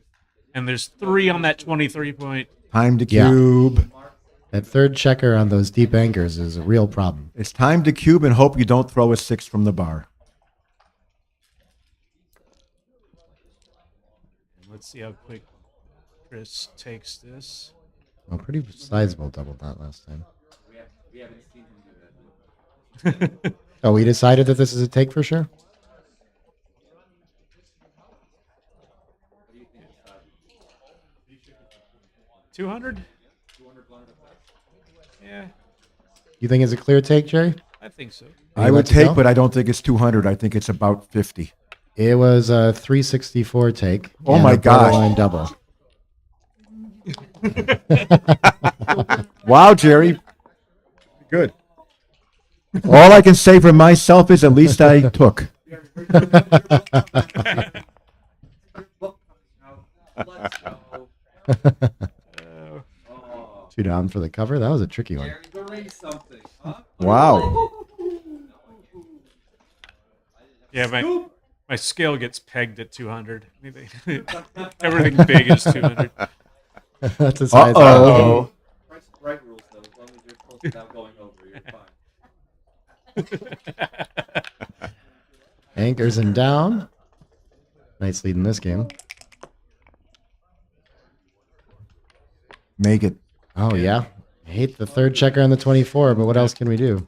and there's 3 on that 23 point. Time to Yeah. cube. That third checker on those deep anchors is a real problem. It's time to cube and hope you don't throw a 6 from the bar. Let's see how quick Chris takes this. Well, pretty sizable double dot last time. We haven't seen him do that. Oh, we decided that this is a take for sure? 200? Yeah, You think it's a clear take, Jerry? I think so. I would take, but I don't think it's 200. I think it's about 50. It was a 364 take. Oh and my a gosh. borderline double. Wow, Jerry. Good. All I can say for myself is at least I took. 2 down for the cover. That was a tricky one. Wow. Yeah, my scale gets pegged at 200. Everything big is 200. That's a size. Uh-oh. Price is right rules, though. As long as you're close without going over, you're fine. Anchors and down. Nice lead in this game. Make it. Oh, yeah. I hate the third checker on the 24, but what else can we do?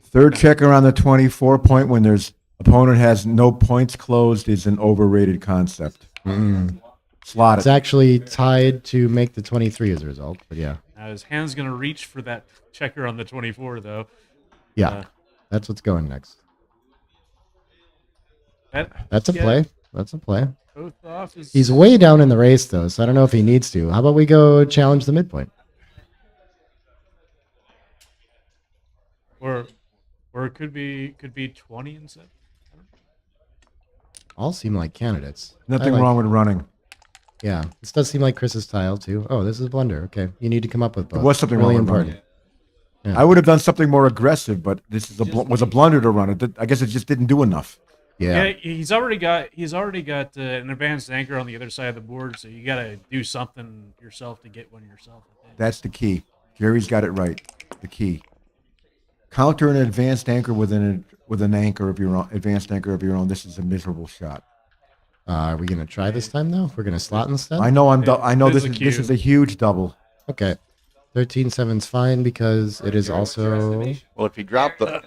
Third checker on the 24 point when there's opponent has no points closed is an overrated concept. Slot It's it. actually tied to make the 23 as a result, but yeah. Now his hand's going to reach for that checker on the 24, though. Yeah, that's what's going next. That's a yeah, play. That's a play. Both off is... He's way down in the race, though, so I don't know if he needs to. How about we go challenge the midpoint? Or it could be 20 and 7. All seem like candidates. Nothing I like- wrong with running. Yeah, this does seem like Chris's tile, too. Oh, this is a blunder. Okay, you need to come up with both. There was something really wrong with important. running. Yeah. I would have done something more aggressive, but this is was a blunder to run it. I guess it just didn't do enough. Yeah. He's already got an advanced anchor on the other side of the board, so you got to do something yourself to get one yourself. I think. That's the key. Jerry's got it right. The key. Counter an advanced anchor with an anchor of your own. Advanced anchor of your own. This is a miserable shot. Are we gonna try this time though? We're gonna slot instead. I know I know There's this a is cue. a huge double. Okay. 13-7's fine because it is also. Well, if he dropped the I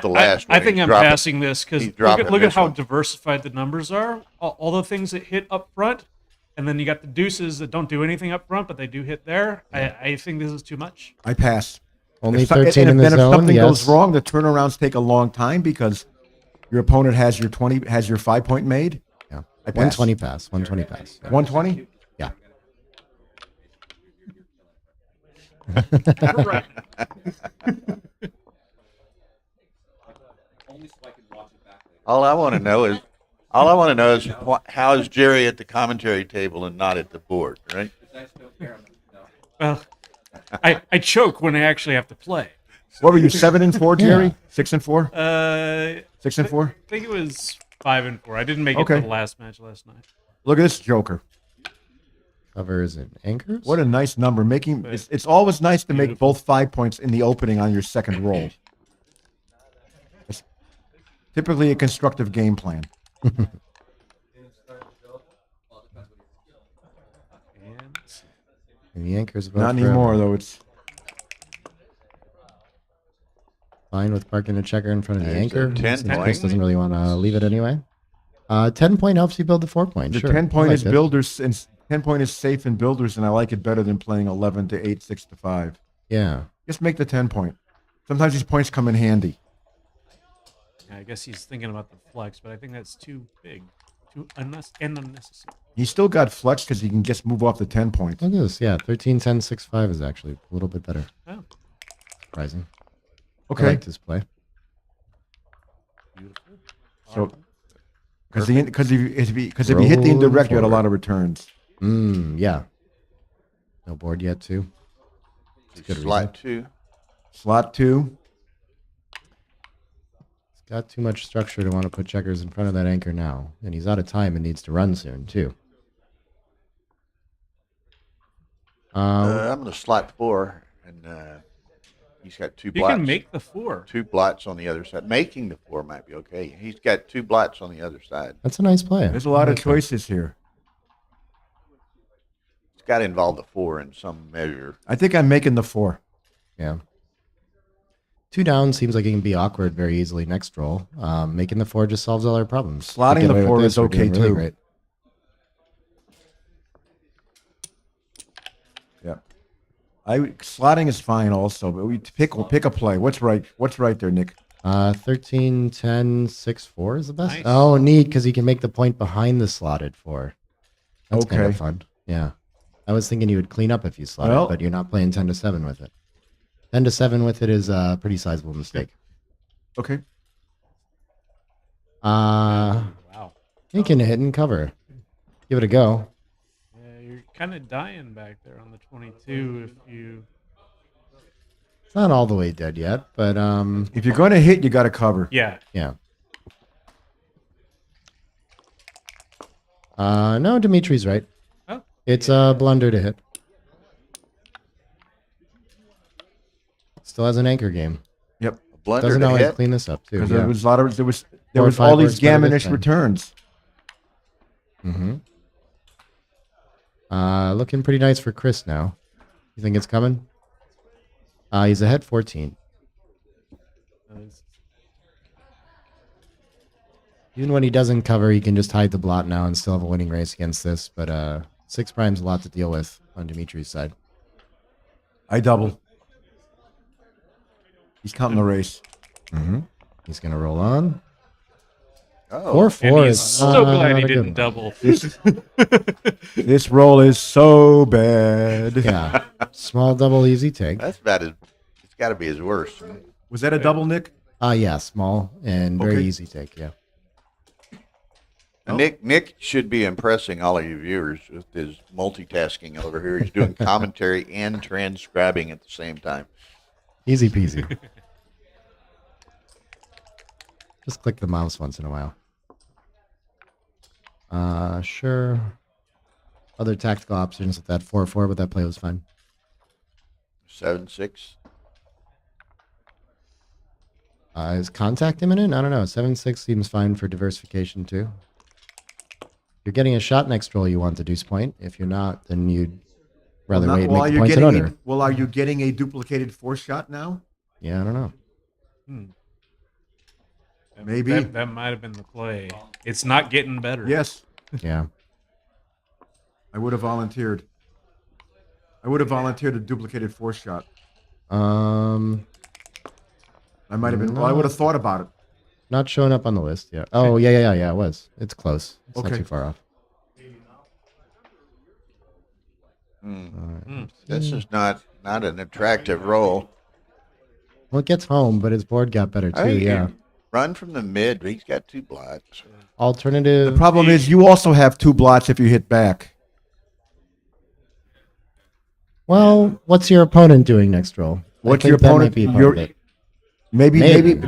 last one, think he's I'm dropping- passing this because he's look dropping at this how one. diversified the numbers are. All the things that hit up front, and then you got the deuces that don't do anything up front, but they do hit there. I think this is too much. I pass. Only If 13 in the then if zone. something goes Yes. wrong, the turnarounds take a long time because your opponent has your 5-point made. Yeah. I pass. 120 pass. 120 pass. 120. Yeah. Correct. All I want to know is how is Jerry at the commentary table and not at the board, right? Well, I choke when I actually have to play. What were you, 7-4, Jerry? Yeah. 6-4? 6-4? I think it was 5-4. I didn't make it Okay. to the last match last night. Look at this joker. Covers and anchors. What a nice number. It's always nice to make both 5 points in the opening on your second roll. It's typically a constructive game plan. And the anchors. Not anymore, though. It's fine with parking a checker in front of the There's anchor. a 10 Since Chris point. doesn't really want to leave it anyway. 10 point helps you build the 4 point. the Sure. 10 point I is like this. builders, and 10 point is safe in builders, and I like it better than playing 11 to 8, 6 to 5. Yeah. Just make the 10 point. Sometimes these points come in handy. Yeah, I guess he's thinking about the flex, but I think that's too big, and unnecessary. He's still got flex because he can just move off the 10 point. Look at this. Yeah. 13, 10, 6, 5 is actually a little bit better. Oh. Surprising. Okay. I like this play. Beautiful. So, because if you hit the indirect, you had a lot of returns. Yeah. No board yet, too. It's good Slot reason. 2. Slot 2. He's got too much structure to want to put checkers in front of that anchor now. And he's out of time and needs to run soon, too. I'm going to slot 4, and he's got 2 You blots. can make the 4. 2 blots on the other side. Making the 4 might be okay. He's got 2 blots on the other side. That's a nice play. There's a lot I of like that. choices here. It's got to involve the 4 in some measure. I think I'm making the 4. Yeah. 2 down seems like it can be awkward very easily next roll. Making the 4 just solves all our problems. Slotting We get the away with 4 this, is we're okay, doing really too. great. Yeah. Slotting is fine also, but we pick a play. What's right there, Nick? 13, 10, 6, 4 is the best. Nice. Oh, neat, because he can make the point behind the slotted 4. That's kind Okay. of fun. Yeah. I was thinking you would clean up if you slotted, Well- but you're not playing 10 to 7 with it. 10 to 7 with it is a pretty sizable mistake. Okay. Wow. You can hit and cover. Give it a go. Yeah, you're kind of dying back there on the 22 if you. It's not all the way dead yet, but If you're going to hit, you got to cover. Yeah. yeah. No, Dimitri's right. Oh. It's a blunder to hit. Still has an anchor game. Yep. Blunder Doesn't to always hit. clean this up too. Because Yeah. there was a lot of there was 4 or 5 all these works better this gammonish time. returns. Looking pretty nice for Chris now. You think it's coming? He's ahead 14. Even when he doesn't cover, he can just hide the blot now and still have a winning race against this. But 6 prime's a lot to deal with on Dimitri's side. I double. He's counting the race. He's going to roll on. Oh. 4-4 And he's is so glad not he a good didn't one. double. This roll is so bad. Yeah. Small double easy take. That's about it. It's got to be his worst. Was that a double, Nick? Yeah, small and very Okay. easy take, yeah. And Nick should be impressing all of you viewers with his multitasking over here. He's doing commentary and transcribing at the same time. Easy peasy. Just click the mouse once in a while. Sure. Other tactical options with that 4-4, but that play was fine. 7-6. Is contact imminent? I don't know. 7-6 seems fine for diversification too. you're getting a shot next roll, you want the deuce point. If you're not, then you'd rather Well, wait and well, make are the you points in getting order. well, are you getting a duplicated force shot now? Yeah, I don't know. Maybe. That might have been the play. It's not getting better. Yes. Yeah. I would have volunteered. I would have volunteered a duplicated force shot. I might have been. Well, I would have thought about it. Not showing up on the list. Yeah. Oh, yeah. It was. It's close. It's not Okay. too far off. This is not an attractive roll. Well, it gets home, but his board got better too. Yeah. Run from the mid. He's got 2 blots. Alternative. The problem is you also have 2 blots if you hit back. Well, what's your opponent doing next roll? What's I your think that might opponent? be part Your of it.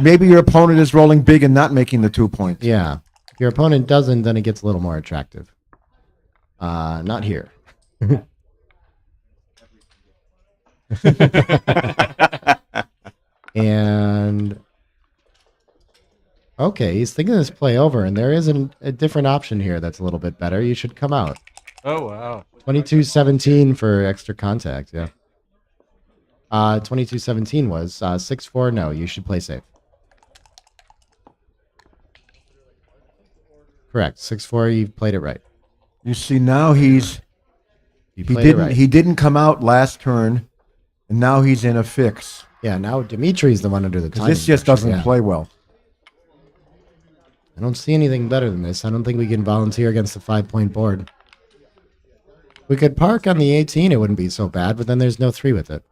maybe your opponent is rolling big and not making the 2 points. Yeah. If your opponent doesn't, then it gets a little more attractive. Not here. And okay, he's thinking this play over, and there is a different option here that's a little bit better. You should come out. Oh, wow. 22-17 for extra contact, yeah. 22-17 was 6-4. No, you should play safe. Correct. 6-4. You played it right. You see now he played it right. didn't come out last turn, and now he's in a fix. Yeah, now Dimitri's the one under the time. This just doesn't play well. I don't see anything better than this. I don't think we can volunteer against the 5-point board. We could park on the 18. It wouldn't be so bad, but then there's no 3 with it.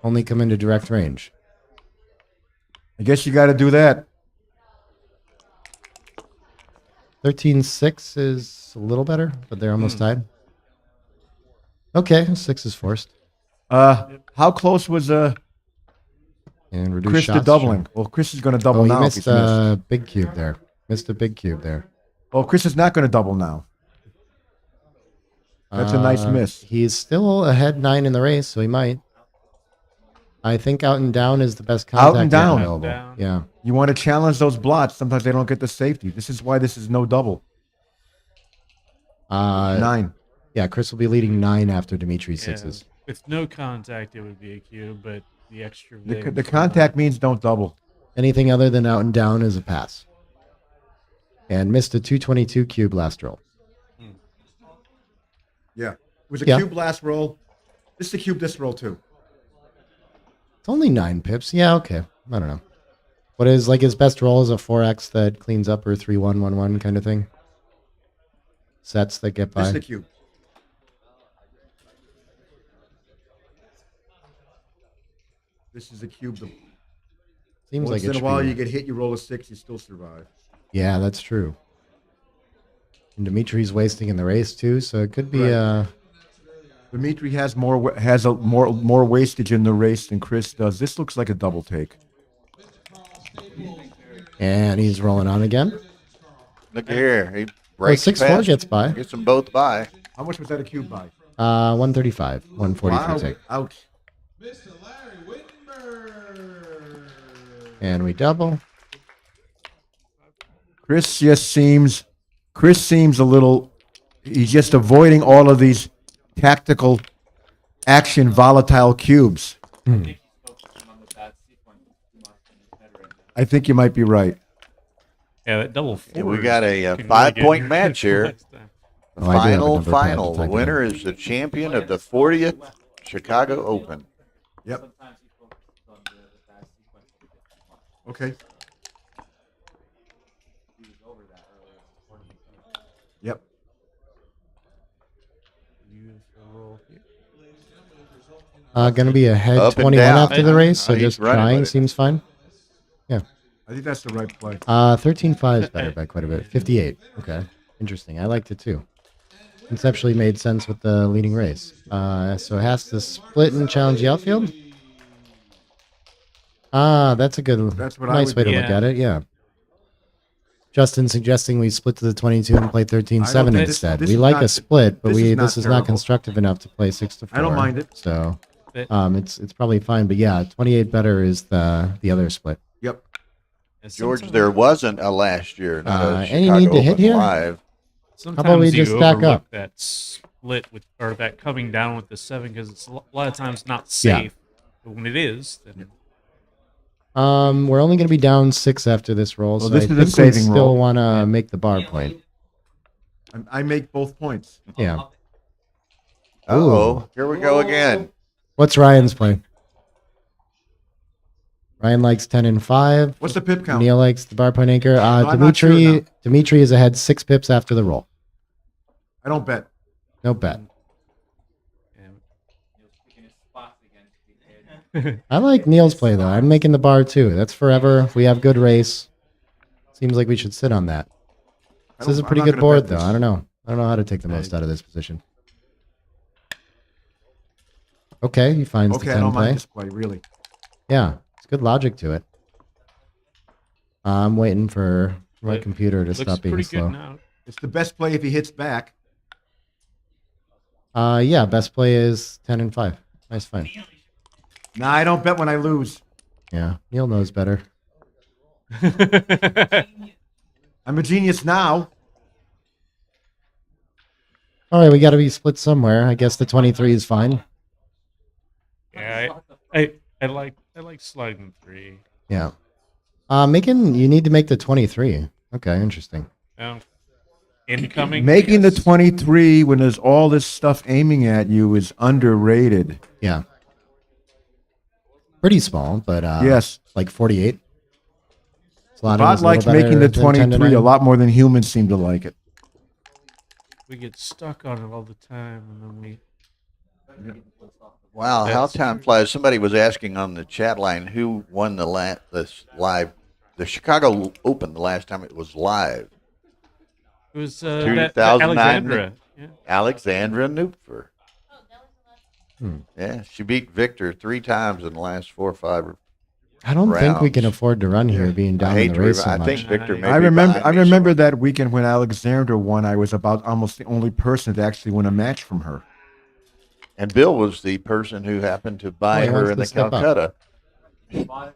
Only come into direct range. I guess you got to do that. 13-6 is a little better, but they're almost tied. Okay, 6 is forced. How close was And reduce Chris to shots, doubling? sure. Well, Chris is going to double Oh, now. you if missed he's missed. a big cube there. Missed a big cube there. Oh, Chris is not going to double now. That's a nice miss. He's still ahead 9 in the race, so he might. I think out and down is the best contact Out and down. available. Yeah. You want to challenge those blots. Sometimes they don't get the safety. This is why this is no double. 9. Yeah, Chris will be leading 9 after Dimitri's Yeah. 6s. With no contact, it would be a cube, but the extra The contact means don't double. Anything other than out and down is a pass. And missed a 222 cube last roll. Yeah. It was a Yeah. cube last roll. This is a cube this roll, too. It's only 9 pips. Yeah, okay. I don't know. What is like his best roll is a 4x that cleans up or 3-1-1-1 kind of thing. Sets that get by. This is the cube. This is a cube. Seems like once it in a should while be- you get hit, you roll a 6, you still survive. Yeah, that's true. And Dimitri's wasting in the race too, so it could be Right. Dimitri has more wastage in the race than Chris does. This looks like a double take. And he's rolling on again. Look here. He Oh, breaks 6-4 past. gets by. Gets them both by. How much was that a cube by? 135, 140 Wow. for take. Ouch. And we double. Chris seems a little, he's just avoiding all of these tactical action volatile cubes. I think you might be right. Yeah, that double Yeah, four. we got a can really 5-point get match here. next time. The Oh, I do have a final. number pad to The type in. winner is the champion of the 40th Chicago Open. Yep. Okay. Yep. Gonna be ahead Up and 21 down. after the race, so He's just running trying with it. seems fine. Yeah. I think that's the right play. 13-5 is better by quite a bit. 58. Okay. Interesting. I liked it too. Conceptually made sense with the leading race. So it has to split and challenge the outfield. That's a good, That's what I nice would way to do. look at it. Yeah. Justin suggesting we split to the 22 and play 13-7 think- instead. this we is like not- a split, but this is not this is not terrible. constructive enough to play 6-4. I don't mind it. So it's probably fine. But yeah, 28 better is the other split. Yep. George, there wasn't a last year. Not a Any Chicago need to hit Open here? Live. Sometimes about we you just stack overlook up? that split with, or that coming down with the 7 because it's a lot of times not Yeah. safe. But when it is, then We're only going to be down 6 after this roll, Well, so this I is a think we saving still roll. want to make the bar point. I make both points. Yeah. Uh-oh. Here we go again. What's Ryan's play? Ryan likes 10 and 5. What's the pip count? Neil likes the bar point anchor. I'm not sure now. Dimitri is ahead 6 pips after the roll. I don't bet. No bet. I like Neil's play though. I'm making the bar too. That's forever. If we have good race, seems like we should sit on that. This is a pretty good board though. I don't know. I don't know how to take the most out of this position. Okay, he finds the Okay, I 10 don't play. mind this play, really. Yeah, it's good logic to it. I'm waiting for my It computer to looks stop being pretty slow. good now. It's the best play if he hits back. Yeah, best play is 10 and 5. Nice find. Nah, I don't bet when I lose. Yeah, Neil knows better. I'm a genius now. All right, we got to be split somewhere. I guess the 23 is fine. Yeah, I like sliding 3. Yeah. You need to make the 23. Okay, interesting. Incoming. Making the 23 when there's all this stuff aiming at you is underrated. Yeah. Pretty small, but yes, like 48. Bot likes making the 23 a lot more than humans seem to like it. We get stuck on it all the time, and then we. Wow, how time flies. Somebody was asking on the chat line who won the Chicago Open the last time it was live. It was 2009. Alexandra. Yeah. Alexandra Nupfer. Yeah, she beat Victor 3 times in the last 4 or 5 I don't think we rounds. can afford to run here being down in the race so much. I think Victor may I be remember. behind I me remember that weekend when Alexandra won. I was about almost the only person to actually win a match from her. And Bill was the person who happened to buy he her wants in to the step up. Calcutta.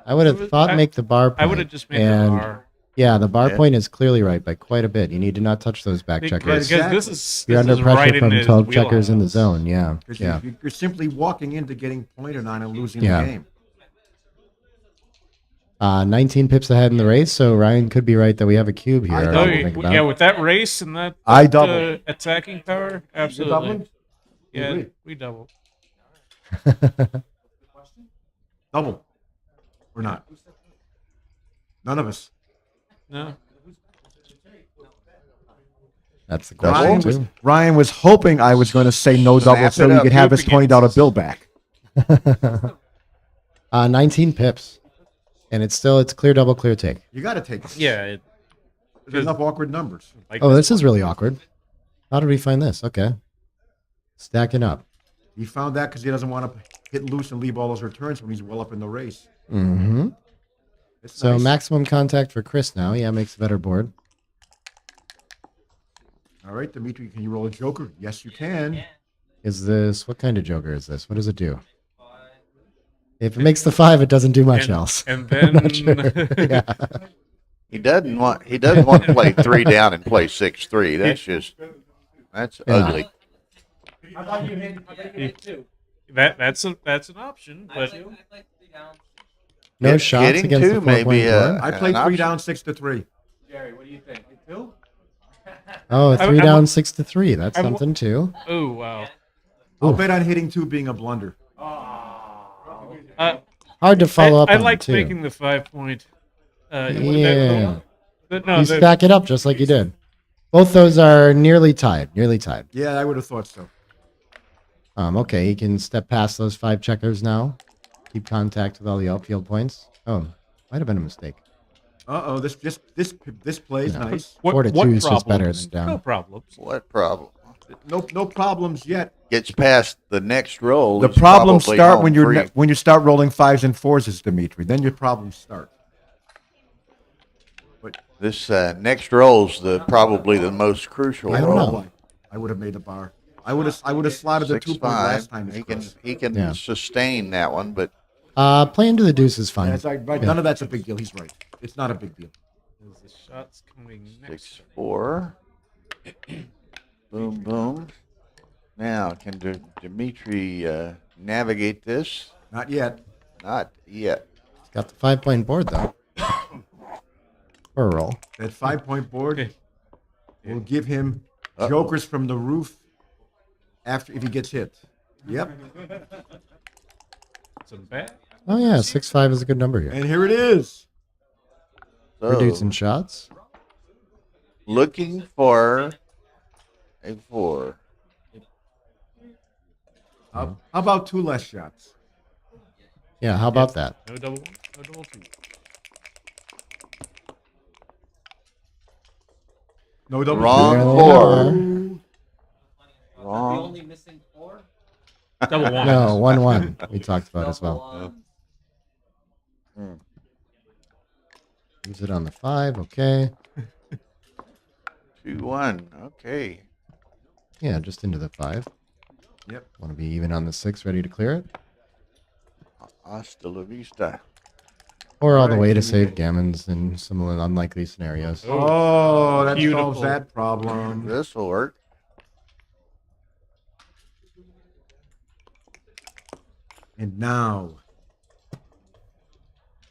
I would have thought make the bar point. I would have just made the and bar. Yeah, the bar Yeah. point is clearly right by quite a bit. You need to not touch those back checkers. Because this is You're under is pressure right in from his 12 checkers in the wheelhouse. zone. Yeah, Because yeah. you're simply walking into getting pointed on and losing Yeah. the game. 19 pips ahead in the race, so Ryan could be right that we have a cube here. I Oh, don't think about. yeah, with that race and that, I that, doubled. attacking power, absolutely. doubling? Yeah, Agree. we doubled. Double. Or not. None of us. No. That's the Ryan question was, too. Ryan was hoping I was going to say no double Snap so it he up. could have Who his $20 bill back. 19 pips, and it's clear double, clear take. You got to take it. Yeah. There's enough awkward numbers. Like Oh, this is really awkward. How did we find this? Okay, stacking up. He found that because he doesn't want to hit loose and leave all those returns when he's well up in the race. Mm-hmm. It's So nice. maximum contact for Chris now. Yeah, makes a better board. All right, Dimitri, can you roll a joker? Yes, you can. Is this what kind of joker is this? What does it do? If it makes the 5, it doesn't do much else. And I'm not then sure. Yeah. He doesn't want to play 3 down and play 6-3. That's Yeah. ugly. I thought you hit 2. that's an option, but No Hit- shots hitting against two the may 4-point be board. I an played 3 option. down, 6-3. Jerry, what do you think? Hit 2? Oh, 3 I- I down, wa- 6-3. That's I wa- something too. oh wow. I'll bet on hitting 2 being a blunder. Hard to follow up I on like too. making the 5-point. Yeah. No, You the- stack it up just like you did. Both those are nearly tied. Nearly tied. Yeah, I would have thought so. Okay, he can step past those 5 checkers now. Keep contact with all the outfield points. Oh, might have been a mistake. Uh-oh, this plays Yeah. nice. 4 to 2 is just better than No down. problems. What problem? No problems yet. Gets past the next roll. The he's problems probably start home when free. when you start rolling 5s and 4s, Dimitri. Then your problems start. This next roll's probably the most crucial I don't roll. know. I would have made the bar. I would have slotted the 2 point last 6-5. time. He can Yeah. sustain that one, but Playing to the deuce is fine. None of that's a big deal. He's right. It's not a big deal. The shots coming next. 6-4. Boom, boom. Now, can Dimitri navigate this? Not yet. Not yet. He's got the 5-point board, though. For a roll. That 5-point board will give him jokers from the roof after if he gets hit. Yep. Some bad. Oh, yeah. 6-5 is a good number here. And here it is. Reducing shots. Looking for a 4. How about 2 less shots? Yeah, how about that? No double one, no double two. No double Wrong There they 4. are. Wrong. only missing 4? Double one. No, 1-1 we talked about as well. Use it on the 5, okay. 2-1. Okay. Yeah, just into the 5. Yep. Want to be even on the 6, ready to clear it? Hasta la vista. Or all the way to save gammons in some unlikely scenarios. Oh, that Beautiful. solves that problem. This will work. And now,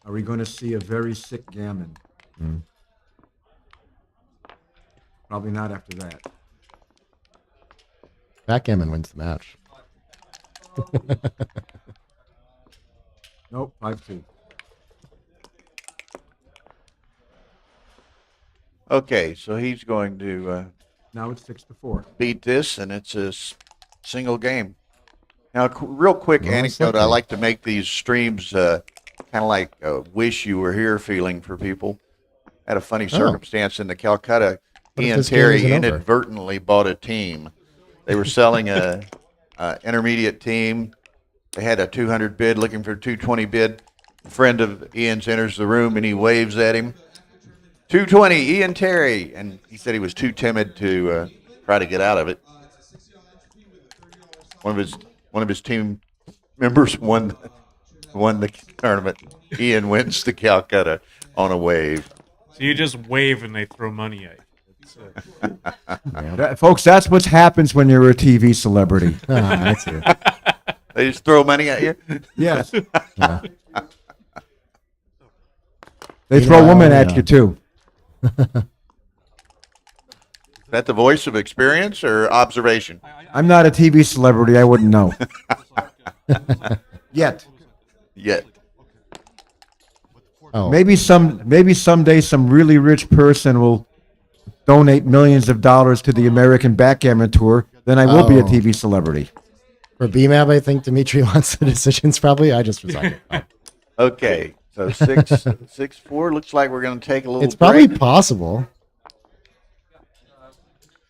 are we going to see a very sick gammon? Mm. Probably not after that. Backgammon wins the match. Nope, 5-2. Okay, so he's going to Now it's 6-4. beat this, and it's a single game. Now, real quick Well, it's anecdote. I lucky. like to make these streams kind of like a wish you were here feeling for people. Had a funny circumstance in the Calcutta. What if Ian this game Terry isn't over? inadvertently bought a team. They were selling a intermediate team. They had a 200 bid, looking for a 220 bid. A friend of Ian's enters the room, and he waves at him. 220, Ian Terry. And he said he was too timid to try to get out of it. One of his team members won the tournament. Ian wins the Calcutta on a wave. So you just wave and they throw money at you. Folks, that's what happens when you're a TV celebrity. I see. They just throw money at you? Yes. Yeah. They throw women at yeah. you, too. Is that the voice of experience or observation? I'm not a TV celebrity. I wouldn't know. Yet. Oh. Maybe someday some really rich person will donate millions of dollars to the American Backgammon Tour. Then I will be a Oh. TV celebrity. For BMAB, I think Dimitri wants the decisions probably. I just resigned it. Okay, so 6-4. Looks like we're going to take a little It's probably break. possible.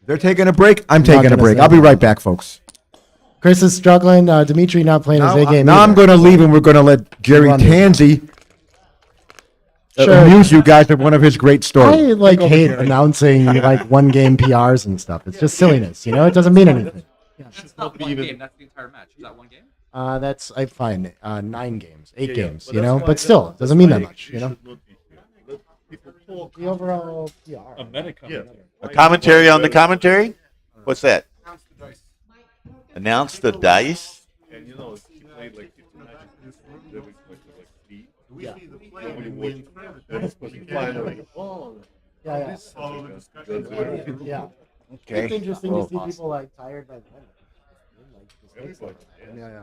They're taking a break. I'm Not taking a gonna break. say I'll be anything. right back, folks. Chris is struggling. Dimitri not playing his A game. Now I'm either. going to leave and we're going to let Jerry Run this. Tansey Sure. amuse you guys with one of his great stories. I hate announcing one game PRs and stuff. It's just silliness, It doesn't mean anything. That's not one game. That's the entire match. Is that one game? That's I find 9 games, 8 games, but that's why- but still, that's doesn't mean why that much, it should not be here. Let people talk. The overall PR. A meta comment. A commentary on the commentary? What's that? Announce the dice? And if you played like 50 matches, there was like 3. Nobody watched. Then it's supposed to fly like, oh, Yeah. this follow the discussion. Yeah. Okay. It's interesting to see people tired by the end. Everybody. Yeah.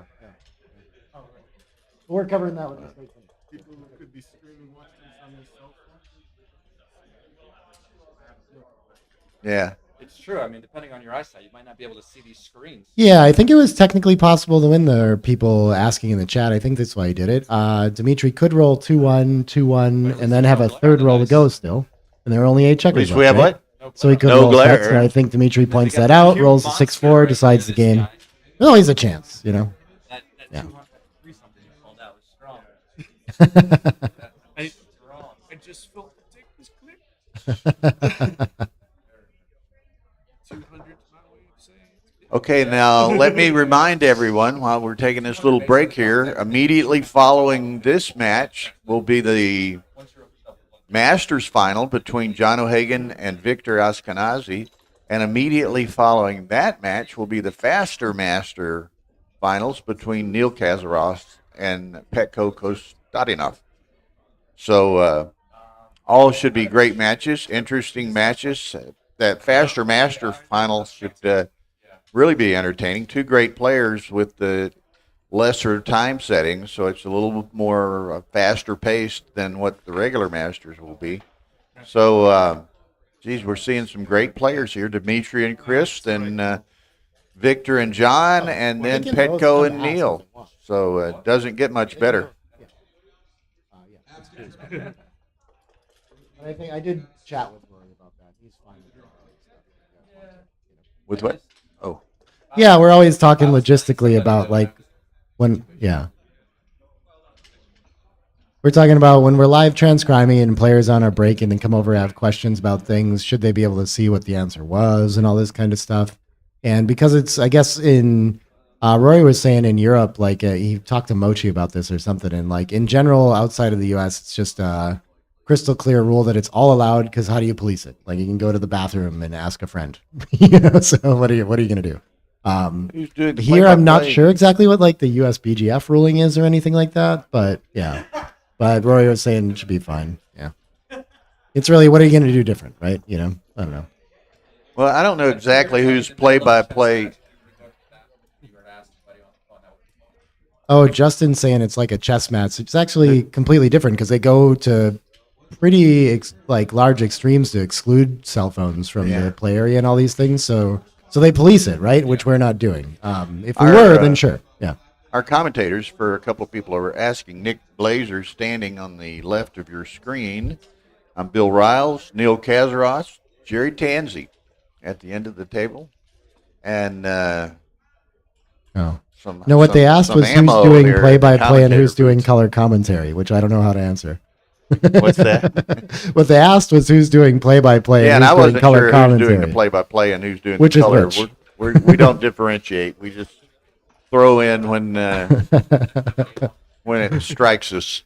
We're covering that with mistakes. People could be streaming watching this on their cell phone. Yeah. It's true. I mean, depending on your eyesight, you might not be able to see these screens. Yeah, I think it was technically possible to win. There are people asking in the chat. I think that's why he did it. Dimitri could roll 2-1, 2-1, and then have a third roll to go still. And there are only 8 checkers. At least we have left, what? So he could No roll glare. sets, and I think Dimitri points that out, rolls a 6-4, decides the game. There's always a chance, That Yeah. 203 something you called out was strong. I just felt to take this clip. 200 my way of saying it. Okay, now let me remind everyone while we're taking this little break here, immediately following this match will be the Masters final between John O'Hagan and Victor Ashkenazi. And immediately following that match will be the Faster Master finals between Neil Kazaros and Petko Kostadinov. So all should be great matches, interesting matches. That Faster Master final should really be entertaining. Two great players with the lesser time settings, so it's a little more faster paced than what the regular Masters will be. So, geez, we're seeing some great players here. Dimitri and Chris, then Victor and John, and then Petko and Neil. So it doesn't get much better. I think I did chat with Rory about that. He's fine with that. With what? Oh. Yeah, we're always talking logistically about like when, yeah. We're talking about when we're live transcribing and players on our break and then come over and have questions about things, should they be able to see what the answer was and all this kind of stuff. And because it's, I guess in, Rory was saying in Europe, like he talked to Mochi about this or something. And like in general, outside of the US, it's just a crystal clear rule that it's all allowed because how do you police it? Like you can go to the bathroom and ask a friend, you know, so what are you going to do? Here, I'm not sure exactly what like the USBGF ruling is or anything like that, but yeah. But Rory was saying it should be fine. Yeah. It's really, what are you going to do different, right? You know, I don't know. Well, I don't know exactly who's play-by-play. Oh, Justin's saying it's like a chess match. It's actually completely different because they go to pretty like large extremes to exclude cell phones from the play area and all these things. So they police it, right? Which we're not doing. If we were, then sure. Yeah. Our commentators, for a couple of people who are asking, Nick Blazer standing on the left of your screen. I'm Bill Riles, Neil Kazaros, Jerry Tansey at the end of the table. And what they asked was who's doing play-by-play and who's doing color commentary, which I don't know how to answer. What's that? What they asked was who's doing play-by-play and who's doing color commentary. Who's doing the play-by-play and who's doing which the color. Is which? We don't differentiate. We just throw in when it strikes us.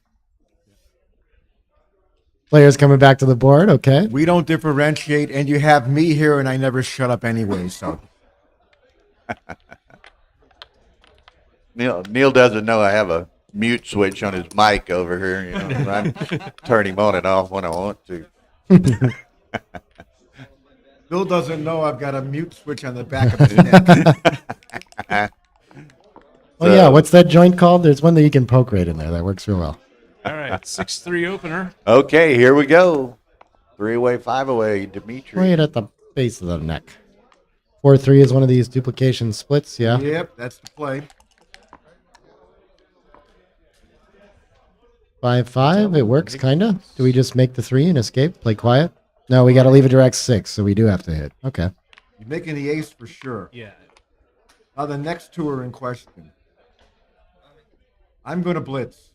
Players coming back to the board, okay. We don't differentiate, and you have me here, and I never shut up anyway, so. Neil doesn't know I have a mute switch on his mic over here. You know, I turn him on and off when I want to. Bill doesn't know I've got a mute switch on the back of his neck. Oh yeah, what's that joint called? There's one that you can poke right in there. That works real well. All right, 6-3 opener. Okay, here we go. 3-away, 5-away, Dimitri. Right at the base of the neck. 4-3 is one of these duplication splits, yeah? Yep, that's the play. 5-5, it works, kind of. Do we just make the 3 and escape, play quiet? No, we got to leave a direct 6, so we do have to hit. Okay. You're making the ace for sure. Yeah. Now the next two are in question. I'm going to blitz.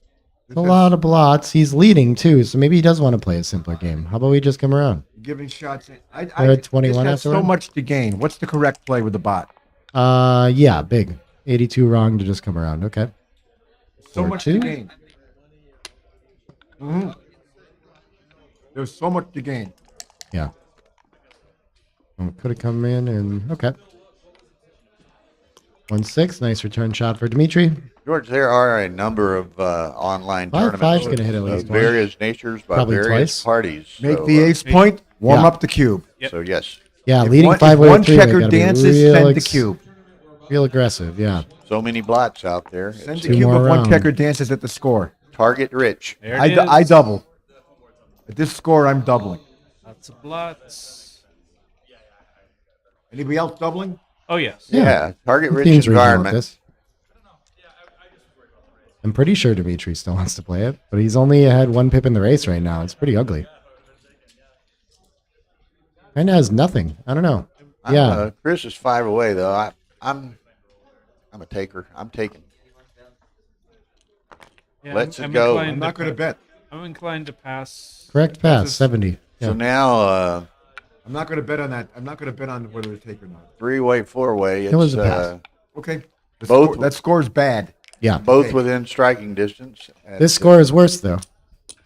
A lot of blots. He's leading, too, so maybe he does want to play a simpler game. How about we just come around? Giving shots. We're at 21 this has so afterward? much to gain. What's the correct play with the bot? Yeah, big. 82 wrong to just come around. Okay. So much to gain. Mm-hmm. There's so much to gain. Yeah. Could have come in and okay. 1-6, nice return shot for Dimitri. George, there are a number of online 5-5's tournaments gonna hit at of least various natures by Probably various twice. parties. Make So, the ace point, warm up the cube. Yep. So yes. Yeah, If leading one- 5 if way one 3, checker they gotta be dances, real send the cube. Real aggressive, yeah. So many blots out there. Send It's the cube more if one round. checker dances at the score. target rich. There it is. I double. At this score, I'm doubling. Lots of blots. Anybody else doubling? Oh, yes. Yeah, target rich Team's reasonable with environment. this. I'm pretty sure Dimitri still wants to play it, but he's only had 1 pip in the race right now. It's pretty ugly. Kinda has nothing. I don't know. Yeah. Chris is 5 away though. I'm a taker. I'm taking. Yeah, Let's I'm go. inclined I'm not going to bet. I'm inclined to pass. Correct pass, 70. So Yeah. now I'm not going to bet on that. I'm not going to bet on whether to take or not. 3-way, 4-way. It was a pass. Okay. Both that score's bad. Yeah. Both Okay. within striking distance. This score is worse though.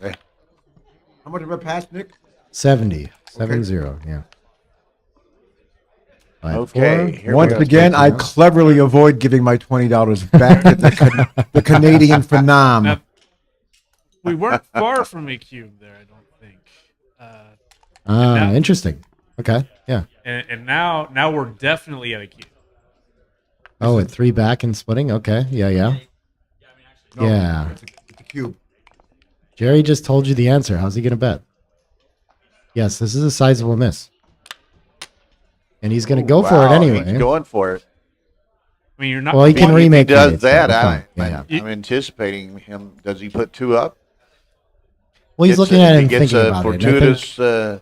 How much of a pass, Nick? 70. 7-0, yeah. Okay, here we Once go. again, I cleverly avoid giving my $20 back to the Canadian phenom. Now, we weren't far from a cube there, I don't think. Interesting. Okay, yeah. And now we're definitely at a cube. Oh, at 3 back and splitting? Okay, yeah. No, Yeah. It's a cube. Jerry just told you the answer. How's he going to bet? Yes, this is a sizable miss. And he's going to go for it anyway. He's going for it. I mean, you're not. Well, he can remake If he does it, that, so I'm anticipating him. Does he put 2 up? Well, he's looking at it and thinking If he about gets it. a I think fortuitous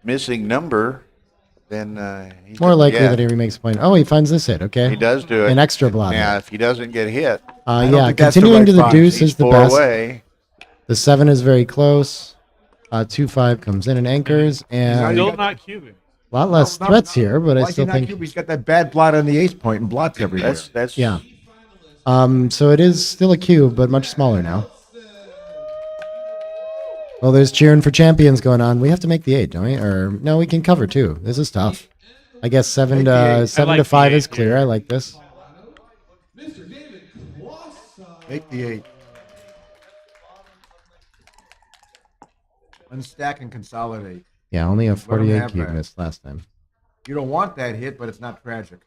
missing number, then he's more gonna likely get. that he remakes a point. Oh, he finds this hit. Okay. He does do it. An extra block. Yeah, if he doesn't get hit. Yeah, continuing to the deuce is the 4 best. away. The 7 is very close. 2-5 comes in and anchors. And Still not cubing. a lot less threats here, but I Why is he still not think... cube? He's got that bad blot on the ace point and blots everywhere. That's Yeah. So it is still a cube, but much smaller now. Well, there's cheering for champions going on. We have to make the 8, don't we? Or no, we can cover too. This is tough. I guess 7 to 5 is clear. I like this. Make the 8. Unstack and consolidate. Yeah, only a Let him 48 have cube that. missed last time. You don't want that hit, but it's not tragic.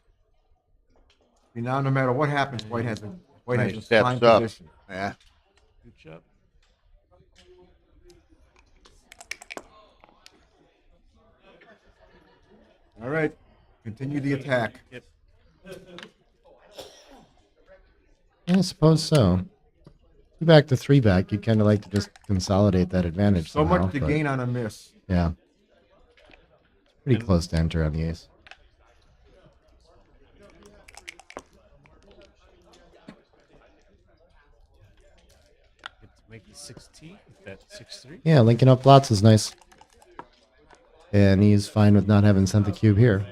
See, now no matter what happens, White has a Nice fine steps up. position. Yeah. Good job. All right, continue the attack. Yep. I suppose so. 2 back to 3 back, you'd kind of like to just consolidate that advantage. So somehow, much to but gain on a miss. Yeah. Pretty close to enter on the ace. Get to make the 16. Bet 6-3. Yeah, linking up lots is nice. And he's fine with not having sent the cube here.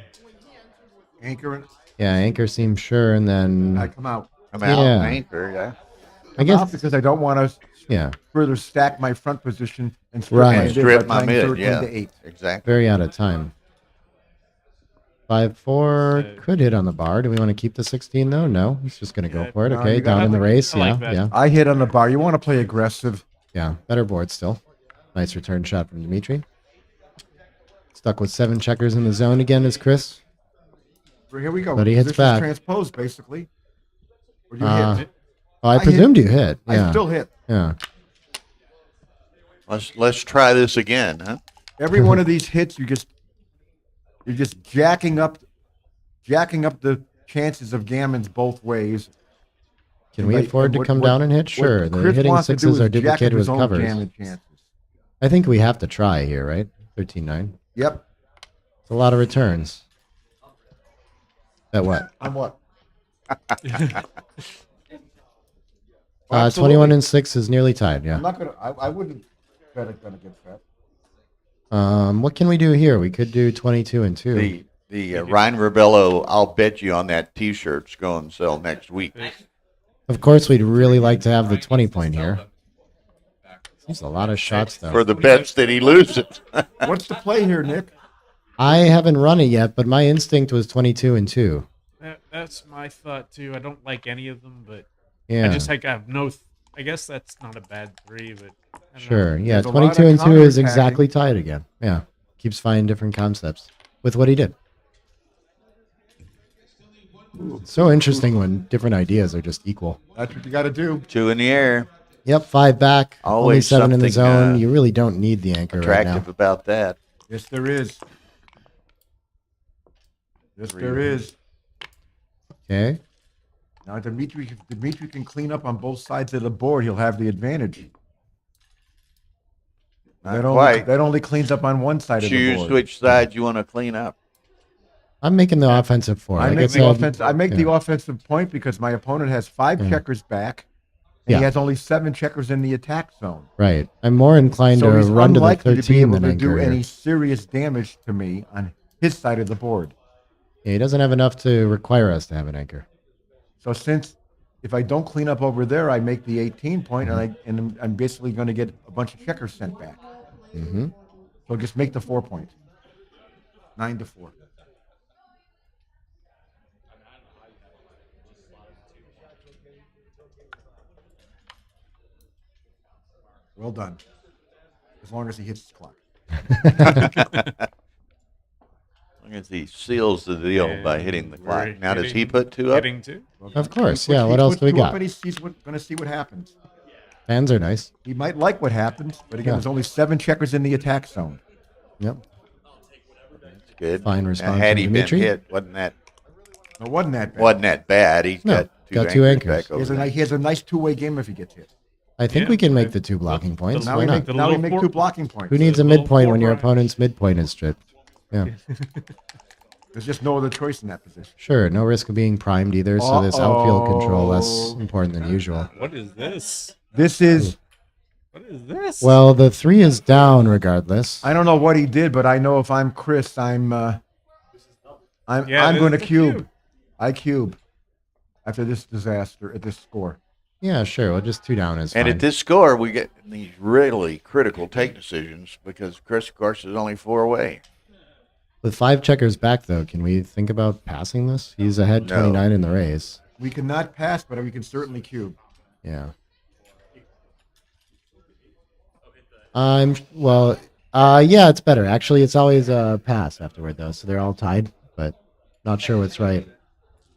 Anchor it. Yeah, anchor seems sure, and then... I come out. Come out, anchor, yeah. I guess... Out because I don't want to further stack my front position and strip my mid, 13 yeah. to 8. Exactly. Very out of time. 5-4 could hit on the bar. Do we want to keep the 16 though? No, he's just going to go for it. No, Okay, you down gotta- in the race. I like Yeah, that. yeah, I hit on the bar. You want to play aggressive. yeah. Better board still. Nice return shot from Dimitri. Stuck with 7 checkers in the zone again is Chris. Here we go. But he hits Position's back. transposed, basically. Or you Uh, hit. Oh, I hit. presumed you hit. Yeah. I still hit. Yeah. Let's try this again, huh? Every one of these hits, you're just jacking up the chances of gammons both ways. Can we Like, afford to what- come what- down and hit? what Sure. The Chris hitting wants to do sixes is are jack up duplicated his with own covers. gammon chances. I think we have to try here, right? 13-9. Yep. It's a lot of returns. At what? On what? 21 and 6 is nearly tied. Yeah. I'm not gonna. I wouldn't bet it's gonna get fat. What can we do here? We could do 22 and 2. The Ryan Rebello, I'll bet you on that T-shirt's going to sell next week. Of course, we'd really like to have the 20 point here. Seems a lot of shots, though. For the bets that he loses. What's the play here, Nick? I haven't run it yet, but my instinct was 22 and 2. That's my thought too. I don't like any of them, but Yeah. I just like I have no. I guess that's not a bad 3, but I don't Sure. know. Yeah, There's a lot 22 of and 2 is counterattacking. exactly tied again. Yeah. Keeps finding different concepts with what he did. So interesting when different ideas are just equal. That's what you got to do. 2 in the air. Yep, 5 back. Only Always 7 in the something, zone. You really don't need the anchor right now. Attractive about that. Yes, there is. Yes, there is. Okay. Now, Dimitri, if Dimitri can clean up on both sides of the board, he'll have the advantage. Not quite. That only cleans up on one side of the Choose board. which side you want to clean up. I'm making the offensive 4. I Like make, said, the yeah. offensive point because my opponent has 5 checkers back, and Yeah. he has only 7 checkers in the attack zone. Right. I'm more inclined So to he's run to the unlikely to be 13 able than to anchor do here. any serious damage to me on his side of the board. Yeah, he doesn't have enough to require us to have an anchor. So if I don't clean up over there, I make the 18 point, and I'm basically going to get a bunch of checkers sent back. Mm-hmm. So just make the 4 point. 9 to 4. Well done. As long as he hits his clock. As long as he seals the deal by hitting the And clock. we're Now, does he hitting- put 2 up? hitting 2? Of course, He yeah. puts- What he else puts do we 2 up got? and he's going to see what happens. Fans are nice. He might like what happens, but again, Yeah. there's only 7 checkers in the attack zone. Yep. That's good. Fine Now, response had from he been Dimitri. hit, wasn't that Wasn't that bad. He's No, got two anchors. back He over has, there. he has a nice two-way game if he gets hit. I think we can make the 2 blocking points. Now Why we not? make, now we make 2 blocking points. Who needs a midpoint when your opponent's midpoint is stripped? Yeah. There's just no other choice in that position. Sure, no risk of being primed either, so this outfield control less important than usual. What is this? This is... What is this? Well, the 3 is down regardless. I don't know what he did, but I know if I'm Chris, I'm going to cube. I cube after this disaster, at this score. Yeah, sure. Well, just 2 down is And fine. at this score, we get these really critical take decisions because Chris, of course, is only 4 away. With 5 checkers back, though, can we think about passing this? He's ahead 29 in the race. We cannot pass, but we can certainly cube. Yeah. Yeah, it's better. Actually, it's always a pass afterward, though, so they're all tied, but not sure what's right.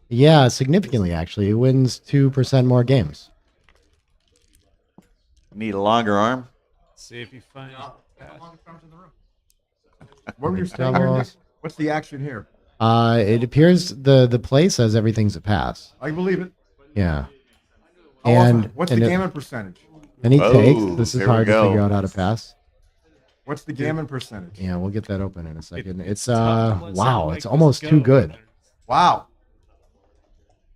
Yeah, significantly, actually. It wins 2% more games. Need a longer arm? See if you find. What were you saying? Double. Here? What's the action here? It appears the play says everything's a pass. I believe it. Yeah. How And often? What's the gammon percentage? Any Oh, takes? This is there we hard to go. figure out how to pass. What's the gammon percentage? Yeah, we'll get that open in a second. It's tough to let wow, something it's like almost this too go. good. Wow.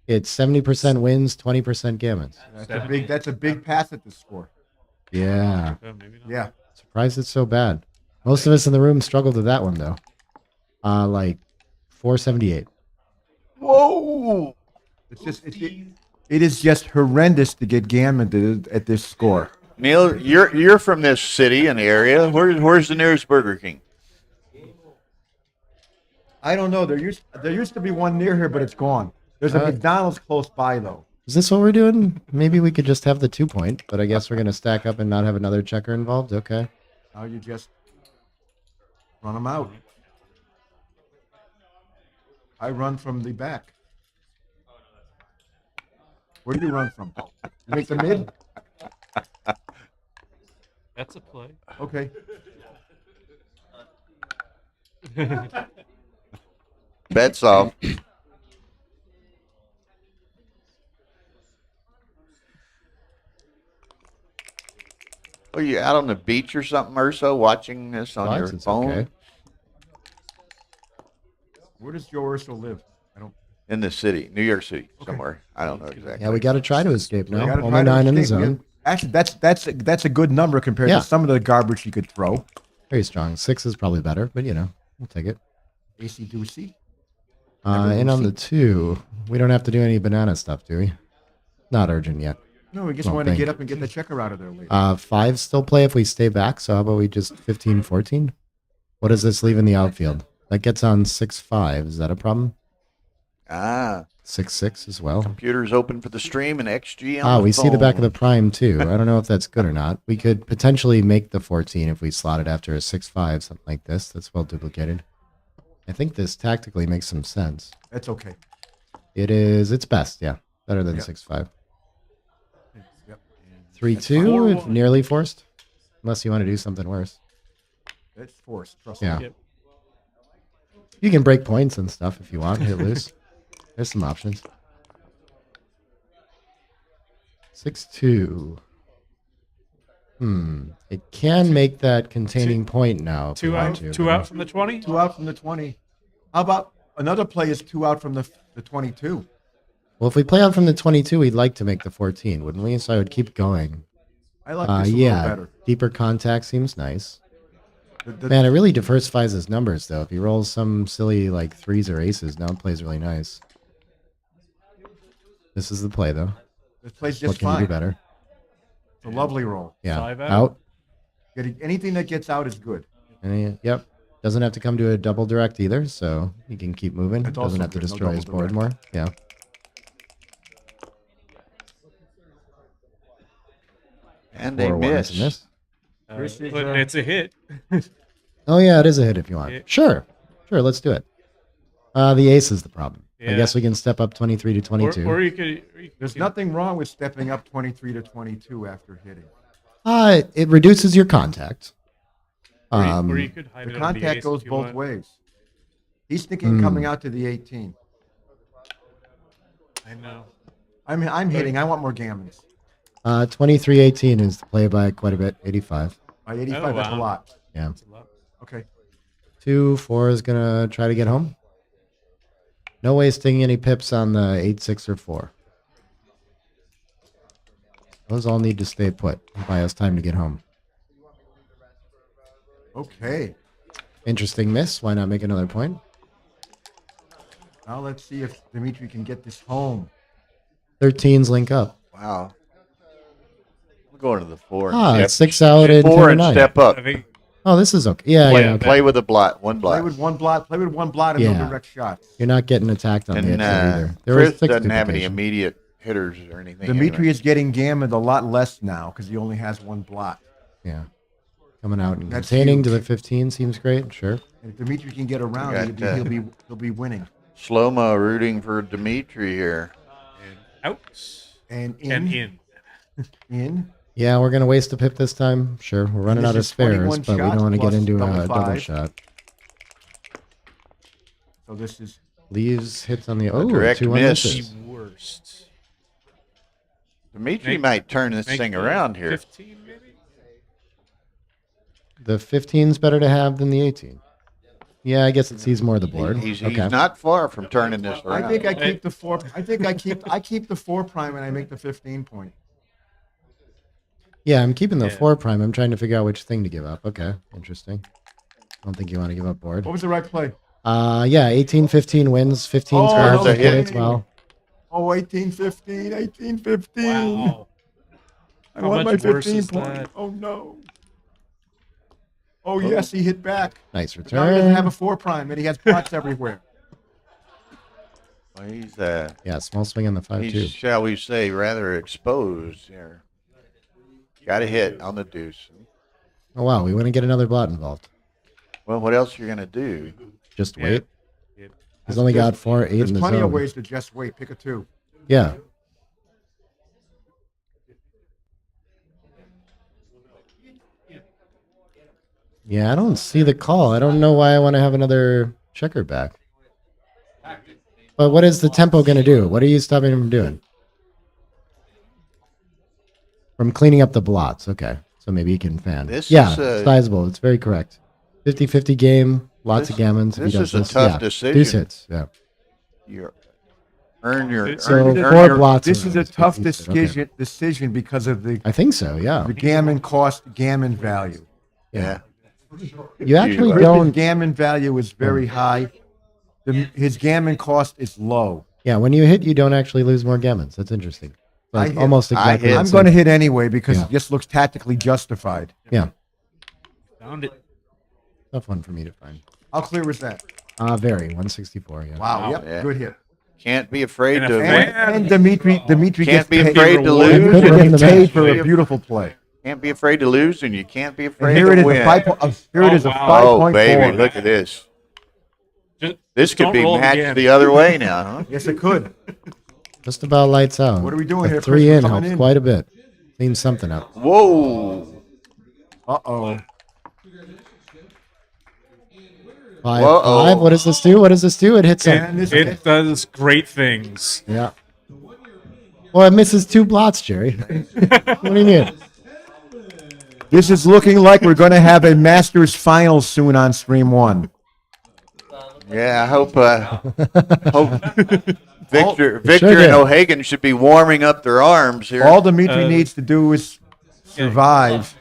It's 70% wins, 20% gammons. That's a big pass at this score. Yeah. Maybe not. Yeah. Surprised it's so bad. Most of us in the room struggled with that one though. Like 478. Whoa! It's just it is just horrendous to get gammon at this score. Neil, you're from this city and area. Where's the nearest Burger King? I don't know. There used to be one near here, but it's gone. There's a McDonald's close by though. Is this what we're doing? Maybe we could just have the 2-point, but I guess we're gonna stack up and not have another checker involved. Okay. Now you just run them out. I run from the back. Where do you run from? You make the mid? That's a play. Okay. Bets off. Are you out on the beach or something, Urso, watching this on Relax, your it's phone? okay. Where does Joe Urso live? I don't. In the city, New York City, somewhere. I don't know exactly. Yeah, we got to try to escape We now. gotta Only try to 9 in the escape. zone. Actually, that's a good number compared Yeah. to some of the garbage you could throw. Very strong. 6 is probably better, but we'll take it. AC Doocy. And on the 2, we don't have to do any banana stuff, do we? Not urgent yet. No, we just Don't want to think. get up and get the checker out of there later. 5 still play if we stay back, so how about we just 15, 14? What does this leave in the outfield? That gets on 6-5. Is that a problem? 6-6 as well. Computer's open for the stream and XG on the We see the back of phone. the prime too. I don't know if that's good or not. We could potentially make the 14 if we slot it after a 6-5, something like this. That's well duplicated. I think this tactically makes some sense. That's okay. It's best, yeah. Better than Yep. 6-5. Yep. 3-2 if nearly forced. Unless you want to do something worse. It's forced. Trust Yeah. me. Yep. You can break points and stuff if you want. Hit loose. There's some options. 6-2. It can make that containing point now. if we Two want out. to, Two but- out from the 20. 2 out from the 20. How about another play is 2 out from the 22? Well, if we play out from the 22, we'd like to make the 14, wouldn't we? So I would keep going. I like this a yeah, little better. deeper contact seems nice. The- Man, it really diversifies his numbers, though. If he rolls some silly, like, 3s or aces, now it plays really nice. This is the play, though. This plays What just can you fine. do better? It's a lovely roll. Yeah. 5 out. Out. Anything that gets out is good. Yep. Doesn't have to come to a double direct either, so he can keep moving. That's Doesn't also have to good, no destroy his double board direct. more. Yeah. And they 4 ones in miss. this. But it's a hit. Oh yeah, it is a hit if you want. Yeah. Sure, let's do it. The ace is the problem. I Yeah. guess we can step up 23 to 22. Or you could. There's nothing wrong with stepping up 23 to 22 after hitting. It reduces your contact. Or you could hide The it on the contact ace goes if you both want. ways. He's thinking coming out to the 18. I know. I'm hitting. I want more gammons. 23-18 is the play by quite a bit. 85. By 85, that's a wow. lot. Yeah. That's a lot. Okay. 2-4 is gonna try to get home. No wasting any pips on the 8-6 or 4. Those all need to stay put and buy us time to get home. Okay. Interesting miss. Why not make another point? Now let's see if Dimitri can get this home. 13s link up. Wow. I'm going to the 4. It's 6 out and 4 and 10 step up. I think Oh, this is okay. Yeah, Play, yeah. Okay. play with a blot. One Play blot. with one blot. Play with one blot and Yeah. no direct shots. You're not getting attacked on the And edge either. There Chris was 6 doesn't have any duplication. immediate hitters or anything. Dimitri anyway. is getting gammoned a lot less now because he only has one blot. Yeah. Coming out and That's containing to huge. the 15 seems great. Sure. And if Dimitri can get around, got, he'll be winning. Slow-mo rooting for Dimitri here. and out And in. and in. In. Yeah, we're going to waste a pip this time. Sure. We're running this out of is 21 spares, but we shots don't want to get plus into a double double five. shot. So this is Leaves hits on the direct 2-1 miss. misses. The worst. Dimitri Make- might turn this make thing the around here. 15 maybe? The 15's better to have than the 18. Yeah, I guess it sees more of the board. He's Okay. not far from turning this around. I think I keep the 4. I think I keep the 4 prime and I make the 15 point. Yeah, I'm keeping the Yeah. 4 prime. I'm trying to figure out which thing to give up. Okay, interesting. I don't think you want to give up board. What was the right play? Yeah, 18-15 wins. 15 Oh, scores there's a hit. as well. Oh, 18-15, 18-15. Wow. I How want my much worse 15 is point. that? Oh no. Oh yes, he hit back. Nice But now he doesn't have a return. 4 prime and he has pots everywhere. Well, he's Yeah, small swing on the 5-2. he's, shall we say, rather exposed here. Got a hit on the deuce. Oh, wow. We want to get another blot involved. Well, what else are you going to do? Just Yeah. wait. Yep. He's only got 4, 8 There's in the plenty zone. of ways to just wait. Pick a 2. Yeah. Yeah, I don't see the call. I don't know why I want to have another checker back. But what is the tempo going to do? What are you stopping him from doing? From cleaning up the blots. Okay. So maybe he can fan. This yeah, is, sizable. It's very correct. 50-50 game. Lots of gammons. If he this does is a tough yeah. decision. Deuce hits. Yeah. You earn your. So earn, earn 4 your blots. This are is a nice. tough 50, okay. decision because of the I think so, yeah. gammon cost, gammon value. yeah. You actually Crispin's don't. gammon value is very high. His gammon cost is low. Yeah, when you hit, you don't actually lose more gammons. That's interesting. Like hit. almost exactly. hit. I'm the going to same. hit anyway because Yeah. it just looks tactically justified. Yeah, Found it. tough one for me to find. How clear is that? Very 164. Yeah. Wow. Yep. Yeah. Good hit. Can't be afraid And to. a And Dimitri Can't gets be paid, afraid to rewarded. lose. Could've and been you the can't match. for be a beautiful play. Can't be afraid to lose, and you can't be And afraid here it to is, win. here it is, a wow. 5.4. Oh, baby, look at this. Just This could don't be roll it matched again. the other way now, huh? Yes, it could. Just about lights out. What are we doing The here? 3 Chris? We're in coming helps in. quite a bit. Cleans something up. Whoa. Uh-oh. 5, Whoa. 5. What does this do? What does this do? It hits him. And this It does great things. Yeah. Well, it misses 2 blots, Jerry. What do you mean? This is looking like we're going to have a Masters final soon on Stream 1. Yeah, I hope Victor Sure and did. O'Hagan should be warming up their arms here. All Dimitri needs to do is survive,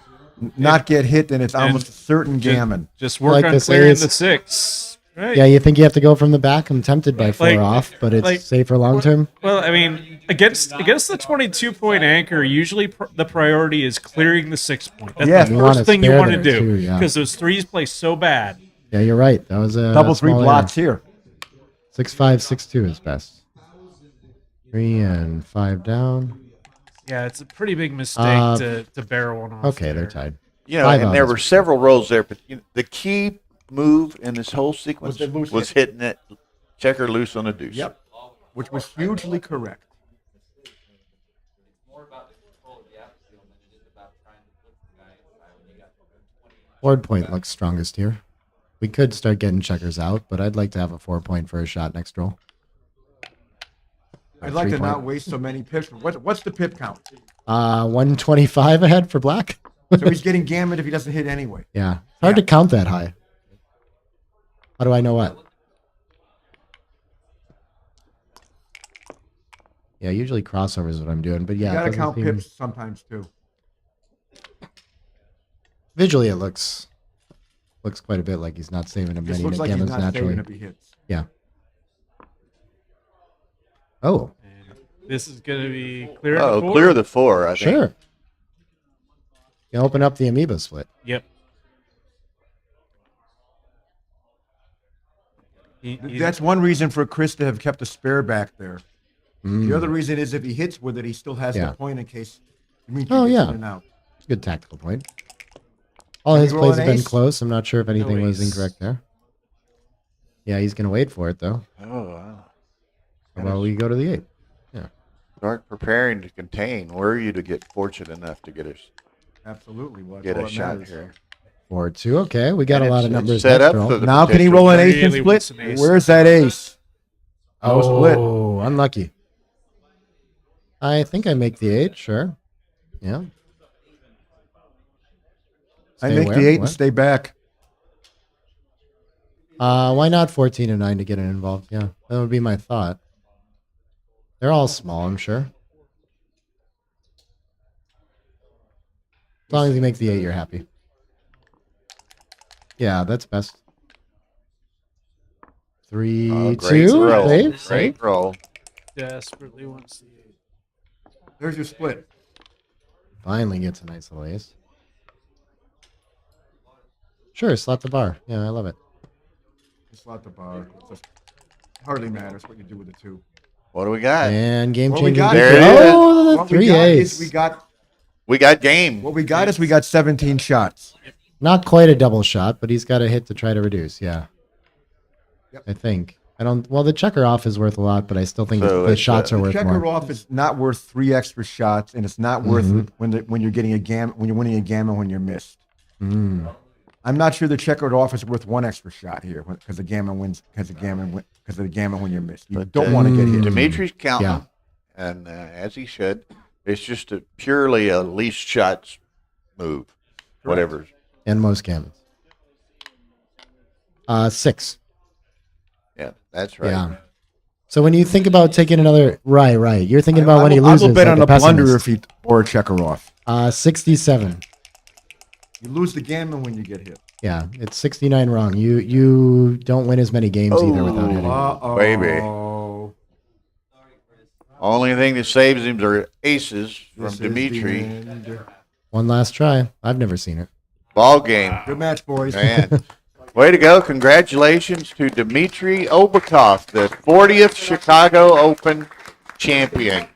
not get hit, and it's almost a certain gammon. Just work Like on this clearing is- the 6. Right. Yeah, you think you have to go from the back? I'm tempted by 4 Like- off, but it's like- safer long term. Well, I mean, against the 22-point anchor, usually the priority is clearing the 6 point. That's Yeah. the You want first to thing you spare want to there, do too, yeah. because those 3s play so bad. Yeah, you're right. That was a Double 3 small blots here. 6-5, 6-2 is best. 3 and 5 down. Yeah, it's a pretty big mistake to barrel one off. Okay, they're tied. You know, 5 and out there is were several rolls there, but the key move in this whole sequence the loose was hit. hitting that checker loose on a deuce. Yep. Which was hugely correct. Board point looks strongest here. We could start getting checkers out, but I'd like to have a 4-point for a shot next roll. I'd like to 3-point. not waste so many pips. What's the pip count? 125 ahead for black. So he's getting gammoned if he doesn't hit anyway. Yeah. Hard to count that high. How do I know what? Yeah, usually crossover is what I'm doing, but yeah. You it gotta doesn't count seem- pips sometimes too. Visually, it looks quite a bit like he's not saving him Just many looks like he's gammons not naturally. saving if he hits. Yeah. Oh. This is going to be clear. Oh, the 4? clear the 4, I think. Sure. You open up the amoeba split. Yep. That's one reason for Chris to have kept a spare back there. Mm. The other reason is if he hits with it, he still has Yeah. the point in case Dimitri Oh, gets yeah. in and out. Good tactical point. All Can his he roll plays an have been ace? close. I'm not sure if anything was ace. incorrect there. Yeah, he's going to wait for it, though. Oh, wow. How about we go to the 8? Yeah. Start preparing to contain. Were you to get fortunate enough to get Absolutely. Well, get that's a all that shot matters. here? 4-2. Okay, we got And a lot it's- of numbers. it's set next up roll. for the Now can he roll an ace and Really split? wants an ace. Where's that ace? No split. Oh, unlucky. I think I make the 8, sure. Yeah. I Stay make where? the 8 What? and stay back. Why not 14 and 9 to get it involved? Yeah, that would be my thought. They're all small, I'm sure. As long as you make the 8, you're happy. Yeah, that's best. 3, Oh, 2. great roll. Save, save. Great roll. Desperately wants the 8. There's your split. Finally gets a nice little ace. Sure, slot the bar. Yeah, I love it. Slot the bar. It just hardly matters what you do with the 2. What do we got? And game What we changing. got There is- it is. Oh, the What 3 we got ace. is We got game. what we got is we got 17 shots. Not quite a double shot, but he's got a hit to try to reduce. Yeah. Yep. I think. I don't. Well, the checker off is worth a lot, but I still think So the it's, shots are The worth checker more. off is not worth 3 extra shots, and it's not worth it when you're getting a when you're winning a gammon when you're missed. Mm. I'm not sure the checkered off is worth 1 extra shot here because the gammon wins because of the gammon when you're missed. You But, don't want to get hit. Dimitri's counting, Yeah. and as he should. It's just purely a least shots move. Whatever. And most gammons. 6. Yeah, that's right. Yeah. So when you think about taking another, right, you're thinking about I when he will- loses. I will bet like on a a blunder pessimist. if he or a checker off. 67. You lose the gammon when you get hit. Yeah, it's 69 wrong. You don't win as many games either without hitting. Uh-oh. Baby. Only thing that saves him are aces from This is Dimitri. the end. One last try. I've never seen it. Ball game. Good match, boys. Man. Way to go. Congratulations to Dimitri Obakov, the 40th Chicago Open champion.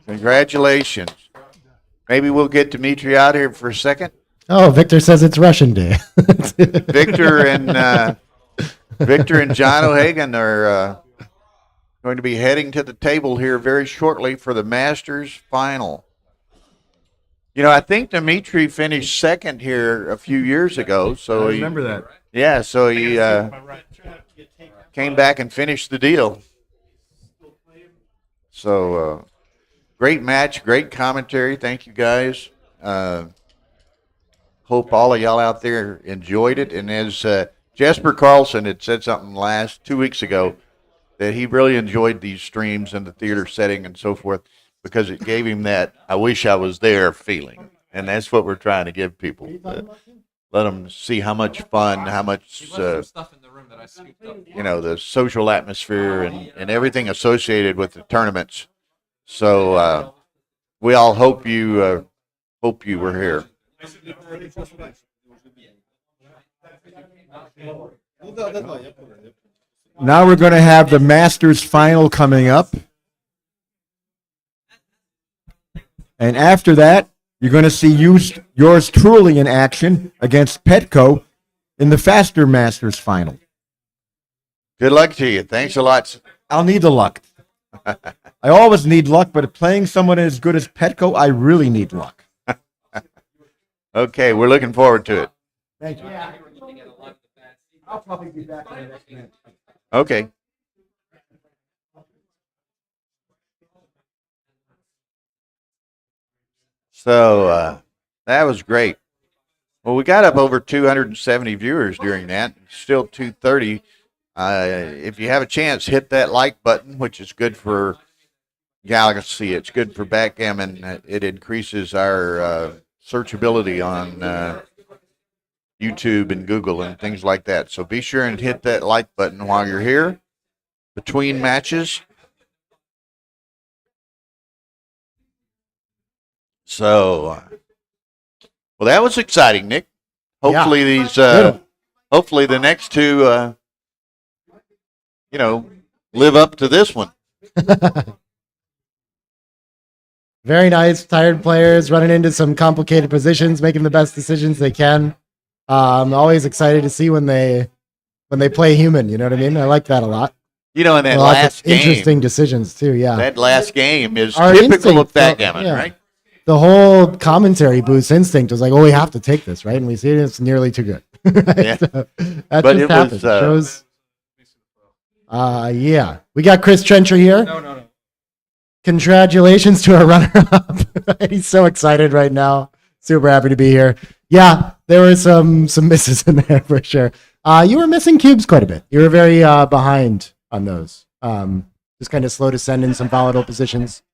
Congratulations. Maybe we'll get Dimitri out here for a second. Oh, Victor says it's Russian Day. Victor and John O'Hagan are going to be heading to the table here very shortly for the Masters final. You know, I think Dimitri finished second here a few years ago. So I remember that. Yeah, so he came back and finished the deal. So great match, great commentary. Thank you guys. Hope all of y'all out there enjoyed it. And as Jesper Carlson had said something 2 weeks ago, that he really enjoyed these streams in the theater setting and so forth because it gave him that I wish I was there feeling. And that's what we're trying to give people. Let them see how much fun, how much, you know, the social atmosphere and everything associated with the tournaments. So we all hope you were here. Now we're going to have the Masters final coming up. And after that, you're going to see yours truly in action against Petco in the Faster Masters final. Good luck to you. Thanks a lot. I'll need the luck. I always need luck, but playing someone as good as Petco, I really need luck. Okay, we're looking forward to it. Thank you. I'll probably be back in the next match. Okay. So that was great. Well, we got up over 270 viewers during that. Still 230. If you have a chance, hit that like button, which is good for Galaxy. It's good for backgammon. It increases our searchability on YouTube and Google and things like that. So be sure and hit that like button while you're here between matches. So, well, that was exciting, Nick. Hopefully hopefully the next two, live up to this one. Very nice. Tired players running into some complicated positions, making the best decisions they can. I'm always excited to see when they play human. You know what I mean? I like that a lot. In that Lots last of game, interesting decisions too. Yeah, that last game is Our typical instinct, of backgammon, yeah. right? The whole commentary boost instinct was like, "Oh, we have to take this, right?" And we see it's nearly too good. Right? Yeah. So that But just it happened. was, Shows. Yeah, we got Chris Trencher here. No. Congratulations to our runner-up. He's so excited right now. Super happy to be here. Yeah, there were some misses in there for sure. You were missing cubes quite a bit. You were very behind on those. Just kind of slow to send in some volatile positions.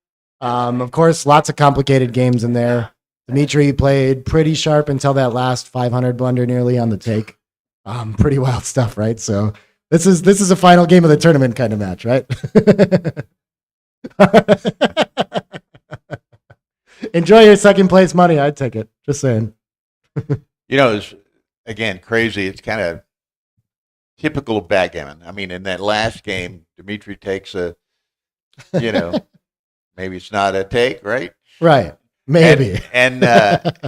Of course, lots of complicated games in there. Dimitri played pretty sharp until that last 500 blunder nearly on the take. Pretty wild stuff, right? So this is a final game of the tournament kind of match, right? Enjoy your second place money. I'd take it. Just saying. It's again crazy. It's kind of typical of backgammon. I mean, in that last game, Dimitri takes maybe it's not a take, right? Right. Maybe. And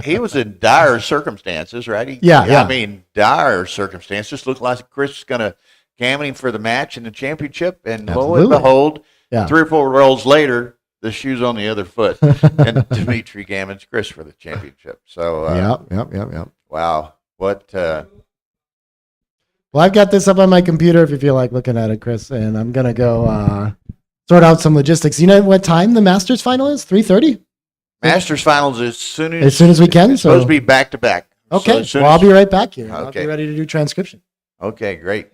he was in dire circumstances, right? Yeah. I mean, dire circumstances. Looked like Chris is going to gammon him for the match and the championship. And lo and behold, 3 or 4 rolls later, the shoe's on the other foot. And Dimitri gammons Chris for the championship. So, Yep. Wow. What? Well, I've got this up on my computer if you feel like looking at it, Chris. And I'm going to go sort out some logistics. You know what time the Masters final is? 3:30? Masters finals as soon as we can. It's supposed to be back to back. Okay. So I'll be right back here. Okay. I'll be ready to do transcription. Okay, great.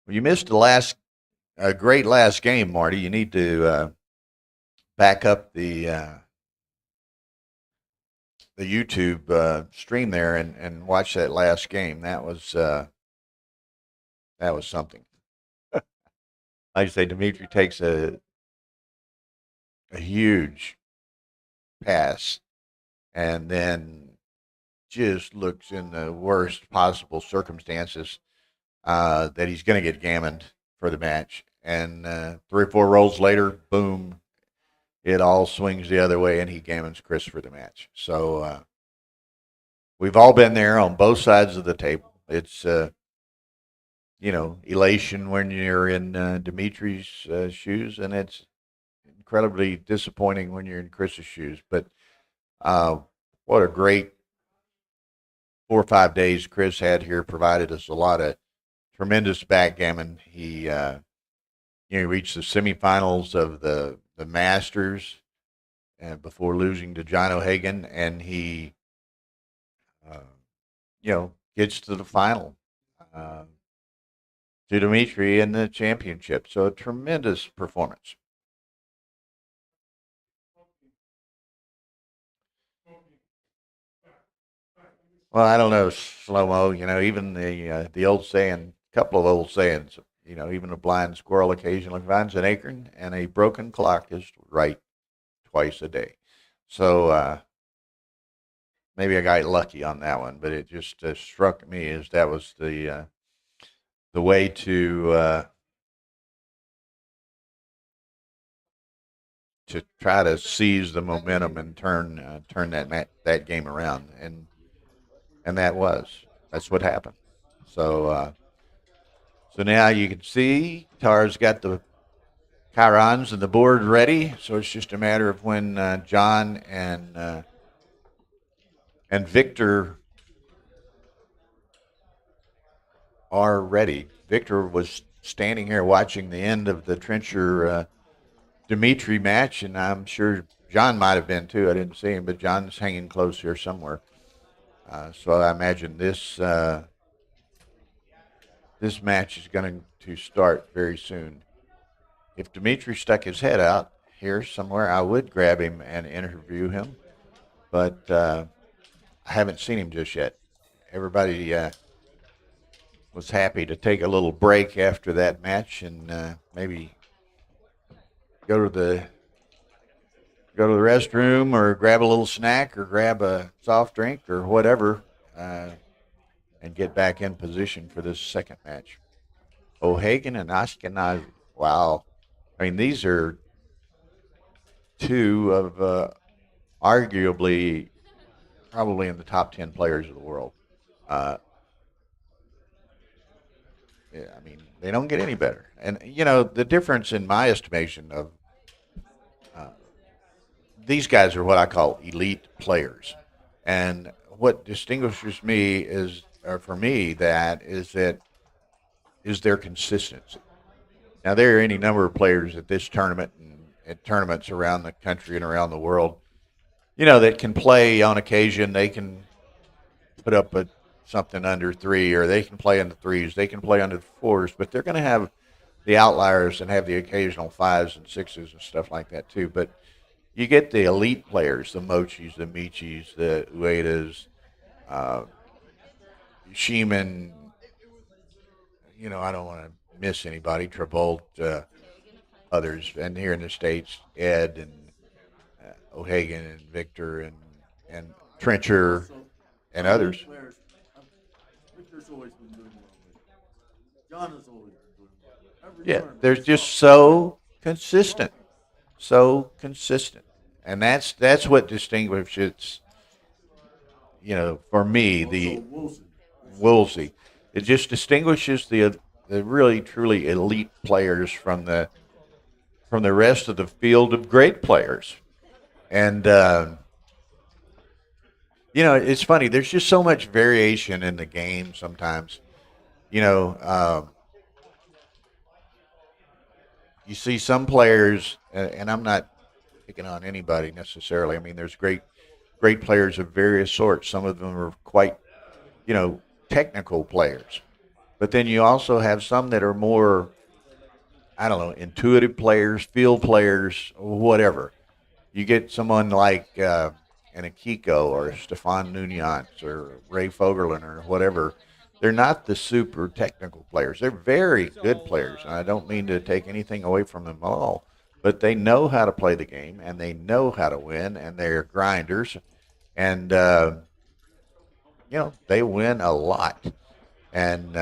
Well, you missed a great last game, Marty. You need to back up the YouTube stream there and watch that last game. That was something. Like I say, Dimitri takes a huge pass and then just looks in the worst possible circumstances that he's going to get gammoned for the match. And 3 or 4 rolls later, boom, it all swings the other way, and he gammons Chris for the match. So we've all been there on both sides of the table. It's, elation when you're in Dimitri's shoes, and it's incredibly disappointing when you're in Chris's shoes. But what a great 4 or 5 days Chris had here, provided us a lot of tremendous backgammon. He reached the semifinals of the Masters before losing to John O'Hagan, and he gets to the final to Dimitri in the championship. So a tremendous performance. Well, I don't know, Slow-Mo, even the old saying, a couple of old sayings, even a blind squirrel occasionally finds an acorn, and a broken clock is right twice a day. So maybe I got lucky on that one, but it just struck me as that was the way to try to seize the momentum and turn that game around, and that's what happened. So now you can see Tar's got the chyrons and the board ready, so it's just a matter of when John and Victor are ready. Victor was standing here watching the end of the Trencher Dimitri match, and I'm sure John might have been too. I didn't see him, but John's hanging close here somewhere. So I imagine this match is going to start very soon. If Dimitri stuck his head out here somewhere, I would grab him and interview him, but I haven't seen him just yet. Everybody was happy to take a little break after that match and maybe go to the restroom or grab a little snack or grab a soft drink or whatever and get back in position for this second match. O'Hagan and Ashkenazi. Wow. I mean, these are two of arguably probably in the top 10 players of the world. Yeah, I mean, they don't get any better. And, you know, the difference in my estimation of these guys are what I call elite players. And what distinguishes me is their consistency. Now, there are any number of players at this tournament and at tournaments around the country and around the world, you know, that can play on occasion. They can put up something under 3, or they can play in the 3s. They can play under the 4s, but they're going to have the outliers and have the occasional 5s and 6s and stuff like that too. But you get the elite players, the Mochis, the Michis, the Uedas, Sheeman. You know, I don't want to miss anybody. Trabolt, others, and here in the States, Ed and O'Hagan and Victor and Trencher and others. Victor's always been doing well. John has always been doing well. Yeah, they're just so consistent. And that's what distinguishes, you know, for me, the Woolsey. It just distinguishes the really truly elite players from the rest of the field of great players. And you know, it's funny, there's just so much variation in the game sometimes. You know, you see some players, and I'm not picking on anybody necessarily. I mean, there's great players of various sorts. Some of them are quite, you know, technical players. But then you also have some that are more, I don't know, intuitive players, field players, whatever. You get someone like an Akiko or Stefan Nunez or Ray Fogerlin or whatever. They're not the super technical players. They're very good players, and I don't mean to take anything away from them at all. But they know how to play the game, and they know how to win, and they're grinders. And, you know, they win a lot. And,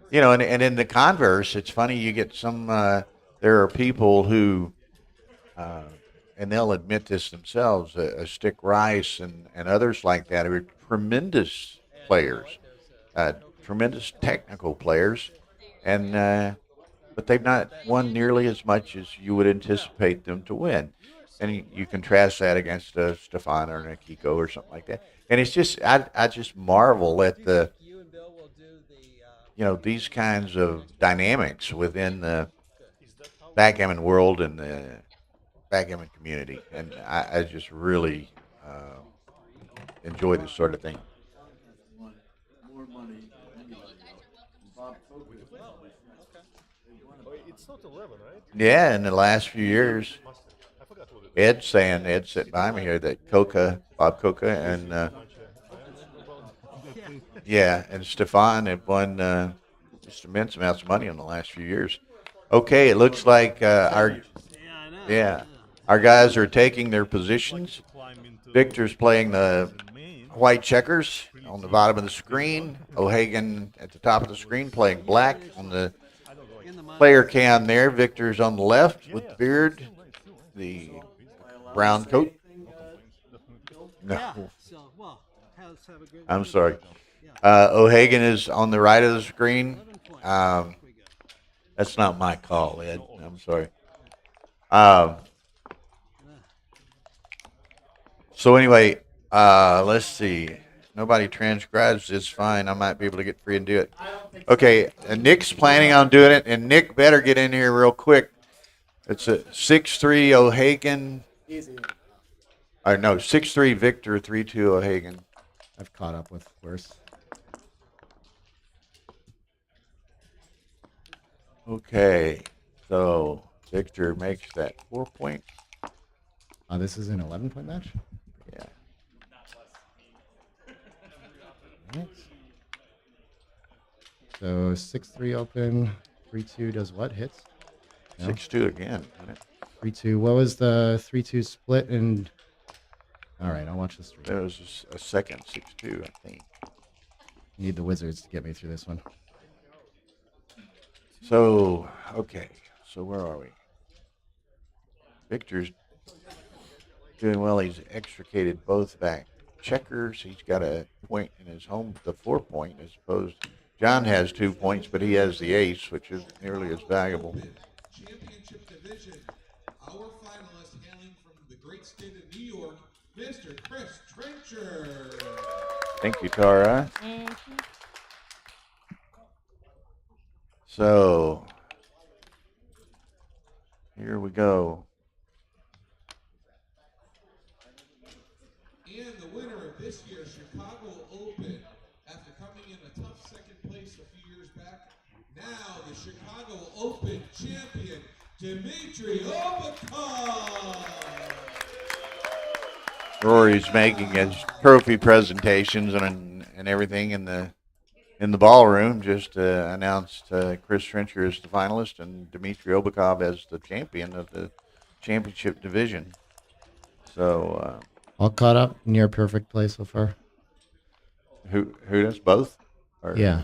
you know, and in the converse, it's funny, you get some, there are people who, and they'll admit this themselves, Stick Rice and others like that are tremendous players, tremendous technical players, and but they've not won nearly as much as you would anticipate them to win. And you contrast that against a Stefan or an Akiko or something like that. And it's just, I just marvel at the, you know, these kinds of dynamics within the backgammon world and the backgammon community. And I just really enjoy this sort of thing. More money than anybody else. Bob Coker is probably It's not 11, right? Yeah, in the last few years, Ed's sitting by me here, that Bob Coca, and yeah, and Stefan have won just immense amounts of money in the last few years. Okay, it looks like our guys are taking their positions. Victor's playing the white checkers on the bottom of the screen. O'Hagan at the top of the screen playing black on the player cam there. Victor's on the left with the beard, the brown coat. No. I'm sorry. O'Hagan is on the right of the screen. That's not my call, Ed. I'm sorry. So anyway, let's see. Nobody transcribes this. Fine. I might be able to get free and do it. Okay. Nick's planning on doing it, and Nick better get in here real quick. It's a 6-3 O'Hagan. Or no, 6-3 Victor, 3-2 O'Hagan. I've caught up with worse. Okay. So Victor makes that 4-point. This is an 11-point match? Yeah. Right. So 6-3 open, 3-2 does what? Hits? No? 6-2 again. 3-2. What was the 3-2 split? And all right, I'll watch the stream. There was a second 6-2, I think. Need the Wizards to get me through this one. So, okay. So where are we? Victor's doing well. He's extricated both back checkers. He's got a point in his home, the 4-point, as opposed. John has 2 points, but he has the ace, which is nearly as valuable. Championship division. Our finalist hailing from the great state of New York, Mr. Chris Trencher. Thank you, Tara. So, here we go. And the winner of this year's Chicago Open, after coming in a tough second place a few years back, now the Chicago Open champion, Dimitri Obakov. Rory's making his trophy presentations and everything in the ballroom. Just announced Chris Trencher as the finalist and Dimitri Obakov as the champion of the championship division. So all caught up, near perfect play so far. Who does both? Or? Yeah.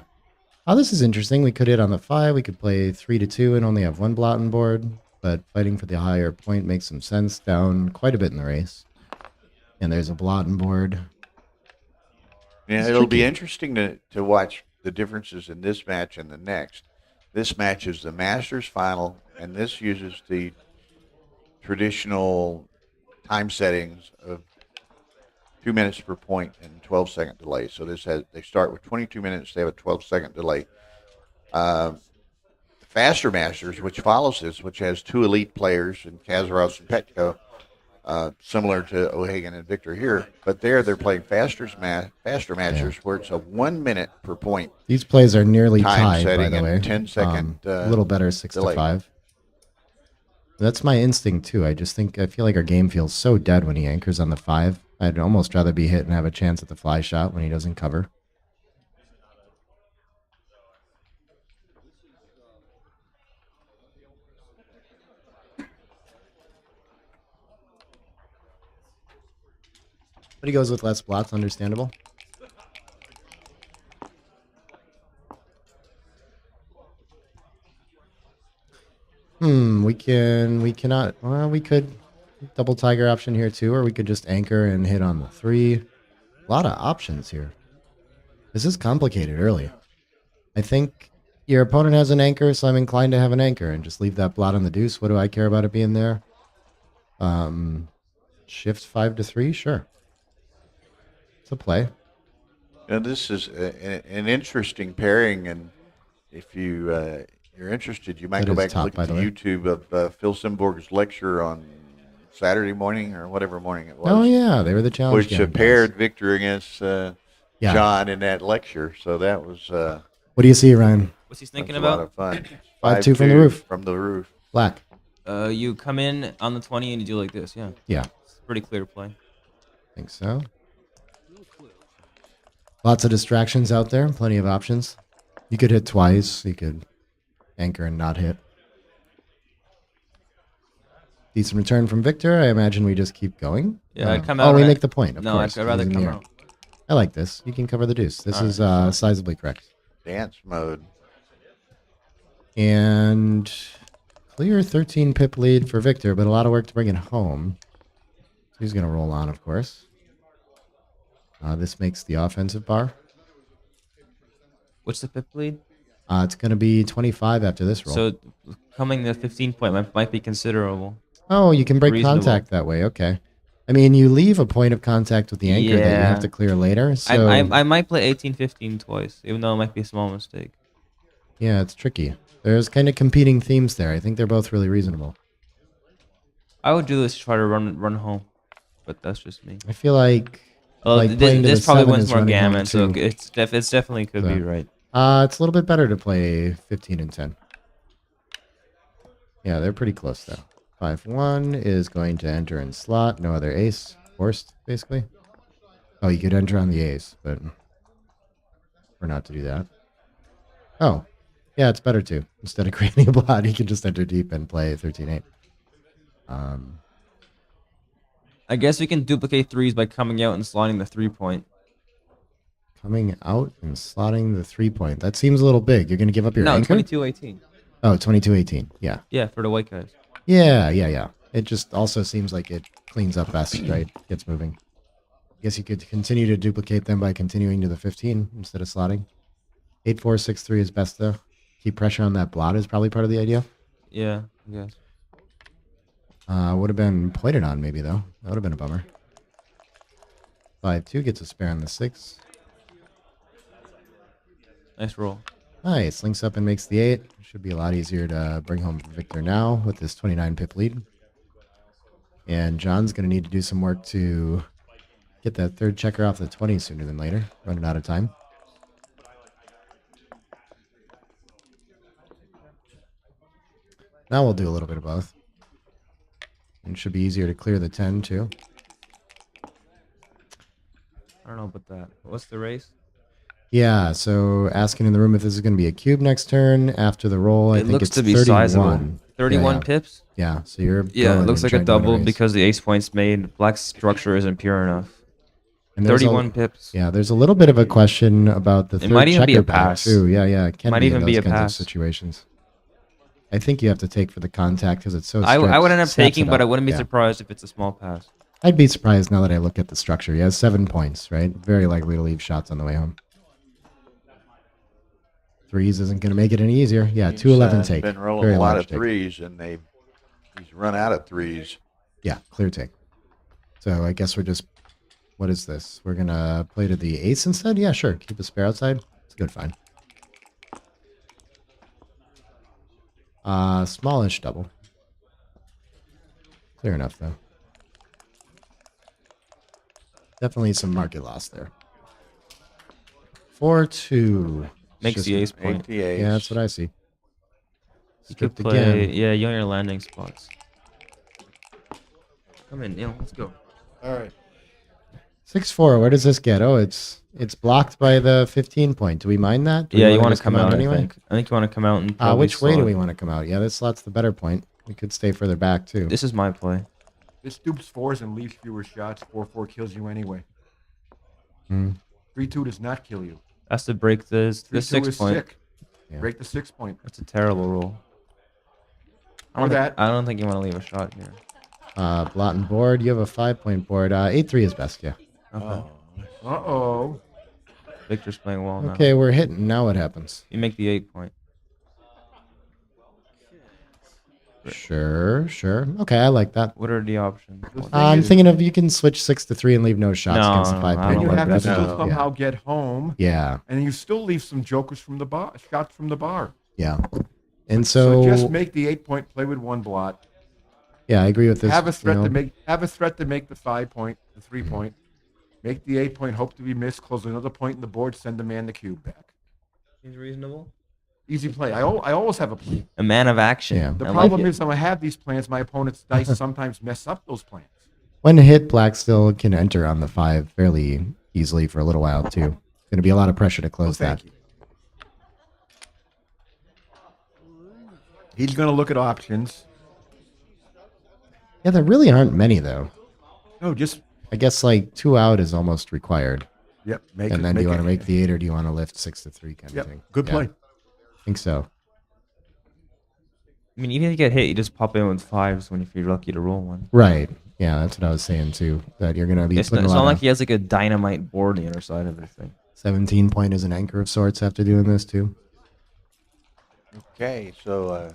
Oh, this is interesting. We could hit on the 5. We could play 3-2 and only have one blot on board, but fighting for the higher point makes some sense. Down quite a bit in the race. And there's a blot on board. Yeah, it'll be interesting to watch the differences in this match and the next. This match is the Masters final, and this uses the traditional time settings of 2 minutes per point and 12-second delay. So they start with 22 minutes. They have a 12-second delay. The Faster Masters, which follows this, which has 2 elite players in Kazaros and Petko, similar to O'Hagan and Victor here, but they're playing faster matches where it's a 1 minute per point. These plays are nearly time tied, by setting the way. and 10-second a little better, 6 delay. to 5. That's my instinct too. I feel like our game feels so dead when he anchors on the 5. I'd almost rather be hit and have a chance at the fly shot when he doesn't cover. But he goes with less blots, understandable. We cannot, well, we could double tiger option here too, or we could just anchor and hit on the 3. A lot of options here. This is complicated early. I think your opponent has an anchor, so I'm inclined to have an anchor and just leave that blot on the deuce. What do I care about it being there? Shift 5 to 3, sure. It's a play. Now, this is an interesting pairing, and if you're interested, you might That go is back top, and by look the at way. the YouTube of Phil Simborg's lecture on Saturday morning or whatever morning it was. Oh, yeah, they were the challenge Which game paired Victor against Yeah. John in that lecture. So that was. What do you see, Ryan? What's he thinking that's a lot about? of fun. 5-2 from the roof. From the roof. Black. You come in on the 20 and you do like this, yeah. Yeah. It's a pretty clear play. Think so. Lots of distractions out there. Plenty of options. You could hit twice. You could anchor and not hit. Decent return from Victor. I imagine we just keep going. Yeah, I'd come Oh, out we right- make the point. Of No, course. I'd rather He's in the come air. out. I like this. You can cover the deuce. This All is right. sizably correct. Dance mode. And clear 13 pip lead for Victor, but a lot of work to bring it home. So he's going to roll on, of course. This makes the offensive bar. What's the pip lead? It's going to be 25 after this roll. So coming to 15 point might be considerable. Oh, you can break Reasonable. contact that way. Okay. I mean, you leave a point of contact with the anchor that you have to clear later. So I might play 18-15 twice, even though it might be a small mistake. yeah, it's tricky. There's kind of competing themes there. I think they're both really reasonable. I would do this to try to run home, but that's just me. I feel like Well, playing to this the probably 7 wins is more running home gammon, so too. it's definitely could be right. It's a little bit better to play 15 and 10. Yeah, they're pretty close though. 5-1 is going to enter in slot. No other ace. Forced, basically. Oh, you could enter on the ace, but we're not to do that. Oh, yeah, it's better to. Instead of creating a blot, you can just enter deep and play 13-8. I guess we can duplicate threes by coming out and slotting the 3-point. Coming out and slotting the 3-point. That seems a little big. You're going to give up your No, anchor? 22-18. Oh, 22-18. Yeah. Yeah, for the white guys. Yeah. It just also seems like it cleans up fast, right? Gets moving. I guess you could continue to duplicate them by continuing to the 15 instead of slotting. 8-4, 6-3 is best, though. Keep pressure on that blot is probably part of the idea. Yeah, I guess. Would have been pointed on, maybe, though. That would have been a bummer. 5-2 gets a spare on the 6. Nice roll. Nice. Links up and makes the 8. Should be a lot easier to bring home for Victor now with this 29 pip lead. And John's going to need to do some work to get that third checker off the 20 sooner than later. Running out of time. Now we'll do a little bit of both. And it should be easier to clear the 10 too. I don't know about that. What's the race? Yeah, so asking in the room if this is going to be a cube next turn after the roll. I It think looks it's to be 31. sizable. 31 pips? Yeah, so you're Yeah, it going looks and like a trying to win double race. because the ace point's made. Black's structure isn't pure enough. And there's 31 pips. Yeah, there's a little bit of a question about the It third might even be checker a pack, pass. too. Yeah, it can Might be even in be those a kinds pass. of situations. I think you have to take for the contact because it's so I strict. would end up Snaps taking, it but I up. wouldn't be Yeah. surprised if it's a small pass. I'd be surprised now that I look at the structure. He has 7 points, right? Very likely to leave shots on the way home. Threes isn't going to make it any easier. Yeah, He's, 2-11 uh, take. Been rolling Very a lot large of take. threes, and he's run out of threes. Yeah, clear take. So I guess we're just, what is this? We're going to play to the ace instead? Yeah, sure. Keep a spare outside. It's a good find. Smallish double. Clear enough, though. Definitely some market loss there. 4-2. Makes Just the ace point. Make the ace. Yeah, that's what I see. You could Stripped play, again. yeah, you on your landing spots. Come in, Neil. Let's go. All right. 6-4. Where does this get? Oh, it's blocked by the 15 point. Do we mind that? Do we Yeah, you wanna want just to come out, anyway? I think. I think you want to come out and probably Which way do slot. we want to come out? Yeah, this slot's the better point. We could stay further back, too. This is my play. This dupes 4s and leaves fewer shots. 4-4 kills you anyway. Hmm. 3-2 does not kill you. That's to break the 3-2 6 is point. sick. Yeah. Break the 6 point. That's a terrible roll. Or that. I don't think you want to leave a shot here. Blot and board. You have a 5-point board. 8-3 is best, yeah. Okay. Uh-oh. Victor's playing well now. Okay, we're hitting. Now what happens? You make the 8 point. Sure. Okay, I like that. What are the options? I'm thinking of you can switch 6-3 and leave no shots No, against the no, 5 I point And you board. have but to I think- still somehow get home. Yeah. And you still leave some jokers from the bar, shots from the bar. Yeah. And So so, just make the 8 point, play with one blot. yeah, I agree with this. Have a threat you know. to make the 5 point, the 3 point. Make the 8 point, hope to be missed, close another point in the board, send the man the cube back. Seems reasonable. Easy play. I always have a plan. A man of action. Yeah. The I problem like it. is when I have these plans, my opponent's dice sometimes mess up those plans. When hit, black still can enter on the 5 fairly easily for a little while, too. Going to be a lot of pressure to close that. Thank you. He's going to look at options. Yeah, there really aren't many though. No, just I guess like 2 out is almost required. Yep. And then do you want to make the 8 or do you want to lift 6 to 3 kind Yep, of thing? good play. I think so. I mean, even if you get hit, you just pop in with 5s if you're lucky to roll one. Right. Yeah, that's what I was saying too. That you're gonna be. It's not like he has like a dynamite board on the other side of this thing. 17 point is an anchor of sorts after doing this too. Okay, so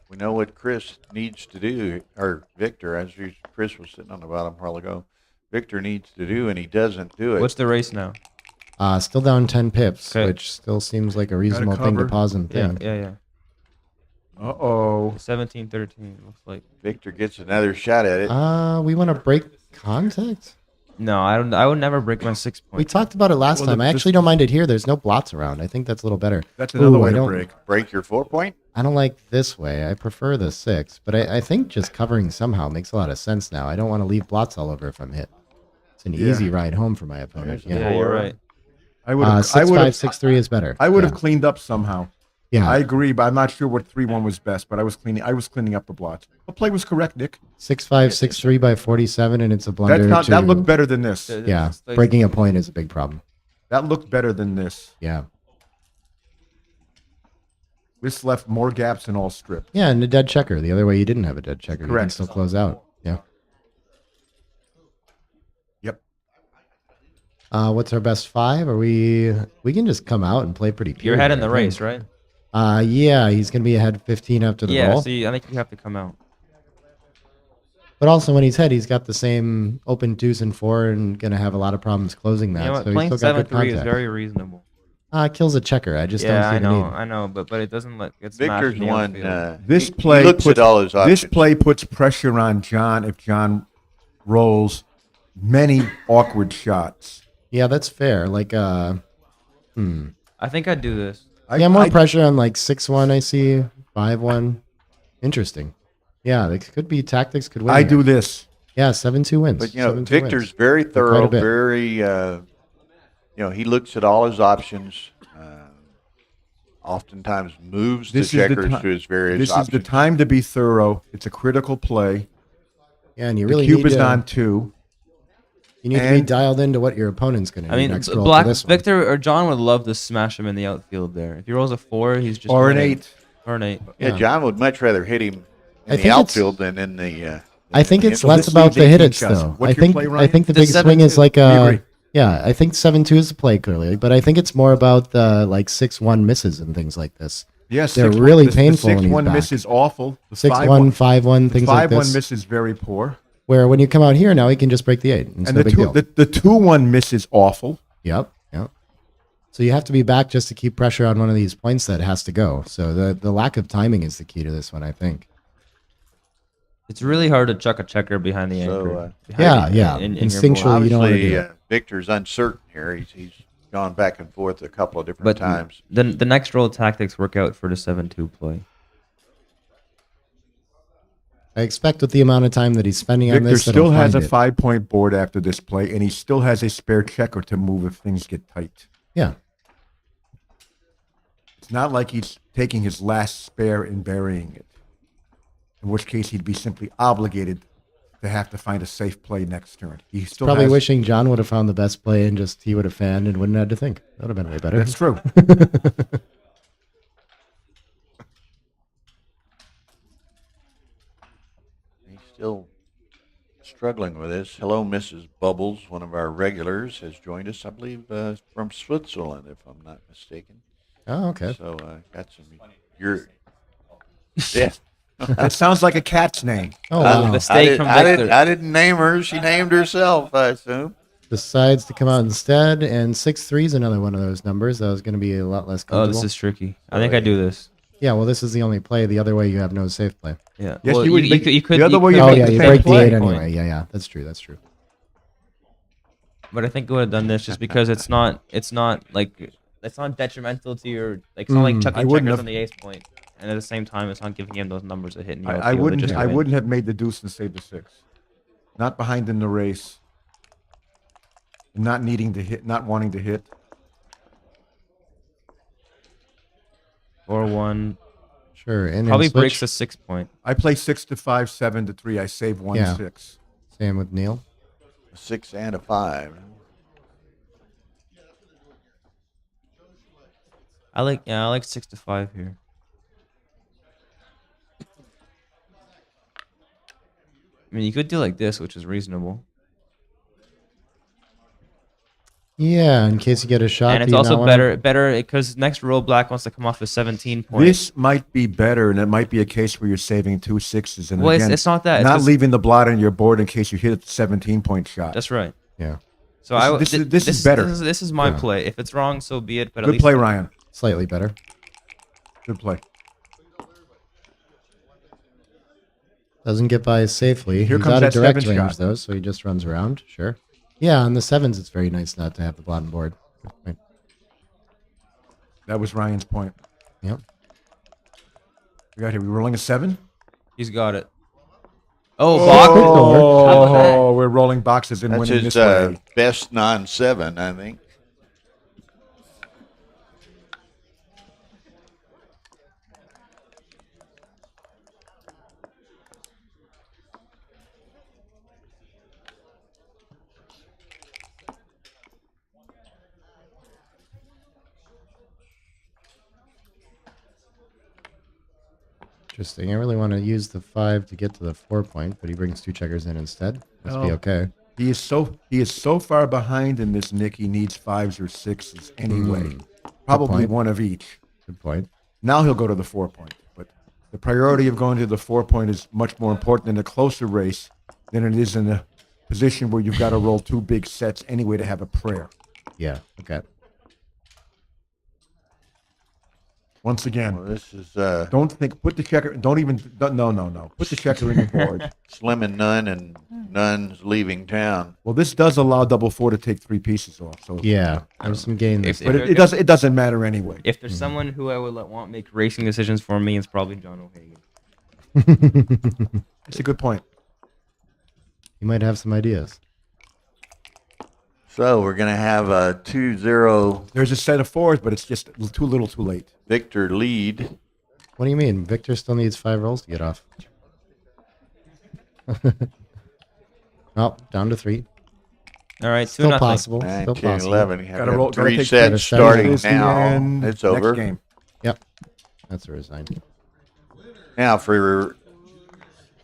we know what Chris needs to do, or Victor, as Chris was sitting on the bottom a while ago. Victor needs to do, and he doesn't do it. What's the race now? Still down 10 pips, Okay. which still seems like a reasonable thing to cover. pause and think. Yeah. Uh-oh. 17-13 looks like. Victor gets another shot at it. We want to break contact? No, I don't. I would never break my 6 point. We talked about it last time. I actually don't mind it here. There's no blots around. I think that's a little better. That's another way I to don't- break. Break your 4 point? I don't like this way. I prefer the 6, but I think just covering somehow makes a lot of sense now. I don't want to leave blots all over if I'm hit. It's an Yeah. easy ride home for my opponent. Yeah, you're right. I would have. 6-5-6-3 is better. I would have Yeah. cleaned up somehow. Yeah. I agree, but I'm not sure what 3-1 was best. But I was cleaning up the blots. The play was correct, Nick. 6-5-6-3 by 47, and it's a blunder. That looked better than this. Yeah, breaking a point is a big problem. That looked better than this. Yeah. This left more gaps in all strips. Yeah, and a dead checker. The other way, you didn't have a dead checker. You can Correct. still close out. Yeah. Yep. What's our best 5? We can just come out and play pretty pure. You're ahead in here, the I race, think. right? Yeah, he's gonna be ahead 15 after the Yeah. roll. See, I think you have to come out. But also, when he's ahead, he's got the same open 2s and 4, and gonna have a lot of problems closing that. You know what? So Playing he's still got good 7-3 is contact. very reasonable. Kills a checker. I just don't see I the need. know, I know, but it doesn't let it's Victor's matched in the one. outfield. This He play looks puts at all his this options. play puts pressure on John if John rolls many awkward shots. Yeah, that's fair. Like, I think I'd do this. more pressure on like 6-1. I see 5-1. Interesting. Yeah, it could be tactics. Could win. I here. do this. Yeah, 7-2 wins. But, you know, 7-2 Victor's wins. very For quite a thorough, bit. very, he looks at all his options. Oftentimes moves the checkers to his various This options. is the time to be thorough. It's a critical play. Yeah, and you The really cube need is to, on 2. You need to be dialed into what your opponent's going to do I mean, next roll for Black this one. Victor or John would love to smash him in the outfield there. If he rolls a 4, he's just Or an winning. 8. Or an 8. Yeah, John would much rather hit him I in think the it's- outfield than in the. I think it's So less this about leaves the hit 18 it shots. though. What's I your think play, I Ryan? think the The big swing is 7-2. like We agree. yeah, I think 7-2 is the play clearly, but I think it's more about the like 6-1 misses and things like this. Yes, they're 6-1 really the painful when he's 6-1 back. miss is awful. The 6-1, 5-1, things like 5-1 this. miss is very poor. Where when you come out here now, he can just break the 8. It's And no the big 2 deal. the 2-1 miss is awful. Yep. So you have to be back just to keep pressure on one of these points that has to go. So the lack of timing is the key to this one, I think. It's really hard to chuck a checker behind the So, anchor. yeah. in your Instinctually, board. you don't want to do Obviously, it. Victor's uncertain here. He's gone back and forth a couple of different But times. the next roll tactics work out for the 7-2 play. I expect with the amount of time that he's spending on Victor this, that still he'll has a find it. 5-point board after this play, and he still has a spare checker to move if things get tight. Yeah. It's not like he's taking his last spare and burying it. In which case, he'd be simply obligated to have to find a safe play next turn. He still Probably has, wishing John would have found the best play and just he would have fanned and wouldn't have had to think. That would have been way better. That's true. He's still struggling with this. Hello, Mrs. Bubbles, one of our regulars, has joined us, I believe, from Switzerland, if I'm not mistaken. Oh, okay. So, got some. Yeah. That sounds like a cat's name. Oh, wow. I didn't name her. She named herself, I assume. Decides to come out instead, and 6-3 is another one of those numbers that was going to be a lot less Oh, comfortable. this is tricky. I think I do this. Yeah, well, this is the only play. The other way, you have no safe play. Yeah. Yes, well, you would make- you could. the other you way could you Oh, make yeah, the you same break the play. 8 anyway. Yeah, that's true. But I think I would have done this just because it's not detrimental to your it's not like I chucking wouldn't checkers have- on the ace point, and at the same time it's not giving him those numbers that hit in the I outfield. It wouldn't. just I wins. wouldn't have made the deuce and saved the 6. Not behind in the race. Not needing to hit. Not wanting to hit. Or one. Sure. And Probably in switch, breaks a 6 point. I play 6 to 5, 7 to 3. I save 1 Yeah. 6. Same with Neil. A 6 and a 5. I like 6 to 5 here. I mean, you could do like this, which is reasonable. Yeah, in case you get a shot. And it's do you not also wanna- better because next roll black wants to come off a 17 point. This might be better, and it might be a case where you're saving 2 6s. And Well, again, it's not that. It's not 'cause- leaving the blot on your board in case you hit a 17-point shot. That's right. Yeah. So This is better. This is my Yeah. play. If it's wrong, so be it. But at Good least play, Ryan. Slightly better. Good play. Doesn't get by safely. Here He's comes out of that direct 7 range, shot. though, so he just runs around. Sure. Yeah, on the 7s, it's very nice not to have the blotting board. Good point. That was Ryan's point. Yep. We got here. We rolling a 7? He's got it. Oh, box. How about that? Oh, we're rolling boxes and That's winning his this way. best non-7, I think. Interesting. I really want to use the 5 to get to the 4 point, but he brings 2 checkers in instead. Must be Oh. okay. He is so far behind in this, Nick. He needs 5s or 6s anyway. Probably point. one of each. Good point. Now he'll go to the 4 point. But the priority of going to the 4 point is much more important in a closer race than it is in a position where you've got to roll 2 big sets anyway to have a prayer. Yeah. Okay. Once again, Well, this is don't think. Put the checker. Don't even. No. Put the checker in the board. Slim and None, and None's leaving town. Well, this does allow double 4 to take 3 pieces off. So Yeah. There's some gain there. but it doesn't. It doesn't matter anyway. If there's someone who I would want make racing decisions for me, it's probably John O'Hagan. It's a good point. You might have some ideas. So we're going to have a 2-0 There's a set of 4s, but it's just too little, too late. Victor lead. What do you mean? Victor still needs 5 rolls to get off. Oh, down to 3. All right, Still 2-0. possible. 9, Still 10, possible. 11. You have Gotta to roll- have gotta 3 take sets the starting This now. and It's next over. game. Yep. That's a resign. Now, for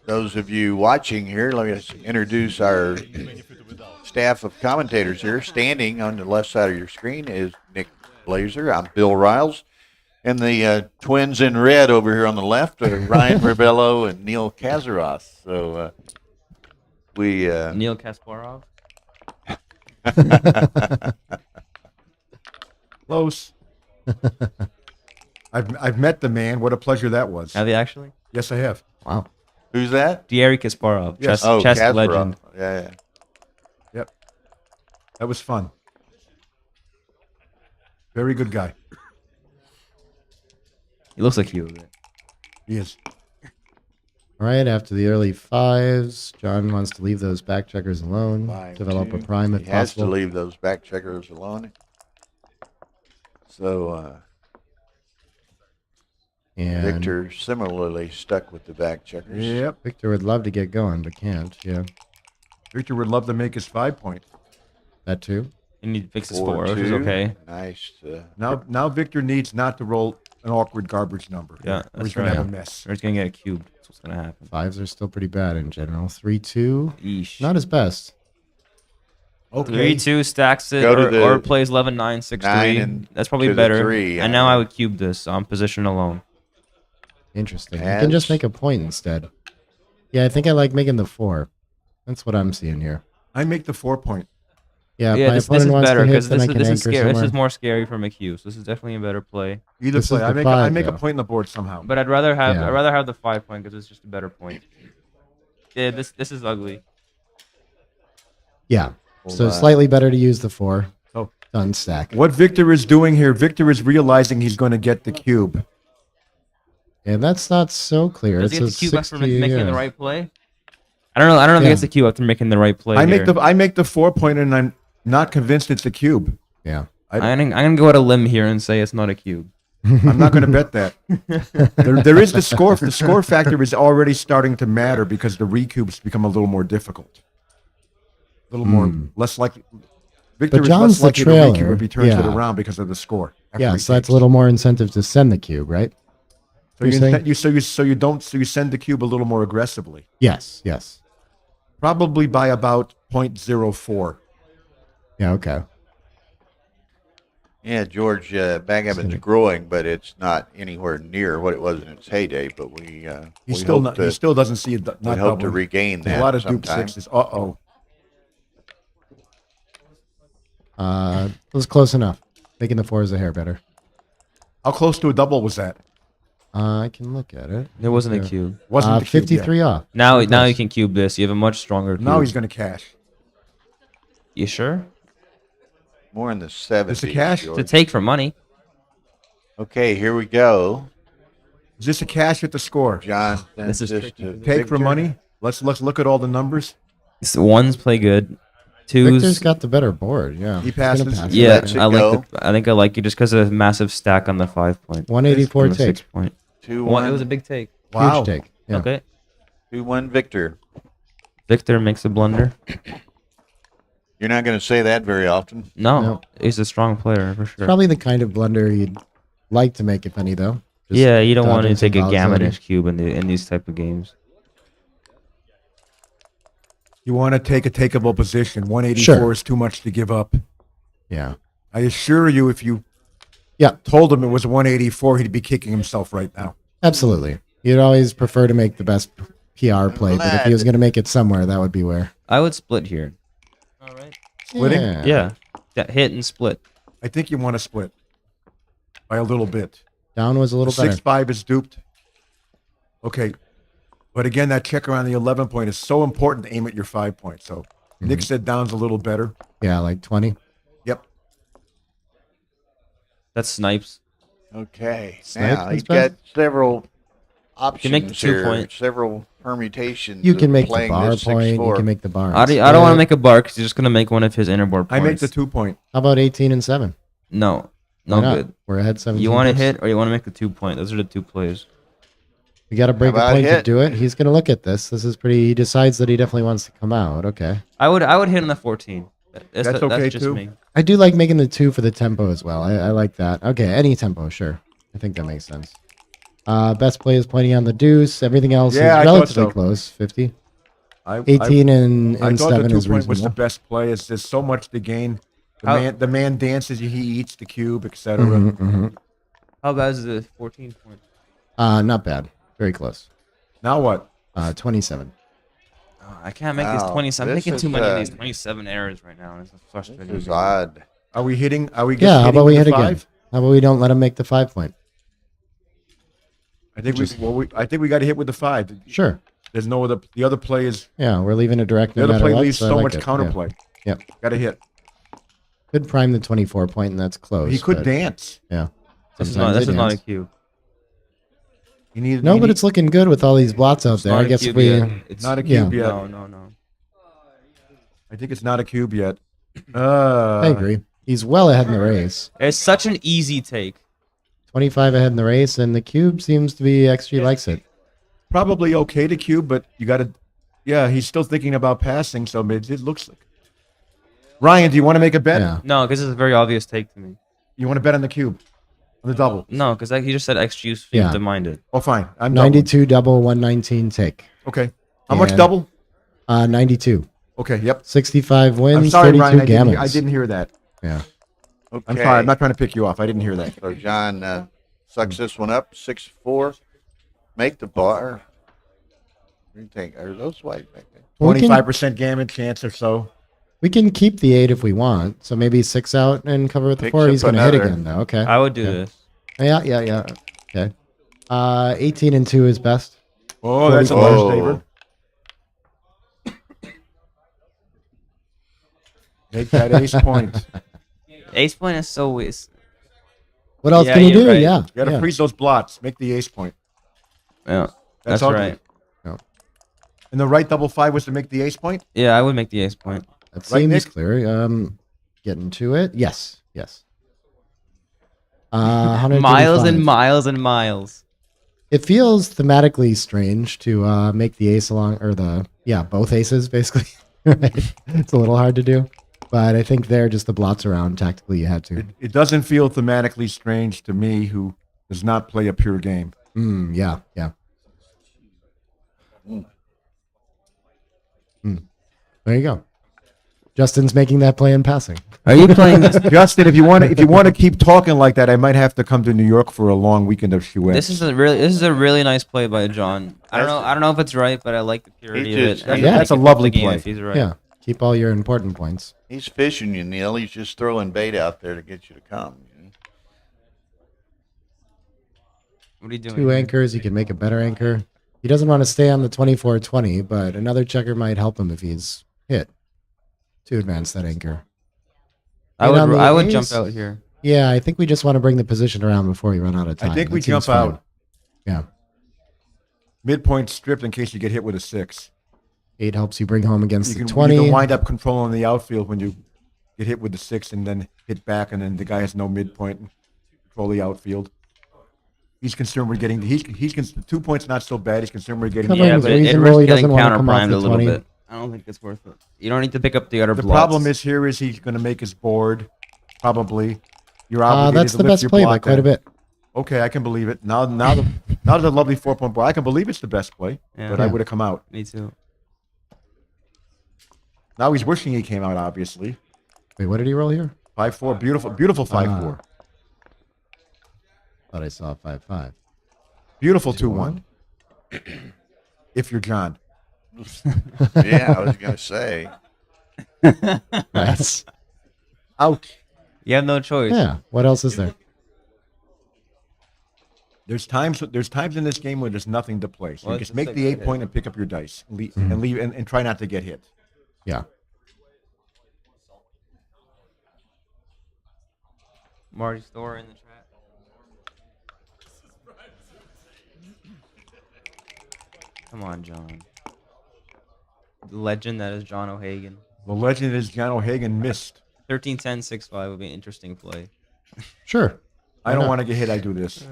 those of you watching here, let me introduce our staff of commentators here. Standing on the left side of your screen is Nick Blazer. I'm Bill Riles. And the twins in red over here on the left are Ryan Rebello and Neil Kazaroth. So we... Neil Kasparov. Close. I've met the man. What a pleasure that was. Have you actually? Yes, I have. Wow. Who's that? Dimitri Kasparov. Yes. Chess Kasparov. legend. Yeah. Yep. That was fun. Very good guy. He looks like he was. He is. All right, after the early 5s, John wants to leave those back checkers alone. 5, Develop 2. a prime if He has possible. to leave those back checkers alone. So And Victor similarly stuck with the back checkers. Yep. Victor would love to get going, but can't. Yeah, Victor would love to make his 5 point. that too. He needs to fix his 4, 4, which is 2. okay. Nice. Now Victor needs not to roll an awkward garbage number. Yeah, Or he's that's gonna right. have a mess. Or he's gonna get a cube. That's what's gonna happen. 5s are still pretty bad in general. 3-2, Yeesh. not his best. Okay. 3-2 stacks it, Go to the or plays 11-9, 6-3. 9 and That's probably to the better. 3, and now I would cube this, so I'm positioned alone. Interesting. You can just Adds- make a point instead. Yeah, I think I like making the 4. That's what I'm seeing here. I make the 4 point. Yeah, if Yeah, my this opponent is wants better to hit, because then I can this is anchor scary. This somewhere. is more scary from a cube. So this is definitely a better play. Either This is play. I the make 5, a though. point on the board somehow. But I'd rather have Yeah. the 5 point because it's just a better point. Yeah, this is ugly. Yeah, Hold so on. slightly better to use the 4. Oh. Done stack. What Victor is doing here, Victor is realizing he's going to get the cube. And that's not so clear. Does he It's get a the cube after 60, making the yeah. right play? I don't know. I don't know if he Yeah. gets the cube after making the right play. I here. make the 4 point, and I'm not convinced it's a cube. Yeah. I'm gonna go out a limb here and say it's not a cube. I'm not going to bet that. There is the score. The score factor is already starting to matter because the recubes become a little more difficult. A little more, less likely. Victor But is John's less the likely to recube trailer. if he turns it Yeah. around because of the score. after Yeah, he so that's takes. a little more incentive to send the cube, right? So You're saying? you send the cube a little more aggressively. Yes, yes. Probably by about 0.04. Yeah, okay. Yeah, George, backgammon's growing, but it's not anywhere near what it was in its heyday. But we He still doesn't see it. We hope to regain that. A lot of dupe sometime. sixes. It was close enough. Making the fours a hair better. How close to a double was that? I can look at it. It wasn't a cube. Wasn't the cube, 53 off. Now Pretty now close. you can cube this. You have a much stronger cube. Now he's going to cash. You sure? More in the 70s. Is it cash? To take for money. Okay, here we go. Is this a cash at the score? John, This is just tricky. Take for money. Let's look at all the numbers. So ones play good. Victor's Twos. got the better board. Yeah. He He's gonna passes. pass it. Yeah, lets it I go. like. I think I like it just because of the massive stack on the 5 point. 184 On the take. 6 point. 2-1. It was a big take. Wow. Huge take. Yeah. Okay. 2-1 Victor. Victor makes a blunder. You're not going to say that very often. No, No. he's a strong player for sure. Probably the kind of blunder you'd like to make, if any, though. Just Yeah, you don't want to dodging some take a volatility. gammonish cube in these type of games. You want to take a takeable position. 184 Sure. is too much to give up. Yeah. I assure you, if you Yeah. told him it was 184, he'd be kicking himself right now. Absolutely. You'd always prefer to make the best PR play, but if he was going to make it somewhere, that would be where. I would split here. All right. Splitting? Yeah, that hit and split. I think you want to split by a little bit. Down was a little better. 6-5 is duped. Okay. But again, that checker on the 11 point is so important to aim at your 5 point. So Nick said down's a little better. Yeah, like 20. Yep. That's snipes. Okay. Snipe Now, is he's got best? several options make the 2 here, point. several permutations. You can of make the playing bar this point. You 6-4. can make the bar. I don't want to make a bar because he's just gonna make one of his inner board I points. make the 2 point. How about 18 and 7? No, Why no not? good. We're ahead 17. You want to pips. hit or you want to make the 2 point. Those are the two plays. We got to break a about point to hit? do it. He's going to look at this. This is pretty. He decides that he definitely wants to come out. Okay. I would hit on the 14. That's okay, just too. me. I do like making the 2 for the tempo as well. I like that. Okay, any tempo, sure. I think that makes sense. Best play is pointing on the deuce. Everything else Yeah, I is thought relatively so. close. 50. I- 18 and I thought 7 the is 2 point was the reasonable. best play. It's there's so much to gain. How- The man dances, he eats the cube, etc. Mhm, mhm. How bad is the 14 point? Not bad. Very close. Now what? 27. Oh, I can't make these Wow, 27. I'm this making too is, many of these 27 errors right now. It's frustrating. This is odd. Are we hitting? Are we? Yeah, how hitting about we with hit the again? 5? How about we don't let him make the 5 point? I think I think we got to hit with the 5. Sure. There's no other. The other play is. Yeah, we're leaving it direct. The no other matter play what, leaves so I so like much it. counterplay. Yeah. Got to hit. Could prime the 24 point, and that's close. He could but- dance. Yeah. This is Sometimes not. This they is not a dance. cube. You need. No, you but need- it's looking good with all these blots out It's there. not I a guess cube we. yet. It's not a yeah. cube yet. No. I think it's not a cube yet. I agree. He's well ahead in the race. It's such an easy take. 25 ahead in the race, and the cube seems to be XG likes it. Probably okay to cube, but you got to. Yeah, he's still thinking about passing, so it looks like. Ryan, do you want to make a bet? Yeah. No, because it's a very obvious take to me. You want to bet on the cube, on the double? No, because he just said XG seems Yeah. to mind it. Oh, fine. I'm doubling. 92 double, 119 take. Okay. How much And- double? 92. Okay. Yep. 65 wins, I'm sorry, 32 Ryan. gammons. I didn't hear that. Yeah. Okay. I'm sorry. I'm not trying to pick you off. I didn't hear that. So John sucks this one up. 6-4. Make the bar. What do you think? Are those white back there? We can- 25% gammon chance or so. We can keep the 8 if we want. So maybe 6 out and cover with the Picks 4. He's up going to hit another. again, though. Okay. I would do Yeah. this. Yeah. Okay. 18 and 2 is best. Oh, that's a 44. large saver. Make that ace point. Ace point is so waste. What else Yeah, can you you're do? right. Yeah. You got to yeah. freeze those blots. Make the ace point. Yeah, that's ugly. right. And the right double 5 was to make the ace point? Yeah, I would make the ace point. That Right, seems Nick? clear. Getting to it. Yes. Miles and 135. miles and miles. It feels thematically strange to make the ace along, or both aces basically. Right? It's a little hard to do, but I think they're just the blots around. Tactically, you had to. It doesn't feel thematically strange to me, who does not play a pure game. Yeah. There you go. Justin's making that play in passing. Are you playing Justin? If you want to keep talking like that, I might have to come to New York for a long weekend of Chouette. This is a really nice play by John. I don't know if it's right, but I like the purity of it. And Yeah, I that's think a it lovely flips the game play. if he's right. Yeah, keep all your important points. He's fishing you, Neil. He's just throwing bait out there to get you to come. What are you doing? 2 anchors. He can make a better anchor. He doesn't want to stay on the 24-20, but another checker might help him if he's hit to advance that anchor. I would jump out here. Yeah, I think we just want to bring the position around before we run out of time. I think we That seems jump out. fine. Yeah. Midpoint stripped in case you get hit with a 6. 8 helps you bring home against You the 20. can wind up controlling the outfield when you get hit with the 6 and then hit back, and then the guy has no midpoint and control the outfield. He's concerned we're getting the 2 points. Not so bad. He's concerned we're getting. Yeah, but it risks getting counter-primed a little bit. I don't think it's worth it. You don't need to pick up the other The blots. problem is he's going to make his board. Probably. You're obligated That's to the lift best your play by block quite a then. bit. Okay, I can believe it. Now the lovely 4-point board. I can believe it's the best play, but I would have come out. Me too. Now he's wishing he came out. Obviously. Wait, what did he roll here? 5-4. Beautiful 5-4. Thought I saw 5-5. Beautiful 2-1. If you're John. Yeah, I was going to say. Nice. Out. You have no choice. Yeah. What else is there? There's times in this game where there's nothing to play. So Well, you it's just make a the 8 6 point and pick up your dice and leave and try not to get hit. Yeah. Marty Store in the chat. Come on, John. The legend that is John O'Hagan. The legend is John O'Hagan missed. 13-10-6-5 would be an interesting play. Sure. I don't want to get hit. I do this.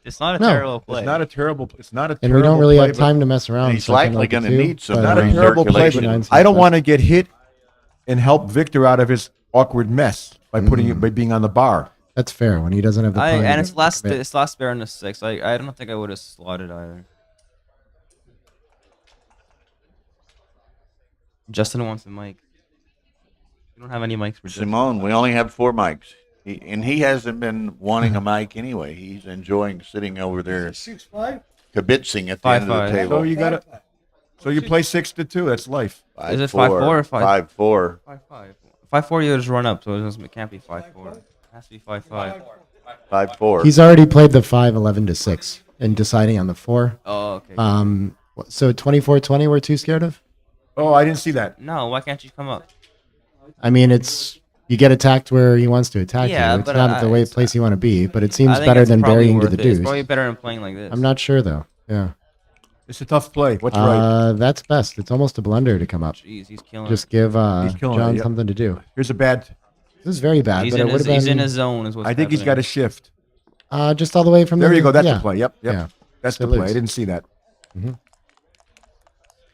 It's not a No. terrible play. It's not a terrible. It's not a. And we don't terrible really play, have but time to mess around. He's so I likely like it gonna too, need some but, Not a terrible play, circulation. but I don't want to get hit and help Victor out of his awkward mess by by being on the bar. That's fair when he doesn't have the time. And to it's last commit. it's last bear in the 6. I don't think I would have slotted either. Justin wants a mic. We don't have any mics for Justin. Simone, we only have 4 mics. He hasn't been wanting a mic anyway. He's enjoying sitting over there 6-5. kibitzing at the end of the 5-5. table. So you got to. So you play 6-2. That's life. Is it 5-4 or 5? 5-4. 5-5. 5-4 you just run up, so it can't be 5-4. It has to be 5-5. 5-4. He's already played the 5-11-6 and deciding on the 4. Oh, okay. So 24-20 we're too scared of? Oh, I didn't see that. No, why can't you come up? I mean, you get attacked where he wants to attack Yeah, you. It's but not the way place you want to be, but it seems I think better it's than probably burying to worth the it. It's deuce. probably better than playing like this. I'm not sure though. Yeah. It's a tough play. What's right? That's best. It's almost a blunder to come up. Jeez, he's killing Just it. give He's killing John it, yep. something to do. Here's a bad. This is very bad, He's but in it would his, have he's been. in his zone. Is what's I think he's got a shift. Just all the way from There the, you go. That's yeah. the play. Yep. Yeah. That's So the play. I loose. didn't see that. Mhm.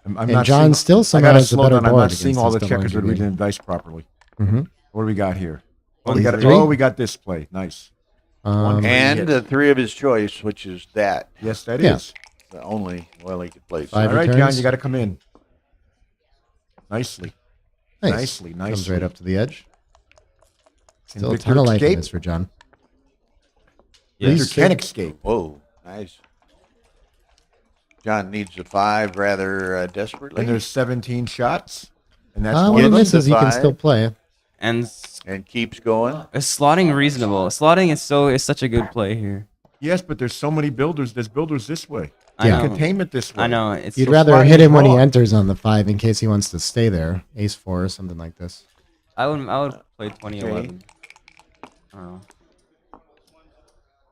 I'm And not John seeing, still I somehow gotta has the slow better down. I'm board not seeing against all this the double checkers entry are reading game. the dice properly. Mhm. What do we got here? Oh, We got three? we got this play. Nice. And the 3 of his choice, which is that. Yes, that is. The only he could play. All right, John, you got to come in. Nicely. Nice. Nicely. Comes right up to the edge. Can Still a Victor ton of life in escape? this for John. Victor can escape. Whoa, nice. John needs a 5 rather desperately. And there's 17 shots. And that's When one he of them. misses, he can 5. still play. And keeps going. Is slotting reasonable? Slotting is such a good play here. Yes, but there's so many builders. There's builders this way. I know. Containment this way. I know. It's You'd So rather slotting hit is him when he wrong. enters on the 5 in case he wants to stay there. Ace 4 or something like this. I would play 20-11. I don't know.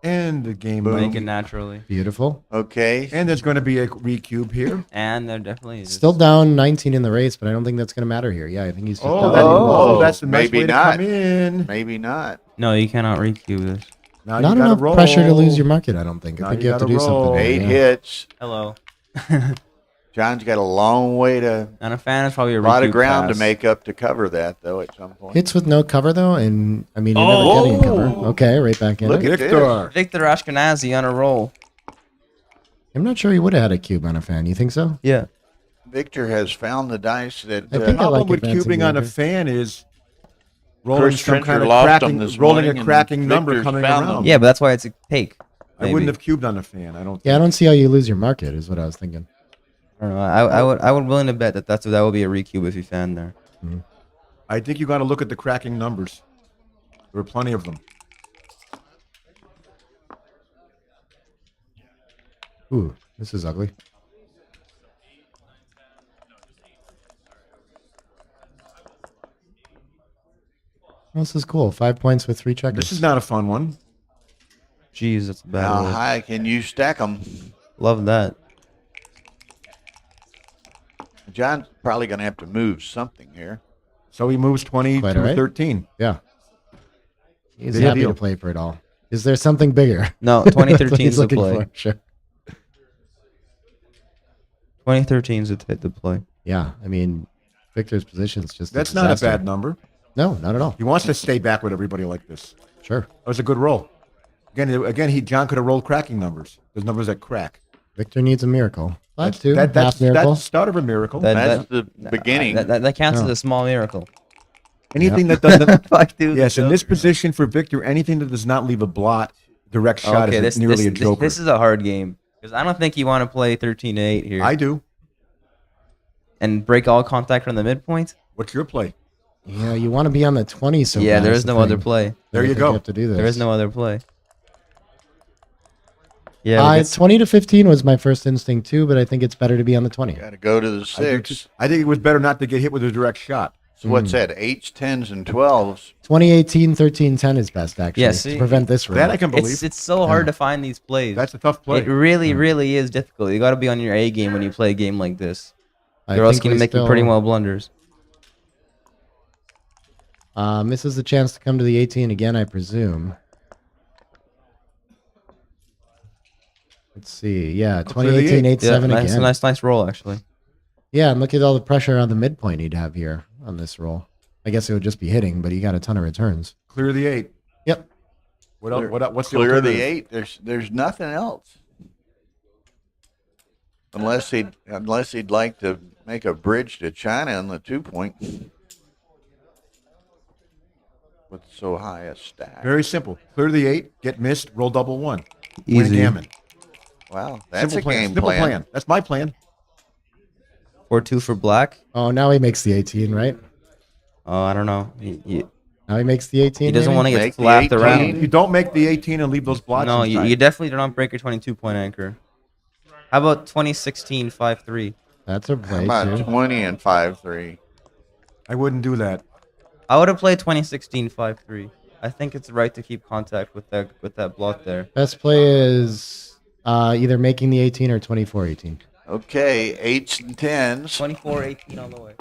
And the game Make it naturally. Beautiful. Okay. And there's going to be a recube here. And there definitely is. Still down 19 in the race, but I don't think that's going to matter here. Yeah, I think he's just that's the nice maybe way to not. come in. Maybe not. No, you cannot recube this. Now not you gotta enough pressure to roll. lose your market, I don't think. I Now think you you have to gotta do roll. something. 8 yeah. hits. Hello. John's got a long way to. And a fan is probably a lot of recube ground pass. to make up to cover that, though. At some point. Hits with no cover, though, and I mean, you're never getting a cover. Okay, right back in. Look it. at this. Victor Ashkenazi on a roll. I'm not sure he would have had a cube on a fan. You think so? Yeah. Victor has found the dice that. I The think I problem like with advancing cubing on a the fan is rolling Chris some Trencher kind of lost cracking, them this rolling morning, a and cracking number Victor's coming found around. them. Yeah, but that's why it's a take. I wouldn't maybe. have cubed on a fan. I don't. Yeah, I don't see how you lose your market. Is what I was thinking. I don't know. I would willing to bet that that would be a recube if you fan there. I think you got to look at the cracking numbers. There are plenty of them. Ooh, this is ugly. This is cool. 5 points with 3 checkers. This is not a fun one. Jeez, that's a bad. How roll. high can you stack them? Love that. John's probably going to have to move something here. So he moves 20 Quite to all right. 13. Yeah. He's Big happy deal. to play for it all. Is there something bigger? No, That's what 2013 he's is the looking play. for, Sure. 2013 is the play. Yeah, I mean, Victor's position is just. That's not a disaster. bad number. No, not at all. He wants to stay back with everybody like this. Sure. That was a good roll. Again, John could have rolled cracking numbers. There's numbers that crack. Victor needs a miracle. That's two. That's half miracle. the start of a miracle. That's the beginning. That counts Oh. as a small miracle. Anything that doesn't. Fuck, dude. Yes, in this position for Victor, anything that does not leave a blot, direct shot Okay, is this nearly a joker. This is a hard game because I don't think you want to play 13-8 here. I do. And break all contact from the midpoint. What's your play? Yeah, you want to be on the 20. So Yeah, bad there is is the no other thing. play. There I you think go. have to do this. There is no other play. Yeah, we get- 20 to 15 was my first instinct too, but I think it's better to be on the 20. Got to go to the I do too. 6. I think it was better not to get hit with a direct shot. So what's that? 8s, 10s, and 12s. 2018, 13, 10 is best actually. Yeah, to see, prevent this That roll. I can believe. it's so hard to find these plays. That's a tough play. It really, really is difficult. You got to be on your A game when you play a game like this. I You're else think going to we make still- pretty well blunders. Misses the chance to come to the 18 again, I presume. Let's see. Yeah, clear the 2018, eight. 8-7 nice, again. nice roll actually. Yeah, and look at all the pressure on the midpoint he'd have here on this roll. I guess it would just be hitting, but he got a ton of returns. Clear the 8. Yep. What else? What's the Clear the alternative? 8. There's nothing else. Unless he'd like to make a bridge to China on the 2-point. With so high a stack. Very simple. Clear the 8, get missed, roll double 1. Win Easy. gammon. Wow, that's Simple a game Simple plan. That's my plan. 4-2 for black. Oh, now he makes the 18, right? Oh, I don't know. Now he makes the 18. He doesn't maybe? want to get Make the slapped 18. around. You don't make the 18 and leave those blots No, inside. you definitely do not break your 22-point anchor. How about 2016 5-3? That's a How play, about too. 20 and 5-3? I wouldn't do that. I would have played 2016 5-3. I think it's right to keep contact with that blot there. Best play is either making the 18 or 24-18. Okay, 8s and 10s. 24-18 all the way.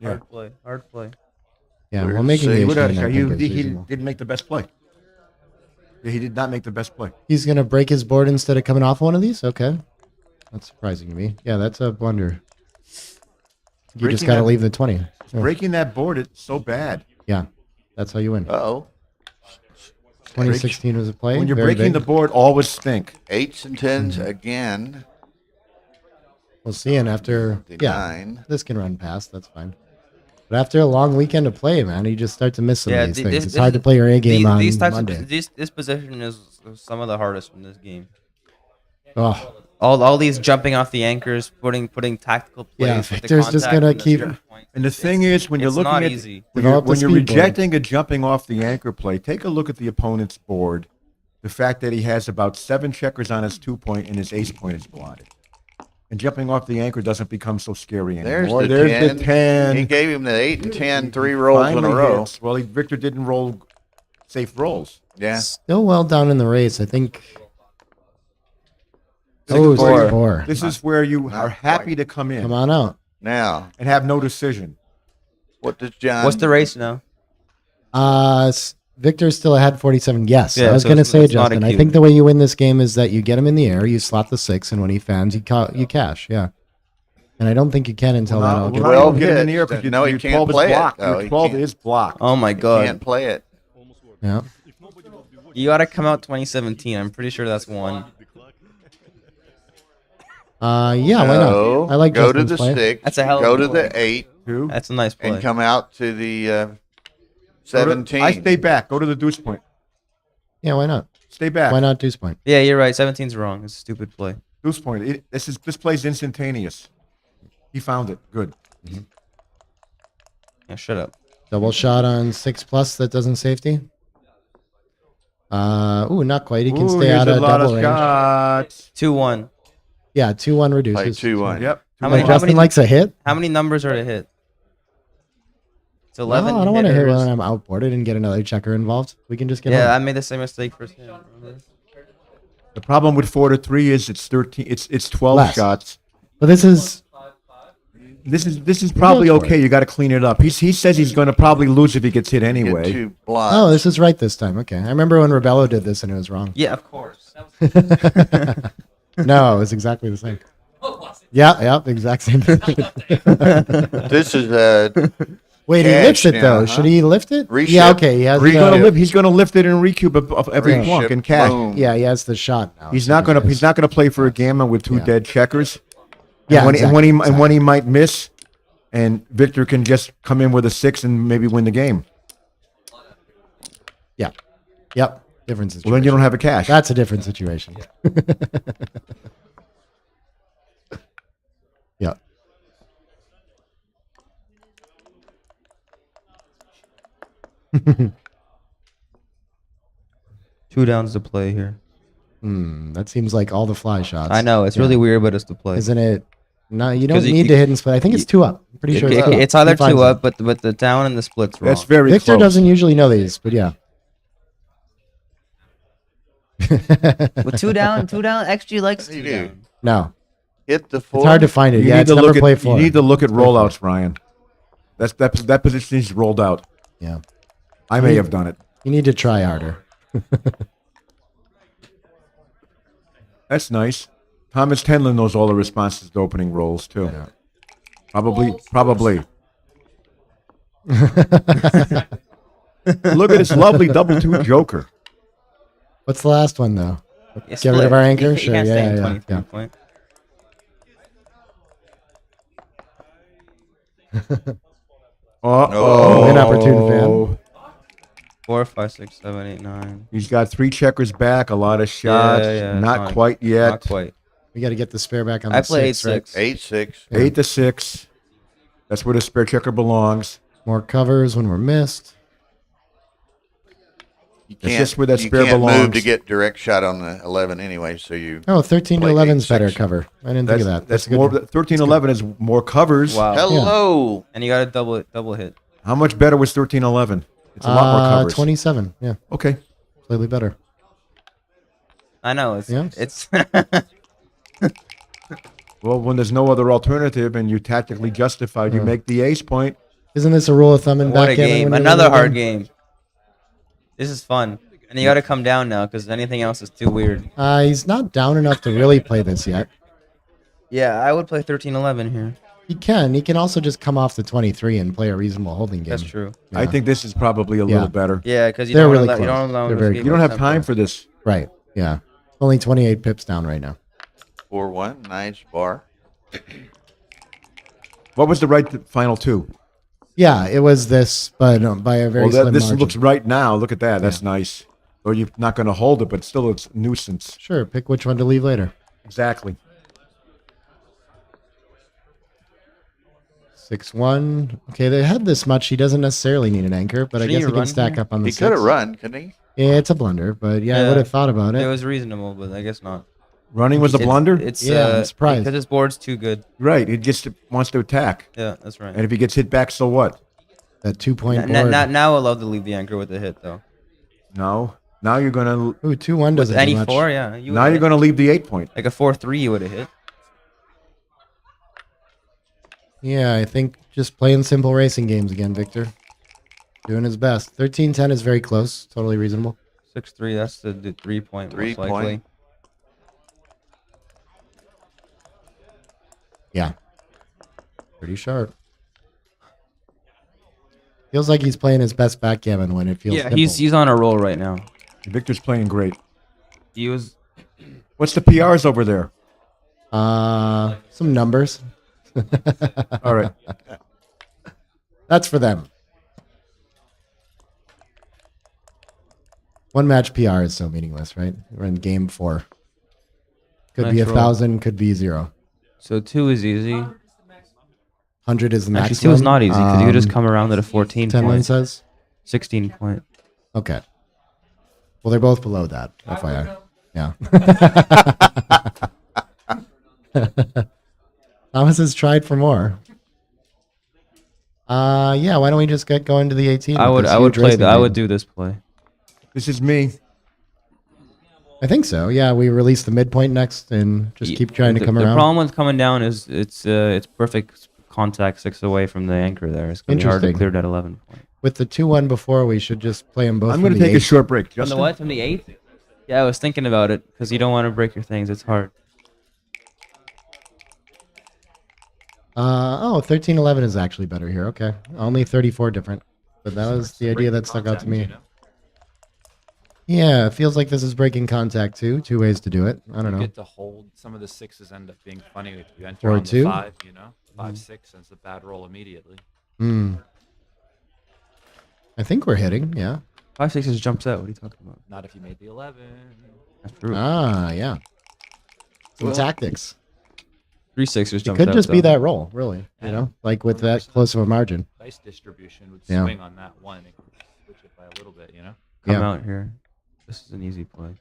Yeah. Hard play. Hard play. Yeah, We're well, making the safe. 18, I He think is reasonable. didn't make the best play. Yeah, he did not make the best play. He's going to break his board instead of coming off one of these? Okay. That's surprising to me. Yeah, that's a blunder. You Breaking just got to that- leave the 20. Yeah. Breaking that board, it's so bad. Yeah, that's how you win. Uh-oh. 2016 was a play. When you're very breaking big. the board, always think. 8s and 10s again. We'll see. And after, yeah, 59. this can run past. That's fine. But after a long weekend of play, man, you just start to miss some of these things. It's hard to play your A game on Monday. This position is some of the hardest in this game. Oh, All these jumping off the anchors, putting tactical plays. Yeah, with the Victor's just contact gonna and the keep- strike point. And the thing is, when you're it's looking not at easy. Develop the when you're speed board. rejecting a jumping off the anchor play, take a look at the opponent's board. The fact that he has about 7 checkers on his 2-point and his ace point is blotted. And jumping off the anchor doesn't become so scary anymore. There's the 10. the 10. He gave him the 8 and 10, 3 rolls in a Finally row. hits. Well, Victor didn't roll safe rolls. Yeah. Still well down in the race. I think. Six Oh, four. 6-4. This is where you Not are happy quite. to come in Come on out. Now, and have no decision. what does John? What's the race now? Victor's still ahead 47. Yes, Yeah, I was so going to it's- say, it's not a Justin. I cue. think the way you win this game is that you get him in the air, you slot the 6, and when he fans, you cash. Yeah. And I don't think you can until that. I'll get- 12 get him in the hits. air because No, he your can't 12 is play it. blocked. No, Your he 12 can't. is blocked. Oh my god. Can't play it. Yeah. You gotta come out 2017. I'm pretty sure that's one. Yeah, why No, not? I like go to Justin's the play. 6. That's a hell of Go a to play. the 8 That's a nice play. and come out to the Go to- 17. I stay back. Go to the deuce point. Yeah, why not? Stay back. Why not deuce point? Yeah, you're right. 17's wrong. It's a stupid play. Deuce point. This play's instantaneous. He found it. Good. Yeah, shut up. Double shot on 6+ that doesn't safety. Not quite. He can Ooh, stay here's out a of lot double of range. shots. 2-1. Yeah, 2-1 reduces. Play 2-1. Yep. How many? Justin likes a hit. How many numbers are to hit? It's 11. No, I don't want to hit hitters. when I'm outboarded and get another checker involved. We can just get Yeah, I on. made the same mistake first game. The problem with 4 to 3 is it's 13. It's 12 Less. shots. But this is This is probably goes for okay. it. You got to clean it up. He says he's going to probably lose if he gets hit Get anyway. 2 blocks. Oh, this is right this time. Okay. I remember when Rebello did this and it was wrong. Yeah, of course. No, it was exactly the same. Yeah, exact same thing. This is a Wait, he cash lifts it now, though. huh? Should he lift it? Reship. Yeah, okay. He has He's going to the, lift. He's going to lift it and recube of every Reship, plunk and cash. boom. yeah, he has the shot now. He's so not going to. just- He's not going to play for a gammon with 2 Yeah. dead checkers. Yeah, and when, exactly, and when he might miss, and Victor can just come in with a 6 and maybe win the game. Yeah. Yep. Different situation. Well, then you don't have a cash. That's a different situation. Yeah. 2 downs to play here. That seems like all the fly shots. I know it's Yeah. really weird, but it's the play. Isn't it? No, you don't 'Cause need to hit and split. I think it's 2 up. I'm pretty sure it's 2 up. It's either He finds 2 it. up, but the down and the split's wrong. That's very Victor close. doesn't usually know these, but yeah. With 2 down, XG likes You 2 do. down. No. Hit the 4. It's hard to find it. You Yeah, need it's to never look play at. 4. You need to look at It's play 4. rollouts, Ryan. That position is rolled out. Yeah. I may have done it. You need to try harder. That's nice. Thomas Tenlin knows all the responses to opening rolls too. Yeah. Probably. Look at this lovely double 2 joker. What's the last one though? Yeah, Get rid of split. our anchor? You Sure. can't stay in Yeah. 23 point. Oh, inopportune fan. 4, 5, 6, 7, 8, 9. He's got 3 checkers back, a lot of shots. Yeah, Not fine. quite yet. Not quite. We got to get the spare back on I the play 6, right? 8-6. 8-6. 8 to 6. That's where the spare checker belongs. More covers when we're missed. You It's just where that you spare can't move belongs. to get direct shot on the 11 anyway, so you. Oh, 13 to play 11 is 8-6. better cover. I didn't think of that. That's a good more. one. 13-11 is more covers. Wow. Hello. And you got a double hit. How much better was 13-11? It's a lot more covers. 27. Yeah. Okay. Slightly better. I know. It's Yeah. it's Well, when there's no other alternative and you tactically justified, you make the ace point. Isn't this a rule of thumb in what a backgammon? game. when you're Another winning a hard game. This is fun. And you got to come down now because anything else is too weird. He's not down enough to really play this yet. Yeah, I would play 13-11 here. He can. He can also just come off the 23 and play a reasonable holding game. That's true. I think this is probably a little better. Yeah, because you They're don't really allow, close. you don't allow They're them to very escape You don't on have time tempo. for this. Right. Yeah. Only 28 pips down right now. 4-1. Nice bar. What was the right final 2? Yeah, it was this, but by a very slim this margin. looks right now. Look at that. That's nice. Or you're not going to hold it, but still it's a nuisance. Sure, pick which one to leave later. Exactly. 6-1. Okay, they had this much. He doesn't necessarily need an anchor, but I Shouldn't guess you he can run stack here? up on the He 6. could have run, couldn't he? Yeah, it's a blunder, but yeah, I would have thought about it. It was reasonable, but I guess not. Running was a blunder? It's I'm surprised. because his board's too good. Right. He just wants to attack. Yeah, that's right. And if he gets hit back, so what? That 2-point Now, board. now, now allowed to leave the anchor with a hit though. No. Now you're gonna. Ooh, 2-1 doesn't do Any much. 4, yeah. Now would've you're hit. gonna leave the 8-point. Like a 4-3, you would have hit. Yeah, I think just playing simple racing games again, Victor. Doing his best. 13-10 is very close. Totally reasonable. 6-3, that's the 3-point, most 3-point. likely. Yeah. Pretty sharp. Feels like he's playing his best backgammon when it feels Yeah, simple. he's on a roll right now. Victor's playing great. He was. What's the PRs over there? Some numbers. All right. That's for them. One match PR is so meaningless, right? We're in game 4. Could be Nice roll. 1,000, could be 0. So 2 is easy. 100 is the maximum. Actually, 2 is not easy because you could just come around at a 14 10 point. says? 16 point. Okay. Well, they're both below that, FYI. Yeah. Thomas has tried for more. Yeah, why don't we just get going to the 18? I would play I would do this play. This is me. I think so. Yeah, we release the midpoint next and just keep trying to come the around. The problem with coming down is it's perfect contact 6 away from the anchor there. It's going to be hard to clear that 11 point. With the 2-1 before, we should just play them both. I'm going to take a short break. From the what? From the 8th? Yeah, I was thinking about it because you don't want to break your things. It's hard. 13-11 is actually better here. Okay. Only 34 different. But that was the idea that stuck out to me. Yeah, it feels like this is breaking contact too. 2 ways to do it. I don't know. You get to hold. Some of the 6s end up being funny if you enter Or on 2? the 5, 5-6, and it's a bad roll immediately. I think we're hitting, yeah. 5-6 just jumps out. What are you talking about? Not if you made the 11. That's true. Yeah. Some tactics. 3-6 just It jumps could out, just be though. that roll, really. You know, like with that close of a margin. Dice distribution would Yeah. swing on that one and switch it by a little bit, Come Yeah. out here. This is an easy play.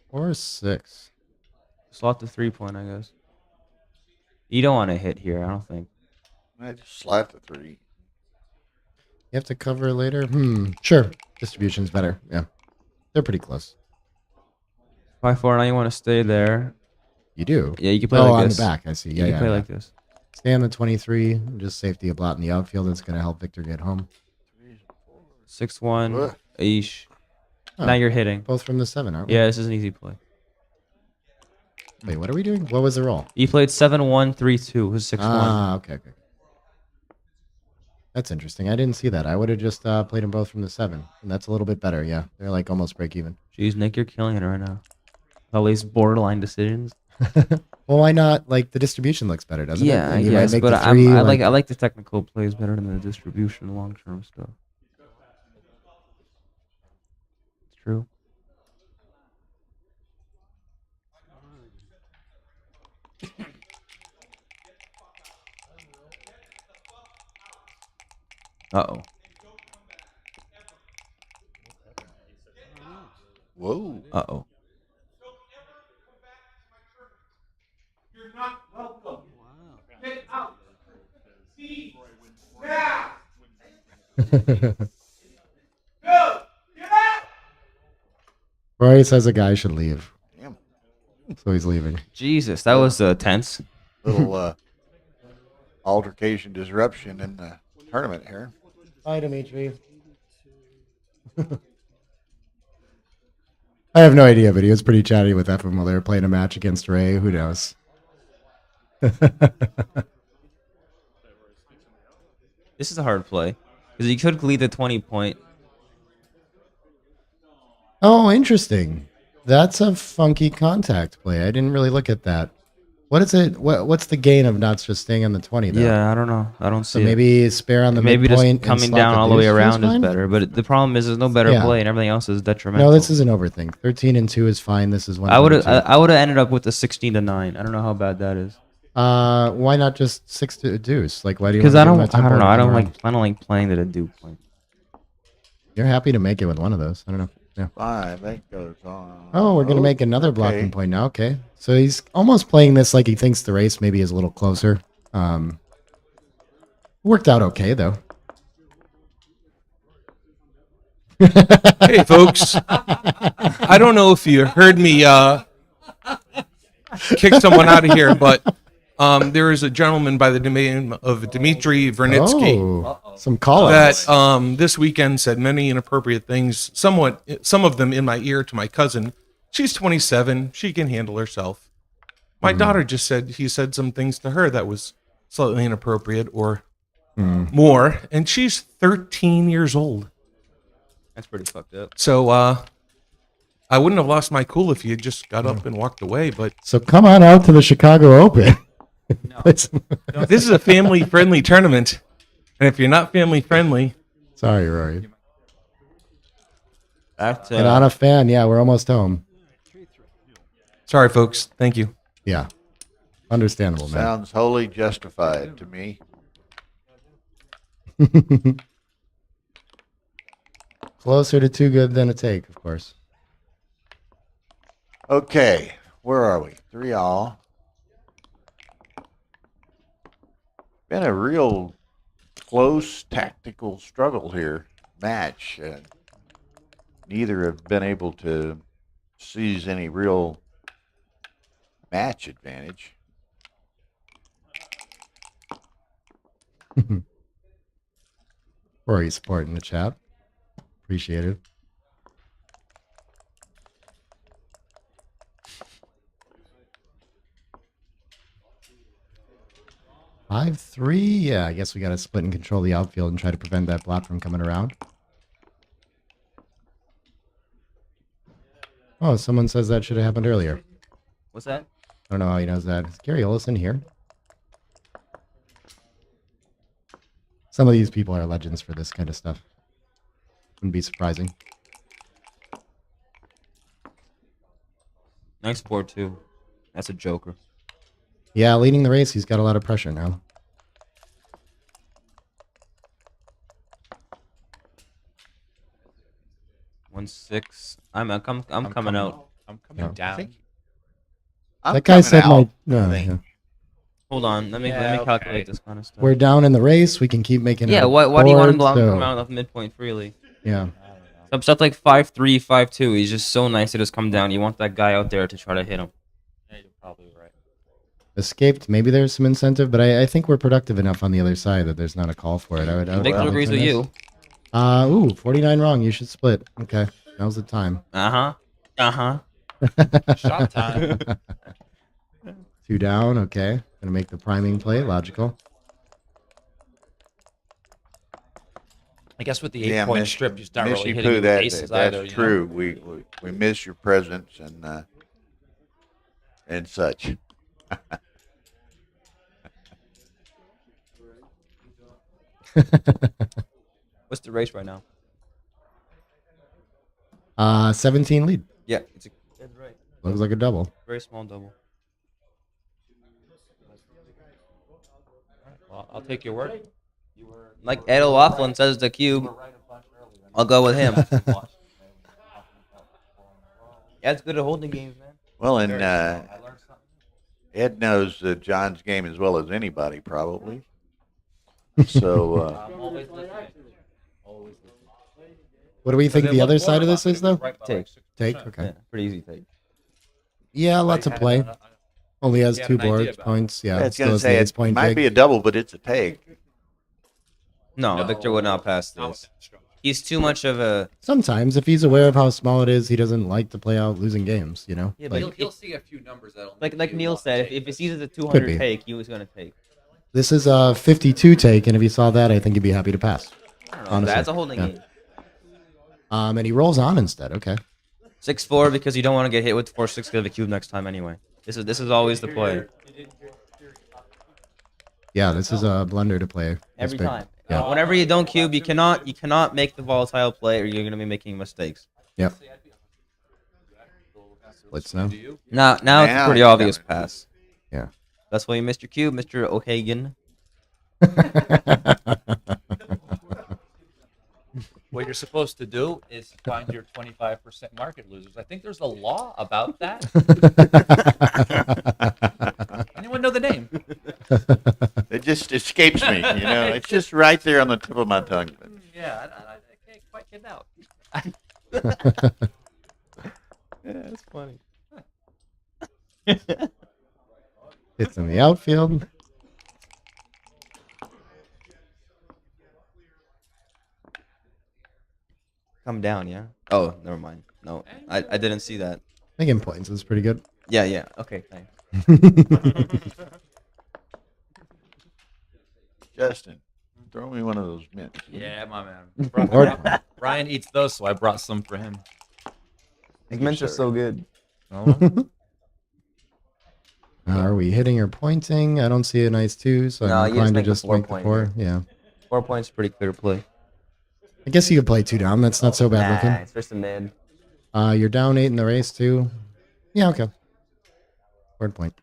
Or 6. Slot the 3-point, I guess. You don't want to hit here, I don't think. I just slap the 3. You have to cover later? Sure. Distribution's better. Yeah. They're pretty close. 5-4, now you want to stay there. You do? Yeah, you can play oh, like on this. the back. I see. Yeah, you yeah. can play yeah. like this. Stay on the 23. Just safety a blot in the outfield. That's going to help Victor get home. 6-1. Eesh. Oh, Now you're hitting. Both from the 7, aren't we? Yeah, this is an easy play. Wait, what are we doing? What was the roll? You played 7-1, 3-2. It was 6-1. Ah, okay. That's interesting. I didn't see that. I would have just played them both from the 7. And that's a little bit better, yeah. They're like almost break even. Jeez, Nick, you're killing it right now. All these borderline decisions. Well, why not? Like, the distribution looks better, doesn't it? Yeah, And you yes, might make but the 3, I like the technical plays better than the distribution long-term stuff. It's true. Uh-oh. Whoa. Uh-oh. You're not welcome. Get out. See? Now. Go. Get out. Rory says a guy should leave. Damn. So he's leaving. Jesus, that was tense. Little altercation disruption in the tournament here. Bye, Dimitri. I have no idea, but he was pretty chatty with Ephraim while they were playing a match against Ray. Who knows? This is a hard play. Because you could lead the 20-point. Oh, interesting. That's a funky contact play. I didn't really look at that. What is it? What's the gain of not just staying on the 20, though? Yeah, I don't know. I don't see So maybe it. spare on the Maybe midpoint just coming and slot down all the way deuce around is fine? better. But the problem is there's no better Yeah. play and everything else is detrimental. No, this is an overthink. 13 and 2 is fine. This is one. I would have ended up with a 16-9. I don't know how bad that is. Why not just 6 to deuce? Like, why do you? Because wanna I give don't him a tempo know. to I come don't around? like playing to the dew point. You're happy to make it with one of those. I don't know. Yeah. 5. That goes on. Oh, we're gonna make another blocking okay. point now. Okay, so he's almost playing this like he thinks the race maybe is a little closer. Worked out okay though. Hey, folks. I don't know if you heard me kick someone out of here, but there is a gentleman by the name of Dimitri Vernitsky some call-outs. that this weekend said many inappropriate things, some of them in my ear to my cousin. She's 27. She can handle herself. My daughter just said he said some things to her that was slightly inappropriate or more, and she's 13 years old. That's pretty fucked up. So I wouldn't have lost my cool if you had just got up and walked away, but So come on out to the Chicago Open. this is a family-friendly tournament, and if you're not family-friendly, Sorry, Rory. That, And on a fan, yeah, we're almost home. sorry, folks. Thank you. Yeah, understandable, man. Sounds wholly justified to me. Closer to too good than a take, of course. Okay, where are we? 3 all. Been a real close tactical struggle here. Match. Neither have been able to seize any real match advantage. Rory support in the chat. Appreciate it. Five, 3. Yeah, I guess we got to split and control the outfield and try to prevent that blot from coming around. Oh, someone says that should have happened earlier. What's that? I don't know how he knows that. Is Gary Olison here? Some of these people are legends for this kind of stuff. Wouldn't be surprising. Nice board too. That's a joker. Yeah, leading the race, he's got a lot of pressure now. One six. I'm coming out. I'm coming down. That guy said my no. Yeah. Hold on. Let me calculate this kind of stuff. We're down in the race. We can keep making. Yeah. it Why do you want him to forward, come out of midpoint freely? Yeah. Some stuff like 5'3", 5'2". He's just so nice to just come down. You want that guy out there to try to hit him. Yeah, you're probably right. Escaped. Maybe there's some incentive, but I think we're productive enough on the other side that there's not a call for it. I would Victor probably agrees say with this. you. 49 wrong. You should split. Okay, now's the time. Shot time. 2 down. Okay, gonna make the priming play. Logical. I guess with the Yeah, 8-point miss- strip, you start miss really you hitting poo, with that, aces that's either. true. We miss your presence and such. What's the race right now? 17 lead. Yeah, that's right. Looks like a double. Very small double. Well, I'll take your word. Like Ed O'Laughlin says the cube. I'll go with him. Ed's good at holding games, man. Well, and Ed knows John's game as well as anybody, probably. So, What do we think the other side of this is, though? Take. Take. Okay. Yeah, pretty easy take. Yeah, lots of play. Only has 2 boards points. Yeah, it's still going to has the say ace it point might big. be a double, but it's a take. No, Victor would not pass this. He's too much of a. Sometimes, if he's aware of how small it is, he doesn't like to play out losing games. You know. Yeah, but Like, He'll see a few numbers that'll like Neil said, if he sees it at Could 200 be. take, he was gonna take. this is a 52 take, and if he saw that, I think he'd be happy to pass. I don't know. Honestly. That's a holding Yeah. game. And he rolls on instead. Okay. 6-4 because you don't want to get hit with 4-6 of the cube next time anyway. This is always the play. Yeah, this is a blunder to play. this Every big. time. Yeah. Whenever you don't cube, you cannot make the volatile play, or you're gonna be making mistakes. Yep. Let's know. Now it's a Now pretty it's obvious coming. pass. Yeah. That's why you missed your cube, Mr. O'Hagan. what you're supposed to do is find your 25% market losers. I think there's a law about that. Anyone know the name? It just escapes me. It's just right there on the tip of my tongue. Yeah, I can't quite get it out. Yeah, that's funny. It's in the outfield. Come down, yeah. Oh, never mind. No, I didn't see that. Making points is pretty good. Yeah, yeah. Okay, thanks. Justin, throw me one of those mints. Yeah, my man. Or- Ryan eats those, so I brought some for him. These mints are so good. Are we hitting or pointing? I don't see a nice 2, so No, I'm you inclined to just just make make the the 4 4. Yeah. 4 points, pretty clear play. I guess you could play 2 down. That's not so bad looking. It's just a mid. You're down 8 in the race, too. Yeah, okay. Board point.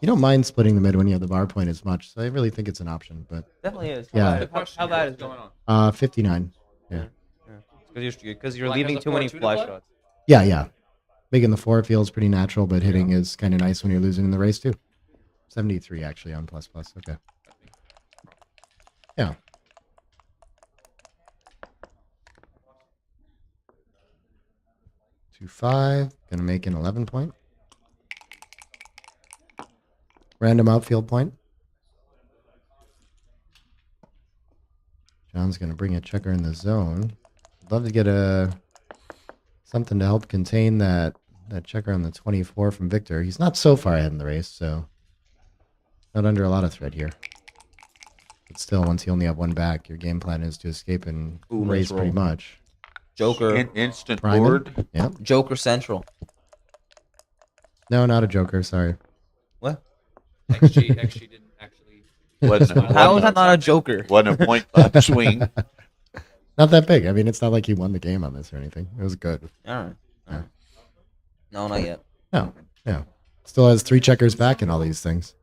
You don't mind splitting the mid when you have the bar point as much, so I really think it's an option. But Definitely is. Yeah. How bad is going on? 59. Yeah. Because you're leaving too many fly shots. Yeah. Making the 4 feels pretty natural, but hitting is kind of nice when you're losing in the race, too. 73, actually, on plus. Okay. Yeah. Two 5. Gonna make an 11 point. Random outfield point. John's gonna bring a checker in the zone. I'd love to get something to help contain that checker on the 24 from Victor. He's not so far ahead in the race, so not under a lot of threat here. But still, once you only have one back, your game plan is to escape and raise pretty much. Joker. Instant Priming? board. Yep. Joker Central. No, not a joker. Sorry. What? XG didn't actually. How is that not a joker? Wasn't a point swing. Not that big. I mean, it's not like he won the game on this or anything. It was good. All right. No, not yet. No. Yeah. Still has 3 checkers back in all these things.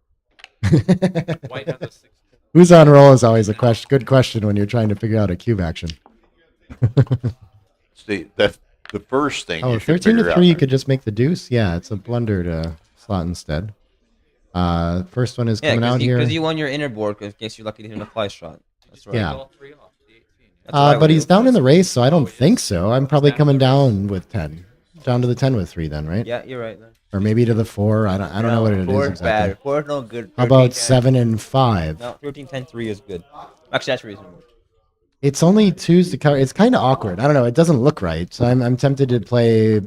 White has a 6. Who's on roll is always a good question when you're trying to figure out a cube action. See, that's the first thing. Oh, you should 13 to figure 3, out. you could just make the deuce. Yeah, it's a blunder to slot instead. First one is coming out here. Because you won your inner board in case you're lucky to hit a fly shot. That's right. Yeah. That's what I But would he's do. down in the race, so I don't think so. I'm probably coming down with 10. Down to the 10 with 3 then, right? Yeah, you're right. Or maybe to the 4. I don't know what it is 4 is exactly. bad. 4 is no good. How 13, about 10. 7 and 5? No, 13, 10, 3 is good. Actually, that's reasonable. It's only 2s to cover. It's kind of awkward. I don't know. It doesn't look right. So I'm tempted to play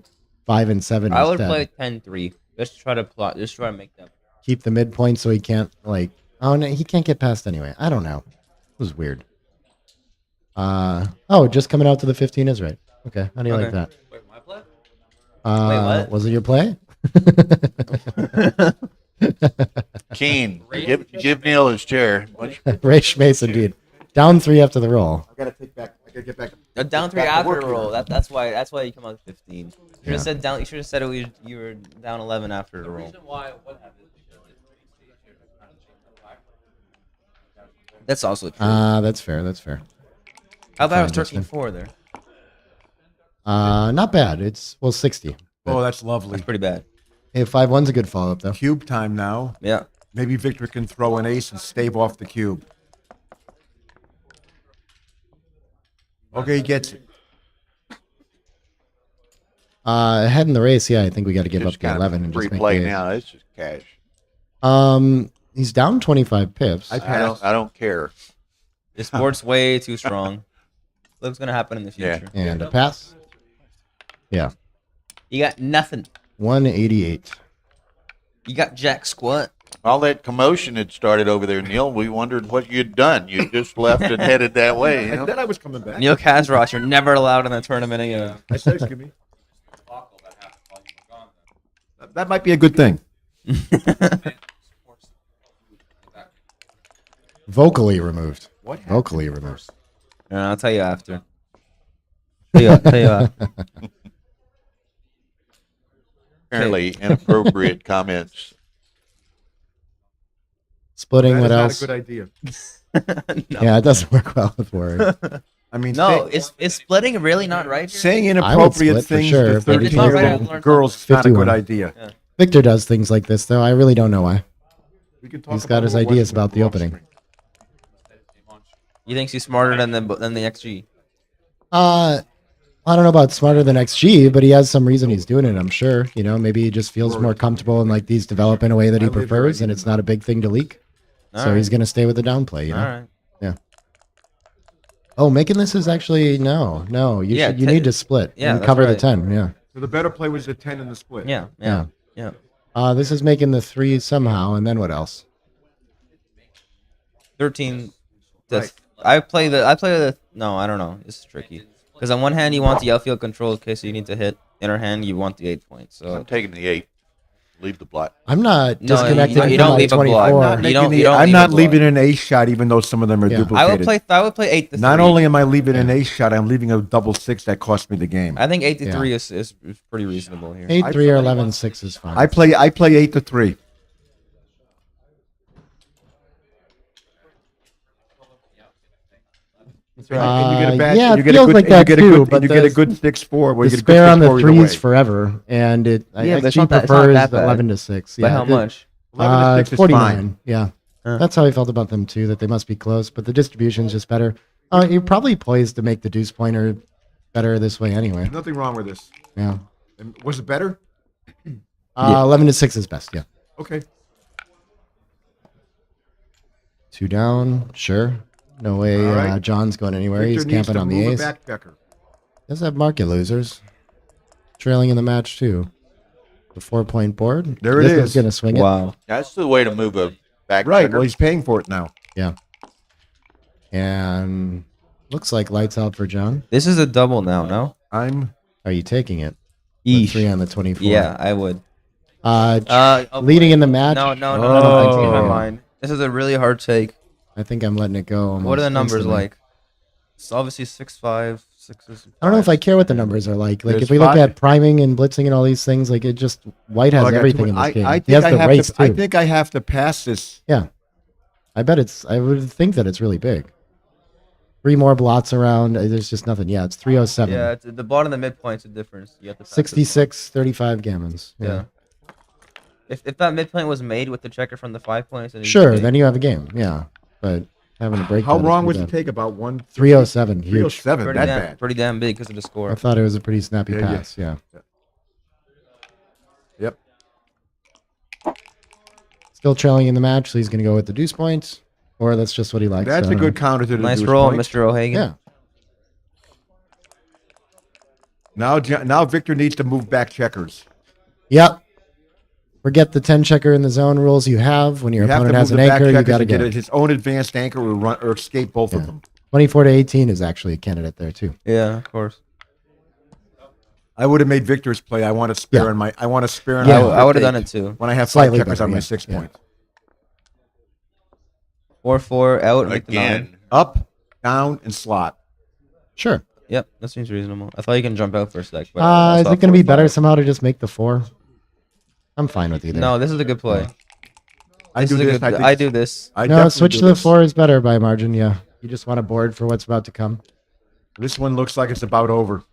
5 and 7 I would instead. play 10-3. Let's try to plot. Let's try to make them. Keep the midpoint so he can't, like... Oh, no, he can't get past anyway. I don't know. It was weird. Just coming out to the 15 is right. Okay. How do you like that? Wait, my play? Wait, what? Was it your play? Keen, give Neil his chair. Ray Schmace, indeed. Down 3 after the roll. I gotta get back. Down 3 back to after work the here. roll. That's why you come out 15. You should Yeah. have said down. You should have said you were down 11 after the roll. reason why what happened is That's also true. That's fair. How about Fine, 13-4 there? Not bad. It's 60. Oh, that's lovely. That's pretty bad. Hey, 5-1's a good follow up though. Cube time now. Yeah. Maybe Victor can throw an ace and stave off the cube. Okay, he gets it. Ahead in the race, yeah, I think we got to give Just up the kind of 11 and free just make play the now. It's just cash. He's down 25 pips. I don't care. This board's way too strong. Look's gonna happen in the Yeah. future. And a pass. Yeah. You got nothing. 188. You got jack squat. All that commotion had started over there, Neil. We wondered what you'd done. You just left and headed that way. You know? Then I was coming back. Neil Kazrosh, you're never allowed in the tournament again. I said, excuse me. That might be a good thing. Vocally removed. What happened? Vocally removed. I'll tell you after. Tell you after. Apparently inappropriate comments. Splitting, That what is else? not a good idea. No. Yeah, it doesn't work well with words. I mean, No, is splitting really not right? Here? saying I would inappropriate split for things sure, to but It's not right. 13-year-old girls is not a 51. good idea. Yeah. Victor does things like this, though. I really don't know why. We can talk He's got about his what ideas Westbrook about the off opening. screen. You think he's smarter than the XG? I don't know about smarter than XG, but he has some reason he's doing it, I'm sure. You know, maybe he just feels more comfortable and like these develop in a way that he I live here, prefers, I and need it's to not a big thing to leak. All So right. he's going to stay with the downplay, you know? All right. Yeah. Oh, making this is actually, no. You need to split Yeah, and that's cover the right. 10, yeah. So the better play was the 10 in the split. Yeah. This is making the 3 somehow, and then what else? 13. I play the. No, I don't know. This is tricky. Because on one hand you want the outfield control, okay, so you need to hit. In other hand, you want the 8 points. So I'm taking the 8. Leave the black. I'm not No, disconnecting you from don't my leave a block. 24. I'm not You don't I'm leave not a leaving an ace shot, even though some of them are Yeah. duplicated. I would play 8 to 3. Not only am I leaving an ace shot, I'm leaving a double 6 that cost me the game. I think 8 to Yeah. 3 is pretty reasonable here. 8-3 or 11-6 is fine. I play 8 to 3. right. And you get a bad, yeah, and you it get a feels good, like and you that get a too, good, but and you get a the- good 6-4. Where The you get a good spare on the 6-4 either threes way. forever, and it Yeah, but it's XG not that prefers bad. 11 to 6. By how much? 11 to 6 is 49. fine. Yeah, Huh. that's how I felt about them too. That they must be close, but the distribution's just better. You're probably poised to make the deuce pointer better this way anyway. There's nothing wrong with this. Yeah. And was it better? 11 to 6 is best. Yeah. Okay. 2 down. Sure. No way. All right. John's going anywhere. Victor He's needs camping to on the move a ace. back checker. Does have market losers. Trailing in the match too. The 4-point board. There it This is. Going to swing it. Wow. That's the way to move a back Right. checker. Well, he's paying for it now. Yeah. And looks like lights out for John. This is a double now, no? Are you taking it? Eesh. 3 on the 24. Yeah, I would. Leading in the match. No, I don't think in my Oh. mind. This is a really hard take. I think I'm letting it go. What are the almost numbers instantly. like? It's obviously 6-5, 6s. I don't know if I care what the numbers are like. Like There's if we look 5. at priming and blitzing and all these things, like it just White has Oh, I got everything two- in this game. I He think has I the have race to. too. I think I have to pass this. Yeah, I bet it's. I would think that it's really big. 3 more blots around. There's just nothing. Yeah, it's 307. Yeah, it's the bottom and the midpoint's the difference. You have to pass this 66, 35 gammons. one. Yeah. If that midpoint was made with the checker from the 5 points, then Sure, then you have a game. Yeah, but having a break. How that is long pretty was the bad. take? About 1. 307. Huge. 307. pretty That damn, bad. pretty damn big because of the score. I thought it was a pretty snappy Yeah, pass. Yeah. Yep. Still trailing in the match, so he's going to go with the deuce points, or that's just what he likes. That's I a don't good know. counter to the Nice deuce roll, point. Mr. O'Hagan. Yeah. Now Victor needs to move back checkers. Yep. Forget the 10 checker in the zone rules you have. When your You have opponent to has move an the back anchor, you checkers got to and get get his own advanced anchor or run or escape both of them. 24 to 18 is actually a candidate there too. Yeah, of course. I would have made Victor's play. I want to spare Yeah. in my. I want to spare. Yeah. my I would have done eight it too. when I have 5 Slightly checkers better, on my yeah. 6 Yeah. point. 4-4 out. Make the 9. Again, Up, down, and slot. Sure. Yep, that seems reasonable. I thought you can jump out for a sec. But Is it going to be better somehow to just make the 4? I'm fine with either. No, this is a good play. I This do is a this. good- I, think I do this. I No, definitely switch do to the this. 4 is better by margin. Yeah. You just want a board for what's about to come. This one looks like it's about over.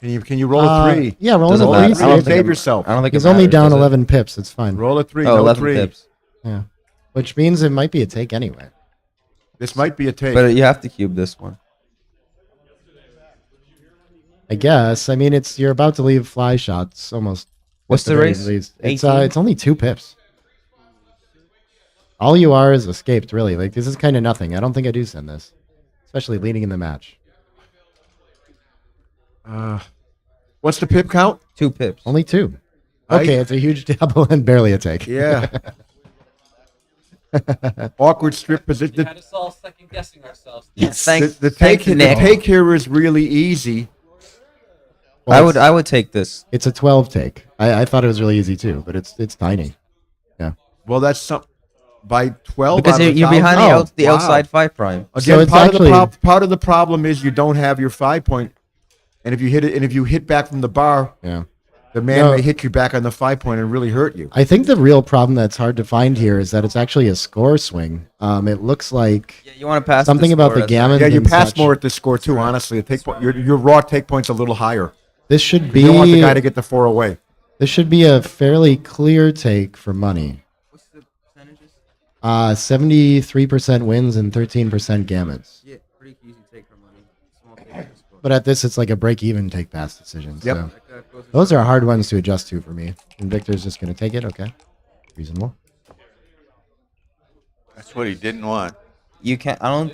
Can you roll a 3? Yeah, roll Doesn't a matter. 3. I don't Save, think save it- yourself. I don't think He's it only matters, down does it? 11 pips. It's fine. Roll a 3. Oh, no 11 3. pips. Yeah. Which means it might be a take anyway. This might be a take. But you have to cube this one. I guess. I mean, you're about to leave fly shots almost. What's at the very race? least. It's 18? it's only 2 pips. All you are is escaped, really. Like this is kind of nothing. I don't think I do send this, especially leading in the match. What's the pip count? 2 pips. Only 2. Okay, it's a huge double and barely a take. Yeah. Awkward strip position. You had us all second guessing ourselves. The take here is really easy. Well, I would take this. It's a 12 take. I thought it was really easy too, but it's tiny. Yeah. Well, that's some by 12 Because out of you're behind 1,000. the Wow. outside 5 prime. So Again, it's part of the problem is you don't have your 5 point, and if you hit it, and if you hit back from the bar, Yeah. The man may hit you back on the 5-point and really hurt you. I think the real problem that's hard to find here is that it's actually a score swing. It looks like you want to pass something the about score, the gammon. Yeah, you pass more at this score too. Honestly, your raw take point's a little higher. This should be. You don't want the guy to get the 4 away. This should be a fairly clear take for money. What's the percentages? 73% wins and 13% gammons. Yeah, pretty easy take for money. Small take for score. But at this, it's like a break-even take pass decision. Yep. So those are hard ones to adjust to for me. And Victor's just going to take it. Okay, reasonable. That's what he didn't want. You can't. I don't.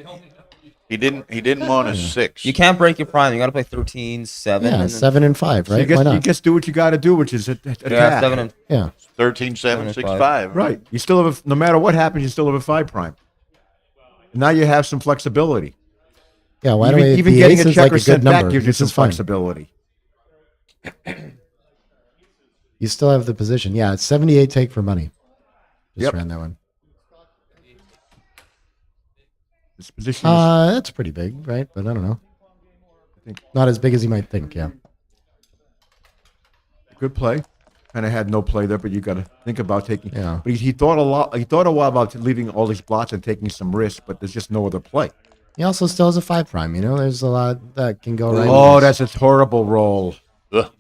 He didn't want a 6. You can't break your prime. You got to play 13, 7. Yeah, 7 and 5, right? So Why not? you just do what you got to do, which is attack. Yeah, 7 and Yeah. 13, 7, 6, 5. Right. You still have no matter what happens, you still have a 5 prime. And now you have some flexibility. Yeah, why even, do we? even The getting ace a is like checker a good sent back number. gives you This some is fine. flexibility. You still have the position. Yeah, it's 78 take for money. Just ran that one. This position That's pretty big, right? But I don't know. Not as big as you might think, yeah. good play. Kind of had no play there, but you got to think about taking. Yeah. But he thought a lot. He thought a while about leaving all these blots and taking some risks, but there's just no other play. He also still has a 5 prime, you know? There's a lot that can go right. Oh, that's a horrible roll. Ugh.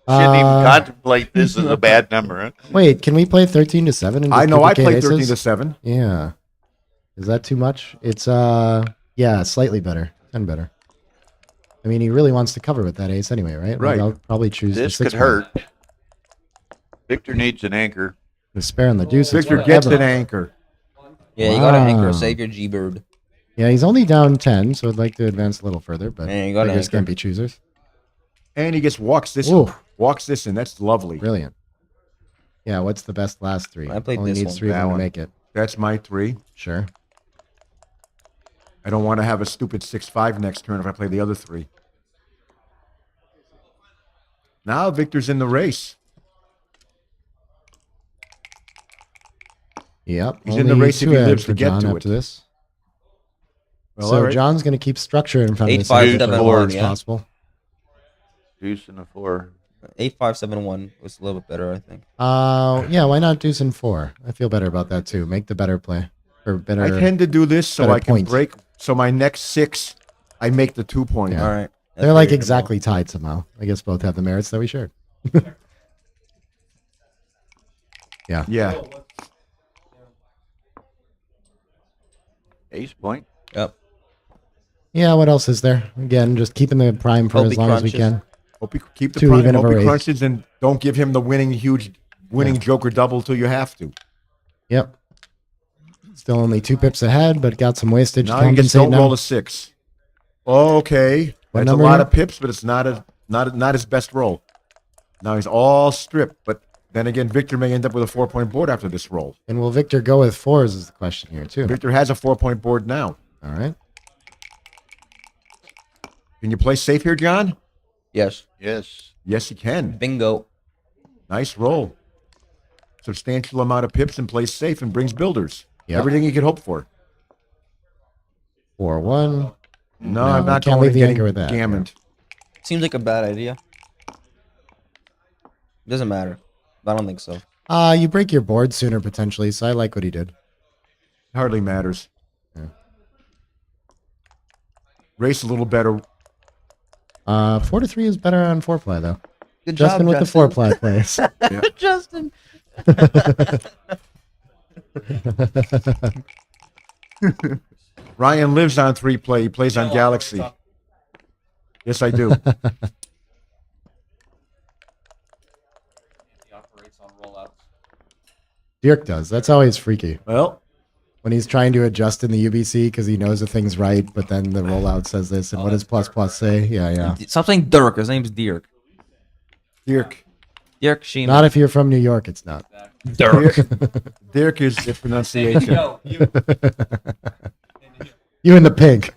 Shouldn't even contemplate this as a bad number. Huh? Wait, can we play 13 to 7? And I know I duplicate played aces? 13 to 7. Yeah. Is that too much? It's yeah, slightly better. 10 better. I mean, he really wants to cover with that ace anyway, right? Right. Like, I'll probably choose This the could 6 hurt. Victor needs an anchor. The spare on the deuce. Victor gets an anchor. Yeah, you got to anchor. Wow. Save your G-bird. Yeah, he's only down 10, so I'd like to advance a little further, but Man, you gotta beggars anchor. can't be choosers. And he gets walks this. Ooh. Walks this in. That's lovely. Brilliant. Yeah, what's the best last 3? I played Only this needs one. 3 of That them to one. make it. That's my 3. Sure. I don't want to have a stupid 6-5 next turn if I play the other 3. Now Victor's in the race. Yep. He's in the only race if 2 he ahead lives for to get John to after it. this. Well, So all right. John's going to keep structure in front of 8, the 5, for 7, as 1, long as yeah. possible. Deuce and a 4. 8, 5, 7, 1 was a little bit better, I think. Yeah, why not deuce and 4? I feel better about that too. Make the better play. Or better. I tend to do this so better I can point. break. So my next 6, I make the 2 point. Yeah. All right. They're like exactly tied somehow. I guess both have the merits that we shared. Yeah. Yeah. Ace point. Yep. Yeah, what else is there? Again, just keeping the prime for Hope as he long as we crunches. can. Hope you keep the 2 prime. even of Hope a he race. crunches and don't give him the winning joker double till you have to. Yep. Still only 2 pips ahead, but got some wastage Now to you just compensate don't now. roll a 6. Okay, What that's a number lot now? of pips, but it's not his best roll. Now he's all stripped, but then again, Victor may end up with a 4-point board after this roll. And will Victor go with 4s is the question here too. Victor has a 4-point board now. All right. Can you play safe here, John? Yes. Yes. Yes, you can. Bingo. Nice roll. Substantial amount of pips and plays safe and brings builders. Yep. Everything you could hope for. 4-1. No, I'm not can't going leave to the anchor with that. gammoned. Seems like a bad idea. Doesn't matter. I don't think so. You break your board sooner potentially, so I like what he did. Hardly matters. Yeah. Race a little better. 4 to 3 is better on 4-ply though. Good Justin job, with Justin. the 4-ply plays. Yeah. Justin. Ryan lives on 3-play. He plays on Galaxy. Yes, I do. He operates on rollouts. Dirk does. That's always freaky. Well, when he's trying to adjust in the UBC because he knows the thing's right, but then the rollout says this, and what does plus plus say? Yeah, yeah. Stop saying Dirk. His name's Dirk. Dirk. Dirk Sheeman. Not if you're from New York, it's not. Dirk. Dirk is the pronunciation. You in the pink.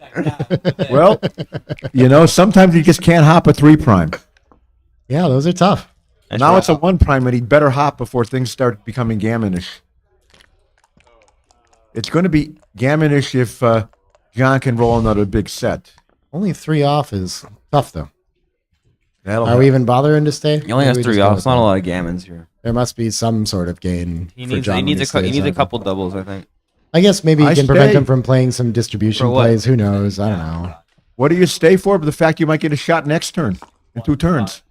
Well, sometimes you just can't hop a 3-prime. Yeah, those are tough. Now it's a 1-prime, and he'd better hop before things start becoming gammonish. It's going to be gammonish if John can roll another big set. Only 3 off is tough though. Are we even bothering to stay? He only Or has we 3 just go off. with It's not a him? lot of gammons here. There must be some sort of gain. He for needs John he when needs stays a on. couple doubles, I think. I guess maybe you I can prevent stay. him from playing some distribution For what? plays. Who knows? I don't know. What do you stay for? But the fact you might get a shot next turn in 2 turns.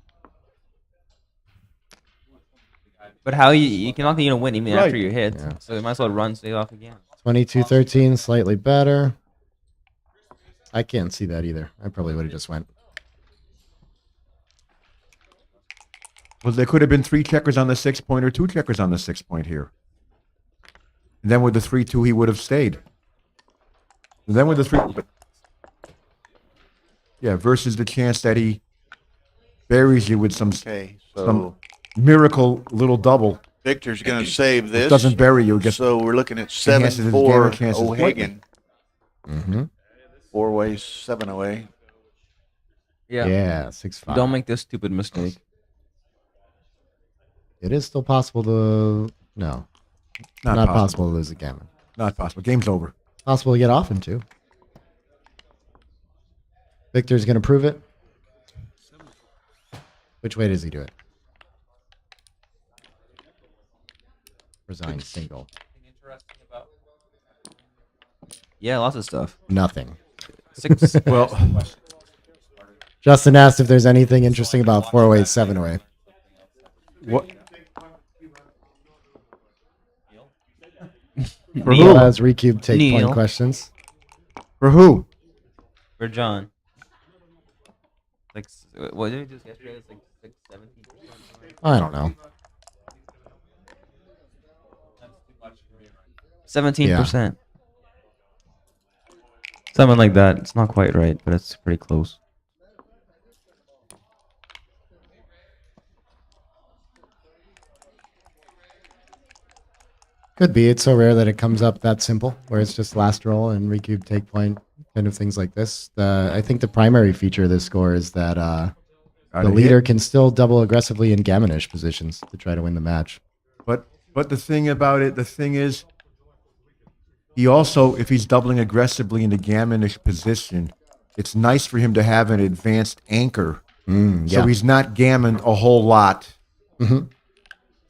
But how you're not going to win even Right. after you hit. So you might as well run save off again. 22-13, slightly better. I can't see that either. I probably would have just went. Well, there could have been 3 checkers on the 6 point or 2 checkers on the 6 point here. And then with the 3-2, he would have stayed. And then with the 3, but yeah, versus the chance that he buries you with some some miracle little double. Victor's going to save this. Doesn't bury you. Gets So we're looking at enhances his 7-4 gamer chances O'Hagan. Mm-hmm. 4 ways, 7 away. Yeah, 6-5. Don't make this stupid mistake. It is still possible to... No. Not possible to lose a gammon. Not possible. Game's over. Possible to get off him, too. Victor's going to prove it. Which way does he do it? Resign single. Yeah, lots of stuff. Nothing. 6. Well, Justin asked if there's anything interesting about 4-way, 7-way. What? For who? As Recube take Neil. point questions. For who? For John. Like, what did we do yesterday? It's like 6, 17%. I don't know. 17%. Something like that. It's not quite right, but it's pretty close. Could be. It's so rare that it comes up that simple, where it's just last roll and Recube take point, kind of things like this. I think the primary feature of this score is that the leader can still double aggressively in gammonish positions to try to win the match. But the thing about it, the thing is, he also, if he's doubling aggressively in the gammonish position, it's nice for him to have an advanced anchor. Yeah. So he's not gammon a whole lot. Mm-hmm.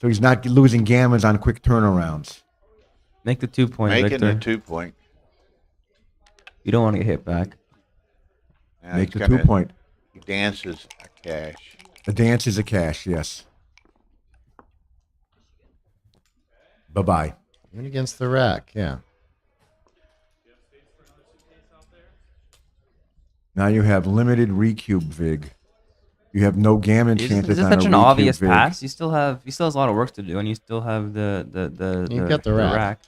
So he's not losing gammons on quick turnarounds. Make the 2 point, Making Victor. the 2 point. You don't want to get hit back. Now Make he's the 2 gonna- point. He dances a cash. The dance is a cash, yes. Bye-bye. Win against the rack, yeah. Now you have limited recube vig. You have no gammon Is chances this on such a an recube obvious vig. pass? He still has a lot of work to do, and you still have the You got the rack.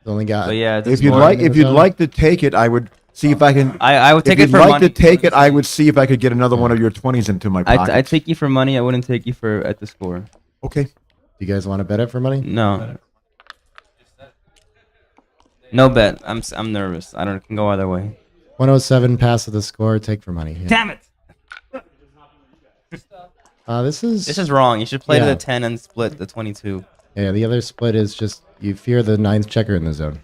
Only got. But yeah, If you'd like to take it, I would see if I can. I would take if it you'd for like money. to take it, I would see if I could get another one of your 20s into my pocket. I'd take you for money. I wouldn't take you for at the score. Okay. Do you guys want to bet it for money? No. No bet. I'm nervous. I don't can go either way. 107 pass of the score. Take for money. Yeah. Damn it! This is wrong. You should play to yeah. the 10 and split the 22. Yeah, the other split is just you fear the 9th checker in the zone.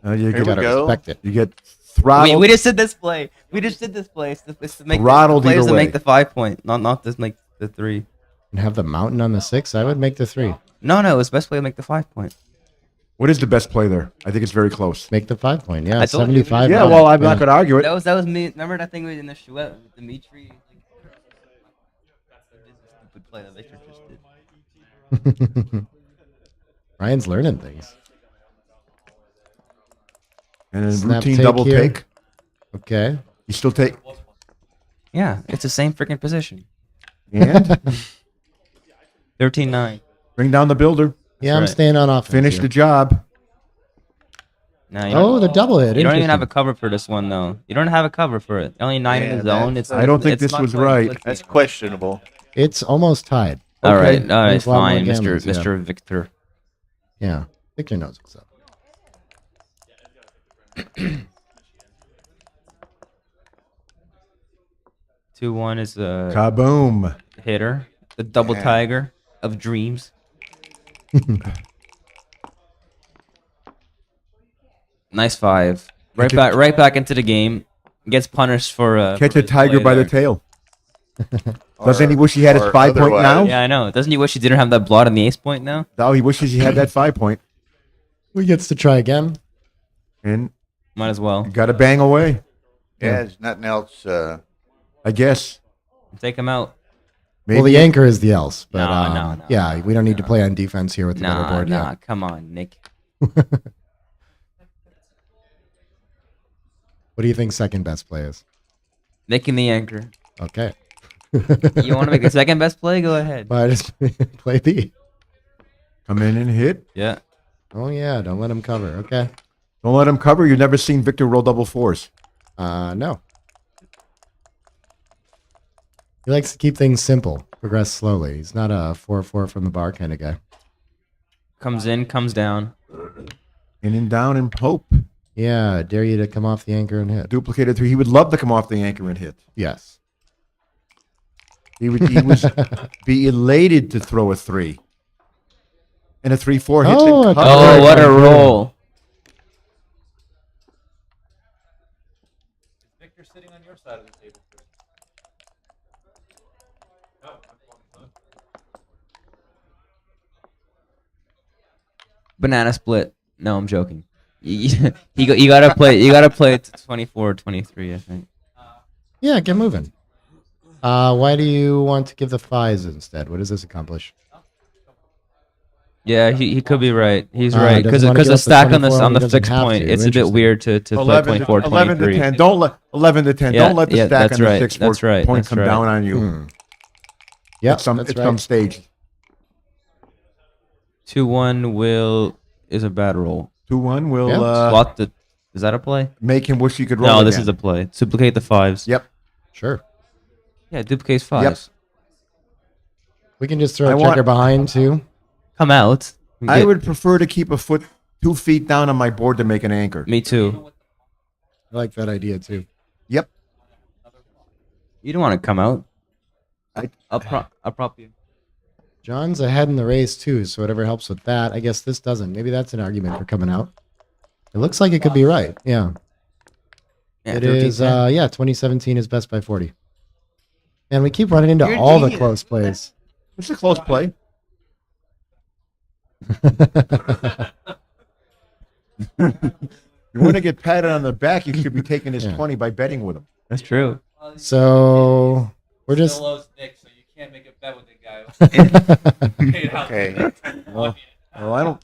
You gotta respect it. You get throttled. We just did this play. We just did this play. It's to make Throttled the players either to way. make the 5 point, not to make the 3. And have the mountain on the 6. I would make the 3. No, it's best play to make the 5 point. What is the best play there? I think it's very close. Make the 5 point. Yeah, I told you. 75. Yeah, well, I'm not going to argue it. That was me. Remember that thing we did in the Chouette with Dimitri? That's the stupid play that Victor just did. Ryan's learning things. And a Snap routine take double here. take. Okay. You still take. Yeah, it's the same freaking position. And 13-9. bring down the builder. Yeah, I'm right. staying on offense. Finish here. the job. No, you Oh, don't- the double hit. You don't even Interesting. have a cover for this one, though. You don't have a cover for it. Only 9 in the zone. I don't think it's this not was quite right. clicky. That's questionable. It's almost tied. All Okay. right, There's a lot more fine, gammons, yeah. Mr. Victor. Yeah, Victor knows what's up. 2-1 is a Kaboom. hitter. The double Yeah. tiger of dreams. Nice 5. Right back into the game. Gets punished for Catch a for his tiger play by the there. tail. Doesn't he wish he had his or 5 point now? otherwise. Yeah, I know. Doesn't he wish he didn't have that blot on the ace point now? Now he wishes he had that 5 point. We gets to try again. And Might as well. you got to bang away. Yeah, there's nothing else. I guess. Take him out. Maybe Well, the anchor is the else, but No, yeah, we don't need to play on defense here with the better board. Nah, come on, Nick. What do you think second best play is? Making the anchor. Okay. You want to make the second best play? Go ahead. Might just play B. Come in and hit. Yeah. Oh yeah, don't let him cover. Okay. Don't let him cover. You've never seen Victor roll double fours. No. He likes to keep things simple, progress slowly. He's not a 4-4 from the bar kind of guy. Comes in, comes down. In and down and hope. Yeah, dare you to come off the anchor and hit. Duplicated 3. He would love to come off the anchor and hit. Yes. He would be elated to throw a 3. And a 3-4 hits Oh, and cover. Oh, what a roll. Is Victor sitting on your side of the table? Banana split. No, I'm joking. You gotta play it to 24, 23, I think. Yeah, get moving. Why do you want to give the 5s instead? What does this accomplish? Yeah, he could be right. He's He right doesn't wanna because give the up the stack on 24 when the he doesn't fixed have point. to. It's a bit Interesting. weird to play 11 24, to, 11 to 23. 10. Don't let 11 to 10. Yeah, Don't let the yeah, stack that's on right, the 6 that's right, point that's come right. down on you. Yeah, at some stage. 2-1 is a bad roll. 2-1 will Slot the. Is that a play? Make him wish he could roll. No, this again. is a play. Duplicate the 5s. Yep. Sure. Yeah, duplicate 5s. We can just throw I a want- checker behind too. Come out. I would prefer to keep a foot 2 feet down on my board to make an anchor. Me too. I like that idea too. Yep. You don't want to come out. I'll prop you. John's ahead in the race too, so whatever helps with that. I guess this doesn't. Maybe that's an argument for coming out. It looks like it could be right. Yeah. Yeah, It is 2017 is best by 40. And we keep running into You're all the genius. close plays. It's a close play. You want to get patted on the back, you should be taking his 20 by betting with him. That's true. So we're just Still owes Nick, so you can't make a bet with the guy. Paid out. Okay. Well, I don't.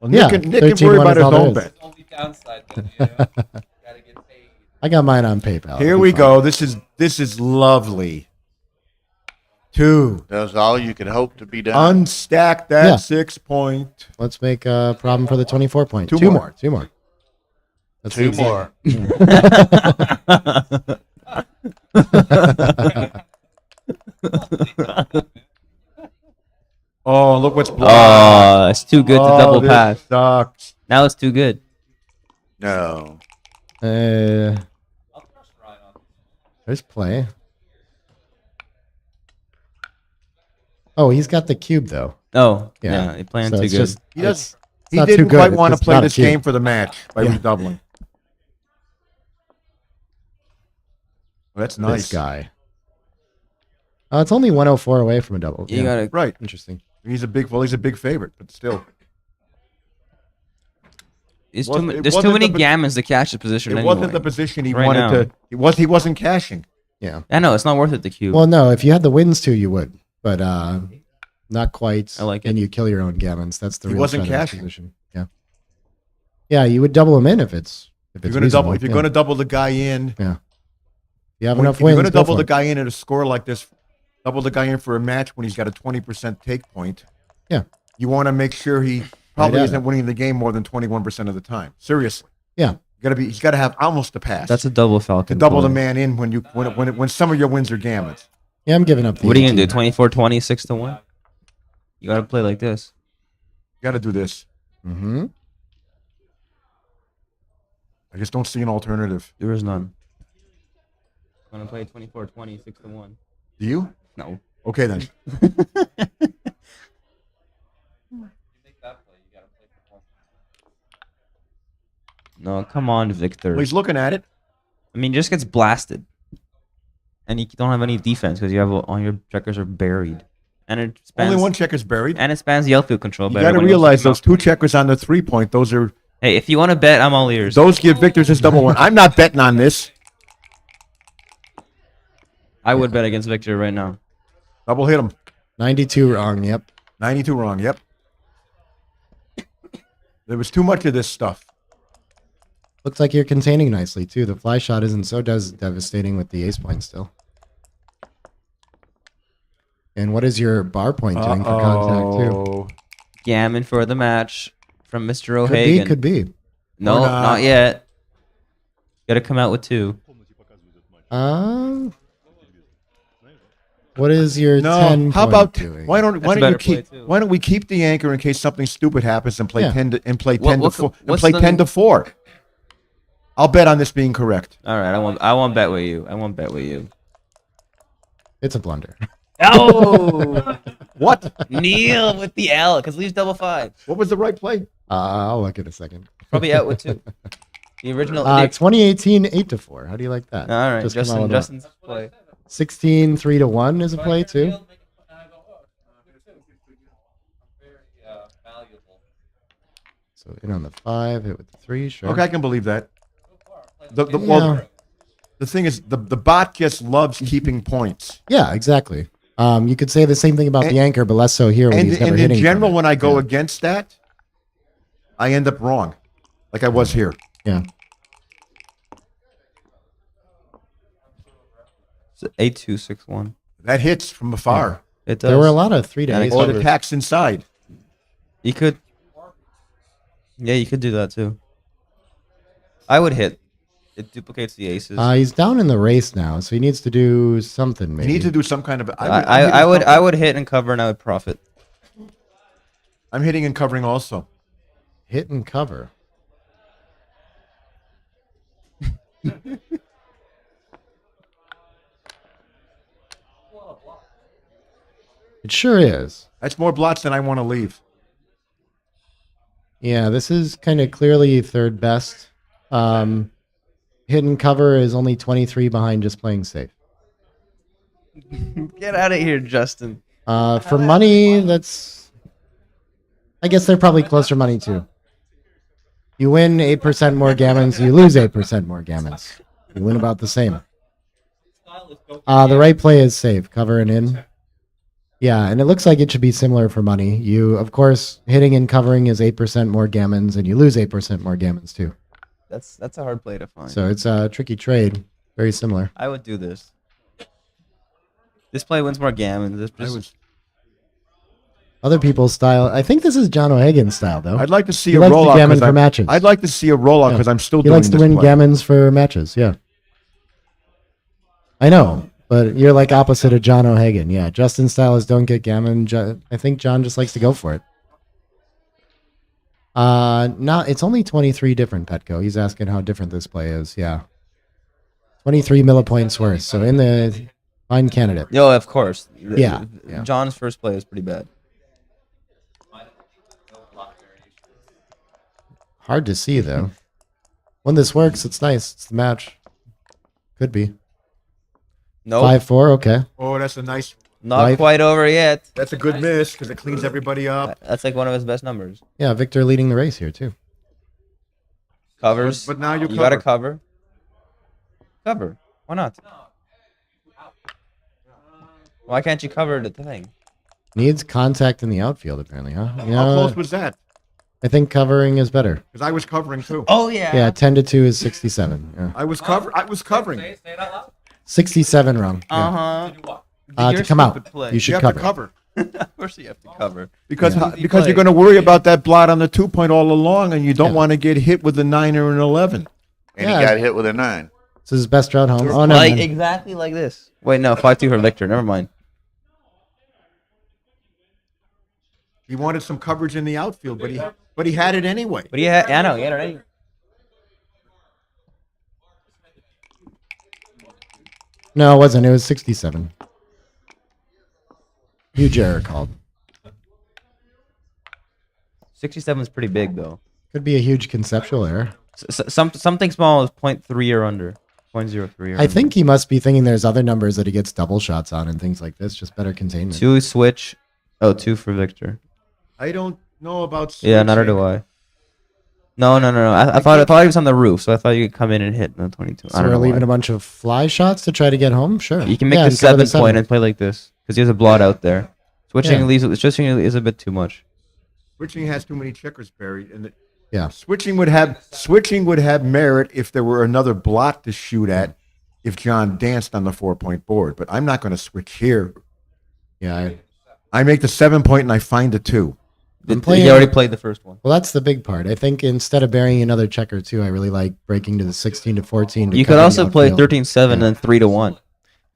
Well, Yeah, Nick can 13-1 worry about is his all there own is. bet. Only downside, then, you know, gotta get paid. I got mine on PayPal. Here It'll we be go. This is lovely. 2. That was all you could hope to be done. Unstack that Yeah. 6 point. Let's make a problem for the 24 point. Two Two more. more. Two more. That's Two the more. Oh, look what's blocked. Oh, it's too good to double this pass. Sucks. Now it's too good. No. There's play. Oh, he's got the cube though. Oh, Yeah. yeah, you're playing So too it's good. just- He does. It's He not didn't too good, quite it's want to just play not a this cube. game for the match by Yeah. redoubling. Well, that's nice. This guy. It's only 104 away from a double. You gotta Right. Interesting. He's a big favorite, but still. There's Wasn't- it too wasn't many the po- gammons to cash the position. It anyway. wasn't the position he Right wanted now. to. He wasn't cashing. Yeah. I know it's not worth it to cube. Well, no, if you had the wins too, you would, but not quite. I like it. And you kill your own gammons. That's the He real wasn't threat of this cashing. position. Yeah. Yeah, you would double him in if it's If you're going to double, if you're going to double the guy in, yeah. You have when- enough if you're wins. going to go double for the it. guy in at a score like this, double the guy in for a match when he's got a 20% take point. Yeah. You want to make sure he probably at isn't it. winning the game more than 21% of the time. Seriously. Yeah. He's got to have almost a pass. That's a double Falcon. to double the play. man in when some of your wins are gammons. Yeah, I'm giving up. The What are you gonna 18. do? 24-20, 6-1. You gotta play like this. You got to do this. Mm-hmm. I just don't see an alternative. There is none. I'm gonna play 24-20, 6-1. Do you? No. Okay then. No, come on, Victor. Well, he's looking at it. I mean, just gets blasted. and you don't have any defense because you have all your checkers are buried, and it spans, Only one checker's buried. and it spans the outfield control. You better got to when realize those 2 checkers on the 3-point. Those are. Hey, if you want to bet, I'm all ears. Those give Victor's his double one. I'm not betting on this. I would bet against Victor right now. Double hit him. 92 wrong. Yep. 92 wrong. Yep. There was too much of this stuff. Looks like you're containing nicely too. The fly shot isn't so devastating with the ace point still. And what is your bar point doing for contact too? Gammon for the match from Mr. O'Hagan. Could be. No, not yet. Got to come out with 2. What is your 10? How about doing? why don't we keep the anchor in case something stupid happens and play 10 to 10 to 4. I'll bet on this being correct. All right, I won't bet with you. I won't bet with you. It's a blunder. Oh, what? Kneel with the L because leaves double 5. What was the right play? I'll look in a second. Probably out with 2. The original. 2018 8-4. How do you like that? All right, Just come out with Justin's play. 16 3-1 is a play too. So in on the 5, hit with the 3. Sure. Okay, I can believe that. Well, the thing is, the bot just loves keeping points. Yeah, exactly. You could say the same thing about the anchor, but less so here when he's never and hitting. in general, when I go against that, I end up wrong, like I was here. Yeah. It's 8-2-6-1. That hits from afar. Yeah, it does. There were a lot of 3 days. Or the attacks inside. You could. Yeah, you could do that too. I would hit. It duplicates the aces. He's down in the race now, so he needs to do something. Maybe You need to do some kind of. I would hit and cover, and I would profit. I'm hitting and covering also. Hit and cover. It sure is. That's more blots than I want to leave. Yeah, this is kind of clearly third best. Hit and cover is only 23 behind just playing safe. Get out of here, Justin. For money, that's... I guess they're probably closer money too. You win 8% more gammons, you lose 8% more gammons. You win about the same. The right play is safe, cover and in. Yeah, and it looks like it should be similar for money. You, of course, hitting and covering is 8% more gammons, and you lose 8% more gammons too. That's a hard play to find. So it's a tricky trade. Very similar. I would do this. This play wins more gammons. Other people's style. I think this is John O'Hagan's style, though. I'd like to see he a likes rollout to gammon 'cause for matches. I'd like to see a rollout because I'm still he doing likes to this win play. gammons for matches. Yeah, I know, but you're like opposite of John O'Hagan. Yeah, Justin's style is don't get gammon. I think John just likes to go for it. It's only 23 different, Petco. He's asking how different this play is. Yeah, 23 millipoints worse. So in the fine candidate. Yo, of course. Yeah. John's first play is pretty bad. Hard to see though. When this works, it's nice. It's the match. Could be. No. 5-4. Okay. Oh, that's a nice. Not quite over yet. That's a good miss because it cleans everybody up. That's like one of his best numbers. Yeah, Victor leading the race here too. Covers. But now you got to cover. Cover. Why not? Why can't you cover the thing? Needs contact in the outfield, apparently, huh? How close was that? I think covering is better. Because I was covering too. Oh yeah. Yeah, 10-2 is 67. Yeah. I was covering. 67 wrong. Yeah. To come out, you should cover. Of course you have to cover. Because you're going to worry about that blot on the 2-point all along, and you don't want to get hit with a 9 or an 11. And he got hit with a 9. This is his best route home. Oh no, like exactly like this. Wait, no, 5-2 for Victor. Never mind. He wanted some coverage in the outfield, but he had it anyway. But I know, he had it anyway. No, it wasn't. It was 67. Huge error called. 67 is pretty big though. Could be a huge conceptual error. Something small is 0.3 or under. 0.03. I think he must be thinking there's other numbers that he gets double shots on and things like this. Just better containment. 2 switch. Oh, 2 for Victor. I don't know about switching. Yeah, neither do I. No. I thought he was on the roof, so I thought you could come in and hit the 22. So we're leaving a bunch of fly shots to try to get home. Sure. You can make Yeah, the go with 7 point and play like this because he has a blot out there. Switching is a bit too much. Switching has too many checkers, Barry, and Yeah. switching would have merit if there were another blot to shoot at. If John danced on the 4-point board, but I'm not going to switch here. Yeah, I make the 7 point and I find the 2. He already played the first one. Well, that's the big part. I think instead of burying another checker too, I really like breaking to the 16 to 14. You could also play 13-7 and then 3-1.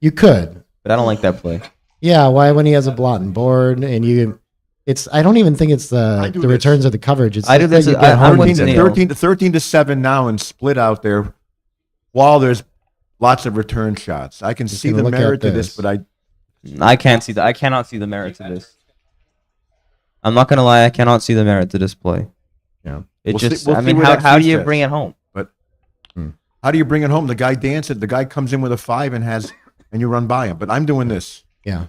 You could, but I don't like that play. Yeah, why when he has a blot and board and you, it's I don't even think it's the returns or the coverage. It's I do this. 13 to 7 now and split out there, while there's lots of return shots. I can see the merit to this, but I can't see that. I cannot see the merit to this. I'm not gonna lie. I cannot see the merit to this play. Yeah, it I mean, how do you bring it home? But how do you bring it home? The guy dances. The guy comes in with a 5 and you run by him. But I'm doing this. Yeah.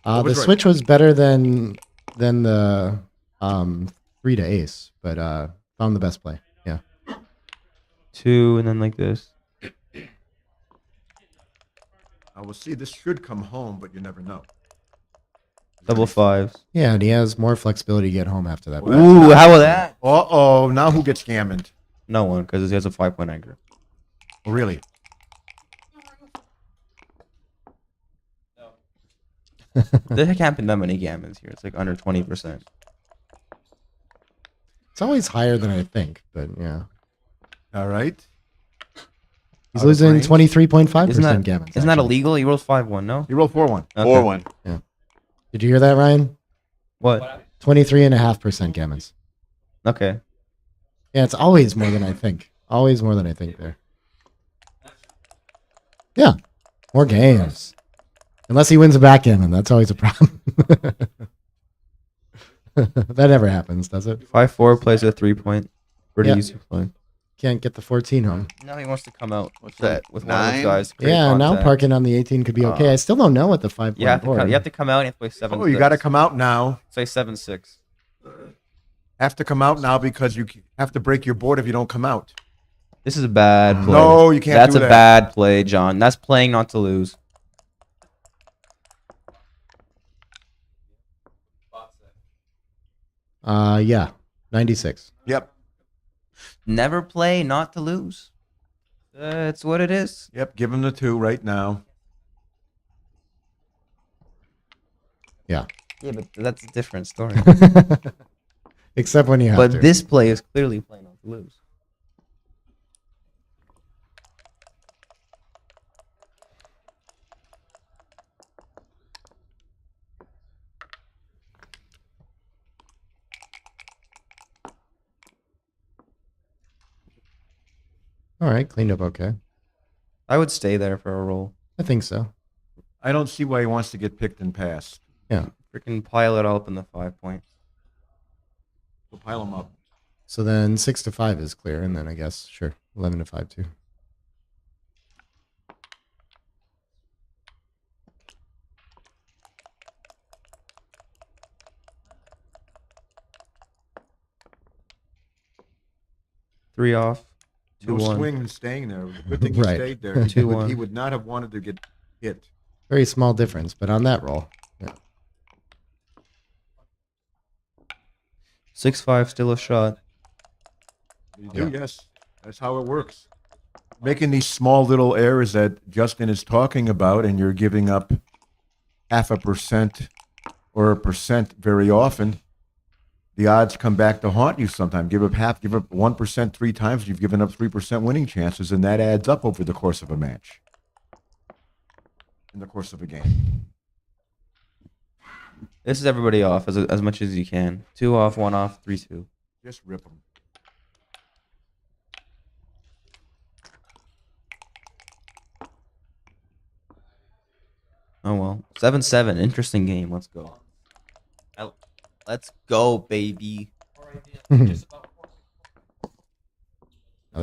The switch was better than the 3 to ace, but found the best play. Yeah. 2 and then like this. I will see. This should come home, but you never know. Double 5s. Yeah, and he has more flexibility to get home after that. Ooh, how about that? Uh-oh, now who gets gammoned? No one, because he has a 5-point anchor. Oh, really? There can't be that many gammons here. It's like under 20%. It's always higher than I think, but yeah. All right. He's losing 23.5% gammons. Isn't that illegal? He rolls 5-1, no? He rolled 4-1. Okay. 4-1. Yeah. Did you hear that, Ryan? What? 23.5% gammons. Okay. Yeah, it's always more than I think. Always more than I think there. Yeah. More games. Unless he wins a backgammon. That's always a problem. That never happens, does it? 5-4 plays a 3-point. Pretty easy to play. Can't get the 14 home. Now he wants to come out. What's that? With one of those 9? guys. Yeah, now parking on the 18 could be okay. I still don't know what the 5-point board. You have to come out and you have to play 7. Oh, you got to come out now. Say 7-6. Have to come out now because you have to break your board if you don't come out. This is a bad play. No, you can't That's do a that. bad play, John. That's playing not to lose. Yeah. 96. Yep. Never play not to lose. That's what it is. Yep, give him the 2 right now. Yeah. Yeah, but that's a different story. Except when you have But to. this play is clearly playing not to lose. All right, cleaned up okay. I would stay there for a roll. I think so. I don't see why he wants to get picked and passed. Yeah. Freaking pile it all up in the 5-point. We'll pile them up. So then 6 to 5 is clear, and then I guess, sure, 11 to 5 too. Three off. No 2-1. swing and staying there. Good thing he Right. stayed there. He 2-1. would not have wanted to get hit. Very small difference, but on that roll. Yeah. 6-5, still a shot. You do, yes. That's how it works. Making these small little errors that Justin is talking about, and you're giving up 0.5% or 1% very often, the odds come back to haunt you sometimes. Give up 1% 3 times, you've given up 3% winning chances, and that adds up over the course of a match. In the course of a game. This is everybody off as much as you can. 2 off, 1 off, 3-2. Just rip them. Oh well. 7-7. Interesting game. Let's go. Let's go, baby. Another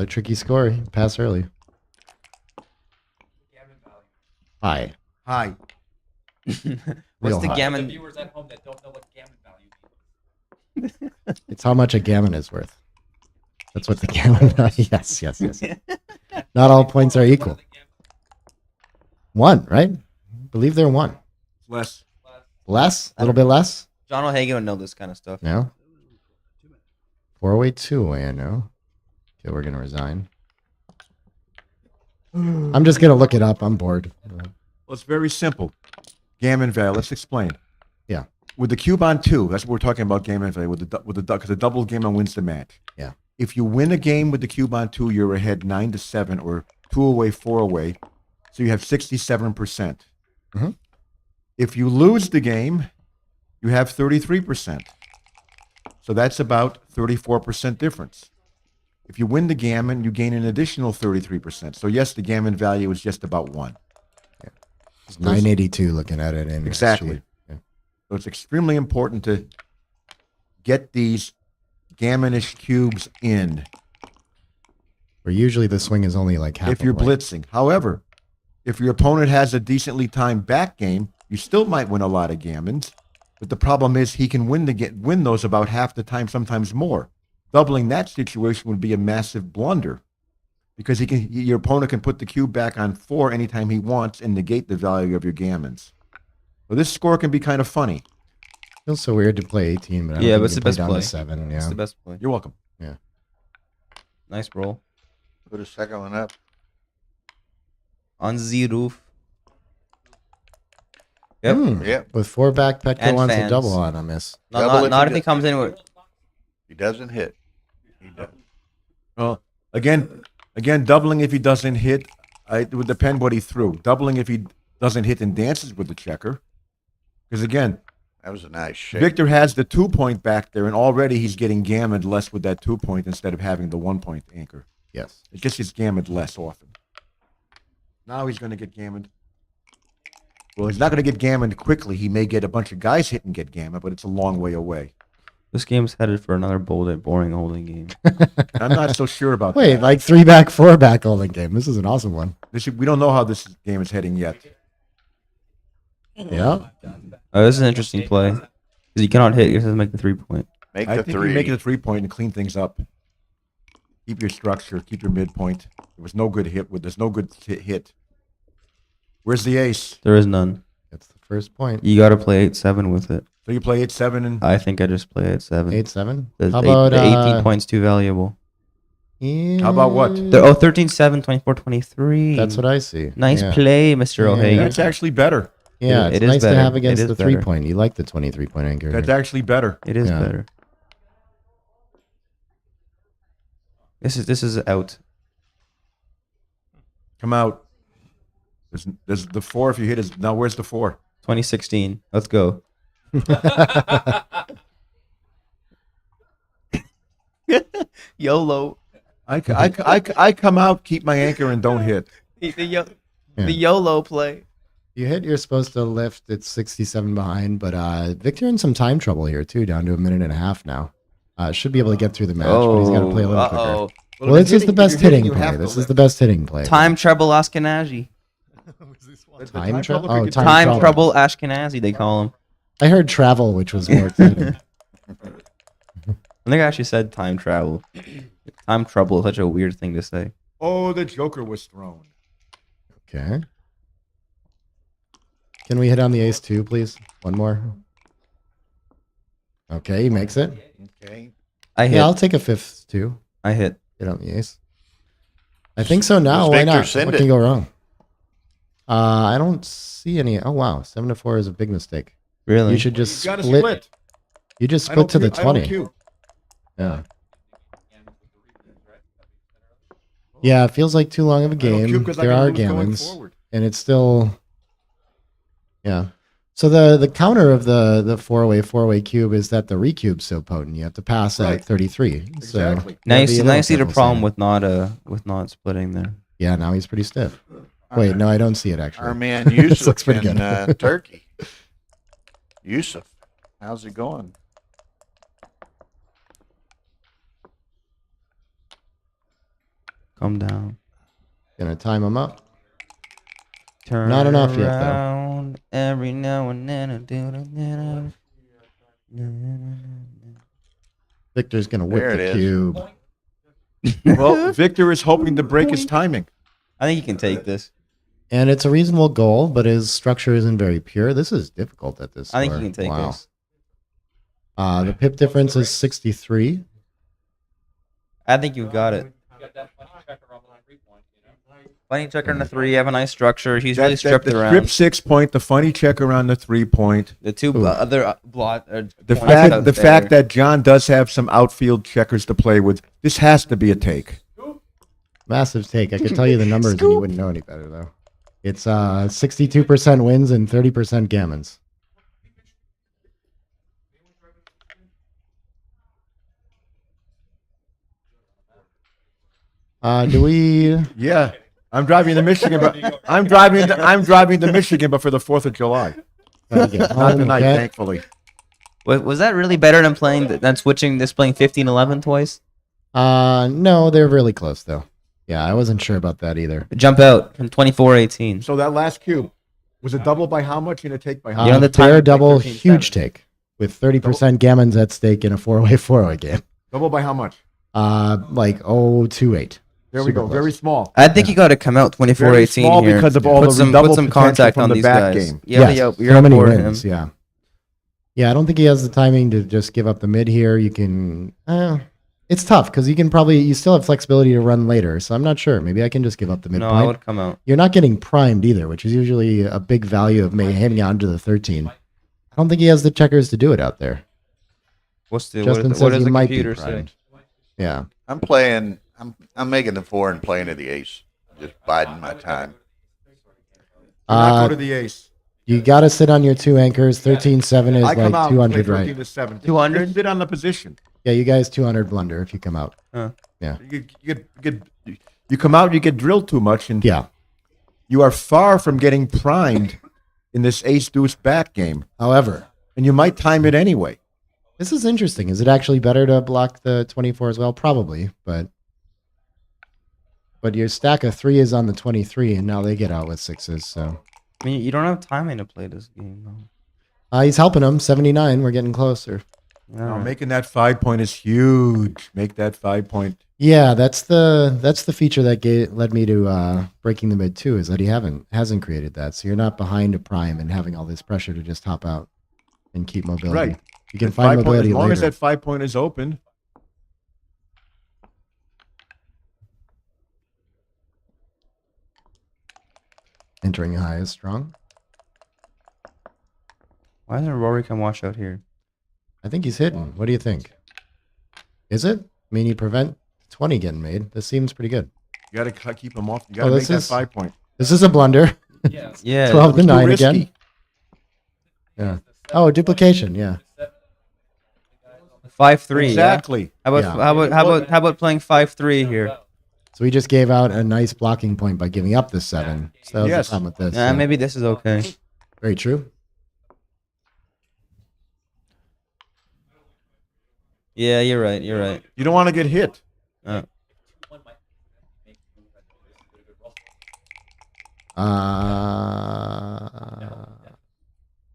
tricky score. Pass early. Hi. Hi. What's Real the high. gammon? The viewers at home that don't know what gammon value means. It's how much a gammon is worth. That's what the gammon value. Yes. Not all points are equal. One, right? I believe they're one. Less. Less? A little bit less? John O'Hagan would know this kind of stuff. No? 4-way, 2-way, I know. Okay, we're going to resign. I'm just going to look it up. I'm bored. Well, it's very simple. Gammon value. Let's explain. Yeah. With the cube on 2, that's what we're talking about. Gammon value because the double gammon wins the match. Yeah. If you win a game with the cube on 2, you're ahead 9-7 or 2 away, 4 away. So you have 67%. Mm-hmm. If you lose the game, you have 33%. So that's about 34% difference. If you win the gammon, you gain an additional 33%. So yes, the gammon value is just about 1. Yeah. It's 982 looking at it in exactly. Yeah. So it's extremely important to get these gammonish cubes in. Where usually the swing is only like half. If you're blitzing. However, if your opponent has a decently timed back game, you still might win a lot of gammons. But the problem is he can win those about half the time, sometimes more. Doubling that situation would be a massive blunder because your opponent can put the cube back on 4 anytime he wants and negate the value of your gammons. So this score can be kind of funny. Feels so weird to play 18, but I don't Yeah, think but it's you the can best down play. to 7. Yeah. It's the best play. You're welcome. Yeah. Nice roll. Put a second one up. On the roof. Yep. Yep. With 4 back, Petco And wants fans. a double on. I miss. No, not if he comes in with. He doesn't hit. He does. Well, again, doubling if he doesn't hit, it would depend what he threw. Doubling if he doesn't hit and dances with the checker. Because again, that was a nice shake. Victor has the 2-point back there, and already he's getting gammoned less with that 2-point instead of having the 1-point anchor. Yes. It just gets gammoned less often. Now he's going to get gammoned. Well, he's not going to get gammoned quickly. He may get a bunch of guys hit and get gammoned, but it's a long way away. This game's headed for another boring holding game. I'm not so sure about Wait, that. like 3 back, 4 back holding game. This is an awesome one. We don't know how this game is heading yet. Yeah. This is an interesting play. Because you cannot hit, you have to make the 3-point. Make I the think 3. you make it a 3-point and clean things up. Keep your structure. Keep your midpoint. There was no good hit. There's no good hit. Where's the ace? There is none. That's the first point. You got to play 8-7 with it. So you play 8-7 and I think I just play 8-7. 8-7? The, How about, the 18 points too valuable. How about what? 13-7, 24-23. That's what I see. Nice Yeah. play, Mr. O'Hagan. that's actually better. Yeah, It it's is nice to better. have It against is the better. 3-point. You like the 23-point anchor. That's actually better. It is Yeah. better. This is out. Come out. There's the 4 if you hit is now. Where's the 4? 2016. Let's go. YOLO. I come out, keep my anchor, and don't hit. The YOLO play. You hit, you're supposed to lift. It's 67 behind, but Victor in some time trouble here, too, down to a minute and a half now. Should be able to get through the match, but he's got to play a little quicker. Well, this is the best hitting play. This is the best hitting play. Time treble Ashkenazi. Time trouble? Oh, time trouble Ashkenazi, they call him. I heard travel, which was more exciting. I think I actually said time travel. Time trouble is such a weird thing to say. Oh, the Joker was thrown. Okay. Can we hit on the ace too, please? One more. Okay, he makes it. Okay. I hit. Yeah, I'll take a fifth too. I hit. Hit on the ace. I think so now. Does Why Victor not? send What it? can go wrong? I don't see any. Oh wow, 7-4 is a big mistake. Really? You should just You gotta split. split. You just I don't split to the cue- I don't 20. cue. Yeah. Yeah, it feels like too long of a I don't cue game. 'cause I There can are lose going gammons, forward. and it's still. Yeah. So the counter of the four-way cube is that the recube's so potent. You have to pass Right. at 33. Exactly. So Now gotta you be a see, little now you see the careful problem saying with not splitting there. it. Yeah, now he's pretty stiff. Wait, no, I don't see it actually. Our man This Yusuf looks pretty in good. Turkey. Yusuf, how's it going? Calm down. Gonna time him up. Turn Not enough yet, though. around every now and then. Victor's gonna There whip it the is. cube. Well, Victor is hoping to break his timing. I think he can take this. And it's a reasonable goal, but his structure isn't very pure. This is difficult at this I think score. he can take Wow. this. The pip difference is 63. I think you've got it. Funny checker on the 3. You have a nice structure. He's really stripped the around. strip 6-point, the funny checker on the 3-point. The two other blot. The fact that John does have some outfield checkers to play with. This has to be a take. Massive take. I could tell you the numbers and you wouldn't know any better, though. It's 62% wins and 30% gammons. Do we? Yeah, I'm driving to Michigan, but I'm driving to Michigan, but for the 4th of July. Not tonight, thankfully. Was that really better than than switching this playing 15-11 twice? No, they're really close though. Yeah, I wasn't sure about that either. Jump out from 24-18. So that last cube was a double by how much and a take by how You much? know, the pair double, huge take with 30% gammons at stake in a 4-way game. Double by how much? Like 0.28. There we go. Very small. I think you got to come out 24-18 small here. because of all put the some, double put some potential contact from on the these back guys. game. Yeah, Yes, you're so many aboard wins. him. Yeah. Yeah, I don't think he has the timing to just give up the mid here. You can. It's tough because you still have flexibility to run later. So I'm not sure. Maybe I can just give up the mid No, point. I would come out. You're not getting primed either, which is usually a big value of hanging on to the 13. I don't think he has the checkers to do it out there. Justin Justin what says does he the might be computer say? primed. Yeah. I'm playing. I'm making the 4 and playing to the ace. Just biding my time. Not go to the ace. You got to sit on your 2 anchors. 13-7 is I come like out 200, play right? 13 to 7. 200? Sit on the position. Yeah, you guys 200 blunder if you come out. Yeah. You come out, you get drilled too much, and yeah, you are far from getting primed in this ace deuce back game. However, and you might time it anyway. This is interesting. Is it actually better to block the 24 as well? Probably, but your stack of 3 is on the 23, and now they get out with 6s. So I mean, you don't have timing to play this game, though. He's helping them. 79. We're getting closer. Now, making that 5-point is huge. Make that 5-point. Yeah, that's the feature that led me to breaking the mid too. Is that he hasn't created that, so you're not behind a prime and having all this pressure to just hop out and keep mobility. Right. You can That find 5-point, mobility as long later. as that 5-point is open. Entering high is strong. Why doesn't Rory come wash out here? I think he's hitting. What do you think? Is it? I mean, you prevent 20 getting made. This seems pretty good. You got to keep him off. You got to make that 5-point. This is a blunder. Yeah. 12 to Too 9 risky. again. Yeah. Oh, duplication. Yeah. 5-3. Exactly. Yeah? How about playing 5-3 here? So we just gave out a nice blocking point by giving up the 7. So that was the problem with this. Yeah, maybe this is okay. Very true. Yeah, you're right. You're right. You don't want to get hit.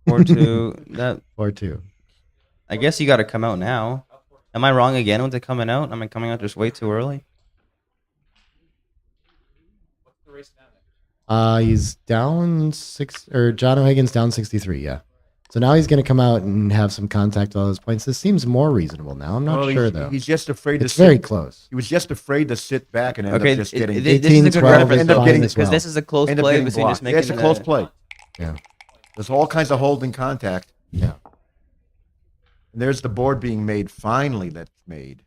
4-2. That 4-2. I guess you got to come out now. Am I wrong again with the coming out? Am I coming out just way too early? He's down 6, or John O'Hagan's down 63. Yeah. So now he's going to come out and have some contact with all those points. This seems more reasonable now. I'm not sure though. He's just afraid It's to sit. very close. He was just afraid to sit back and end up just getting. This is a good reference because this is a close play between just making. It's a close play. Yeah. There's all kinds of holding contact. Yeah. And there's the board being made. Finally, that's made.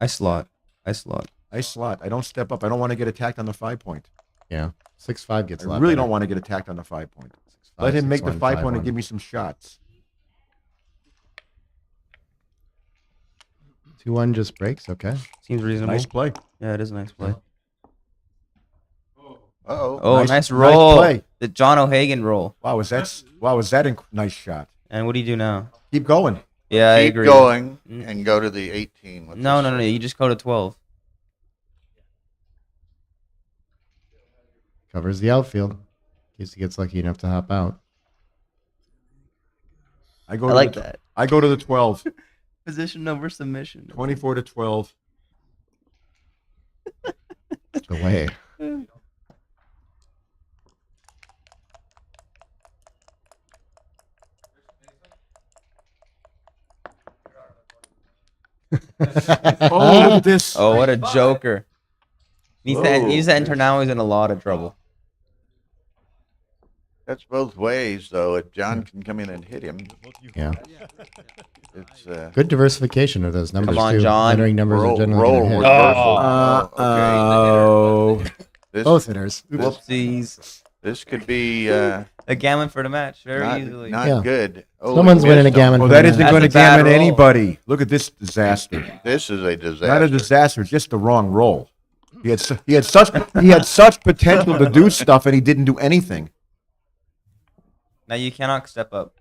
I slot. I slot. I don't step up. I don't want to get attacked on the 5-point. Yeah. 6-5 gets. I really don't want to get attacked on the 5-point. Let him make the 5-point and give me some shots. 2-1 just breaks. Okay. Seems reasonable. Nice play. Yeah, it is a nice play. Uh-oh. Oh, nice roll. play. The John O'Hagan roll. Wow, was that a nice shot? And what do you do now? Keep going. Yeah, I Keep agree. going and go to the 18. with No, this. no. You just go to 12. Covers the outfield. In case he gets lucky enough to hop out. I go. I to like the, that. I go to the 12. Position over submission. 24 to 12. The way. Oh, look at this. Oh, what a joker. Needs to enter now. He's in a lot of trouble. That's both ways, though. If John can come in and hit him, Yeah. it's Good diversification of those numbers. Come on, too. John. Entering numbers are generally roll gonna hit. reversal. Oh. This, Both hitters. Whoopsies. This could be A gammon for the match, very not, easily. not Yeah. good. Oh, Someone's he winning a missed on- gammon. Oh, for that the isn't match. going to That's a bad gammon roll. anybody. Look at this disaster. This is a disaster. Not a disaster, just the wrong roll. He had such potential to do stuff, and he didn't do anything. Now you cannot step up.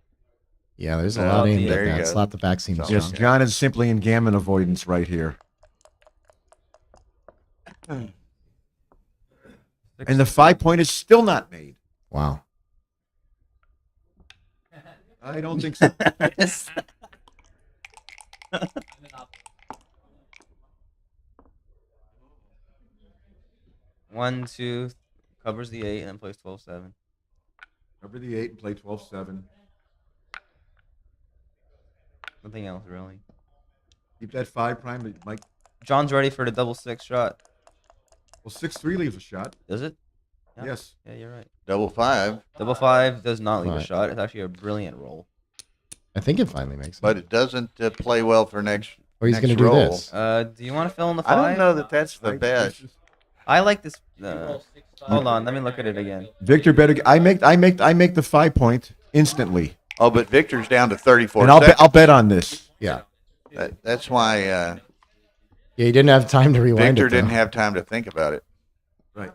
Yeah, there's a Oh, lot aimed there at you that. go. Slot the back seems So- Yes, strong. John is simply in gammon avoidance right here. And the 5-point is still not made. Wow. I don't think so. One, two, covers the 8 and then plays 12-7. Cover the 8 and play 12-7. Nothing else really. Keep that 5 prime. It might. John's ready for the double 6 shot. Well, 6-3 leaves a shot. Does it? Yeah. Yes. Yeah, you're right. Double 5, Double 5 does not leave a Right. shot. It's actually a brilliant roll. I think it finally makes it. but it doesn't play well for next. Or he's next going to do roll. this. Do you want to fill in the 5? I don't know that that's the best. I like this. Hold on, let me look at it again. Victor better. I make the 5-point instantly, Oh, but Victor's down to 34 and seconds. I'll bet on this. Yeah. That's why Yeah, he didn't have time to rewind Victor it. though. didn't have time to think about it. Right.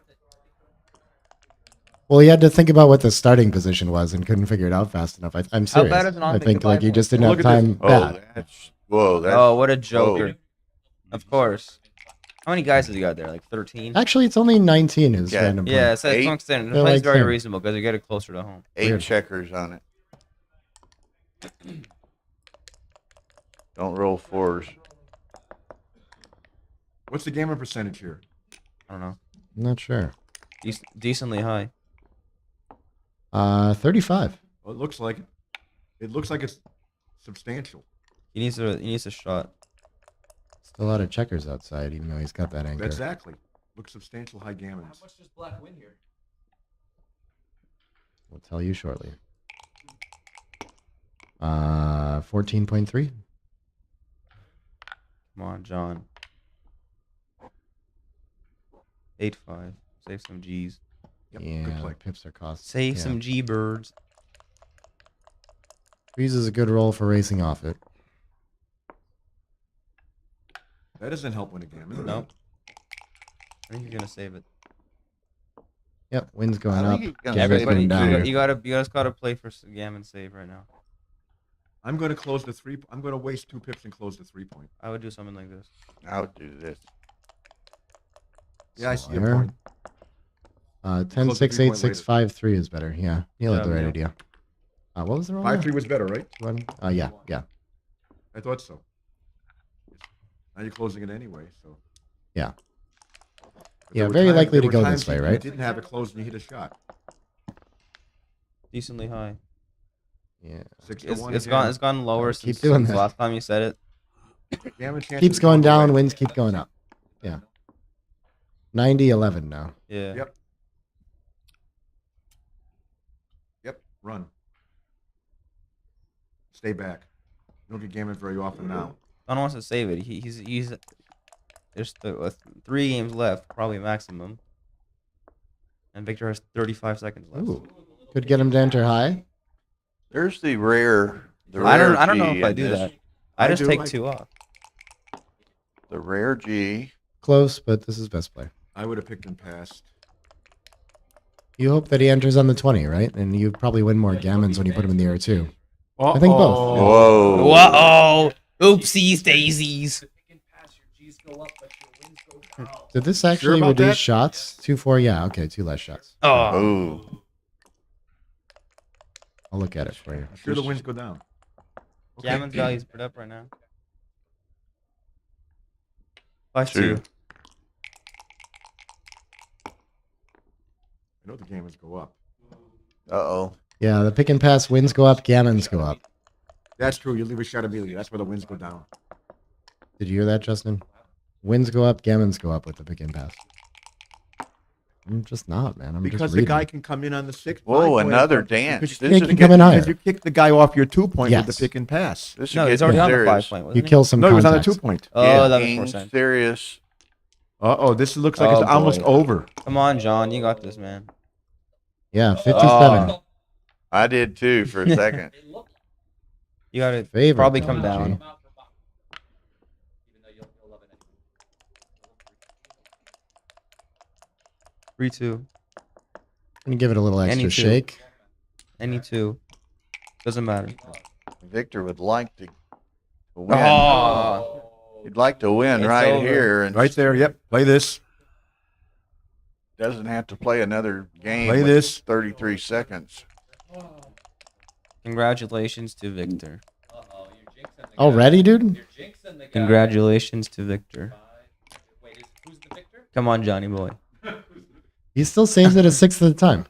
Well, he had to think about what the starting position was and couldn't figure it out fast enough. I'm serious. bad is an I on-pick think to like he 5 just didn't points? have Look at time. Oh, Bad. that's whoa. That's, Oh, what a joker. whoa. Of course. How many guys have you got there? Like 13? Actually, it's only 19 is Yeah. random. Yeah, play. so Eight. it's They're plays like very 10. reasonable because you get it closer to home. 8 Weird. checkers on it. Don't roll 4s. What's the gammon percentage here? I don't know. I'm not sure. Decently high. 35. Well, it looks like it. It looks like it's substantial. He needs a shot. Still a lot of checkers outside, even though he's got that anchor. Exactly. Looks substantial high gammons. How much does black win here? We'll tell you shortly. 14.3. Come on, John. 8-5. Save some G's. Yep, good Yeah, play. the pips are cost. Save yeah. some G birds. Freeze is a good roll for racing off it. That doesn't help win a gammon. Nope. I think he's gonna save it. Yep, wind's going I up. think he's gonna Gammon's save going it, down. too. You guys gotta play for gammon save right now. I'm going to close the 3. I'm going to waste 2 pips and close the 3-point. I would do something like this. I would do this. Yeah, I see your Slider. point. 10, Close 6, the 8, 3-point 6, 5, 3 is better. Yeah, you had the Yeah, right yeah. idea. What was the roll? 5-3 was better, right? Yeah. I thought so. Now you're closing it anyway, so. Yeah. But Yeah, there were very times- likely there to were go this times way, you right? didn't have it closed and you hit a shot. Decently high. Yeah. 6 to It's 1 gone. again. It's gone lower Keep since, doing since that. last time you said it. Gammon chances Keeps are going down, away. winds keep going up. Yeah. 90-11 now. Yeah. Yep. Yep. Run. Stay back. You don't get gammon very often now. Don wants to save it. He's there's 3 games left, probably maximum. And Victor has 35 seconds left. Ooh. Could get him to enter high. There's the rare. I don't know G if I in do this. that. I just do take like 2 off. The rare G. Close, but this is best play. I would have picked and passed. You hope that he enters on the 20, right? And you probably win more gammons when you put him in the air, too. I think both. Whoa. Whoa! Oopsies daisies. Did this actually about reduce that? shots? 2-4, yeah. Okay, 2 less shots. Oh. I'll look at it for you. Sure, the wins go down. Gammon's value's put up right now. 5-2. Two. I know the gamers go up. Uh-oh. Yeah, the pick and pass wins go up, gammons go up. That's true. You leave a shot immediately. That's where the wins go down. Did you hear that, Justin? Wins go up, gammons go up with the pick and pass. I'm just not, man. I'm Because just the reading. guy can come in on the 6th. Whoa, another dance. Because This is can come in higher. you kick the guy off your 2-point Yes. with the pick and pass. This is No, he's getting already on the serious. 5-point. You Wasn't he? kill some No, he was on the contacts. 2-point. Oh, that makes Getting more sense. serious. Uh-oh, this looks like Oh, it's almost boy. over. Come on, John. You got this, man. Yeah, 57. Oh. I did too for a second. You got to Favorite probably come technology. down. 3-2. Gonna give it a little extra Any two. shake. Any two. Doesn't matter. Victor would like to win. Oh. He'd like to win It's right over. here. And Right there. Yep. Play this. doesn't have to play another game. Play with this. 33 seconds. Congratulations to Victor. Already, dude? Congratulations to Victor. Come on, Johnny boy. He still saves it a sixth of the time.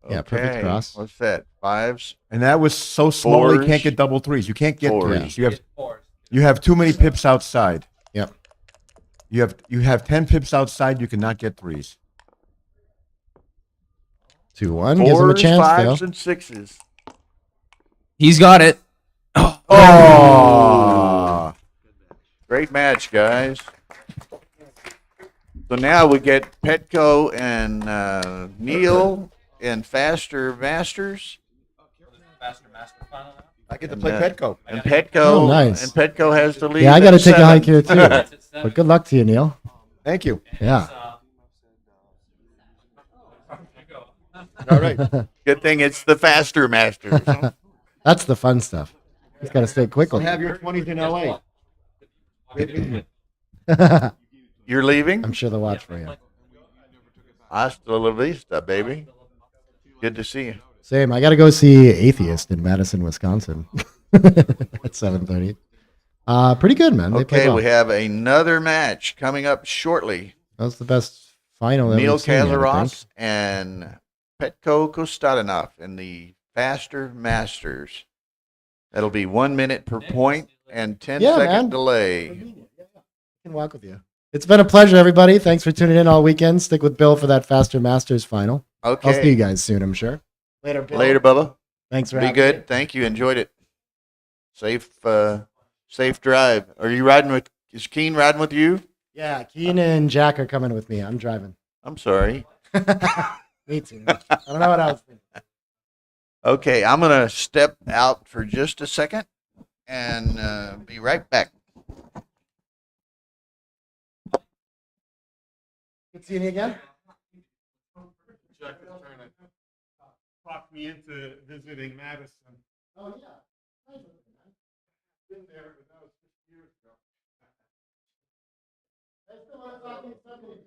Yeah, perfect Okay, cross. What's that? Fives? And that was so small he Fours. can't get double threes. You can't get Fours. threes. You have too many pips outside. Yep. You have 10 pips outside. You cannot get threes. 2-1 gives him a Fours, chance, fives, though. and sixes. He's got it. Oh! Great match, guys. So now we get Petco and Neil in Faster Masters. I get to And, play Petco. And Petco, Oh, nice. and Petco has the lead. Yeah, I got to at take a 7. hike here, too. But good luck to you, Neil. Thank you. Yeah. All right. Good thing it's the Faster Masters. That's the fun stuff. Just got to stay I'll quickly. have your 20s in LA. You're leaving? I'm sure they'll watch for you. Hasta la vista, baby. Good to see you. Same. I got to go see Atheist in Madison, Wisconsin at 7:30. Pretty good, man. They played Okay, well. we have another match coming up shortly. That was the best final that Neil we've seen yet, I think. Kazaros and Petko Kostadanov in the Faster Masters. That'll be 1 minute per point and 10-second man. delay. I can walk with you. It's been a pleasure, everybody. Thanks for tuning in all weekend. Stick with Bill for that Faster Masters final. Okay. I'll see you guys soon, I'm sure. Later, Bill. Later, Bubba. Thanks for Be having good. me. Thank you. Enjoyed it. Safe drive. Are you riding with? Is Keen riding with you? Yeah, Keen and Jack are coming with me. I'm driving. I'm sorry. Me too. I don't know what else. Okay, I'm gonna step out for just a second and be right back. Good seeing you again. Jack is trying to talk me into visiting Madison. Oh, yeah. Been there, but that was 6 years ago. I still want to talk to you Sunday.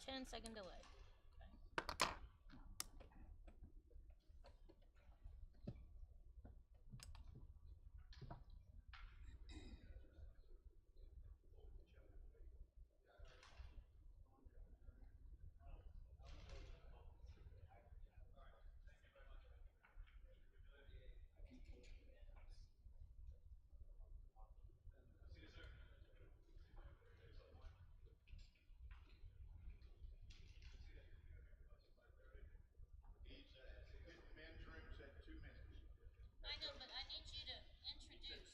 10-second delay. I know, but I need you to introduce.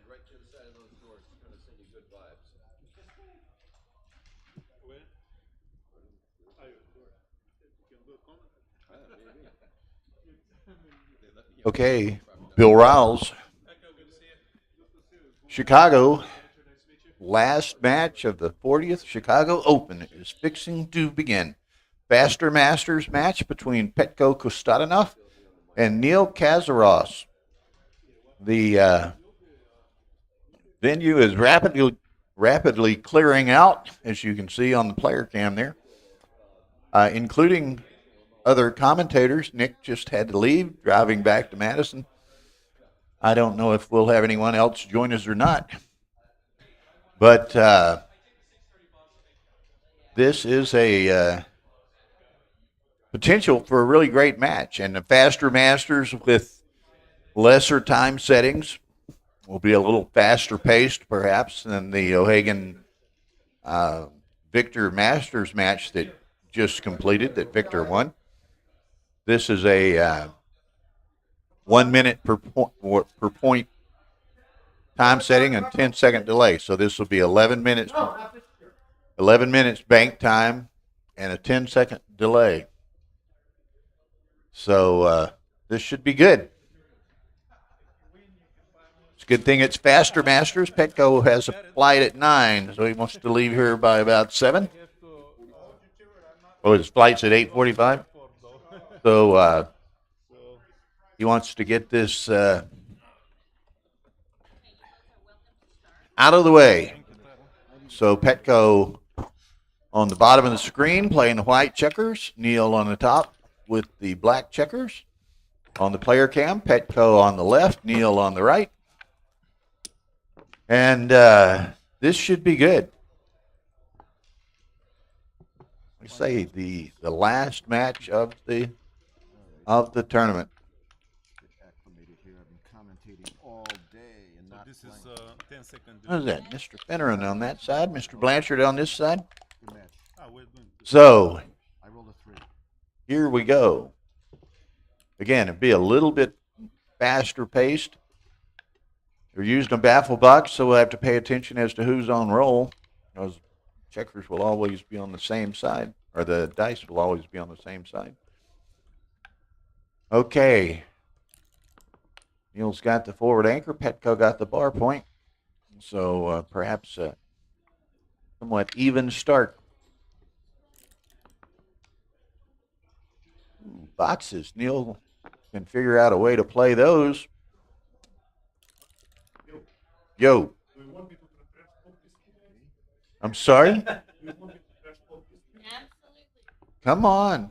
Right to the side of those doors. It's going to send you good vibes. Okay, Bill Riles, Chicago. Last match of the 40th Chicago Open is fixing to begin. Faster Masters match between Petko Kostatinov and Neil Kazaros. The venue is rapidly clearing out, as you can see on the player cam there, including other commentators. Nick just had to leave, driving back to Madison. I don't know if we'll have anyone else join us or not. But this is a potential for a really great match. And the faster Masters with lesser time settings will be a little faster paced, perhaps, than the O'Hagan Victor Masters match that just completed, that Victor won. This is a 1 minute per point time setting and 10-second delay. So this will be 11 minutes bank time and a 10-second delay. So this should be good. It's a good thing it's faster Masters. Petko has a flight at 9, so he wants to leave here by about 7. His flight's at 8:45. So he wants to get this out of the way. So Petko on the bottom of the screen playing the white checkers. Neil on the top with the black checkers. On the player cam, Petko on the left, Neil on the right. And this should be good. I say the last match of the tournament. This is 10-second. What is that? Mr. Finneran on that side, Mr. Blanchard on this side. So here we go. Again, it'd be a little bit faster paced. They're used a baffle box, so we'll have to pay attention as to who's on roll. Because checkers will always be on the same side, or the dice will always be on the same side. Okay. Neil's got the forward anchor. Petko got the bar point. So perhaps a somewhat even start. Boxes. Neil can figure out a way to play those. Yo. I'm sorry? Come on.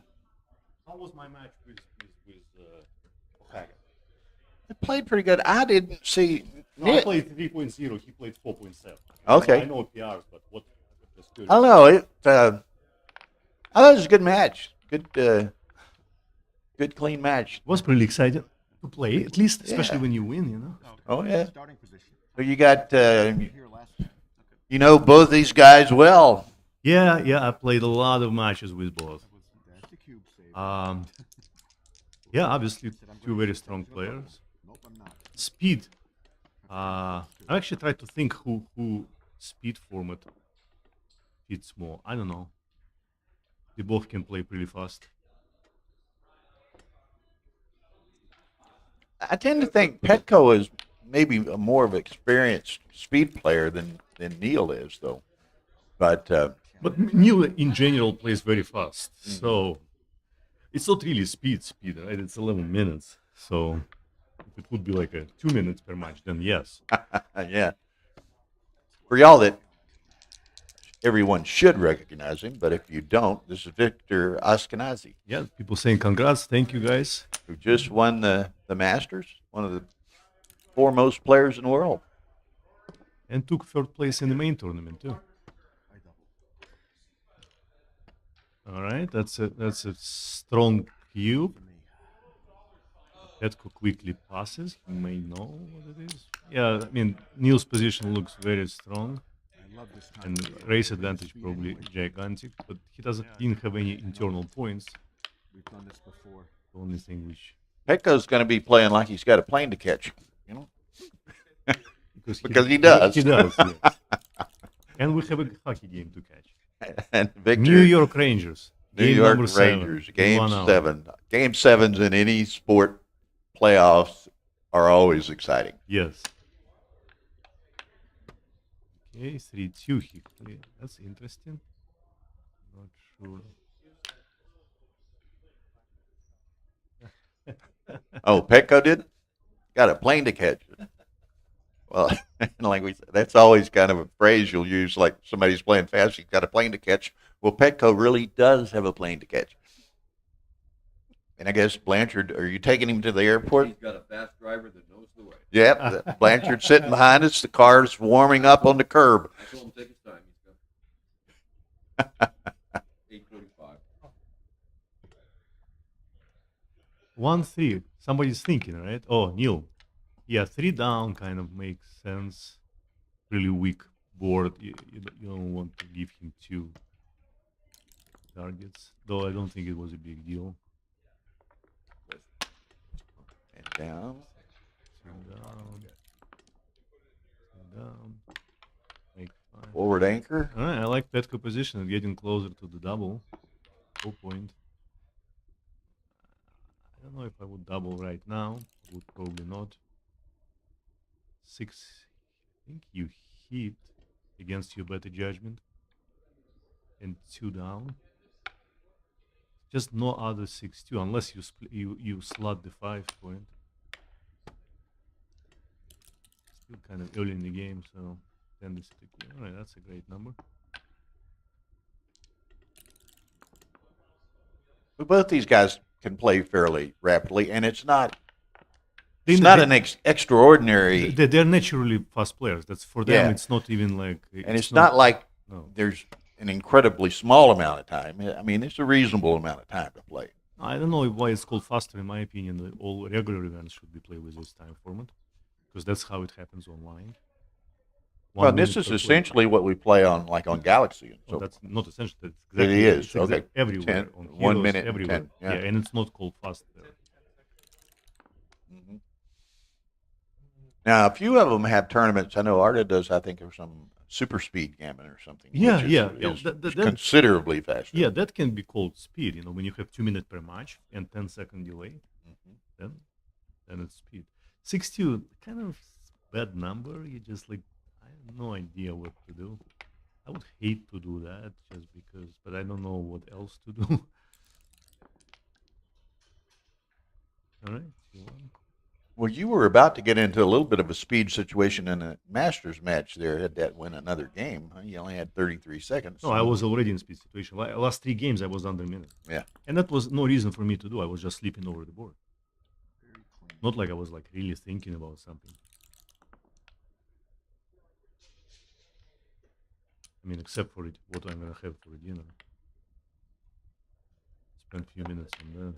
How was my match with O'Hagan? It played pretty good. I didn't see. No, I played 3.0. He played 4.7. Okay. I know PRs, but what was good? I don't know. I thought it was a good match. Good, clean match. Was pretty excited to play, at least, especially when you win, you know. Oh, yeah. So you got, you know both these guys well. Yeah, I played a lot of matches with both. Yeah, obviously, two very strong players. Speed. I actually tried to think who speed format fits more. I don't know. They both can play pretty fast. I tend to think Petco is maybe a more of an experienced speed player than Neil is, though. But Neil in general plays very fast, so it's not really speed, right? It's 11 minutes. So if it would be like a 2 minutes per match, then yes. Yeah. For y'all that everyone should recognize him, but if you don't, this is Victor Ashkenazi. Yeah, people saying congrats, thank you guys. Who just won the Masters, one of the foremost players in the world. And took third place in the main tournament too. All right, that's a strong cube. Petco quickly passes. He may know what it is. Yeah, I mean Neil's position looks very strong, and race advantage probably gigantic. But he didn't have any internal points. We've done this before. The only thing which Petco's going to be playing like he's got a plane to catch, you know, because he does. does. He does. Yes. And we have a hockey game to catch. And Victor, New York Rangers. New Game York number Rangers. 7, Game 1 hour. 7. Game 7s in any sport playoffs are always exciting. Yes. Okay, 3-2 here. That's interesting. Not sure. Oh, Petco did? Got a plane to catch. Well, like we said, that's always kind of a phrase you'll use, like somebody's playing fast, he's got a plane to catch. Well, Petco really does have a plane to catch. And I guess Blanchard, are you taking him to the airport? He's got a fast driver that knows the way. Yep, Blanchard's sitting behind us. The car's warming up on the curb. I told him take his time. He's got 8:35. 1-3. Somebody's thinking, right? Oh, Neil. Yeah, 3 down kind of makes sense. Really weak board. You don't want to give him 2 targets. Though I don't think it was a big deal. And down. Down. Make 5. Forward anchor. All right, I like Petco position and getting closer to the double. 4 point. I don't know if I would double right now. I would probably not. 6. I think you hit against your better judgment. And 2 down. Just no other 6-2 unless you slot the 5 point. Still kind of early in the game, so tendency to all right, that's a great number. But both these guys can play fairly rapidly, and it's not an extraordinary. They're naturally fast players. That's for them. Yeah. It's not even like. And it's not like no. there's an incredibly small amount of time. I mean, it's a reasonable amount of time to play. I don't know why it's called faster. In my opinion, all regular events should be played with this time format because that's how it happens online. Well, this is essentially what we play on, like on Galaxy. And so that's not essentially. That's it is okay. Everywhere 10, on 1 Heroes, minute, everywhere. 10, yeah, and it's not called fast there. Mm-hmm. Now, a few of them have tournaments. I know Arda does. I think there's some super speed gammon or something. Yeah, which is that, considerably faster. Yeah, that can be called speed. You know, when you have 2 minutes per match and 10-second delay, then it's speed. 6-2, kind of bad number. You just like. I have no idea what to do. I would hate to do that just because, but I don't know what else to do. All right. Well, you were about to get into a little bit of a speed situation in a Masters match there. Had that win another game. Huh? You only had 33 seconds. No, I was already in speed situation. Last 3 games, I was under a minute. Yeah. And that was no reason for me to do. I was just sleeping over the board. Not like I was like really thinking about something. I mean, except for what I'm gonna have for dinner. Spend a few minutes on that.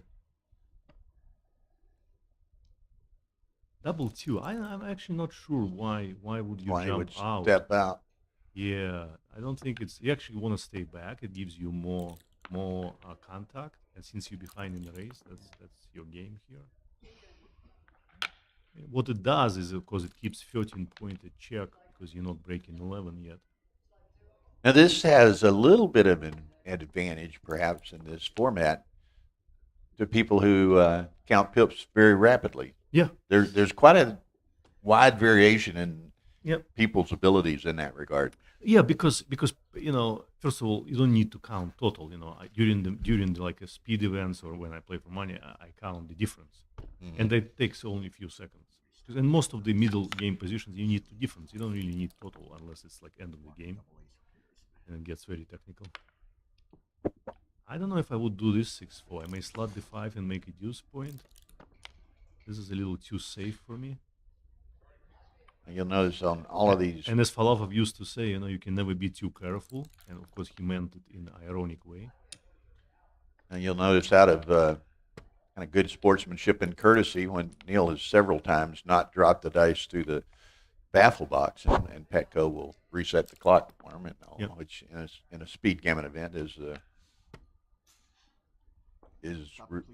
Double 2. I'm actually not sure why. Why would you jump out? Step out. Yeah, I don't think it's. You actually want to stay back. It gives you more contact, and since you're behind in the race, that's your game here. What it does is, of course, it keeps 13 point at check because you're not breaking 11 yet. Now, this has a little bit of an advantage, perhaps, in this format to people who count pips very rapidly. Yeah. There's quite a wide variation in Yep. people's abilities in that regard. Yeah, because first of all, you don't need to count total. During like a speed events or when I play for money, I count the difference, and that takes only a few seconds. 'Cause in most of the middle game positions, you need the difference. You don't really need total unless it's like end of the game, and it gets very technical. I don't know if I would do this 6-4. I may slot the 5 and make a deuce point. This is a little too safe for me. And you'll notice on all of these. And as Falafov used to say, you can never be too careful. And of course, he meant it in an ironic way. And you'll notice out of kind of good sportsmanship and courtesy when Neil has several times not dropped the dice through the baffle box, and Petco will reset the clock for him, which in a speed gammon event is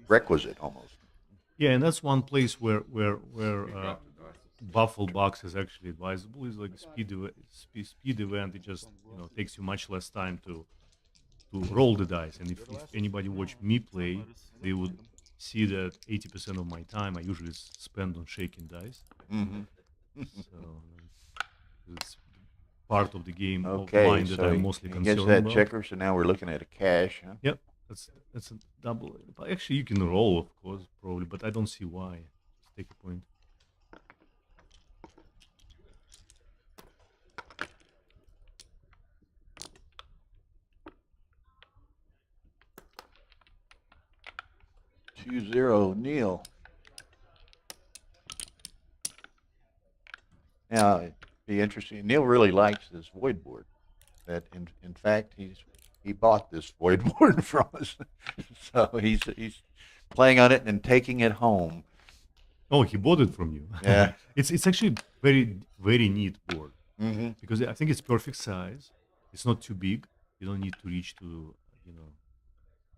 requisite almost. Yeah, and that's one place where baffle box is actually advisable. Is like a speed event. It just takes you much less time to roll the dice. And if anybody watch me play, they would see that 80% of my time I usually spend on shaking dice. So it's part of the game of mine that I'm mostly concerned gets that about. checker, so now we're looking at a cash. Huh? Yep, that's a double. But actually, you can roll, of course, probably, but I don't see why. Just take a point. $2-0 Neil. Now it'd be interesting. Neil really likes this void board. That in fact he bought this void board from us, so he's playing on it and taking it home. Oh, he bought it from you. Yeah, it's actually very very neat board Mhm. because I think it's perfect size. It's not too big. You don't need to reach to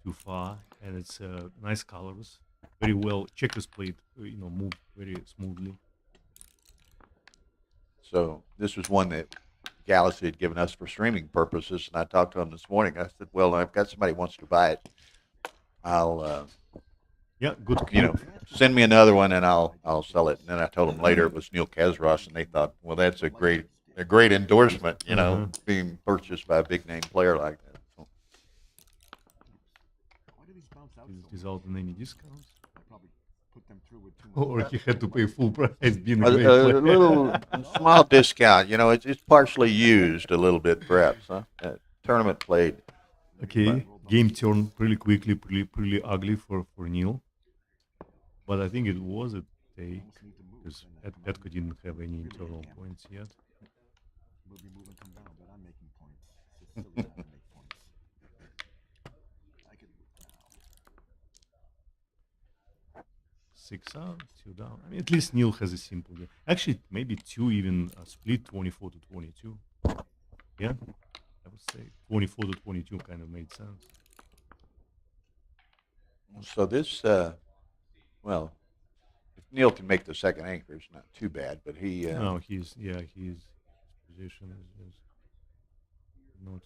too far, and it's nice colors. Very well checkers played. Move very smoothly. So this was one that Galaxy had given us for streaming purposes, and I talked to him this morning. I said, "Well, I've got somebody who wants to buy it. I'll good. Send me another one, and I'll sell it." And then I told him later it was Neil Kazros, and they thought, "Well, that's a great endorsement, being purchased by a big name player like that." So. Is it without any discounts? Or he had to pay full price. Being a little small discount. It's partially used a little bit, perhaps. Huh? Tournament played. Okay, game turned really quickly, pretty ugly for Neil. But I think it was a take because Petco didn't have any internal points yet. 6 out, 2 down. I mean, at least Neil has a simple game. Actually, maybe 2 even split 24 to 22. Yeah, I would say 24 to 22 kind of made sense. So this, well, if Neil can make the second anchor, it's not too bad. But he no, his position is just not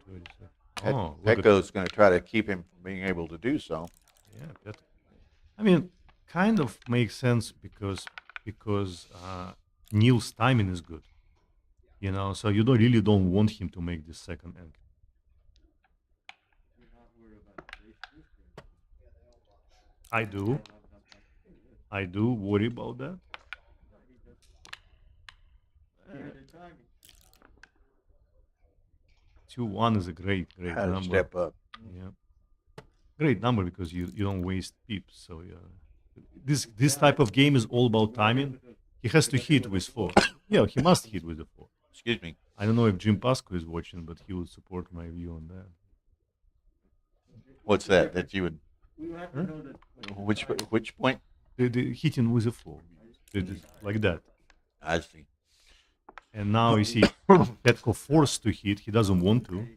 very set. Oh, Petco's going to try to keep him from being able to do so. Yeah, I mean, kind of makes sense because Neil's timing is good, so you really don't want him to make the second anchor. I do worry about that. 2-1 is a great How to number. step up. Yeah, great number because you don't waste pips. So this type of game is all about timing. He has to hit with 4. Yeah, he must hit with the 4. Excuse me. I don't know if Jim Pasco is watching, but he would support my view on that. What's that? That you would? Huh? Which point? The hitting with a 4, like that. I see. And now you see Petco forced to hit. He doesn't want to.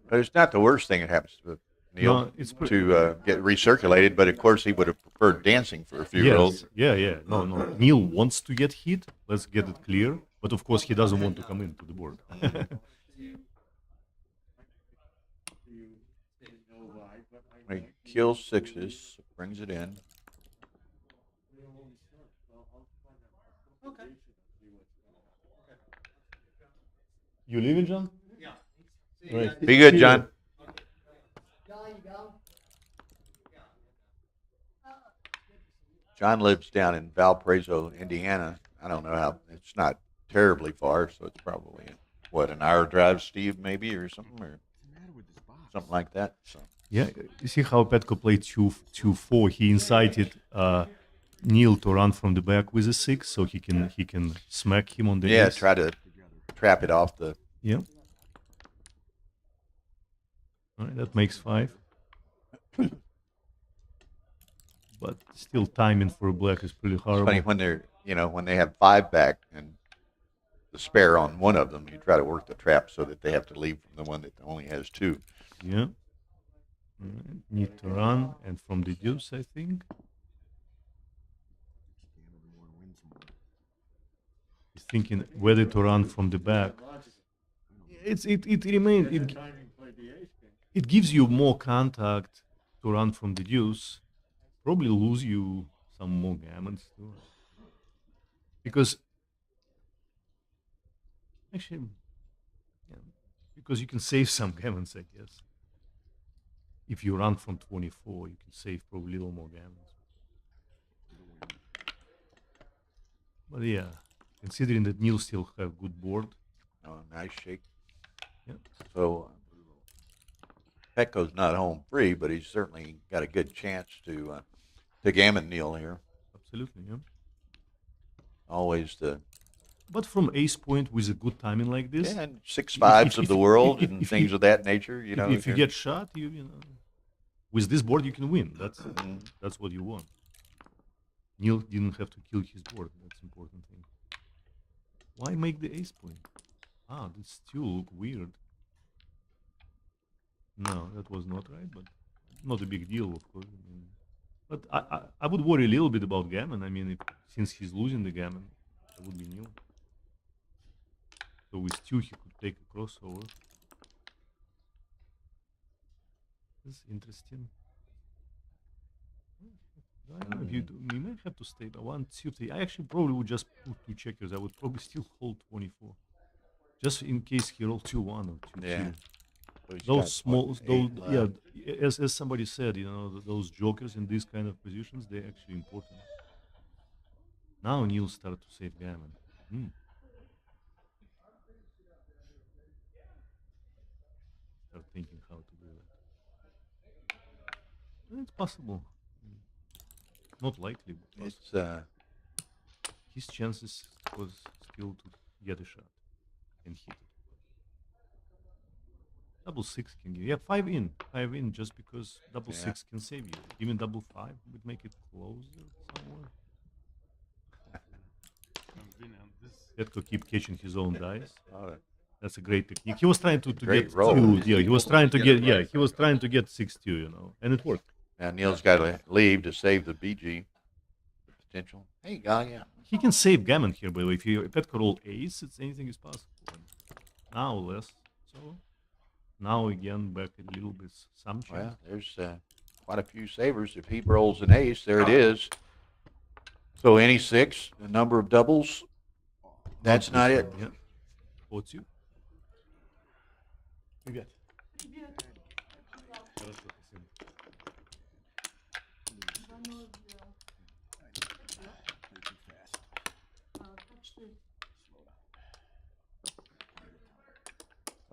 But it's not the worst thing that happens to Neil No, it's to get recirculated. But of course, he would have preferred dancing for a few rolls. Yeah. No. Neil wants to get hit. Let's get it clear. But of course, he doesn't want to come into the board. kills sixes, brings it in. Okay. You leaving, John? Yeah. Right. Be good, John. John lives down in Valparaiso, Indiana. I don't know how, it's not terribly far, so it's probably, what, an hour drive, Steve, maybe, or something, or something like that. So. Yeah, you see how Petko played 2-4. He incited Neil to run from the back with a 6, so he can smack him on the ace. Try to trap it off the. Yeah. All right, that makes 5. But still, timing for a black is pretty horrible. It's funny when they're, when they have 5 back and the spare on one of them, you try to work the trap so that they have to leave from the one that only has 2. Yeah. Need to run, and from the deuce, I think. He's thinking whether to run from the back. It gives you more contact to run from the deuce. Probably lose you some more gammons too. Because actually, because you can save some gammons, I guess. If you run from 24, you can save probably a little more gammons. But yeah, considering that Neil still have good board. Oh, nice shake. Yeah. So Petko's not home free, but he's certainly got a good chance to gammon Neil here. Absolutely, yeah. Always the. But from ace point with a good timing like this, and 6-5s of the world and things of that nature, If you get shot, you know, with this board you can win. That's what you want. Neil didn't have to kill his board. That's an important thing. Why make the ace point? This still look weird. No, that was not right, but not a big deal, of course. But I would worry a little bit about gammon. I mean, since he's losing the gammon, that would be Neil. So with 2, he could take a crossover. This is interesting. I don't know if you might have to stay by 1, 2, 3. I actually probably would just put 2 checkers. I would probably still hold 24, just in case he rolled 2-1 or 2-2. Yeah. Those small, as somebody said, those jokers in these kind of positions, they're actually important. Now Neil started to save gammon. Start thinking how to do that. It's possible. Not likely, but possible. His chances was still to get a shot and hit it. Double 6 can give. 5 in, just because double 6 can save you. Even double 5 would make it closer somewhere. Petko keep catching his own dice. That's a great technique. He was trying to get 2. Yeah, he was trying to get. Yeah, he was trying to get 6-2. And it worked. Now Neil's got to leave to save the BG. The potential. Hey, yeah. He can save gammon here, by the way. If Petko roll ace, anything is possible. Now less. So. Now again, back a little bit, some chance. Well, there's quite a few savers. If he rolls an ace, there it is. So any 6, the number of doubles, that's not it. Yeah. What's you? Привет.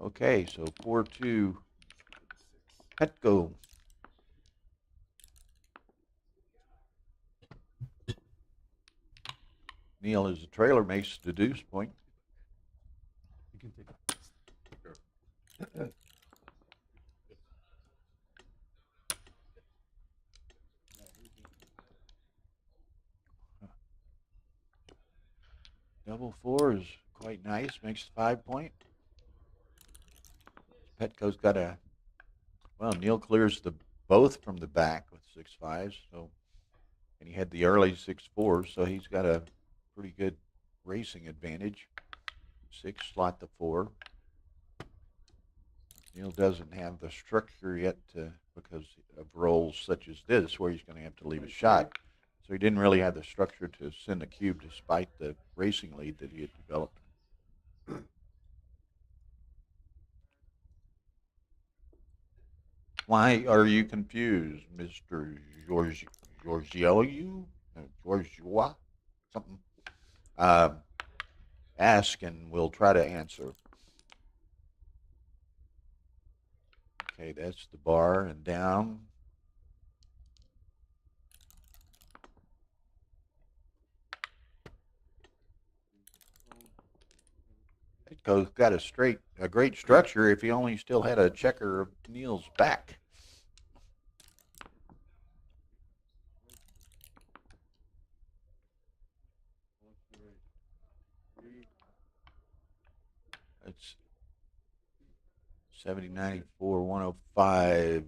Okay, so 4-2 Petko. Neil is the trailer, makes the deuce point. You can take it. Double 4 is quite nice, makes 5 point. Petko's got Neil clears both from the back with 6-5s, so, and he had the early 6-4s, so he's got a pretty good racing advantage. 6 slot the 4. Neil doesn't have the structure yet because of roles such as this, where he's going to have to leave a shot. So he didn't really have the structure to send a cube despite the racing lead that he had developed. Why are you confused, Mr. Giorgio? Giorgioa? Something. Ask and we'll try to answer. Okay, that's the bar and down. Petco's got a great structure if he only still had a checker of Neil's back. It's 70, 94, 105,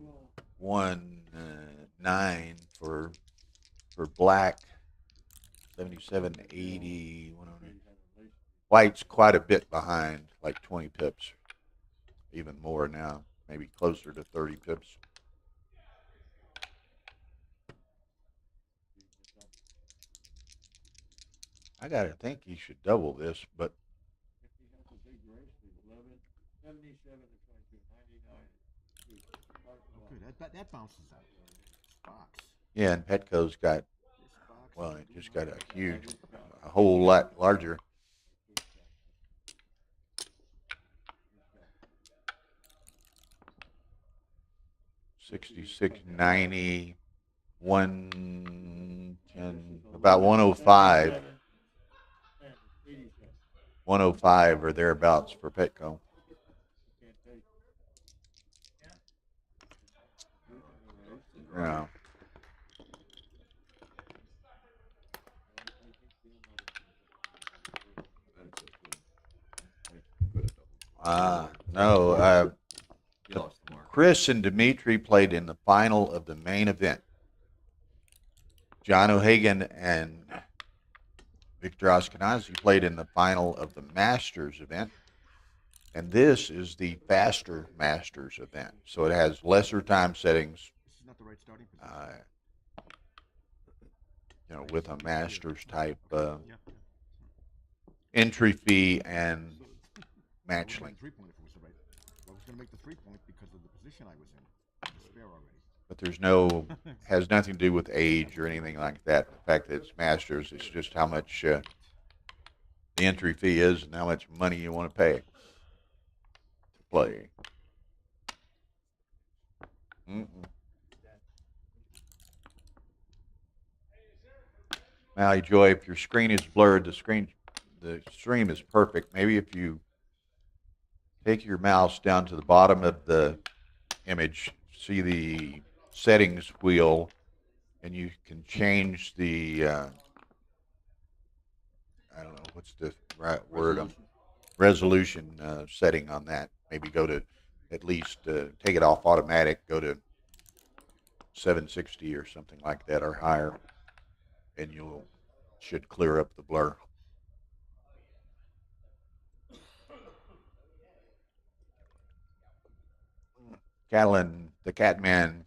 9 for black. 77, 80, 100. White's quite a bit behind, like 20 pips, even more now, maybe closer to 30 pips. I gotta think he should double this, but That bounces out. Box. yeah, and Petco's got, well, it just got a whole lot larger. $66, $90, $110, about 105. 105 or thereabouts for Petco. Yeah. No. Chris and Dimitri played in the final of the main event. John O'Hagan and Victor Ashkenazi played in the final of the Masters event. And this is the faster Masters event. So it has lesser time settings. This is not the right starting position. With a Masters type entry fee and match length. I was going to make the 3-point because of the position I was in. Despair already. But has nothing to do with age or anything like that. The fact that it's Masters, it's just how much the entry fee is and how much money you want to pay to play. Now, Joy, if your screen is blurred, the stream is perfect. Maybe if you take your mouse down to the bottom of the image, see the settings wheel, and you can change the, I don't know, what's the right word? Resolution setting on that. Maybe go to at least take it off automatic, go to 760 or something like that or higher, and should clear up the blur. Catalan, the Catman,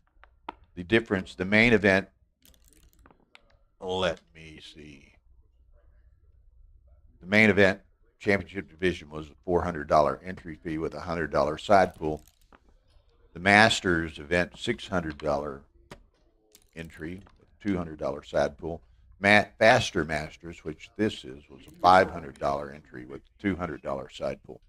the difference, the main event, let me see. The main event championship division was a $400 entry fee with a $100 side pool. The Masters event, $600 entry with $200 side pool. Faster Masters, which this was a $500 entry with $200 side pool.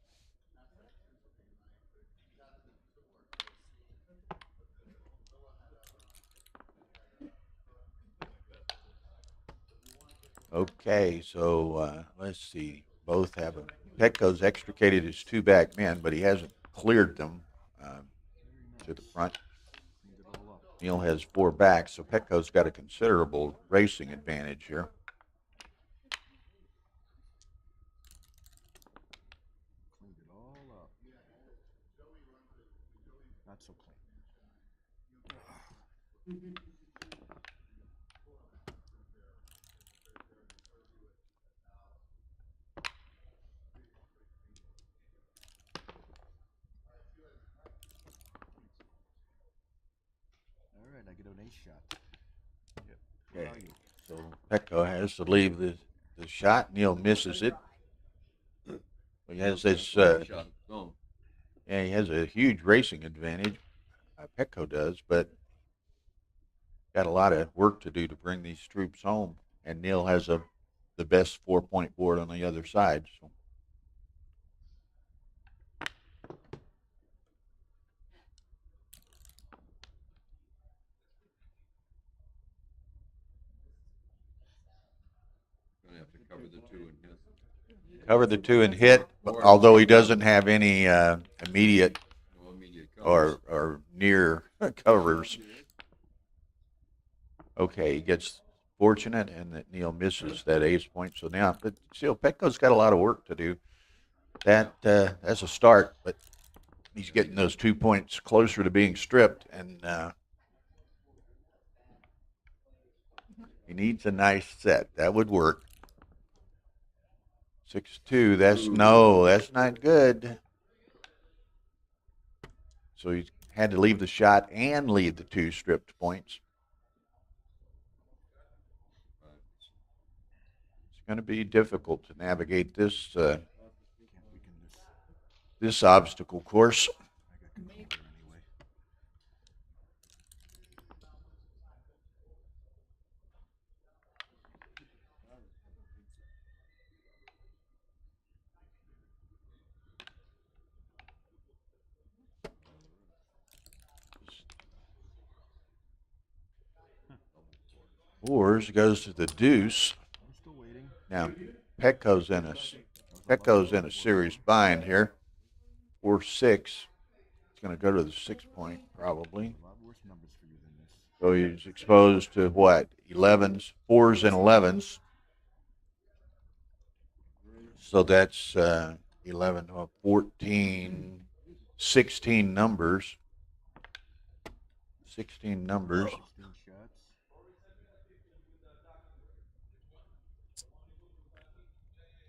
Okay, so let's see. Both have Petco's extricated his two back men, but he hasn't cleared them to the front. Neil has 4 backs, so Petco's got a considerable racing advantage here. Cleaned it all up. Not so clean. Okay. So Petco has to leave the shot. Neil misses it. He has this. Yeah, he has a huge racing advantage. Petco does, but got a lot of work to do to bring these troops home. And Neil has the best 4-point board on the other side. So. Gonna have to cover the 2 and hit. Cover the 2 and hit, although he doesn't have any immediate or near covers. Okay, he gets fortunate and that Neil misses that ace point. So now, but still, Petco's got a lot of work to do. That's a start, but he's getting those 2 points closer to being stripped, and he needs a nice set. That would work. 6-2. That's not good. So he had to leave the shot and leave the 2 stripped points. It's going to be difficult to navigate this this obstacle course. Fours goes to the deuce. Now, Petco's in a serious bind here. 4-6. It's going to go to the 6 point probably. So he's exposed to what? 11s, 4s and 11s. So that's 11, 12, 14, 16 numbers. 16 numbers.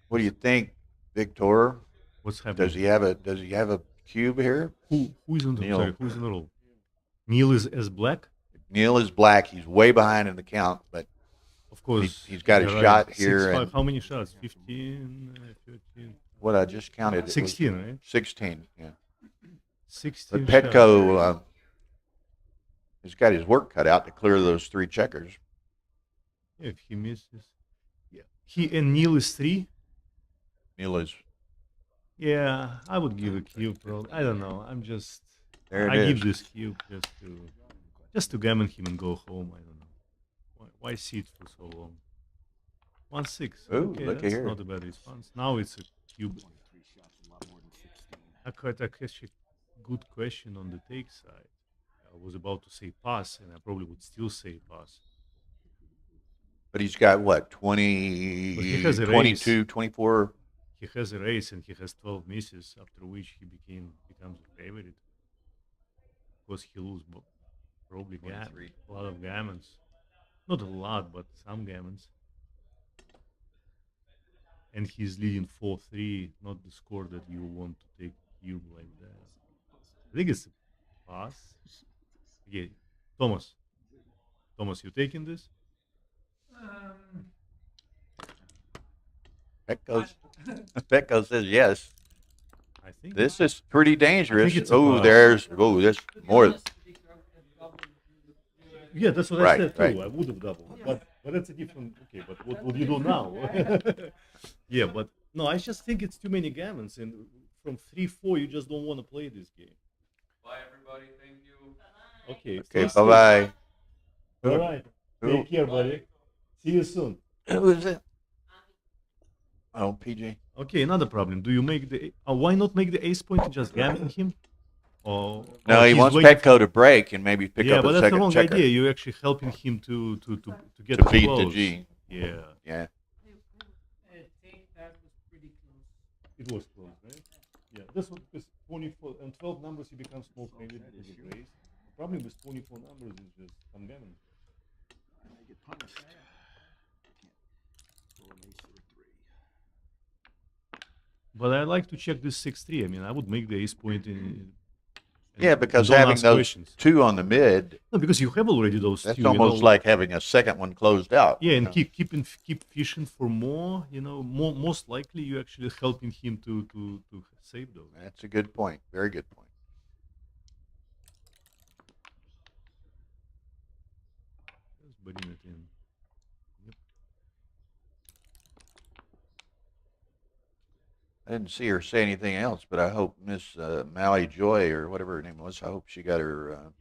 What do you think, Victor? What's happening? Does he have a cube here? Who's in the Neil. Sorry, who's in the roll? Neil is as black? Neil is black. He's way behind in the count, but of course he's got a you're shot right. here. 6, 5. And How many shots? 15, 13. what I just counted. It was 16, right? 16, yeah. 16 But Petco has got his work cut out to clear those 3 checkers. Yeah, if he misses. Yeah. And Neil is 3? Neil is. Yeah, I would give a cube, bro. I don't know. There it I is. give this cube just to gammon him and go home. I don't know. Why sit for so long? 1-6. Ooh, Okay, look at that's here. not a bad response. Now it's a cube. I quite actually good question on the take side. I was about to say pass, and I probably would still say pass. But he's got what, But he 20, has a 22, raise. 24? He has a race and he has 12 misses, after which he becomes a favorite. Because he loses probably a lot of gammons. Not a lot, but some gammons. And he's leading 4-3, not the score that you want to take cube like that. I think it's a pass. Okay, Thomas, you taking this? Petco says yes. I think this is pretty dangerous. it's a Oh, pass. there's more. Yeah, that's what I Right, said too. right. I would have doubled, but that's a different. Okay, but what would you do now? Yeah, but no, I just think it's too many gammons, and from 3-4, you just don't want to play this game. Bye, everybody. Thank you. Okay. Okay, stay bye-bye. safe. All right. Who- Take care, buddy. See you soon. Who is it? Oh, PJ. Okay, another problem. Do you make the? Why not make the ace point and just gammon him? Or No, he he's wants waiting Petco to break and maybe pick yeah, up but a that's the second wrong checker. idea. You're actually helping him to get To beat the close. G. Yeah. Yeah. It was close, right? Yeah, that's what, because 24 and 12 numbers, you become small favorite because of race. The problem with 24 numbers is just some gammon. But I like to check this 6-3. I mean, I would make the ace point Yeah, and because don't having ask those questions. two on the mid, No, because you have already those that's two. You almost know. like having a second one closed out. Yeah, you and know? keep fishing for more. Most likely you actually helping him to save those. That's a good point. Very good point. Just putting it in. Yep. I didn't see her say anything else, but I hope Miss Mally Joy or whatever her name was, I hope she got her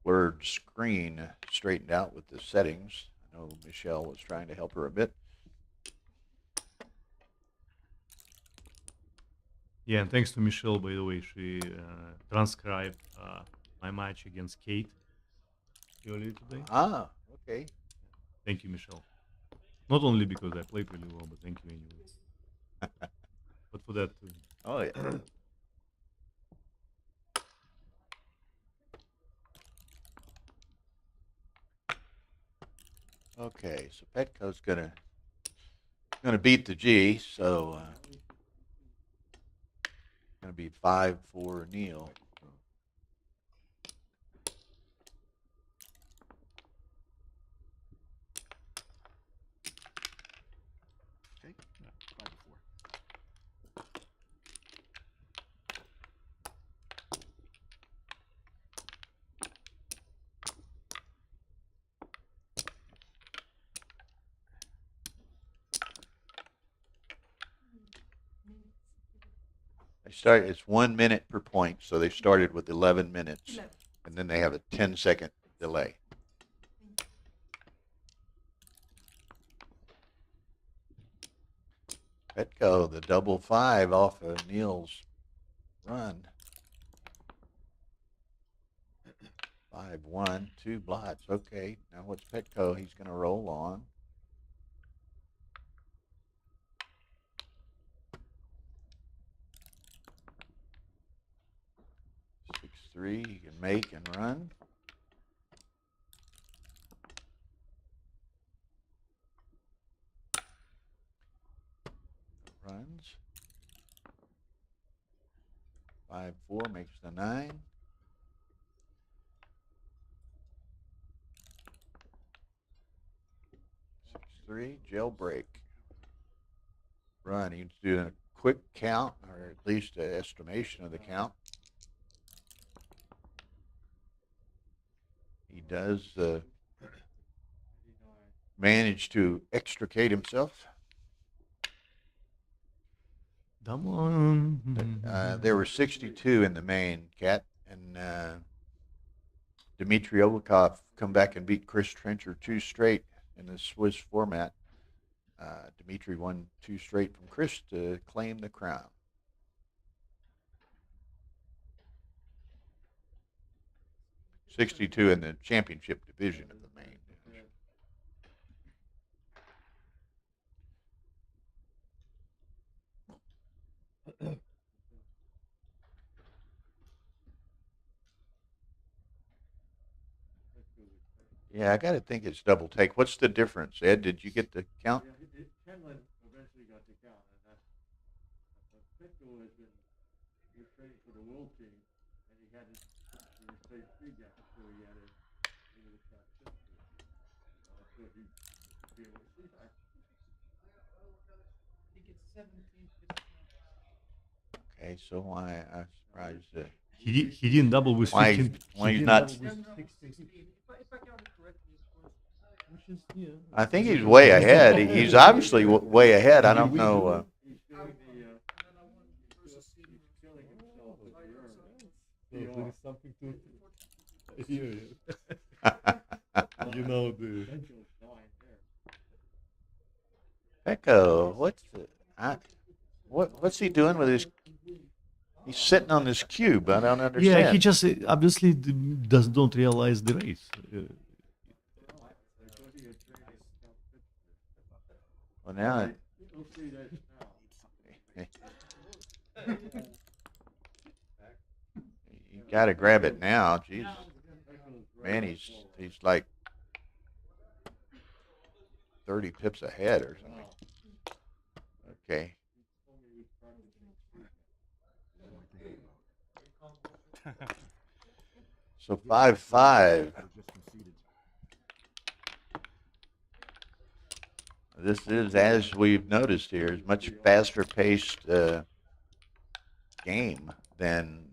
blurred screen straightened out with the settings. I know Michelle was trying to help her a bit. Yeah, and thanks to Michelle, by the way, she transcribed my match against Kate earlier today. Ah, okay. Thank you, Michelle. Not only because I played really well, but thank you anyway. But for that too. Oh, yeah. Okay, so Petco's gonna beat the G, so gonna be 5 for Neil. Okay. Yeah, 5-4. It's 1 minute per point, so they started with 11 minutes, and then they have a 10-second delay. Petco, the double 5 off of Neil's run. 5-1, 2 blots. Okay, now what's Petco? He's going to roll on. 6-3, he can make and run. Runs. 5-4 makes the 9. 6-3, jailbreak. Run. He's doing a quick count, or at least an estimation of the count. He does manage to extricate himself. Come on. There were 62 in the main, Cat, and Dimitri come back and beat Chris Trencher 2 straight in the Swiss format. Dimitri won 2 straight from Chris to claim the crown. '62 in the championship division of the main. Yeah, I got to think it's double take. What's the difference, Ed? Did you get the count? Yeah, Kenlin eventually got the count, and that's Pitbull has been training for the world team, and he had his stage 3 gap, so he had a little shot shift. So he'd be able to see that. He gets 17. Okay, so why I'm surprised. He didn't double with why 15. why he's didn't not? double with 16. If I counted correctly, of course. Which is, yeah. I think he's way ahead. He's obviously way ahead. I don't know. He's feeling killing himself with the urn. There is something to hear. You know the. Petco, what's he doing with his? He's sitting on this cube. I don't understand. Yeah, he just obviously don't realize the race. Well, now. You got to grab it now. Jeez. Man, he's like 30 pips ahead or something. Okay. So 5-5. This is, as we've noticed here, is much faster paced game than,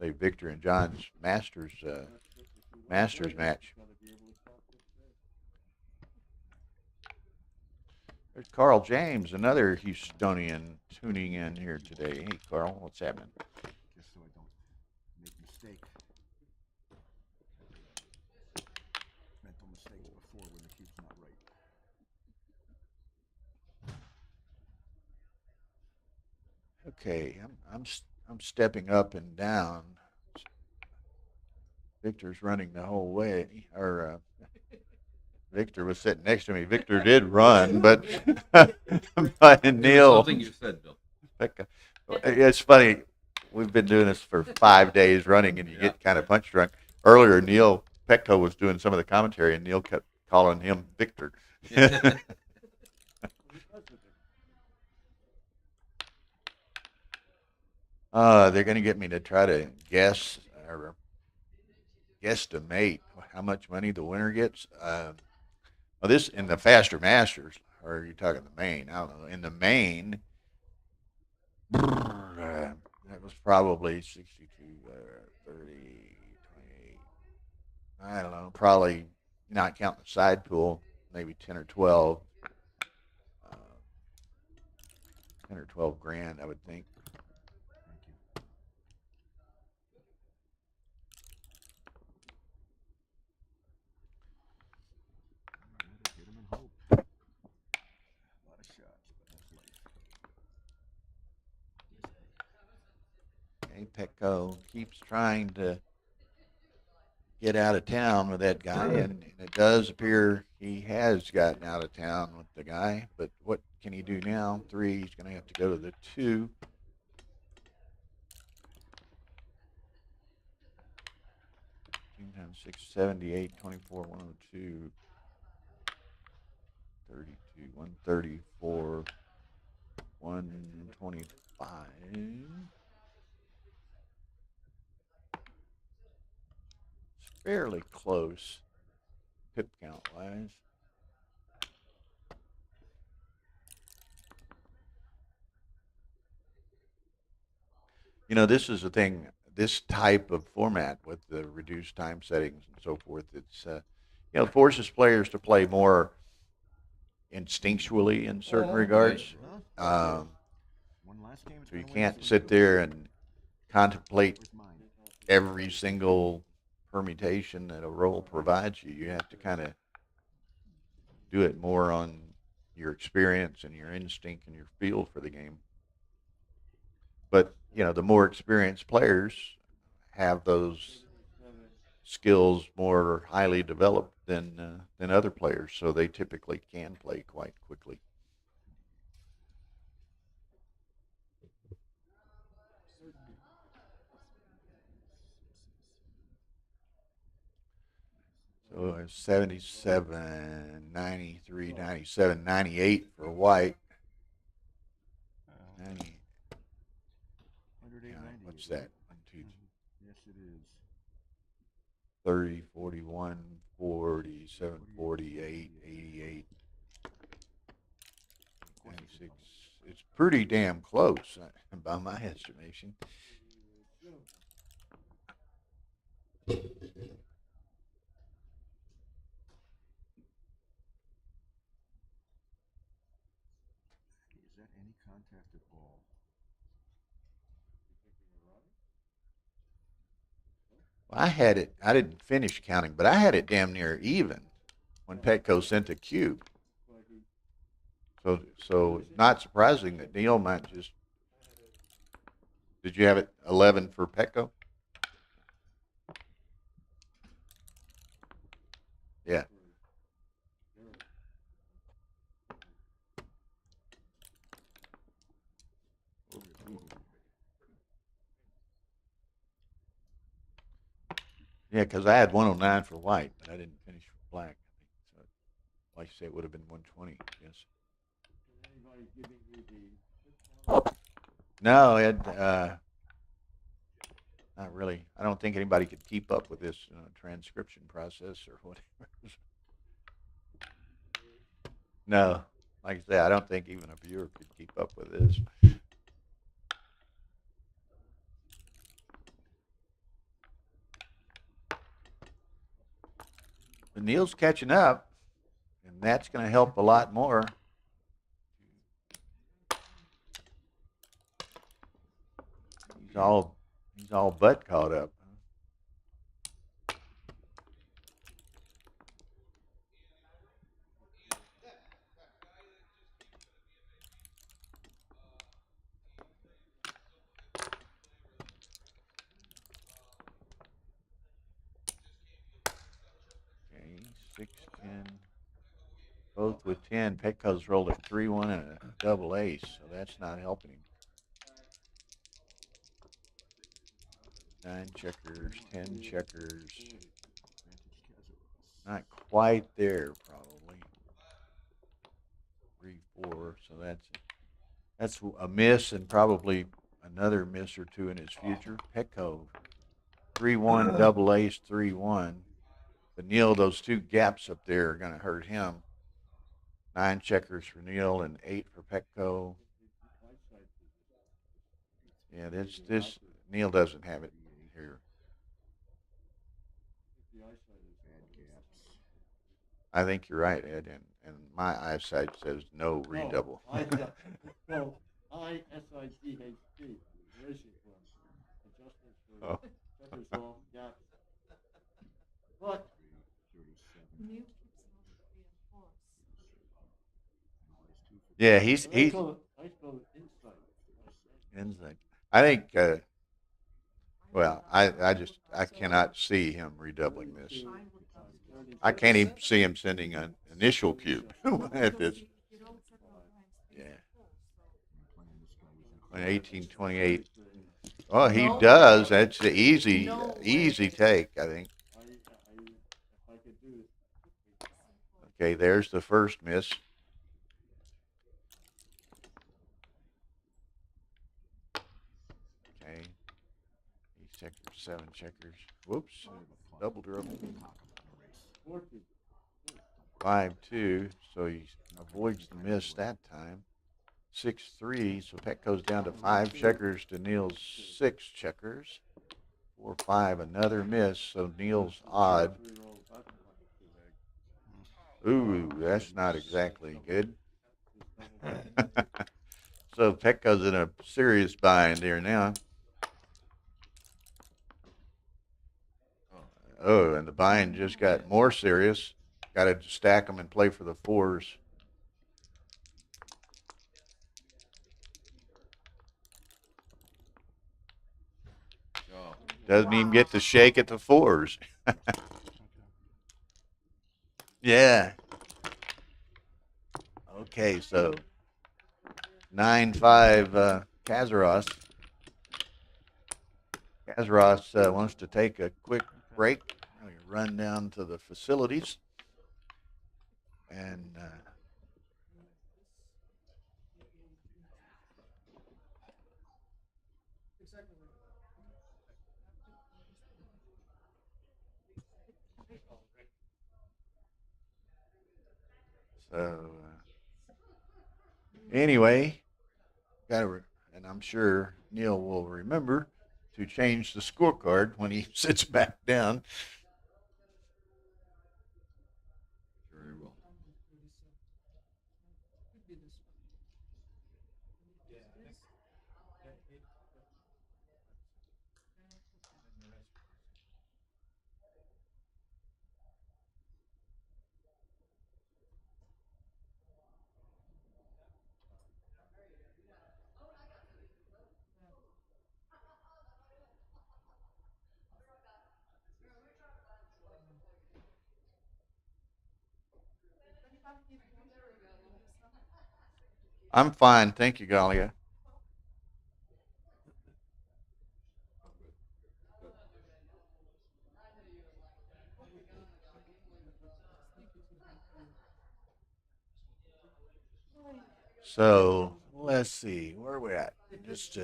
say, Victor and John's Masters match. There's Carl James, another Houstonian, tuning in here today. Hey, Carl, what's happening? Just so I don't make mistakes. Mental mistakes before when the cube's not right. Okay, I'm stepping up and down. Victor's running the whole way, or Victor was sitting next to me. Victor did run, but Neil. Something you said, Bill. It's funny. We've been doing this for 5 days running, and you get kind of punch drunk. Earlier, Neil Petco was doing some of the commentary, and Neil kept calling him Victor. They're going to get me to try to guess or guesstimate how much money the winner gets. Well, this in the Faster Masters, or are you talking the main? I don't know. In the main, that was probably 62, 30, 28. I don't know. Probably not counting the side pool, maybe 10 or 12. 10 or 12 grand, I would think. Okay, Petco keeps trying to get out of town with that guy, and it does appear he has gotten out of town with the guy. But what can he do now? 3, he's going to have to go to the 2. Times 6, 78, 24, 102, 32, 134, 125. It's fairly close, pip count wise. You know, this is the thing. This type of format with the reduced time settings and so forth, it's forces players to play more instinctually in certain regards. So you can't sit there and contemplate every single permutation that a roll provides you. You have to kind of do it more on your experience and your instinct and your feel for the game. But the more experienced players have those skills more highly developed than other players, so they typically can play quite quickly. So 77, 93, 97, 98 for white. 90. What's that? 1, 2, Yes, it is. 30, 41, 47, 48, 88, 96. It's pretty damn close by my estimation. Is that any contact at all? Well, I had it. I didn't finish counting, but I had it damn near even when Petco sent the cube. So not surprising that Neil might just. Did you have it 11 for Petco? Yeah. Yeah, because I had 109 for white, but I didn't finish for black. So, like you say, it would have been 120. Yes. No, it. Not really. I don't think anybody could keep up with this transcription process or whatever. No, like I said, I don't think even a viewer could keep up with this. But Neil's catching up, and that's going to help a lot more. He's all but caught up. Okay, 6-10. Both with 10. Petco's rolled a 3-1 and a double ace, so that's not helping him. 9 checkers, 10 checkers. Not quite there, probably. 3-4, so that's a miss and probably another miss or two in his future. Petco, 3-1, double ace, 3-1. But Neil, those two gaps up there are going to hurt him. 9 checkers for Neil and 8 for Petco. Yeah, this Neil doesn't have it here. I think you're right, Ed, and my eyesight says no redouble. No, I-S-I-G-H-T. Racing Club. Adjustments for checkers off, gaps. But yeah, he's I call it insight. I think. Well, I cannot see him redoubling this. I can't even see him sending an initial cube at this. Yeah. 1828. Well, he does. That's the easy take, I think. Okay, there's the first miss. Okay. 8 checkers, 7 checkers. Whoops. Double dribble. 5-2, so he avoids the miss that time. 6-3, so Peck goes down to 5 checkers to Neil's 6 checkers. 4-5, another miss, so Neil's odd. Ooh, that's not exactly good. So Petco's in a serious bind here now. Oh, and the bind just got more serious. Got to stack them and play for the 4s. Doesn't even get to shake at the 4s. Yeah. Okay, so 9-5 Kazaros. Kazaros wants to take a quick break. Run down to the facilities and so anyway, and I'm sure Neil will remember to change the scorecard when he sits back down. Very well. I'm fine, thank you, Galia. So let's see, where are we at? Just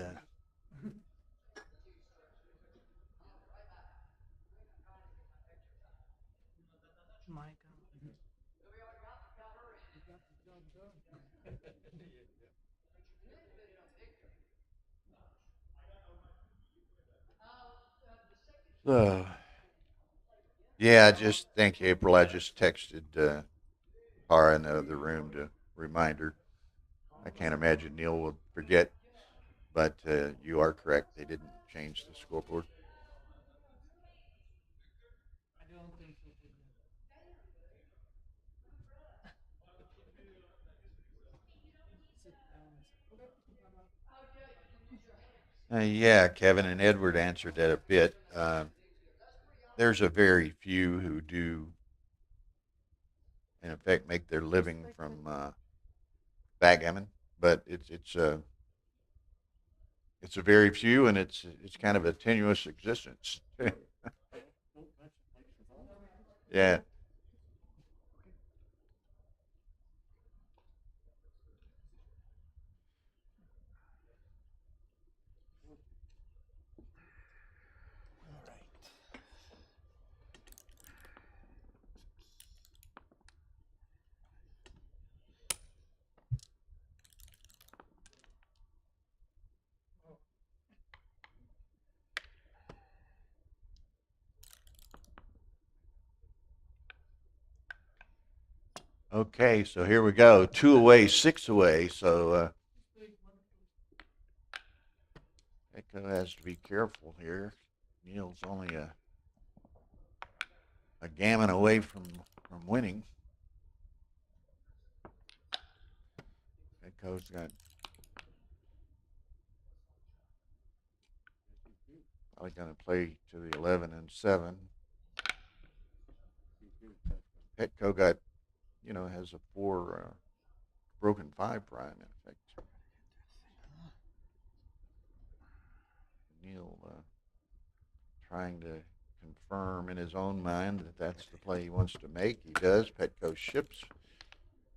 Yeah, just thank you, April. I just texted Tara in the other room to remind her. I can't imagine Neil will forget, but you are correct. They didn't change the scoreboard. Yeah, Kevin and Edward answered that a bit. There's a very few who do, in effect, make their living from backgammon, but it's a very few, and it's kind of a tenuous existence. Yeah. Okay, so here we go. 2 away, 6 away. So Echo has to be careful here. Neil's only a gammon away from winning. Echo's got probably going to play to the 11 and 7. Petco got, has a 4 broken 5 prime in effect. Neil trying to confirm in his own mind that that's the play he wants to make. He does. Petco ships.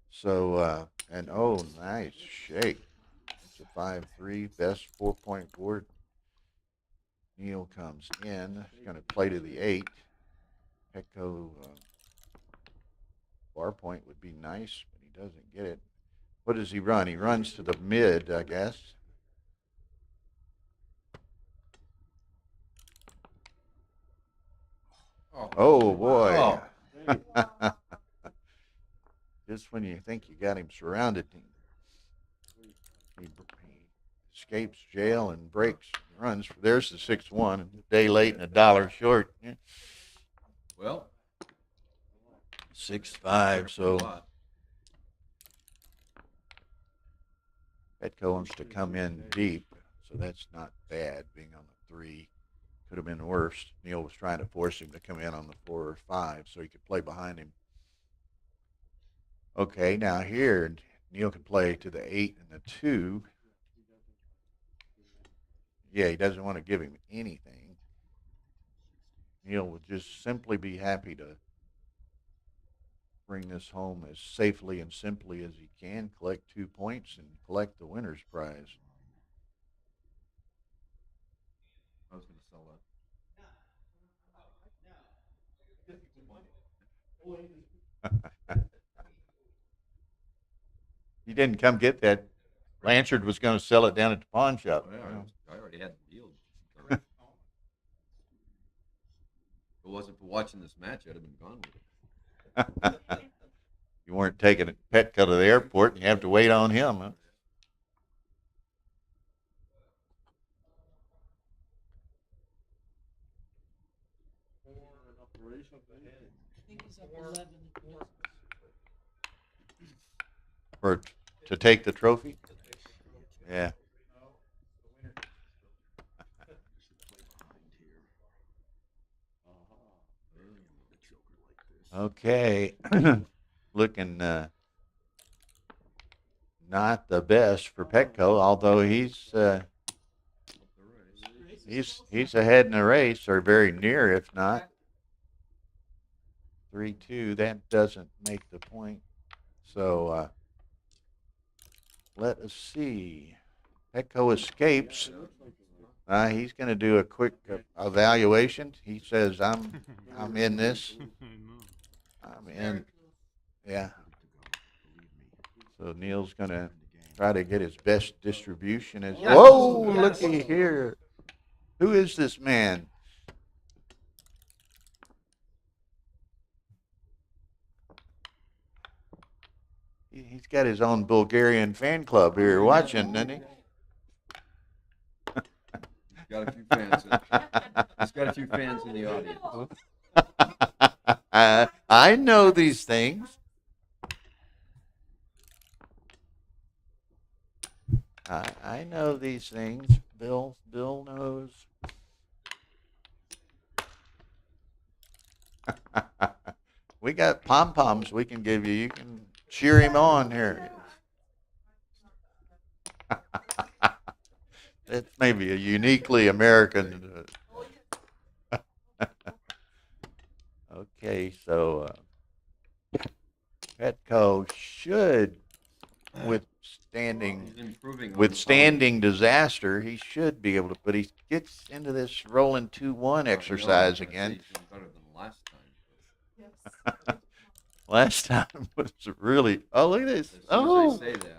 So, and oh, nice shake. It's a 5-3, best 4-point board. Neil comes in. He's going to play to the 8. Petco bar point would be nice, but he doesn't get it. What does he run? He runs to the mid, I guess. Oh, boy. Oh. Just when you think you got him surrounded, he escapes jail and breaks, runs. There's the 6-1, a day late and $1 short. Yeah. Well, 6-5, so Petco wants to come in deep, so that's not bad, being on the 3. Could have been worse. Neil was trying to force him to come in on the 4 or 5 so he could play behind him. Okay, now here, Neil can play to the 8 and the 2. Yeah, he doesn't want to give him anything. Neil would just simply be happy to bring this home as safely and simply as he can, collect 2 points, and collect the winner's prize. I was going to sell that. He didn't come get that. Blanchard was going to sell it down at the pawn shop. Oh, yeah, I already had the deal. If it wasn't for watching this match, I'd have been gone with it. You weren't taking a Petco to the airport, and you have to wait on him, huh? For to take the trophy? Yeah. Okay. Looking not the best for Petco, although he's ahead in the race, or very near, if not. 3-2, that doesn't make the point. So let us see. Petco escapes. He's going to do a quick evaluation. He says, I'm in this. I'm in. Yeah. So Neil's going to try to get his best distribution. Whoa, looky here. Who is this man? He's got his own Bulgarian fan club here watching, doesn't he? He's got a few fans. He's got a few fans in the audience. I know these things. I know these things. Bill knows. We got pom-poms we can give you. You can cheer him on here. It's maybe a uniquely American. Okay, so Petco should, withstanding disaster, he should be able to. But he gets into this rolling 2-1 exercise again. Better than last time. Last time was really. Oh, look at this! Oh, As soon as they say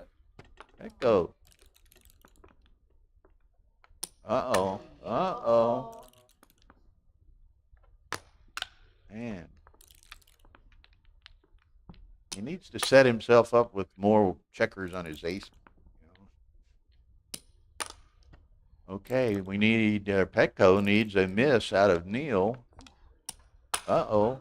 that. Petco. Uh-oh. Man. He needs to set himself up with more checkers on his ace. Okay, we need, Petco needs a miss out of Neil. Uh-oh.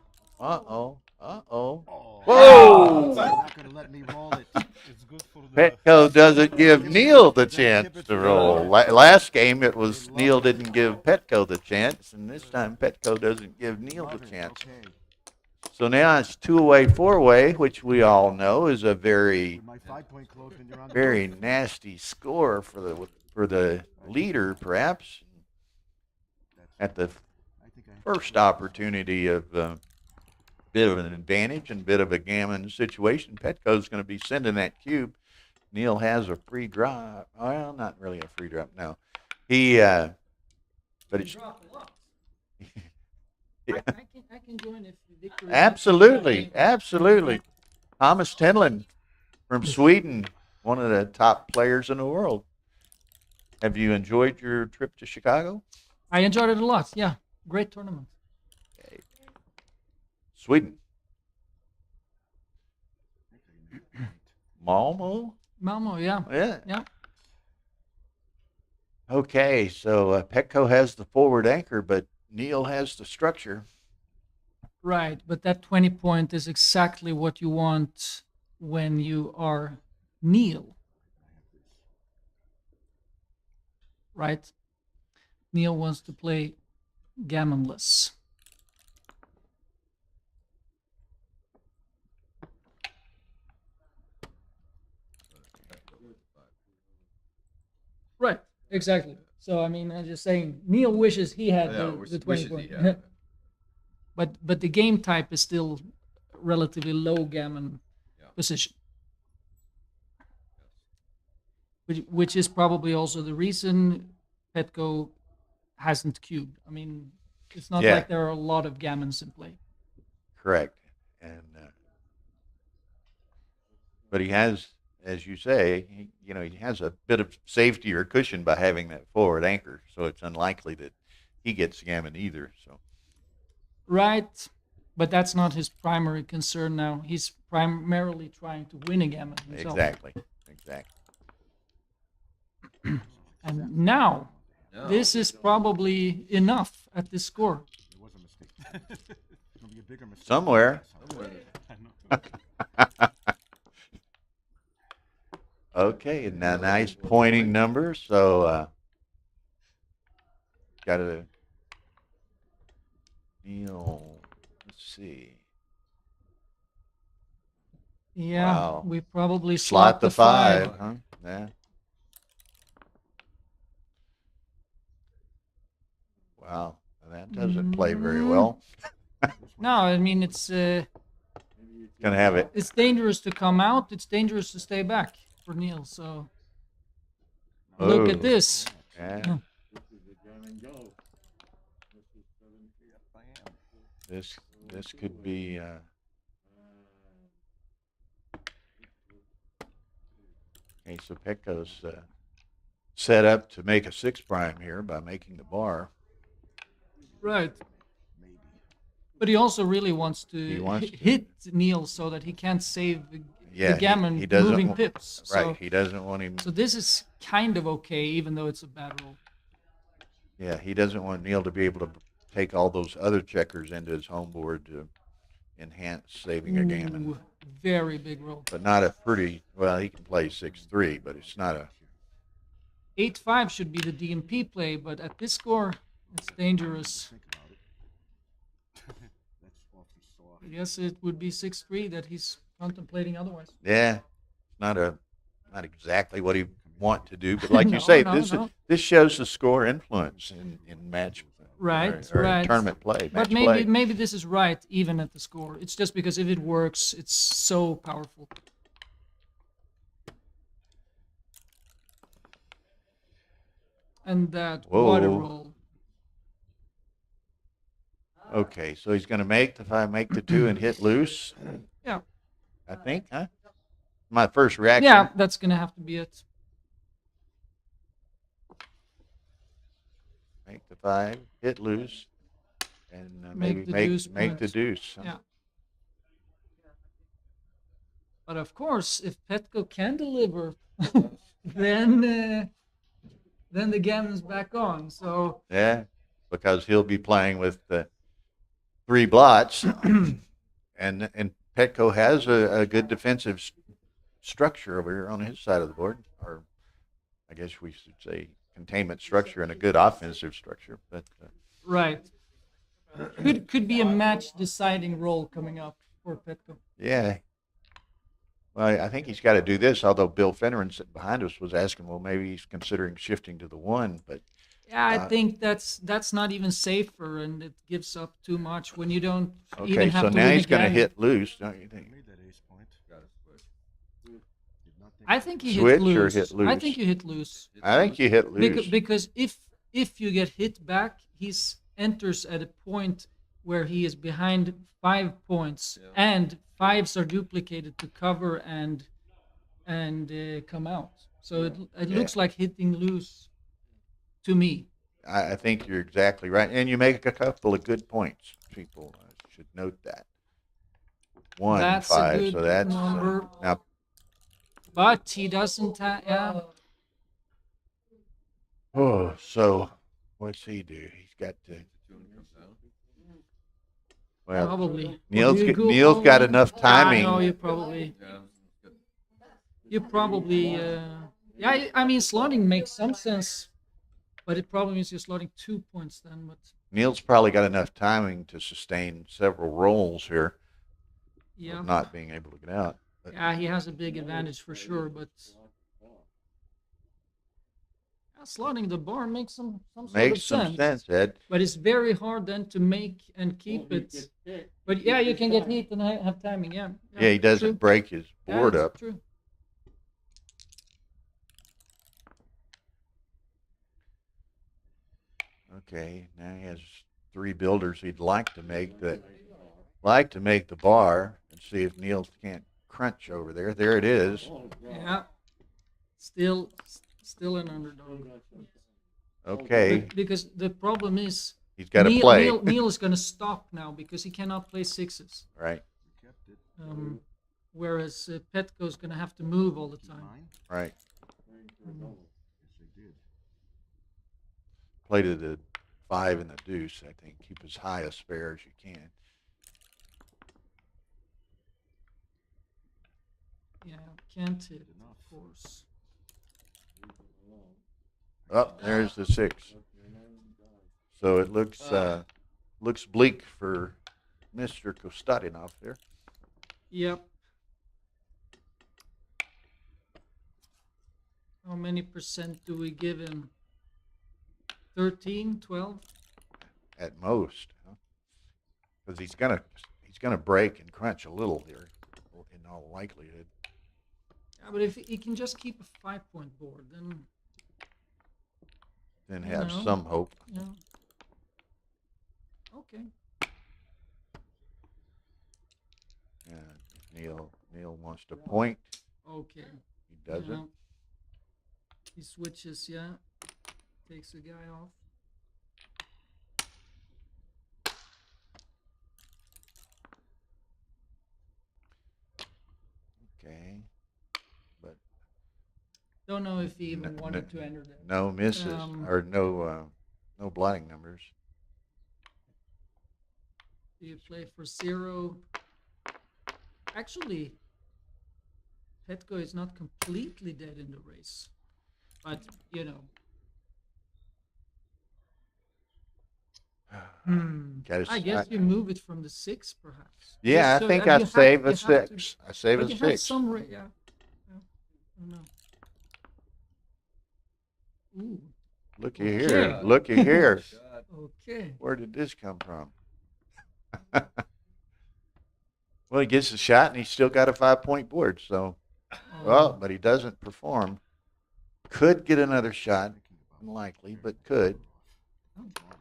Whoa! Not gonna let me roll it. It's good for the Petco doesn't give Neil the chance to roll. Last game it was Neil didn't give Petco the chance, and this time Petco doesn't give Neil the chance. So now it's 2-way, 4-way, which we all know is a very, very nasty score for the leader, perhaps. At the first opportunity of bit of an advantage and bit of a gammon situation, Petco's going to be sending that cube. Neil has a free drop. Well, not really a free drop. No, but it's. Yeah. I can join if Victor. Absolutely. Thomas Tenlin from Sweden, one of the top players in the world. Have you enjoyed your trip to Chicago? I enjoyed it a lot. Yeah, great tournament. Okay. Sweden. Malmo, yeah. Yeah. Okay, so Petco has the forward anchor, but Neil has the structure. Right, but that 20 point is exactly what you want when you are Neil. Right? Neil wants to play gammonless. Right, exactly. So, I mean, I'm just saying, Neil wishes he had the 20 point. But the game type is still relatively low gammon position. Which is probably also the reason Petco hasn't cubed. I mean, it's not like there are a lot of gammons in play. Correct. And but he has, as you say, he has a bit of safety or cushion by having that forward anchor, so it's unlikely that he gets gammon either. So. Right, but that's not his primary concern now. He's primarily trying to win a gammon himself. Exactly. And now, this is probably enough at this score. It was a mistake. It'll be a bigger mistake. Somewhere. Okay, and now nice pointing number. So, got to Neil. Let's see. Yeah, wow. We probably slot the 5. Huh? Yeah. Wow, that doesn't play very well. No, I mean it's gonna have it. It's dangerous to come out. It's dangerous to stay back for Neil. So look at this. Yeah. This could be. Okay, so Petco's set up to make a 6 prime here by making the bar. Right. But he also really wants to hit Neil so that he can't save Yeah, the gammon he doesn't moving wa- pips. Right, So, he doesn't want him. so this is kind of okay, even though it's a bad roll. Yeah, he doesn't want Neil to be able to take all those other checkers into his home board to enhance saving a gammon. Ooh, very big roll. But not a pretty. Well, he can play 6-3, but it's not a. 8-5 should be the DMP play, but at this score, it's dangerous. I guess it would be 6-3 that he's contemplating otherwise. Yeah, not exactly what he want to do, but like you No, say, no, this no. this shows the score influence in match. Right, or right. tournament play. But Match play. maybe this is right, even at the score. It's just because if it works, it's so powerful. And that water Whoa. roll. Okay, so he's going to make the 2 and hit loose. Yeah. I think, huh? My first reaction. Yeah, that's gonna have to be it. Make the 5, hit loose, and Make maybe the deuce make the points. deuce. Yeah. But of course, if Petco can deliver, then the gammon's back on. So Yeah, because he'll be playing with the 3 blots, and Petco has a good defensive structure over here on his side of the board, or I guess we should say containment structure and a good offensive structure. But right, could be a match deciding role coming up for Petco. yeah, well, I think he's got to do this. Although Bill Finneran sitting behind us was asking, well, maybe he's considering shifting to the 1, but. Yeah, I think that's not even safer, and it gives up too much when you don't even Okay, have so to now win he's a going to game. hit loose, don't you think? I think he Switch hit loose. or hit I loose? think you hit loose. I think you hit loose. Because if you get hit back, he's enters at a point where he is behind 5 points, and 5s are duplicated to cover and come out. So it looks like hitting loose to me. I think you're exactly right, and you make a couple of good points. People should note that. 1 and That's 5, a good so that's number. now. But he doesn't have. Yeah. Oh, so what's he do? He's got to. Well, Probably. Neil's You got, go Neil's all got in? enough timing. I know you probably. You probably. Yeah, I mean, slotting makes some sense, but it probably means you're slotting 2 points then. But Neil's probably got enough timing to sustain several rolls here. Yeah. Of not being able to get out. But yeah, he has a big advantage for sure. But slotting the bar makes some sort makes of some sense, Ed. But it's very hard then to make and keep it. But yeah, you can get hit and have timing. Yeah. Yeah, he doesn't true. break his board Yeah, up. that's true. Okay, now he has 3 builders he'd like to make the bar and see if Neil can't crunch over there. There it is. Yeah. Still an underdog. Okay. Because the problem is He's got to play. Neil is going to stop now because he cannot play 6s. Right. Whereas Petco is going to have to move all the time. Right. Play to the 5 and the deuce, I think. Keep as high a spare as you can. Yeah, can't hit, of course. Oh, there's the 6. So it looks bleak for Mr. Kostadinov there. Yep. How many percent do we give him? 13, 12? At most, because he's gonna break and crunch a little here, in all likelihood. Yeah, but if he can just keep a 5-point board, then Have know. some hope. Yeah. Okay. Yeah, Neil wants to point. Okay. He doesn't. Yeah. He switches, yeah. Takes the guy off. Okay. Don't know if he even wanted to enter that. No misses or no blotting numbers. Do you play for 0? Actually, Petko is not completely dead in the race, but you know. I guess you move it from the 6, perhaps. Yeah, So I think you I have- save you a have 6. I save but a you 6. have some yeah. I don't know. Ooh. Looky here. Looky here. Okay. Where did this come from? Well, he gets a shot and he's still got a 5-point board. So, well, but he doesn't perform. Could get another shot. Unlikely, but could.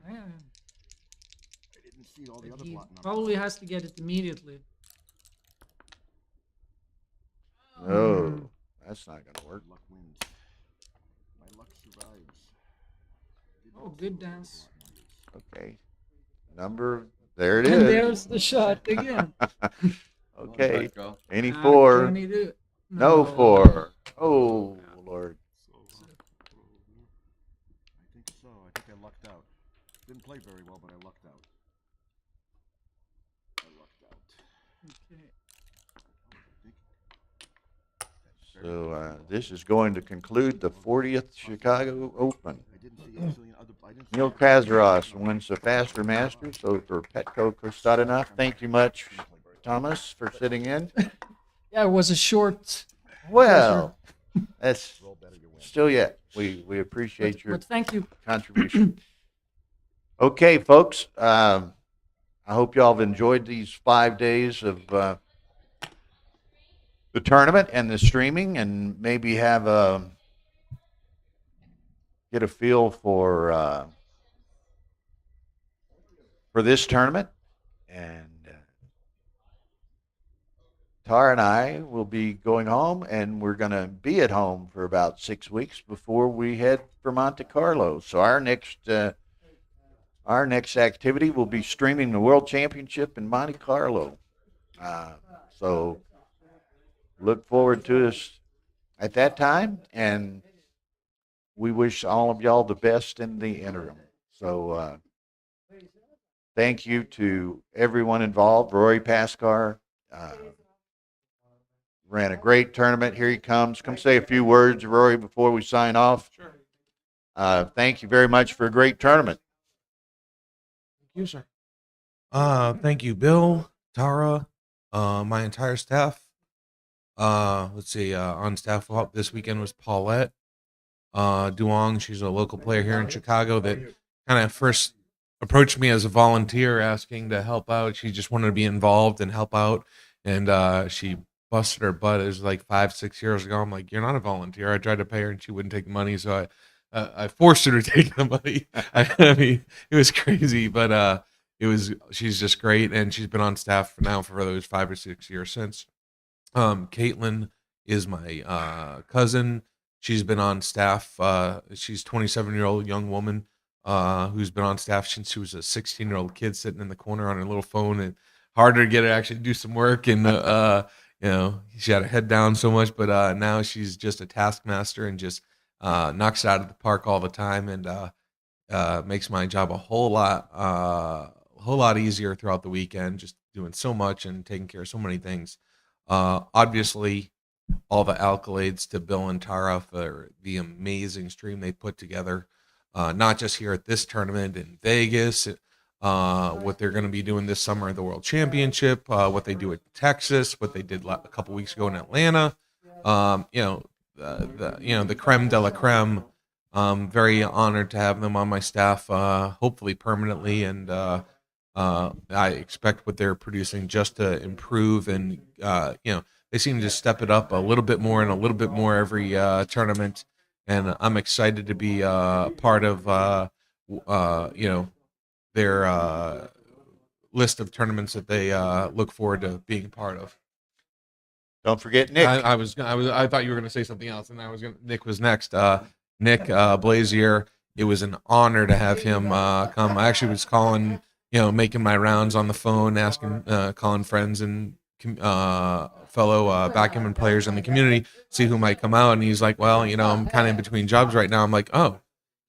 Yeah. I didn't see all the other He blot numbers. probably has to get it immediately. No, that's not going to work. Luck wins. My luck survives. Oh, good dance. Okay. There it And is. there's the shot again. Okay. Any Ah, 4? can he do it? No No. 4. Oh, Lord. I think so. I think I lucked out. Didn't play very well, but I lucked out. So this is going to conclude the 40th Chicago Open. Neil Kazaros wins the Faster Masters over Petko Kostadinov. Thank you much, Thomas, for sitting in. Yeah, it was a short. Well, that's still yet. We appreciate your But thank you. contribution. Okay, folks. I hope y'all have enjoyed these 5 days of the tournament and the streaming, and maybe have get a feel for this tournament. And Tara and I will be going home, and we're going to be at home for about 6 weeks before we head for Monte Carlo. So our next activity will be streaming the World Championship in Monte Carlo. So look forward to us at that time, and we wish all of y'all the best in the interim. So thank you to everyone involved. Rory Pascar ran a great tournament. Here he comes. Come say a few words, Rory, before we sign off. Sure. Thank you very much for a great tournament. Thank you, sir. Thank you, Bill, Tara, my entire staff. Let's see, on staff this weekend was Paulette Duong. She's a local player here in Chicago that kind of first approached me as a volunteer asking to help out. She just wanted to be involved and help out. And she busted her butt. It was like 5-6 years ago. I'm like, you're not a volunteer. I tried to pay her and she wouldn't take the money. So I forced her to take the money. I mean, it was crazy, but she's just great. And she's been on staff now for those 5 or 6 years since. Caitlin is my cousin. She's been on staff. She's a 27-year-old young woman who's been on staff since she was a 16-year-old kid sitting in the corner on her little phone, and harder to get her to actually do some work. And she had her head down so much, but now she's just a taskmaster and just knocks it out of the park all the time, and makes my job a whole lot easier throughout the weekend. Just doing so much and taking care of so many things. Obviously, all the accolades to Bill and Tara for the amazing stream they put together, not just here at this tournament in Vegas, what they're going to be doing this summer at the World Championship, what they do at Texas, what they did a couple weeks ago in Atlanta. The creme de la creme. Very honored to have them on my staff, hopefully permanently, and I expect what they're producing just to improve, and they seem to step it up a little bit more and a little bit more every tournament, and I'm excited to be part of their list of tournaments that they look forward to being part of. Don't forget Nick. I thought you were going to say something else, and Nick was next. Nick Blazier. It was an honor to have him come. I actually was calling, making my rounds on the phone, asking, calling friends and fellow backgammon players in the community, see who might come out. And he's like, well, I'm kind of in between jobs right now. I'm like, oh.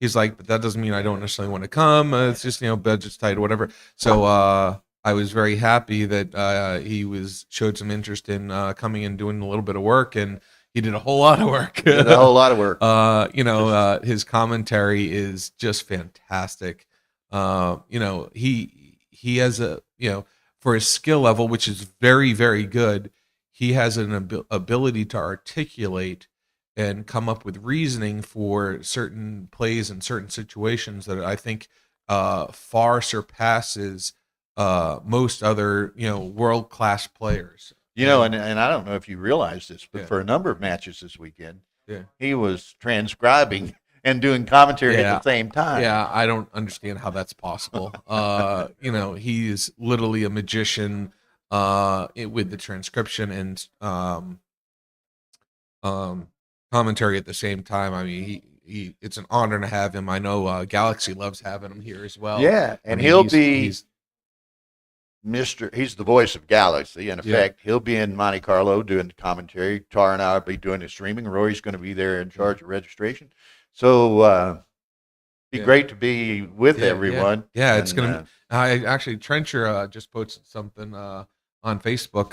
He's like, but that doesn't mean I don't necessarily want to come. It's just, budget's tight or whatever. So I was very happy that he showed some interest in coming and doing a little bit of work, and he did a whole lot of work. Did a whole lot of work. His commentary is just fantastic. He has for his skill level, which is very, very good, he has an ability to articulate and come up with reasoning for certain plays and certain situations that I think far surpasses most other, world-class players. And I don't know if you realize this, but for a number of matches this weekend, he was transcribing and doing commentary at the same time. Yeah, I don't understand how that's possible. He is literally a magician with the transcription and commentary at the same time. I mean, he it's an honor to have him. I know Galaxy loves having him here as well. Yeah, and he's the voice of Galaxy. In effect, he'll be in Monte Carlo doing the commentary. Tara and I will be doing the streaming. Rory's going to be there in charge of registration. So be great to be with everyone. Yeah, it's going to be. I actually, Trencher just posted something on Facebook,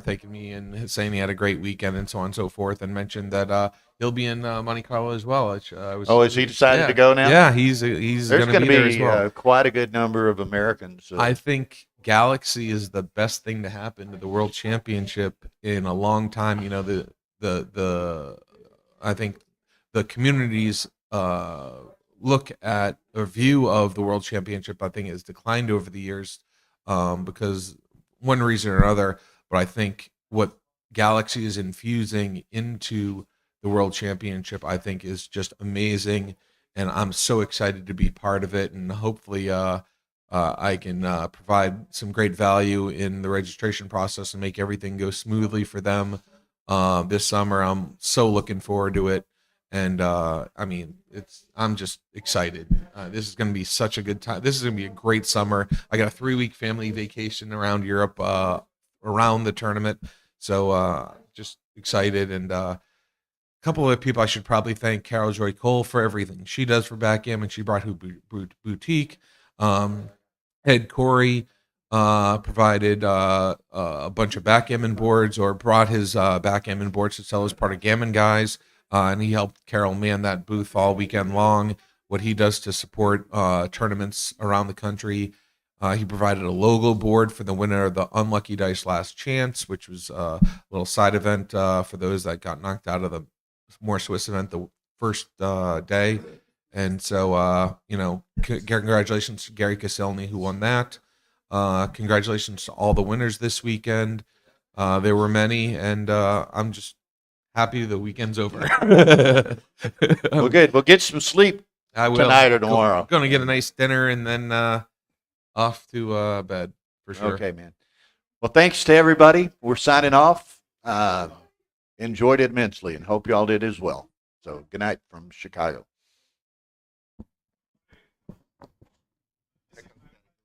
thanking me and saying he had a great weekend and so on and so forth, and mentioned that he'll be in Monte Carlo as well. Which, has he decided to go now? Yeah, he's going to be there as well. Quite a good number of Americans. I think Galaxy is the best thing to happen to the World Championship in a long time. I think the community's look at or view of the World Championship, I think, has declined over the years because one reason or another. But I think what Galaxy is infusing into the World Championship, I think, is just amazing, and I'm so excited to be part of it. And hopefully, I can provide some great value in the registration process and make everything go smoothly for them this summer. I'm so looking forward to it. And I'm just excited. This is going to be such a good time. This is going to be a great summer. I got a 3-week family vacation around Europe, around the tournament. So just excited. And a couple of people I should probably thank: Carol Joy Cole for everything she does for backgammon. She brought her boutique. Ed Corey provided a bunch of backgammon boards, or brought his backgammon boards to sell as part of Gammon Guys. And he helped Carol man that booth all weekend long. What he does to support tournaments around the country. He provided a logo board for the winner of the Unlucky Dice Last Chance, which was a little side event for those that got knocked out of the More Swiss event the first day. And so, congratulations to Gary Caselny, who won that. Congratulations to all the winners this weekend. There were many, and I'm just happy the weekend's over. Well, good. We'll get some sleep tonight or tomorrow. Going to get a nice dinner and then off to bed for sure. Okay, man. Well, thanks to everybody. We're signing off. Enjoyed it immensely and hope you all did as well. So good night from Chicago.